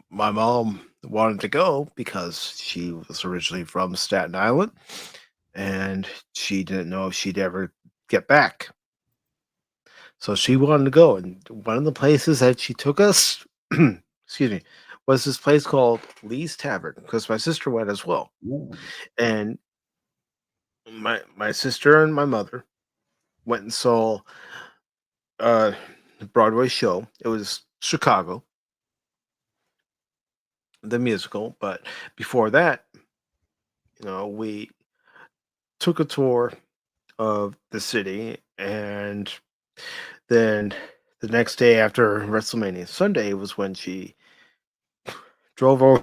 my mom wanted to go because she was originally from Staten Island and she didn't know if she'd ever get back. So she wanted to go. And one of the places that she took us, excuse me, was this place called Lee's Tavern because my sister went as well. Ooh. And my sister and my mother went and saw the Broadway show. It was Chicago, the musical, but before that, we took a tour of the city, and then the next day after WrestleMania Sunday was when she drove over.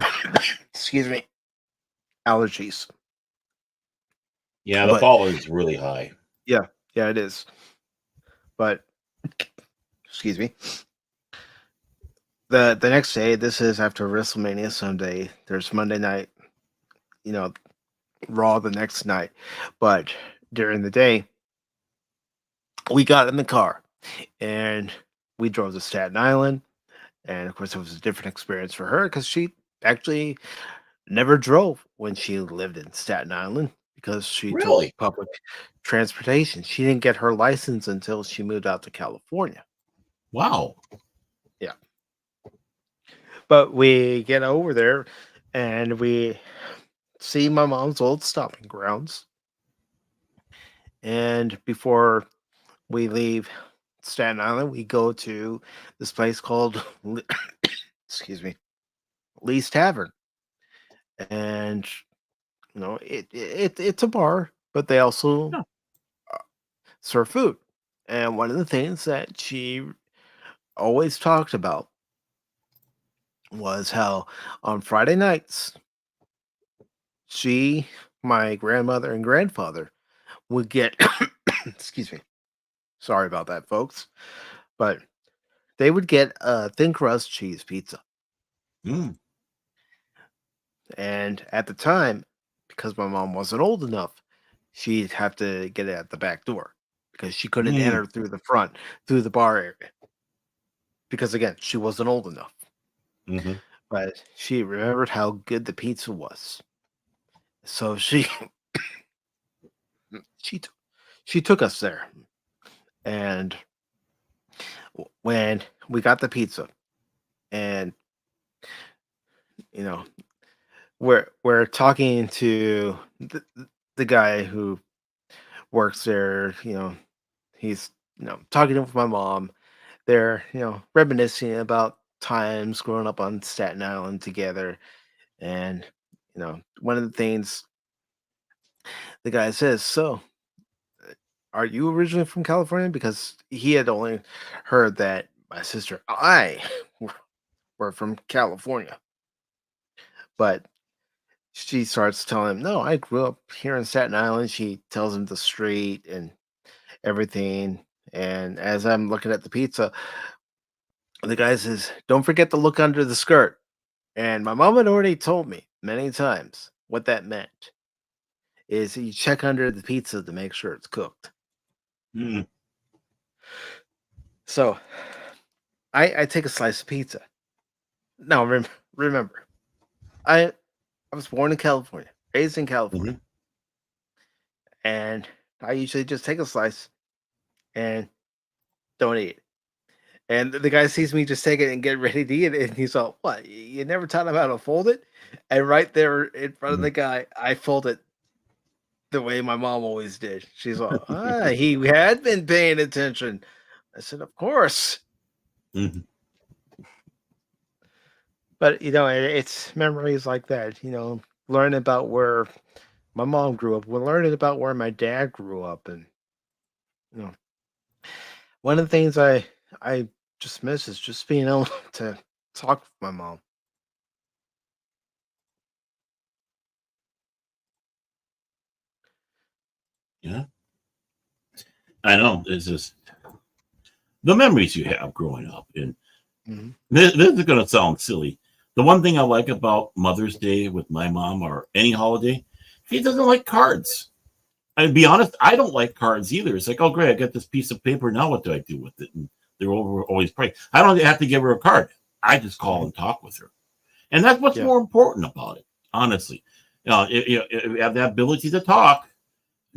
Excuse me, allergies. Yeah, the But pollen is really high. yeah, it is. But excuse me. The next day, this is after WrestleMania Sunday. There's Monday night, you know, Raw the next night. But during the day, we got in the car and we drove to Staten Island. And of course, it was a different experience for her because she actually never drove when she lived in Staten Island because she took Really? public transportation. She didn't get her license until she moved out to California. Wow. Yeah. But we get over there and we see my mom's old stomping grounds. And before we leave Staten Island, we go to this place called, excuse me, Lee's Tavern. And, it's a bar, but they also Yeah. serve food. And one of the things that she always talked about was how on Friday nights, she, my grandmother, and grandfather would get, excuse me, sorry about that, folks, but they would get a thin crust cheese pizza. Mm. And at the time, because my mom wasn't old enough, she'd have to get it at the back door because she couldn't Mm. enter through the front, through the bar area. Because again, she wasn't old enough. Mm-hmm. But she remembered how good the pizza was. So she she t- she took us there. And when we got the pizza and you know we're talking to the guy who works there, he's talking to my mom. They're reminiscing about times growing up on Staten Island together. And one of the things the guy says, so are you originally from California? Because he had only heard that my sister and I were from California. But she starts telling him, no, I grew up here in Staten Island. She tells him the street and everything. And as I'm looking at the pizza, the guy says, don't forget to look under the skirt. And my mom had already told me many times what that meant. Is you check under the pizza to make sure it's cooked. Mm. So I take a slice of pizza. Now remember, I was born in California, raised in California, and I usually just take a slice and don't eat it. And the guy sees me just take it and get ready to eat it, and he's all, "What? You never taught him how to fold it?" And right there in front of the guy, I fold it the way my mom always did. She's all, he had been paying attention. I said, "Of course." Mm-hmm. But it's memories like that. Learning about where my mom grew up. We're learning about where my dad grew up, and one of the things I just miss is just being able to talk with my mom. Yeah, I know. It's just the memories you have growing up, and this is going to sound silly. The one thing I like about Mother's Day with my mom, or any holiday, she doesn't like cards. And to be honest, I don't like cards either. It's like, oh, great, I got this piece of paper. Now what do I do with it? And they're always praying. I don't have to give her a card. I just call and talk with her. And that's what's more important about it, honestly. If you have that ability to talk,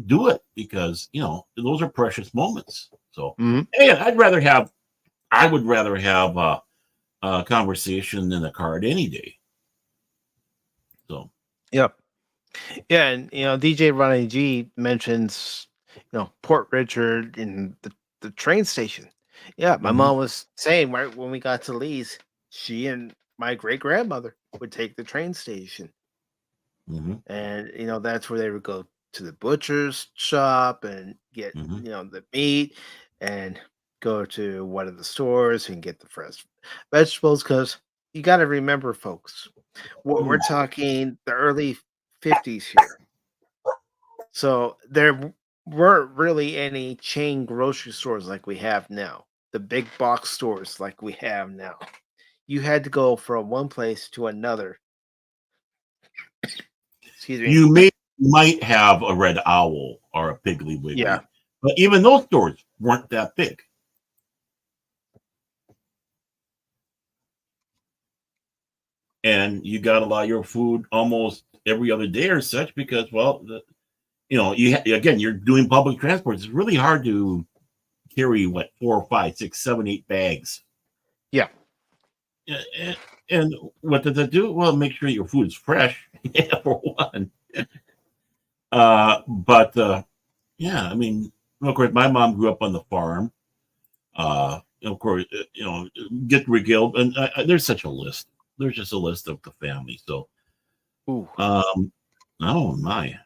do it, because, those are precious moments. So, and I would rather have a conversation than a card any day. So, yep. Yeah, and DJ Ronnie G mentions Port Richard and the train station. Yeah, my mom was saying right when we got to Lee's, she and my great grandmother would take the train station, and that's where they would go to the butcher's shop and get the meat, and go to one of the stores and get the fresh vegetables. Because you got to remember, folks, we're talking the early 50s here. So there weren't really any chain grocery stores like we have now, the big box stores like we have now. You had to go from one place to another. Excuse me. You might have a Red Owl or a Piggly Wiggly. Yeah. But even those stores weren't that big. And you got a lot of your food almost every other day or such, because, well, again, you're doing public transport. It's really hard to carry 4, 5, 6, 7, 8 bags. Yeah. And what does it do? Well, make sure your food is fresh, for one. Yeah, I mean, of course, my mom grew up on the farm. Of course, get regaled, and there's such a list. There's just a list of the family. So, oh my,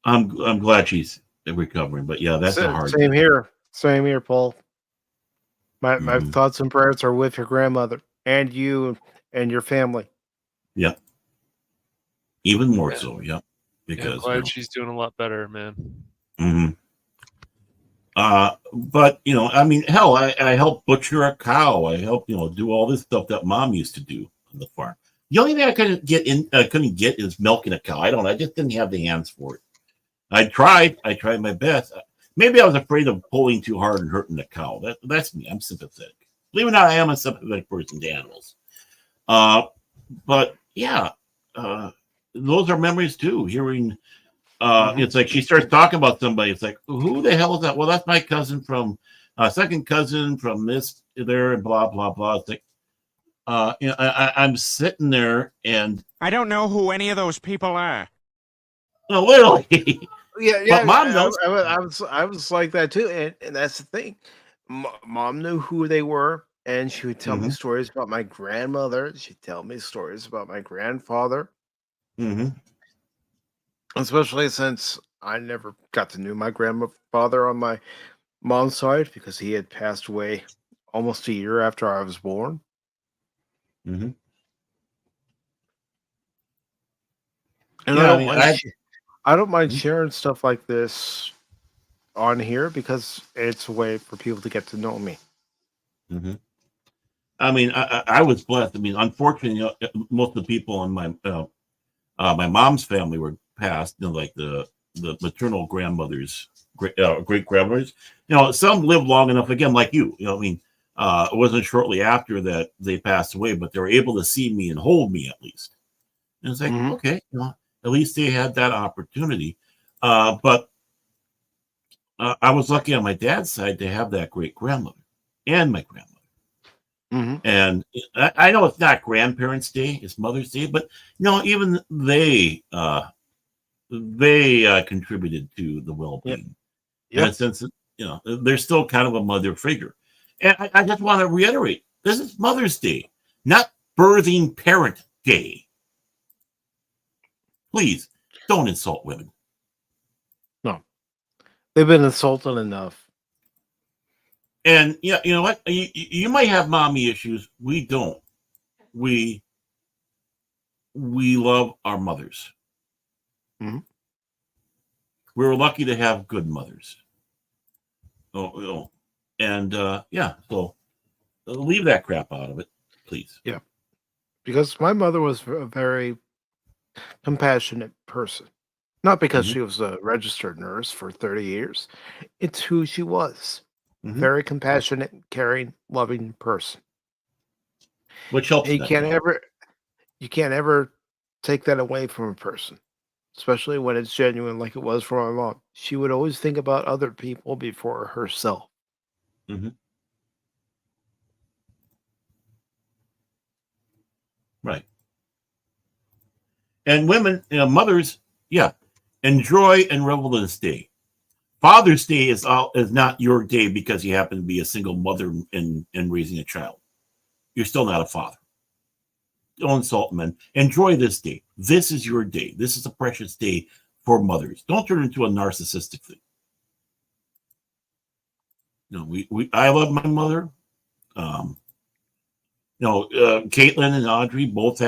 I'm glad she's recovering. But yeah, that's a hard. Same here, Paul. My thoughts and prayers are with your grandmother and you and your family. Yeah, even more so. Yeah, because I'm glad she's doing a lot better, man. But I mean, hell, I helped butcher a cow. I helped do all this stuff that Mom used to do on the farm. The only thing I couldn't get is milking a cow. I just didn't have the hands for it. I tried my best. Maybe I was afraid of pulling too hard and hurting the cow. That's me. I'm sympathetic. Believe it or not, I am a sympathetic person to animals. But yeah, those are memories too. Hearing, it's like she starts talking about somebody. It's like, who the hell is that? Well, that's my cousin from second cousin from this there, and blah blah blah. It's like, I'm sitting there and I don't know who any of those people are. No, literally. Yeah. But Mom knows. I was like that too, and that's the thing. Mom knew who they were, and she would tell me stories about my grandmother. She'd tell me stories about my grandfather. Especially since I never got to know my grandfather on my mom's side, because he had passed away almost a year after I was born. And I don't mind sharing stuff like this on here, because it's a way for people to get to know me. I mean, I was blessed. I mean, unfortunately, most of the people in my mom's family were passed. Like the maternal grandmothers, great grandmothers. Some lived long enough. Again, like you. I mean, it wasn't shortly after that they passed away, but they were able to see me and hold me at least. And it's like, okay, at least they had that opportunity. But I was lucky on my dad's side to have that great grandmother and my grandmother. And I know it's not Grandparents' Day; it's Mother's Day. But even they contributed to the well-being. And since they're still kind of a mother figure. And I just want to reiterate: this is Mother's Day, not Birthing Parent Day. Please don't insult women. No, they've been insulted enough. And you know what? You might have mommy issues. We don't. We love our mothers. We were lucky to have good mothers. And so leave that crap out of it, please. Yeah, because my mother was a very compassionate person. Not because she was a registered nurse for 30 years. It's who she was. Very compassionate, caring, loving person. Which helps. And you can't ever take that away from a person, especially when it's genuine, like it was for my mom. She would always think about other people before herself. Right. And women, mothers, enjoy and revel in this day. Father's Day is not your day because you happen to be a single mother and raising a child. You're still not a father. Don't insult men. Enjoy this day. This is your day. This is a precious day for mothers. Don't turn it into a narcissistic thing. I love my mother. Caitlin and Audrey both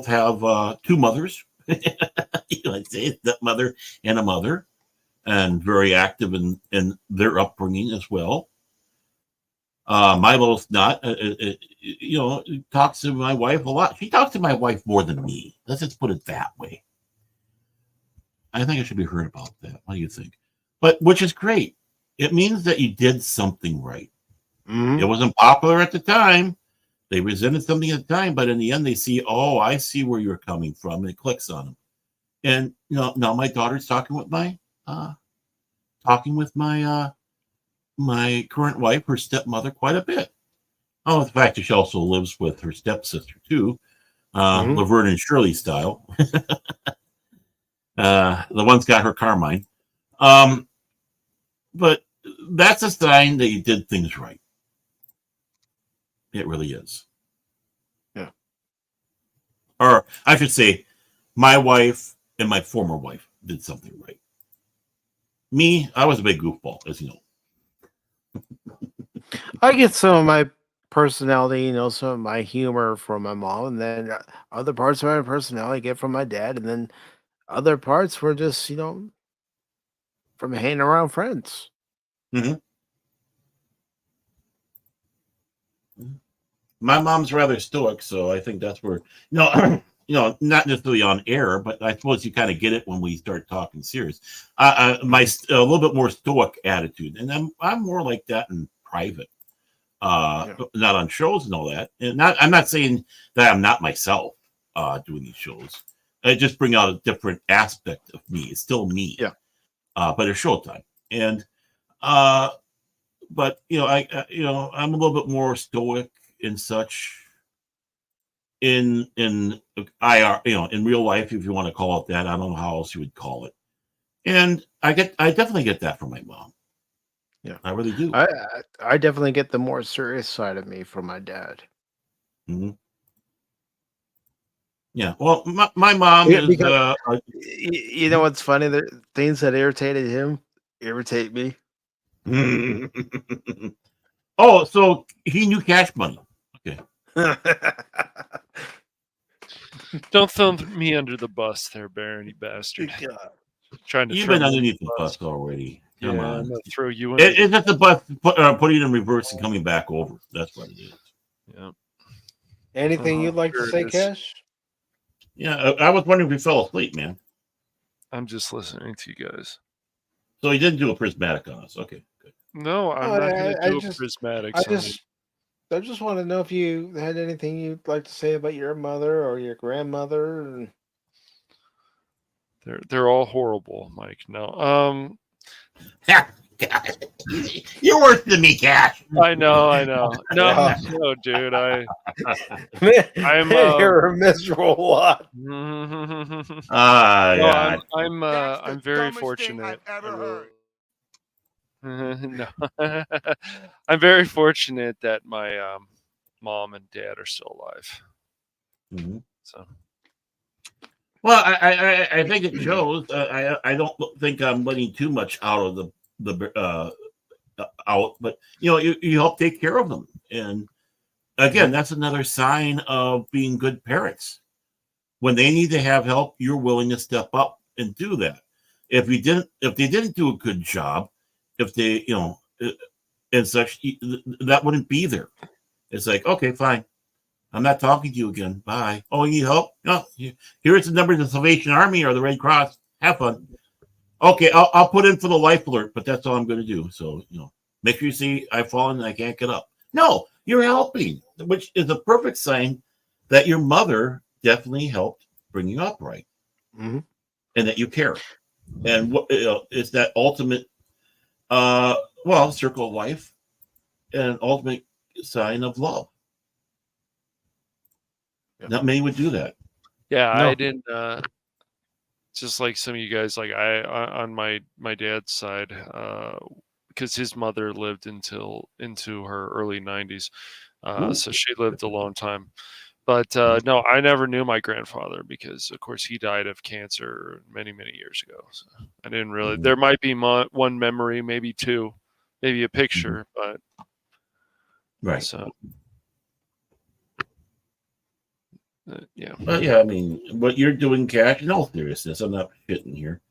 have two mothers. I'd say a stepmother and a mother, and very active in their upbringing as well. Milo's not. Talks to my wife a lot. She talks to my wife more than me. Let's just put it that way. I think I should be heard about that. What do you think? But which is great. It means that you did something right. It wasn't popular at the time. They resented something at the time, but in the end, they see, I see where you're coming from, and it clicks on them. And now my daughter's talking with my my current wife, her stepmother, quite a bit. The fact that she also lives with her stepsister too, Laverne and Shirley style. The one's got her Carmine. But that's a sign that you did things right. It really is. Yeah. Or I should say, my wife and my former wife did something right. Me, I was a big goofball, as you know. I get some of my personality, some of my humor from my mom, and then other parts of my personality I get from my dad, and then other parts were just, from hanging around friends. My mom's rather stoic, so I think that's where not necessarily on air, but I suppose you kind of get it when we start talking serious. A little bit more stoic attitude, and I'm more like that in private, not on shows and all that. And I'm not saying that I'm not myself doing these shows. I just bring out a different aspect of me. It's still me, but it's showtime, and but I'm a little bit more stoic and such in IR, in real life, if you want to call it that. I don't know how else you would call it. And I definitely get that from my mom. Yeah, I really do. I definitely get the more serious side of me from my dad. Yeah, well, my mom is. You know what's funny? The things that irritated him irritate me. So he knew Cash Money. Okay. Don't throw me under the bus there, Baron, you bastard. You've been underneath the bus already. Come Yeah, on. I'm gonna throw you in. It's just the bus putting it in reverse and coming back over. That's what it is. Yeah. Anything you'd like Sure to say, it is. Cash? Yeah, I was wondering if you fell asleep, man. I'm just listening to you guys. So he didn't do a prismatic on us. Okay, good. No, I'm not going to do a prismatic. I just want to know if you had anything you'd like to say about your mother or your grandmother. And... They're all horrible, Mike. No, You're worse than me, Cash. I know. No, no, dude. You're a miserable lot. I'm very fortunate. No, I'm very fortunate that my mom and dad are still alive. Mm-hmm. So, well, I think it shows. I don't think I'm letting too much out of the out, but you help take care of them, and again, that's another sign of being good parents. When they need to have help, you're willing to step up and do that. If they didn't do a good job, if they, and such, that wouldn't be there. It's like, okay, fine. I'm not talking to you again. Bye. Oh, you need help? No. Here's the number of the Salvation Army or the Red Cross. Have fun. Okay, I'll put in for the life alert, but that's all I'm going to do. So, make sure you see I've fallen and I can't get up. No, you're helping, which is a perfect sign that your mother definitely helped bring you up right, and that you care. And what it's that ultimate, circle of life, and ultimate sign of love. Yeah. Not many would do that. Yeah, no. I didn't. Just like some of you guys, like on my dad's side, because his mother lived into her early 90s, so she lived a long time. But no, I never knew my grandfather because, of course, he died of cancer many, many years ago. So I didn't really. There might be one memory, maybe two, maybe a picture, but right. So yeah. Well, yeah. I mean, what you're doing, Cash. In all seriousness, I'm not shitting here.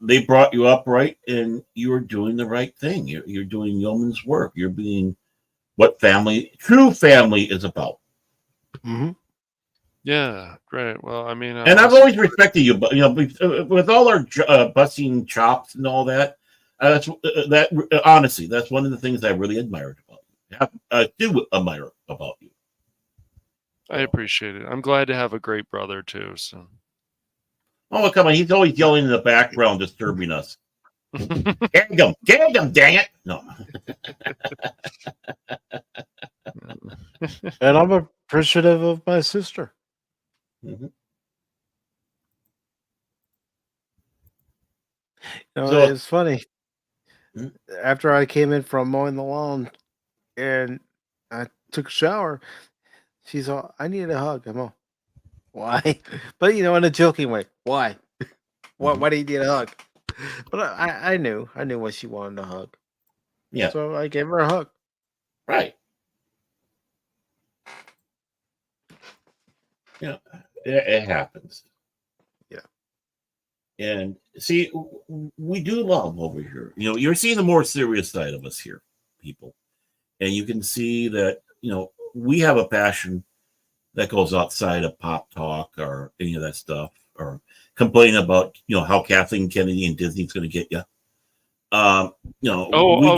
They brought you up right, and you're doing the right thing. You're doing yeoman's work. You're being what true family is about. Mm-hmm. Yeah, great. Well, I mean, and I've always respected you, but with all our busting chops and all that, honestly, that's one of the things I really admired about you. I do admire about you. I appreciate it. I'm glad to have a great brother too. So, oh come on, he's always yelling in the background, disturbing us. Gag him, dang it! No. And I'm appreciative of my sister. Mm-hmm. It's funny. After I came in from mowing the lawn and I took a shower, she's all, I need a hug. I'm all, why? But in a joking way. Why? Why do you need a hug? But I knew why she wanted a hug. Yeah. So I gave her a hug. Right. Yeah, it happens. Yeah. And see, we do love over here. You're seeing the more serious side of us here, people. And you can see that, we have a passion that goes outside of pop talk or any of that stuff, or complaining about, how Kathleen Kennedy and Disney's going to get you.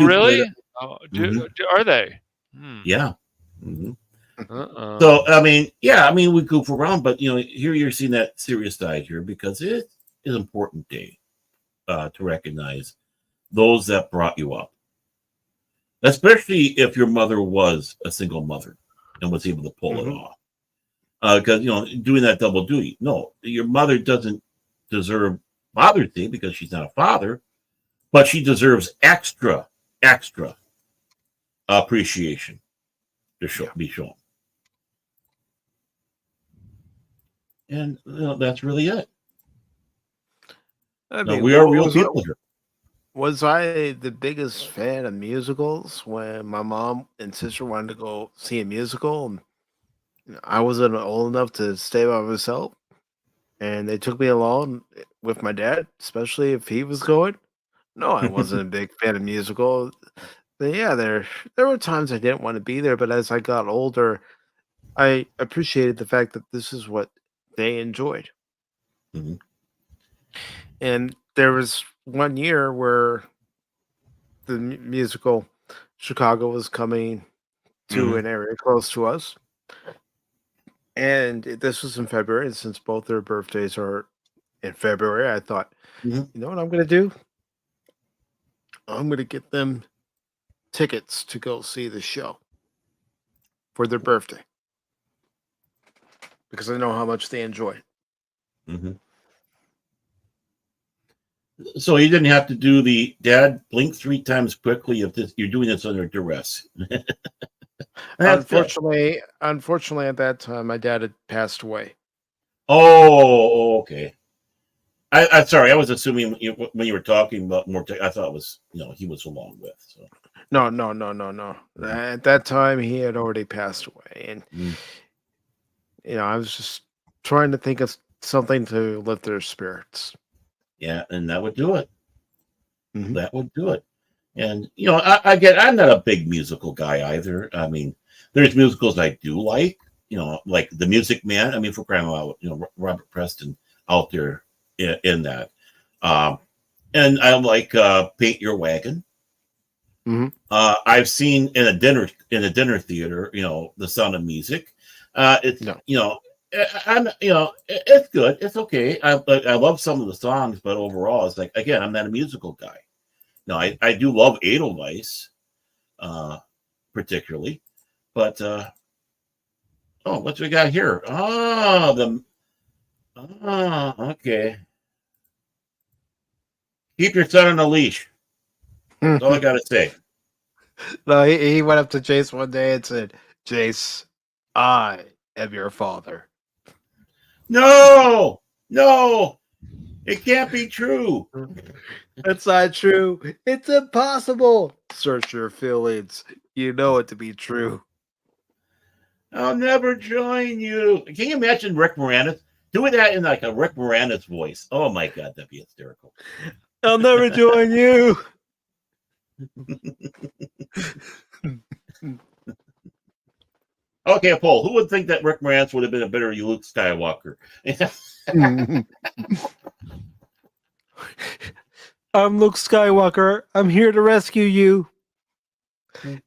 Really? Are they? Yeah. Mm-hmm. So, we goof around, but, here you're seeing that serious side here because it is an important day to recognize those that brought you up. Especially if your mother was a single mother and was able to pull it off. Because, doing that double duty. No, your mother doesn't deserve Father's Day because she's not a father, but she deserves extra appreciation to be shown. And that's really it. We are real people here. Was I the biggest fan of musicals when my mom and sister wanted to go see a musical? And I wasn't old enough to stay by myself, and they took me along with my dad, especially if he was going. No, I wasn't a big fan of musical. But yeah, there were times I didn't want to be there, but as I got older, I appreciated the fact that this is what they enjoyed. Mhm. And there was one year where the musical Chicago was coming to an area close to us. And this was in February, and since both their birthdays are in February, I thought, you know what I'm going to do? I'm going to get them tickets to go see the show for their birthday because I know how much they enjoy it. Mm-hmm. So you didn't have to do the dad blink 3 times quickly if this you're doing this under duress. Unfortunately, at that time, my dad had passed away. Oh, okay. I'm sorry. I was assuming when you were talking about more. I thought it was he was along with. So No. At that time, he had already passed away, and I was just trying to think of something to lift their spirits. Yeah, and that would do it. That would do it. And I'm not a big musical guy either. I mean, there's musicals I do like. Like The Music Man. I mean, for crying out loud, Robert Preston out there in that. And I like Paint Your Wagon. I've seen in a dinner theater, The Sound of Music. It's it's good. It's okay. I love some of the songs, but overall, it's like, again, I'm not a musical guy. No, I do love Edelweiss, particularly, but what we got here? Okay. Keep your son on a leash. That's all I gotta say. No, he went up to Jace one day and said, "Jace, I am your father." No, it can't be true. That's not true. It's impossible. Search your feelings. You know it to be true. I'll never join you. Can you imagine Rick Moranis doing that in like a Rick Moranis voice? Oh my God, that'd be hysterical. I'll never join you. Okay, Paul, who would think that Rick Moranis would have been a better Luke Skywalker? I'm Luke Skywalker. I'm here to rescue you. Do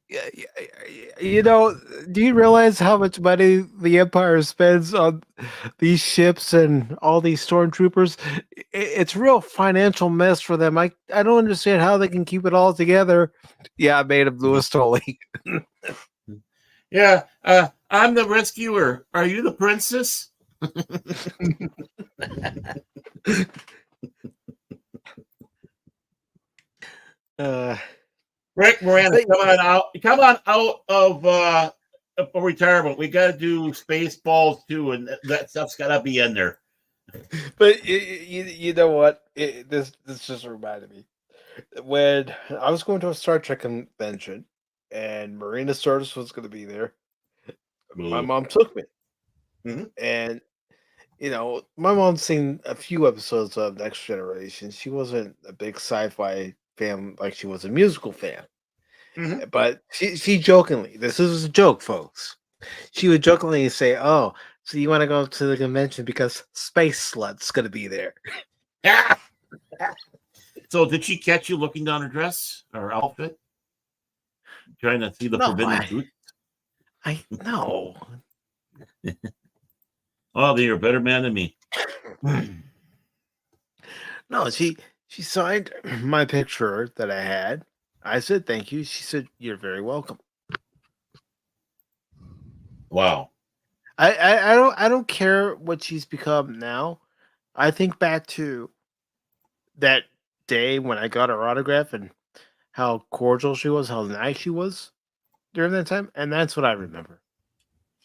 you realize how much money the Empire spends on these ships and all these stormtroopers? It's a real financial mess for them. I don't understand how they can keep it all together. Yeah, I made him Louis Tully. Yeah, I'm the rescuer. Are you the princess? Rick Moranis, come on out of retirement. We got to do Spaceballs too, and that stuff's got to be in there. But you know what? This just reminded me when I was going to a Star Trek convention, and Marina Sirtis was going to be there. My mom took me, and my mom's seen a few episodes of Next Generation. She wasn't a big sci-fi fan like she was a musical fan. But she jokingly, this is a joke, folks. She would jokingly say, "Oh, so you want to go to the convention because Space Slut's going to be there." So did she catch you looking down her dress or outfit? Trying to see the forbidden truth? I know. Oh, then you're a better man than me. No, she signed my picture that I had. I said thank you. She said you're very welcome. Wow. I don't care what she's become now. I think back to that day when I got her autograph and how cordial she was, how nice she was during that time, and that's what I remember.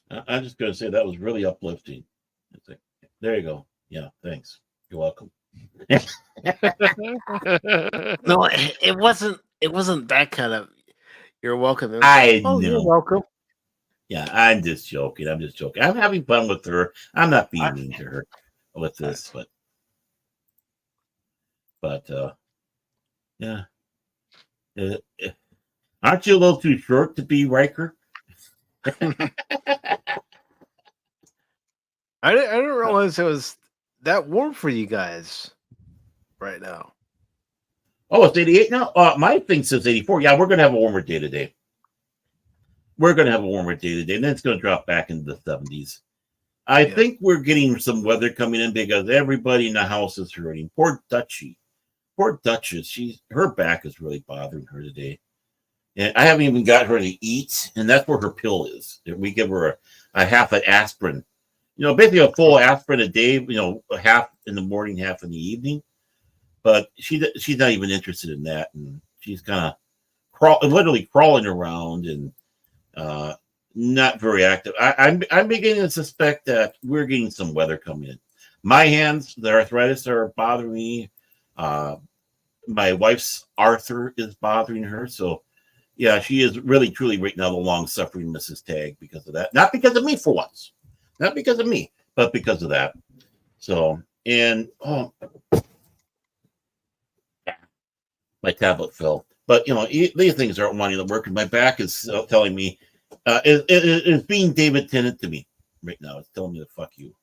I'm just going to say that was really uplifting. There you go. Yeah, thanks. You're welcome. No, it wasn't. It wasn't that kind of. You're welcome. I know. You're welcome. Yeah, I'm just joking. I'm having fun with her. I'm not being mean to her with this, but Yeah. Aren't you a little too short to be Riker? I didn't realize it was that warm for you guys right now. Oh, it's 88 now? My thing says 84. Yeah, we're going to have a warmer day today. And then it's going to drop back into the 70s. I think we're getting some weather coming in because everybody in the house is hurting. Poor Duchy. Poor Duchess. Her back is really bothering her today. And I haven't even got her to eat, and that's where her pill is. We give her a half an aspirin. Basically a full aspirin a day, a half in the morning, half in the evening. But she's not even interested in that, and she's kind of literally crawling around and not very active. I'm beginning to suspect that we're getting some weather coming in. My hands, the arthritis are bothering me. My wife's Arthur is bothering her. So, yeah, she is really, truly right now the long-suffering Mrs. Tagge because of that. Not because of me for once. Not because of me, but because of that. So, and, my tablet fell. But, these things aren't wanting to work, and my back is telling me, it's being David Tennant to me right now. It's telling me to fuck you.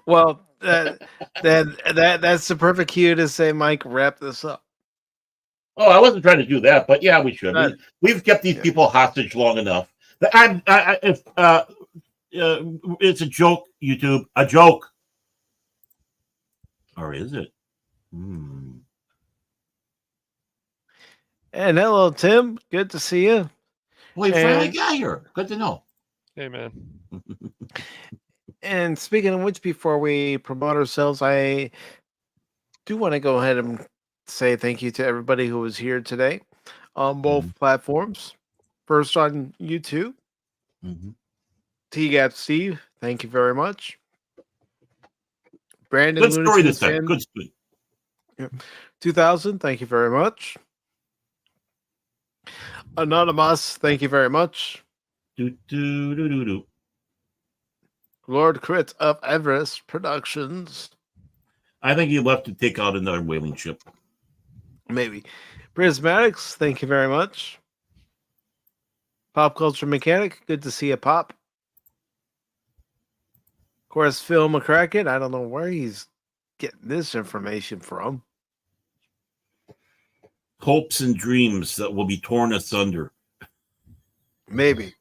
Well, that's the perfect cue to say, Mike, wrap this up. Oh, I wasn't trying to do that, but yeah, we should. We've kept these people hostage long enough. It's a joke, YouTube. A joke. Or is it? And hello, Tim. Good to see you. Well, you finally got here. Good to know. Hey, man. And speaking of which, before we promote ourselves, I do want to go ahead and say thank you to everybody who was here today on both platforms. First on YouTube. T-Gap Steve, thank you very much. Brandon, good story this time. Good story. 2000, thank you very much. Anonymous, thank you very much. Lord Crit of Everest Productions. I think he left to take out another whaling ship. Maybe. Prismatics, thank you very much. Pop Culture Mechanic, good to see you, Pop. Of course, Phil McCracken, I don't know where he's getting this information from. Hopes and dreams that will be torn asunder. Maybe.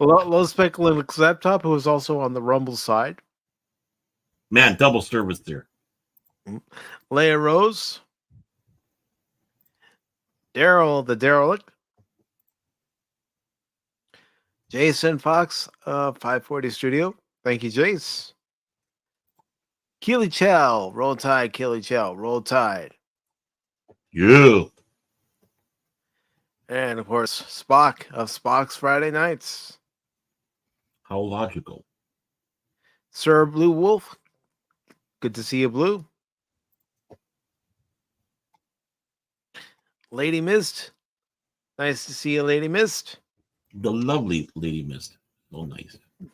Low Spec Linux Laptop, who is also on the Rumble side. Man, double service there. Leia Rose. Daryl the Derelict. Jason Fox, 540 Studio. Thank you, Jace. Keely Chow. Roll Tide, Keely Chow. Roll Tide. You. And, of course, Spock of Spock's Friday Nights. How logical. Sir Blue Wolf. Good to see you, Blue. Lady Mist. Nice to see you, Lady Mist. The lovely Lady Mist. So nice. Of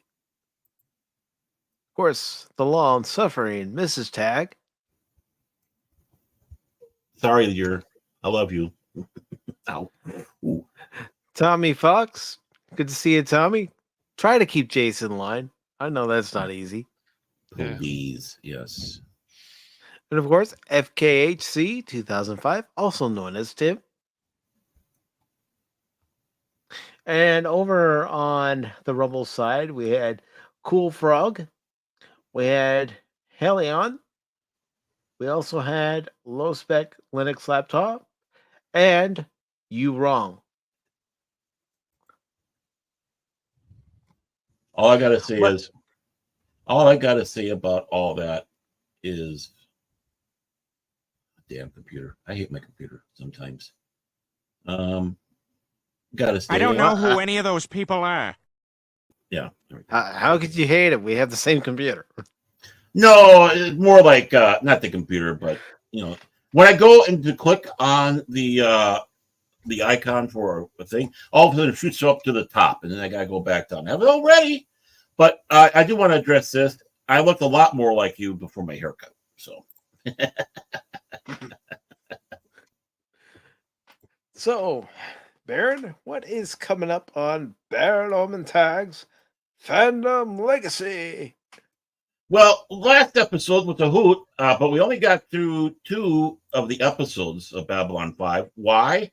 course, the long-suffering Mrs. Tagge. Sorry, dear. I love you. Ow. Ooh. Tommy Fox. Good to see you, Tommy. Try to keep Jason in line. I know that's not easy. Please, yes. And of course, FKHC 2005, also known as Tim. And over on the Rumble side, we had Cool Frog. We had Helion. We also had Low Spec Linux Laptop. And You Wrong. All I gotta say about all that is damn computer. I hate my computer sometimes. Gotta stay. I don't know who any of those people are. Yeah. How could you hate it? We have the same computer. No, it's more like not the computer, but when I go and to click on the icon for a thing, all of a sudden it shoots up to the top, and then I gotta go back down. I have it all ready, but I do want to address this. I looked a lot more like you before my haircut, so. So, Baron, what is coming up on Baron Orman Tagge's Fandom Legacy? Well, last episode was a hoot, but we only got through 2 of the episodes of Babylon 5. Why?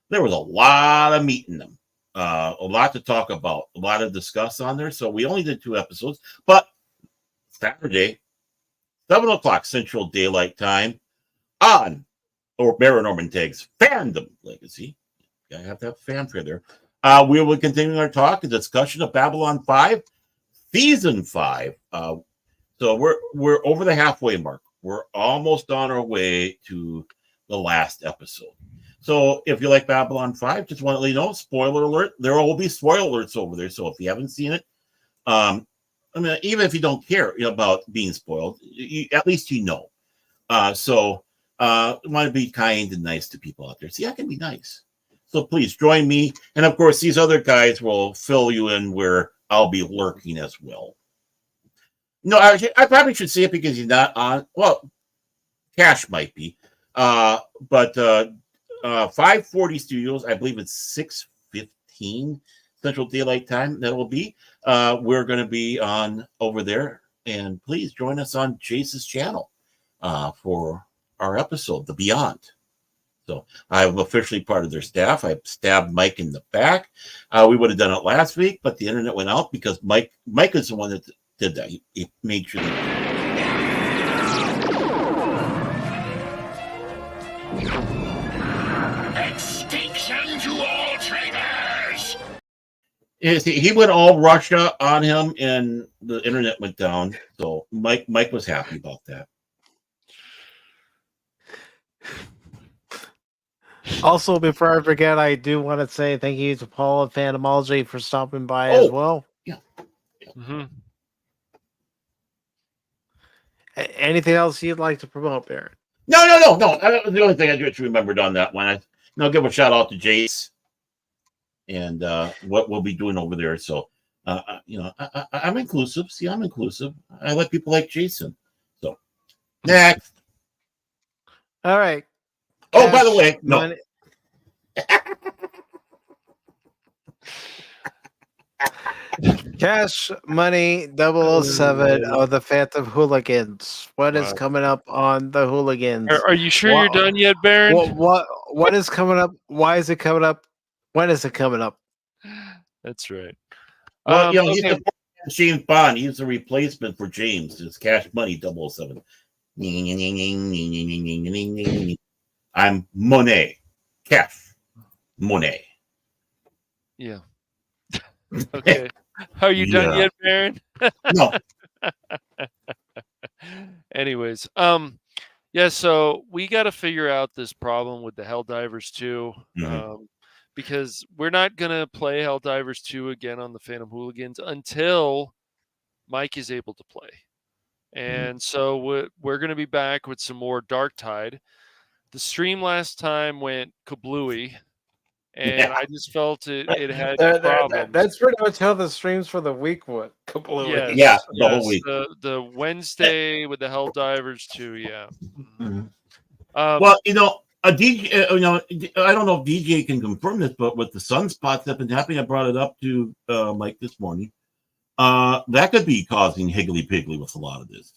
There was a lot of meat in them, a lot to talk about, a lot to discuss on there. So we only did 2 episodes, but Saturday, 7 o'clock Central Daylight Time on Baron Orman Tagge's Fandom Legacy. I have to have fanfare there. We will continue our talk and discussion of Babylon 5, Season 5. So we're over the halfway mark. We're almost on our way to the last episode. So if you like Babylon 5, just want to let you know, spoiler alert, there will be spoiler alerts over there. So if you haven't seen it, I mean, even if you don't care about being spoiled, at least you know. So I want to be kind and nice to people out there. See, I can be nice. So please join me. And of course, these other guys will fill you in where I'll be lurking as well. No, I probably should say it because he's not on. Well, Cash might be. But 540 Studios, I believe it's 6:15 Central Daylight Time. That will be. We're going to be on over there. And please join us on Jace's channel for our episode, The Beyond. So I'm officially part of their staff. I stabbed Mike in the back. We would have done it last week, but the internet went out because Mike is the one that did that. He made sure that. Extinction to all traitors! He went all Russia on him, and the internet went down. So Mike was happy about that. Also, before I forget, I do want to say thank you to Paul of Phantomology for stopping by as well. Yeah. Mm-hmm. Anything else you'd like to promote, Baron? No. The only thing I just remembered on that one, give a shout out to Jace and what we'll be doing over there. So, I'm inclusive. See, I'm inclusive. I like people like Jason. So, next. All right. Oh, by the way, no. Cashmoney007 of the Phantom Hooligans. What is coming up on the Hooligans? Are you sure you're done yet, Baron? What is coming up? Why is it coming up? When is it coming up? That's right. Well, he's the James Bond. He's the replacement for James. It's Cashmoney007. I'm Monet. Cash. Monet. Yeah. Okay. Are you done yet, Baron? No. Anyways, yeah, so we got to figure out this problem with the Helldivers 2. Because we're not going to play Helldivers 2 again on the Phantom Hooligans until Mike is able to play. And so we're going to be back with some more Dark Tide. The stream last time went kablooey, and I just felt it had problems. That's pretty much how the streams for the week went. Kablooey. Yes, the whole week. The Wednesday with the Helldivers 2, yeah. Well, a DJ, I don't know if DJ can confirm this, but with the sunspots that have been happening, I brought it up to Mike this morning. That could be causing higgly-piggly with a lot of this.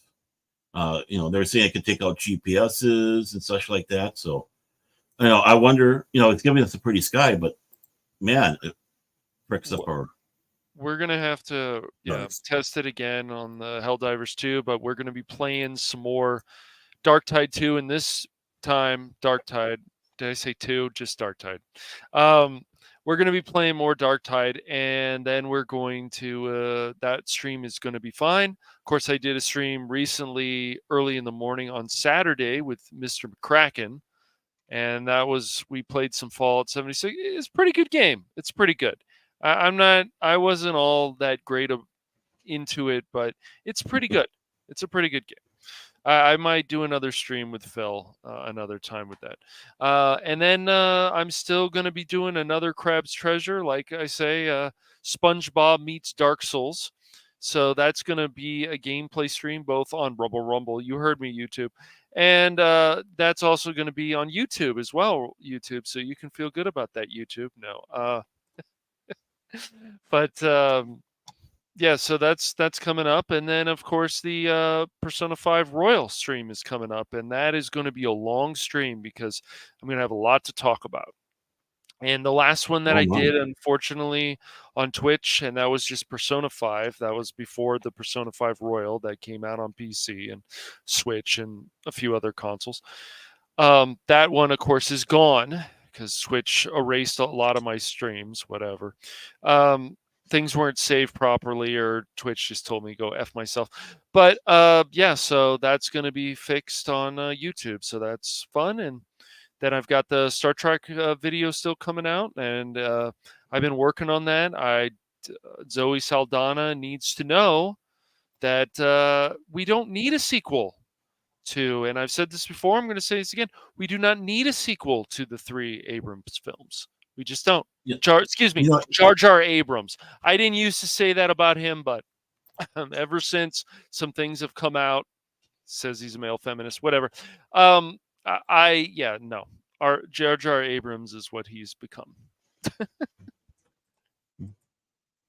They're saying it could take out GPSs and such like that. So, I wonder, it's giving us a pretty sky, but man, it breaks up our. We're going to have to test it again on the Helldivers 2, but we're going to be playing some more Dark Tide 2, and this time, Dark Tide. Did I say 2? Just Dark Tide. We're going to be playing more Dark Tide, and then we're going to, that stream is going to be fine. Of course, I did a stream recently early in the morning on Saturday with Mr. McCracken, and we played some Fallout 76. It's a pretty good game. It's pretty good. I wasn't all that great into it, but it's pretty good. It's a pretty good game. I might do another stream with Phil another time with that. And then I'm still going to be doing another Crab's Treasure. Like I say, SpongeBob meets Dark Souls. So that's going to be a gameplay stream both on Rumble. You heard me, YouTube. And that's also going to be on YouTube as well, YouTube. So you can feel good about that, YouTube. No. But yeah, so that's coming up. And then, of course, the Persona 5 Royal stream is coming up. And that is going to be a long stream because I'm going to have a lot to talk about. And the last one that I did, unfortunately, on Twitch, and that was just Persona 5. That was before the Persona 5 Royal that came out on PC and Switch and a few other consoles. That one, of course, is gone because Switch erased a lot of my streams, whatever. Things weren't saved properly, or Twitch just told me go F myself. But yeah, so that's going to be fixed on YouTube. So that's fun. And then I've got the Star Trek video still coming out, and I've been working on that. Zoe Saldana needs to know that we don't need a sequel to, and I've said this before, I'm going to say this again, we do not need a sequel to the 3 Abrams films. We just don't. Yeah. Jar Jar Abrams. I didn't used to say that about him, but ever since some things have come out, says he's a male feminist, whatever. No. Our Jar Jar Abrams is what he's become.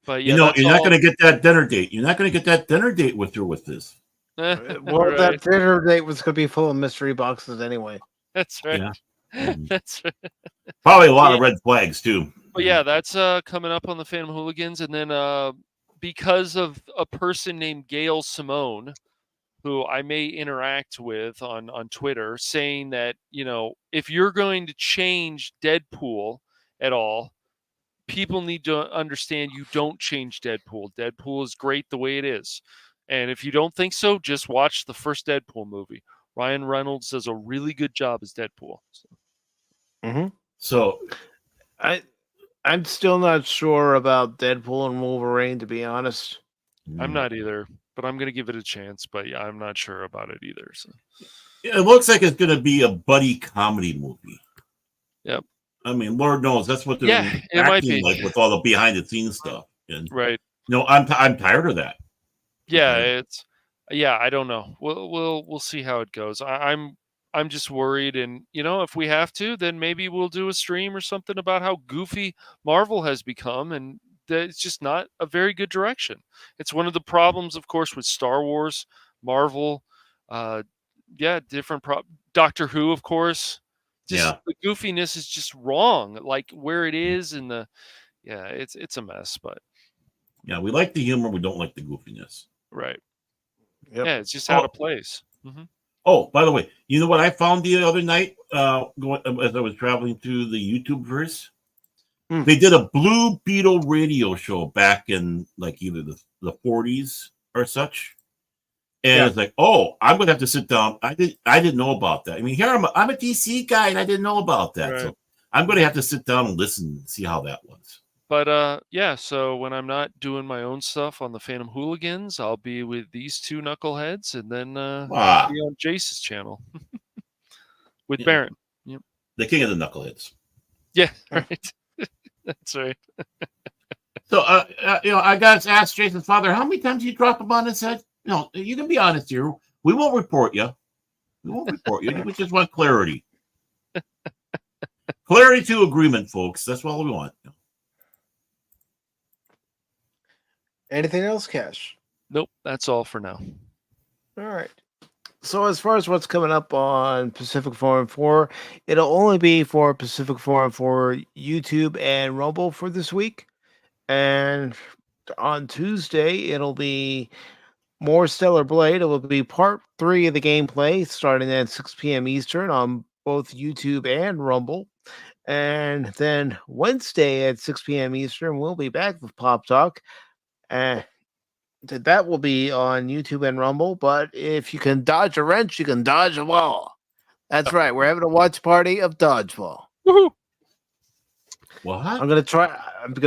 But yeah, you're not going to get that dinner date. You're not going to get that dinner date with this. Well, right. That dinner date was going to be full of mystery boxes anyway. That's right. Yeah. That's right. Probably a lot of red flags too. But yeah, that's coming up on the Phantom Hooligans, and then because of a person named Gail Simone, who I may interact with on Twitter, saying that, if you're going to change Deadpool at all, people need to understand you don't change Deadpool. Deadpool is great the way it is. And if you don't think so, just watch the first Deadpool movie. Ryan Reynolds does a really good job as Deadpool. So I'm still not sure about Deadpool and Wolverine, to be honest. I'm not either, but I'm going to give it a chance. But yeah, I'm not sure about it either. So. It looks like it's going to be a buddy comedy movie. Yep. I mean, Lord knows that's what they're acting like with all the behind the scenes stuff. And, right. I'm tired of that. Yeah, I don't know. We'll see how it goes. I'm just worried, and if we have to, then maybe we'll do a stream or something about how goofy Marvel has become, and that it's just not a very good direction. It's one of the problems, of course, with Star Wars, Marvel, different Doctor Who, of course. The goofiness is just wrong, like where it is, and it's a mess. But yeah, we like the humor, we don't like the goofiness. Right. Yep. Yeah, it's just out of place. Mm-hmm. Oh, by the way, you know what I found the other night as I was traveling through the YouTube verse? They did a Blue Beetle radio show back in like either the 40s or such. And it's like, oh, I'm going to have to sit down. I didn't know about that. I mean, here I'm a DC guy, and I didn't know about that. Right. So I'm going to have to sit down and listen and see how that was. But so when I'm not doing my own stuff on the Phantom Hooligans, I'll be with these two knuckleheads, and then I'll be on Jace's channel with Baron. Yep. The king of the knuckleheads. Yeah, right. That's right. So, I got to ask Jason's father, how many times you drop him on his head? You can be honest here. We won't report you. We won't report you. We just want clarity. Clarity to agreement, folks. That's all we want. Anything else, Cash? Nope, that's all for now. All right. So as far as what's coming up on Pacific414, it'll only be for Pacific414 YouTube and Rumble for this week. And on Tuesday, it'll be more Stellar Blade. It will be part 3 of the gameplay starting at 6 p.m. Eastern on both YouTube and Rumble. And then Wednesday at 6 p.m. Eastern, we'll be back with Pop Talk. And that will be on YouTube and Rumble. But if you can dodge a wrench, you can dodge a wall. That's right. We're having a watch party of dodgeball. Woohoo! What? I'm gonna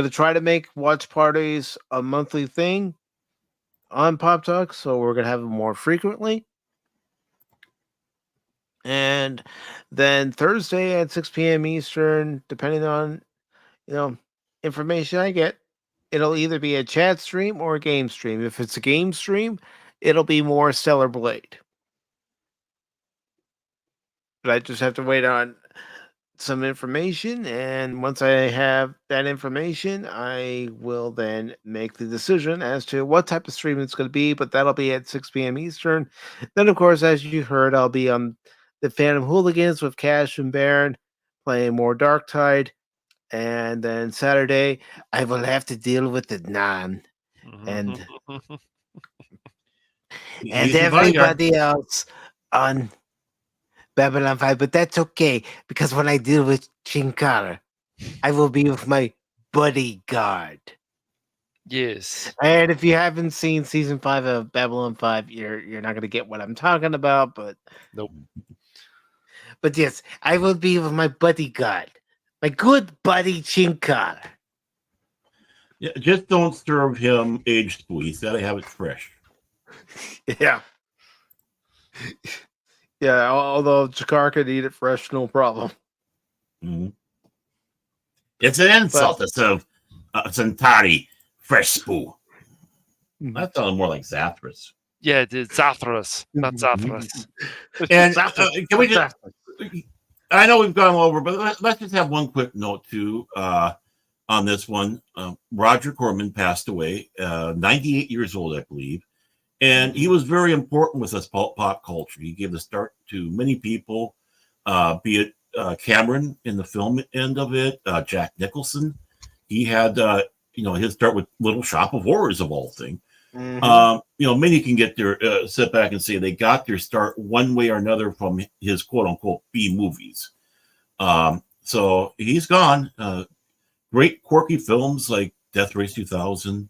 try to make watch parties a monthly thing on Pop Talk, so we're gonna have them more frequently. And then Thursday at 6 p.m. Eastern, depending on information I get, it'll either be a chat stream or a game stream. If it's a game stream, it'll be more Stellar Blade. But I just have to wait on some information, and once I have that information, I will then make the decision as to what type of stream it's going to be, but that'll be at 6 p.m. Eastern. Then, of course, as you heard, I'll be on the Phantom Hooligans with Cash and Baron playing more Darktide, and then Saturday, I will have to deal with the Nan and everybody else on Babylon 5, but that's okay, because when I deal with Chinkara, I will be with my bodyguard. Yes. And if you haven't seen season 5 of Babylon 5, you're not going to get what I'm talking about, but nope. But yes, I will be with my bodyguard, my good buddy Chinkara. Yeah, just don't serve him aged food. He's got to have it fresh. Yeah. Yeah, although Jakar could eat it fresh, no problem. Mm-hmm. It's an insult to serve Centauri fresh spoo. That sounds more like Zathras. Yeah, it's Zathras, not Zathras. And can we just? I know we've gone over, but let's just have one quick note too on this one. Roger Corman passed away, 98 years old, I believe. And he was very important with us pop culture. He gave the start to many people, be it Cameron in the film end of it, Jack Nicholson. He had, his start with Little Shop of Horrors of all things. Mm-hmm. Many can get their sit back and say they got their start one way or another from his quote unquote B movies. So he's gone. Great quirky films like Death Race 2000.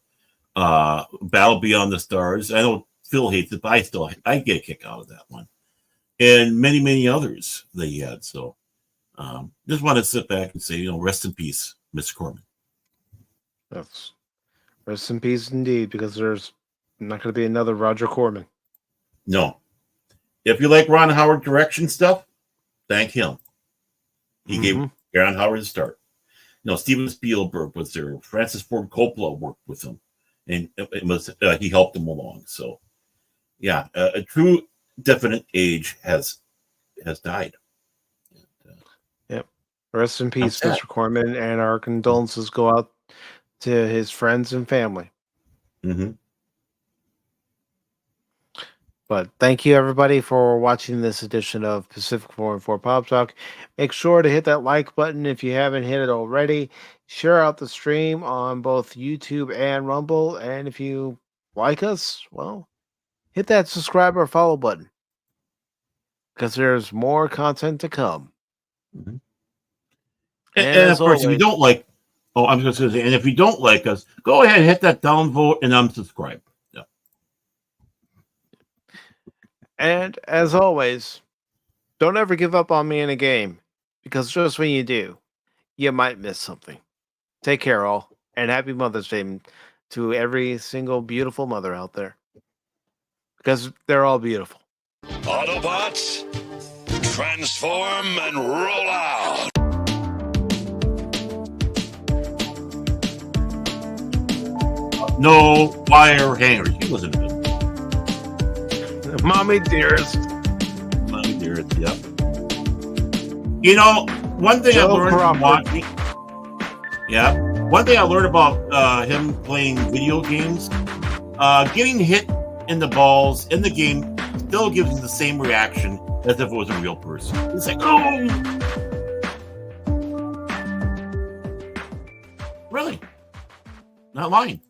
Battle Beyond the Stars. I know Phil hates it, but I get a kick out of that one, and many others that he had. So, just want to sit back and say, rest in peace, Mr. Corman. That's rest in peace indeed, because there's not going to be another Roger Corman. No. If you like Ron Howard direction stuff, thank him. He gave Ron Howard a start. Steven Spielberg was there. Francis Ford Coppola worked with him. And it was he helped them along. So, yeah, a true definite age has died. Yep. Rest in peace, Mr. Corman, and our condolences go out to his friends and family. Mm-hmm. But thank you, everybody, for watching this edition of Pacific414 Pop Talk. Make sure to hit that like button if you haven't hit it already. Share out the stream on both YouTube and Rumble. And if you like us, well, hit that subscribe or follow button, because there's more content to come. Mm-hmm. And of course, if you don't like, I'm just going to say, and if you don't like us, go ahead and hit that downvote and unsubscribe. And as always, don't ever give up on me in a game, because just when you do, you might miss something. Take care, all, and happy Mother's Day to every single beautiful mother out there, because they're all beautiful. Autobots, transform and roll out. No wire hangers. He wasn't a good. Mommy dearest. Mommy dearest, yep. One thing I learned from watching. Yeah. One thing I learned about him playing video games, getting hit in the balls in the game still gives him the same reaction as if it was a real person. It's like, oh! Really? Not lying.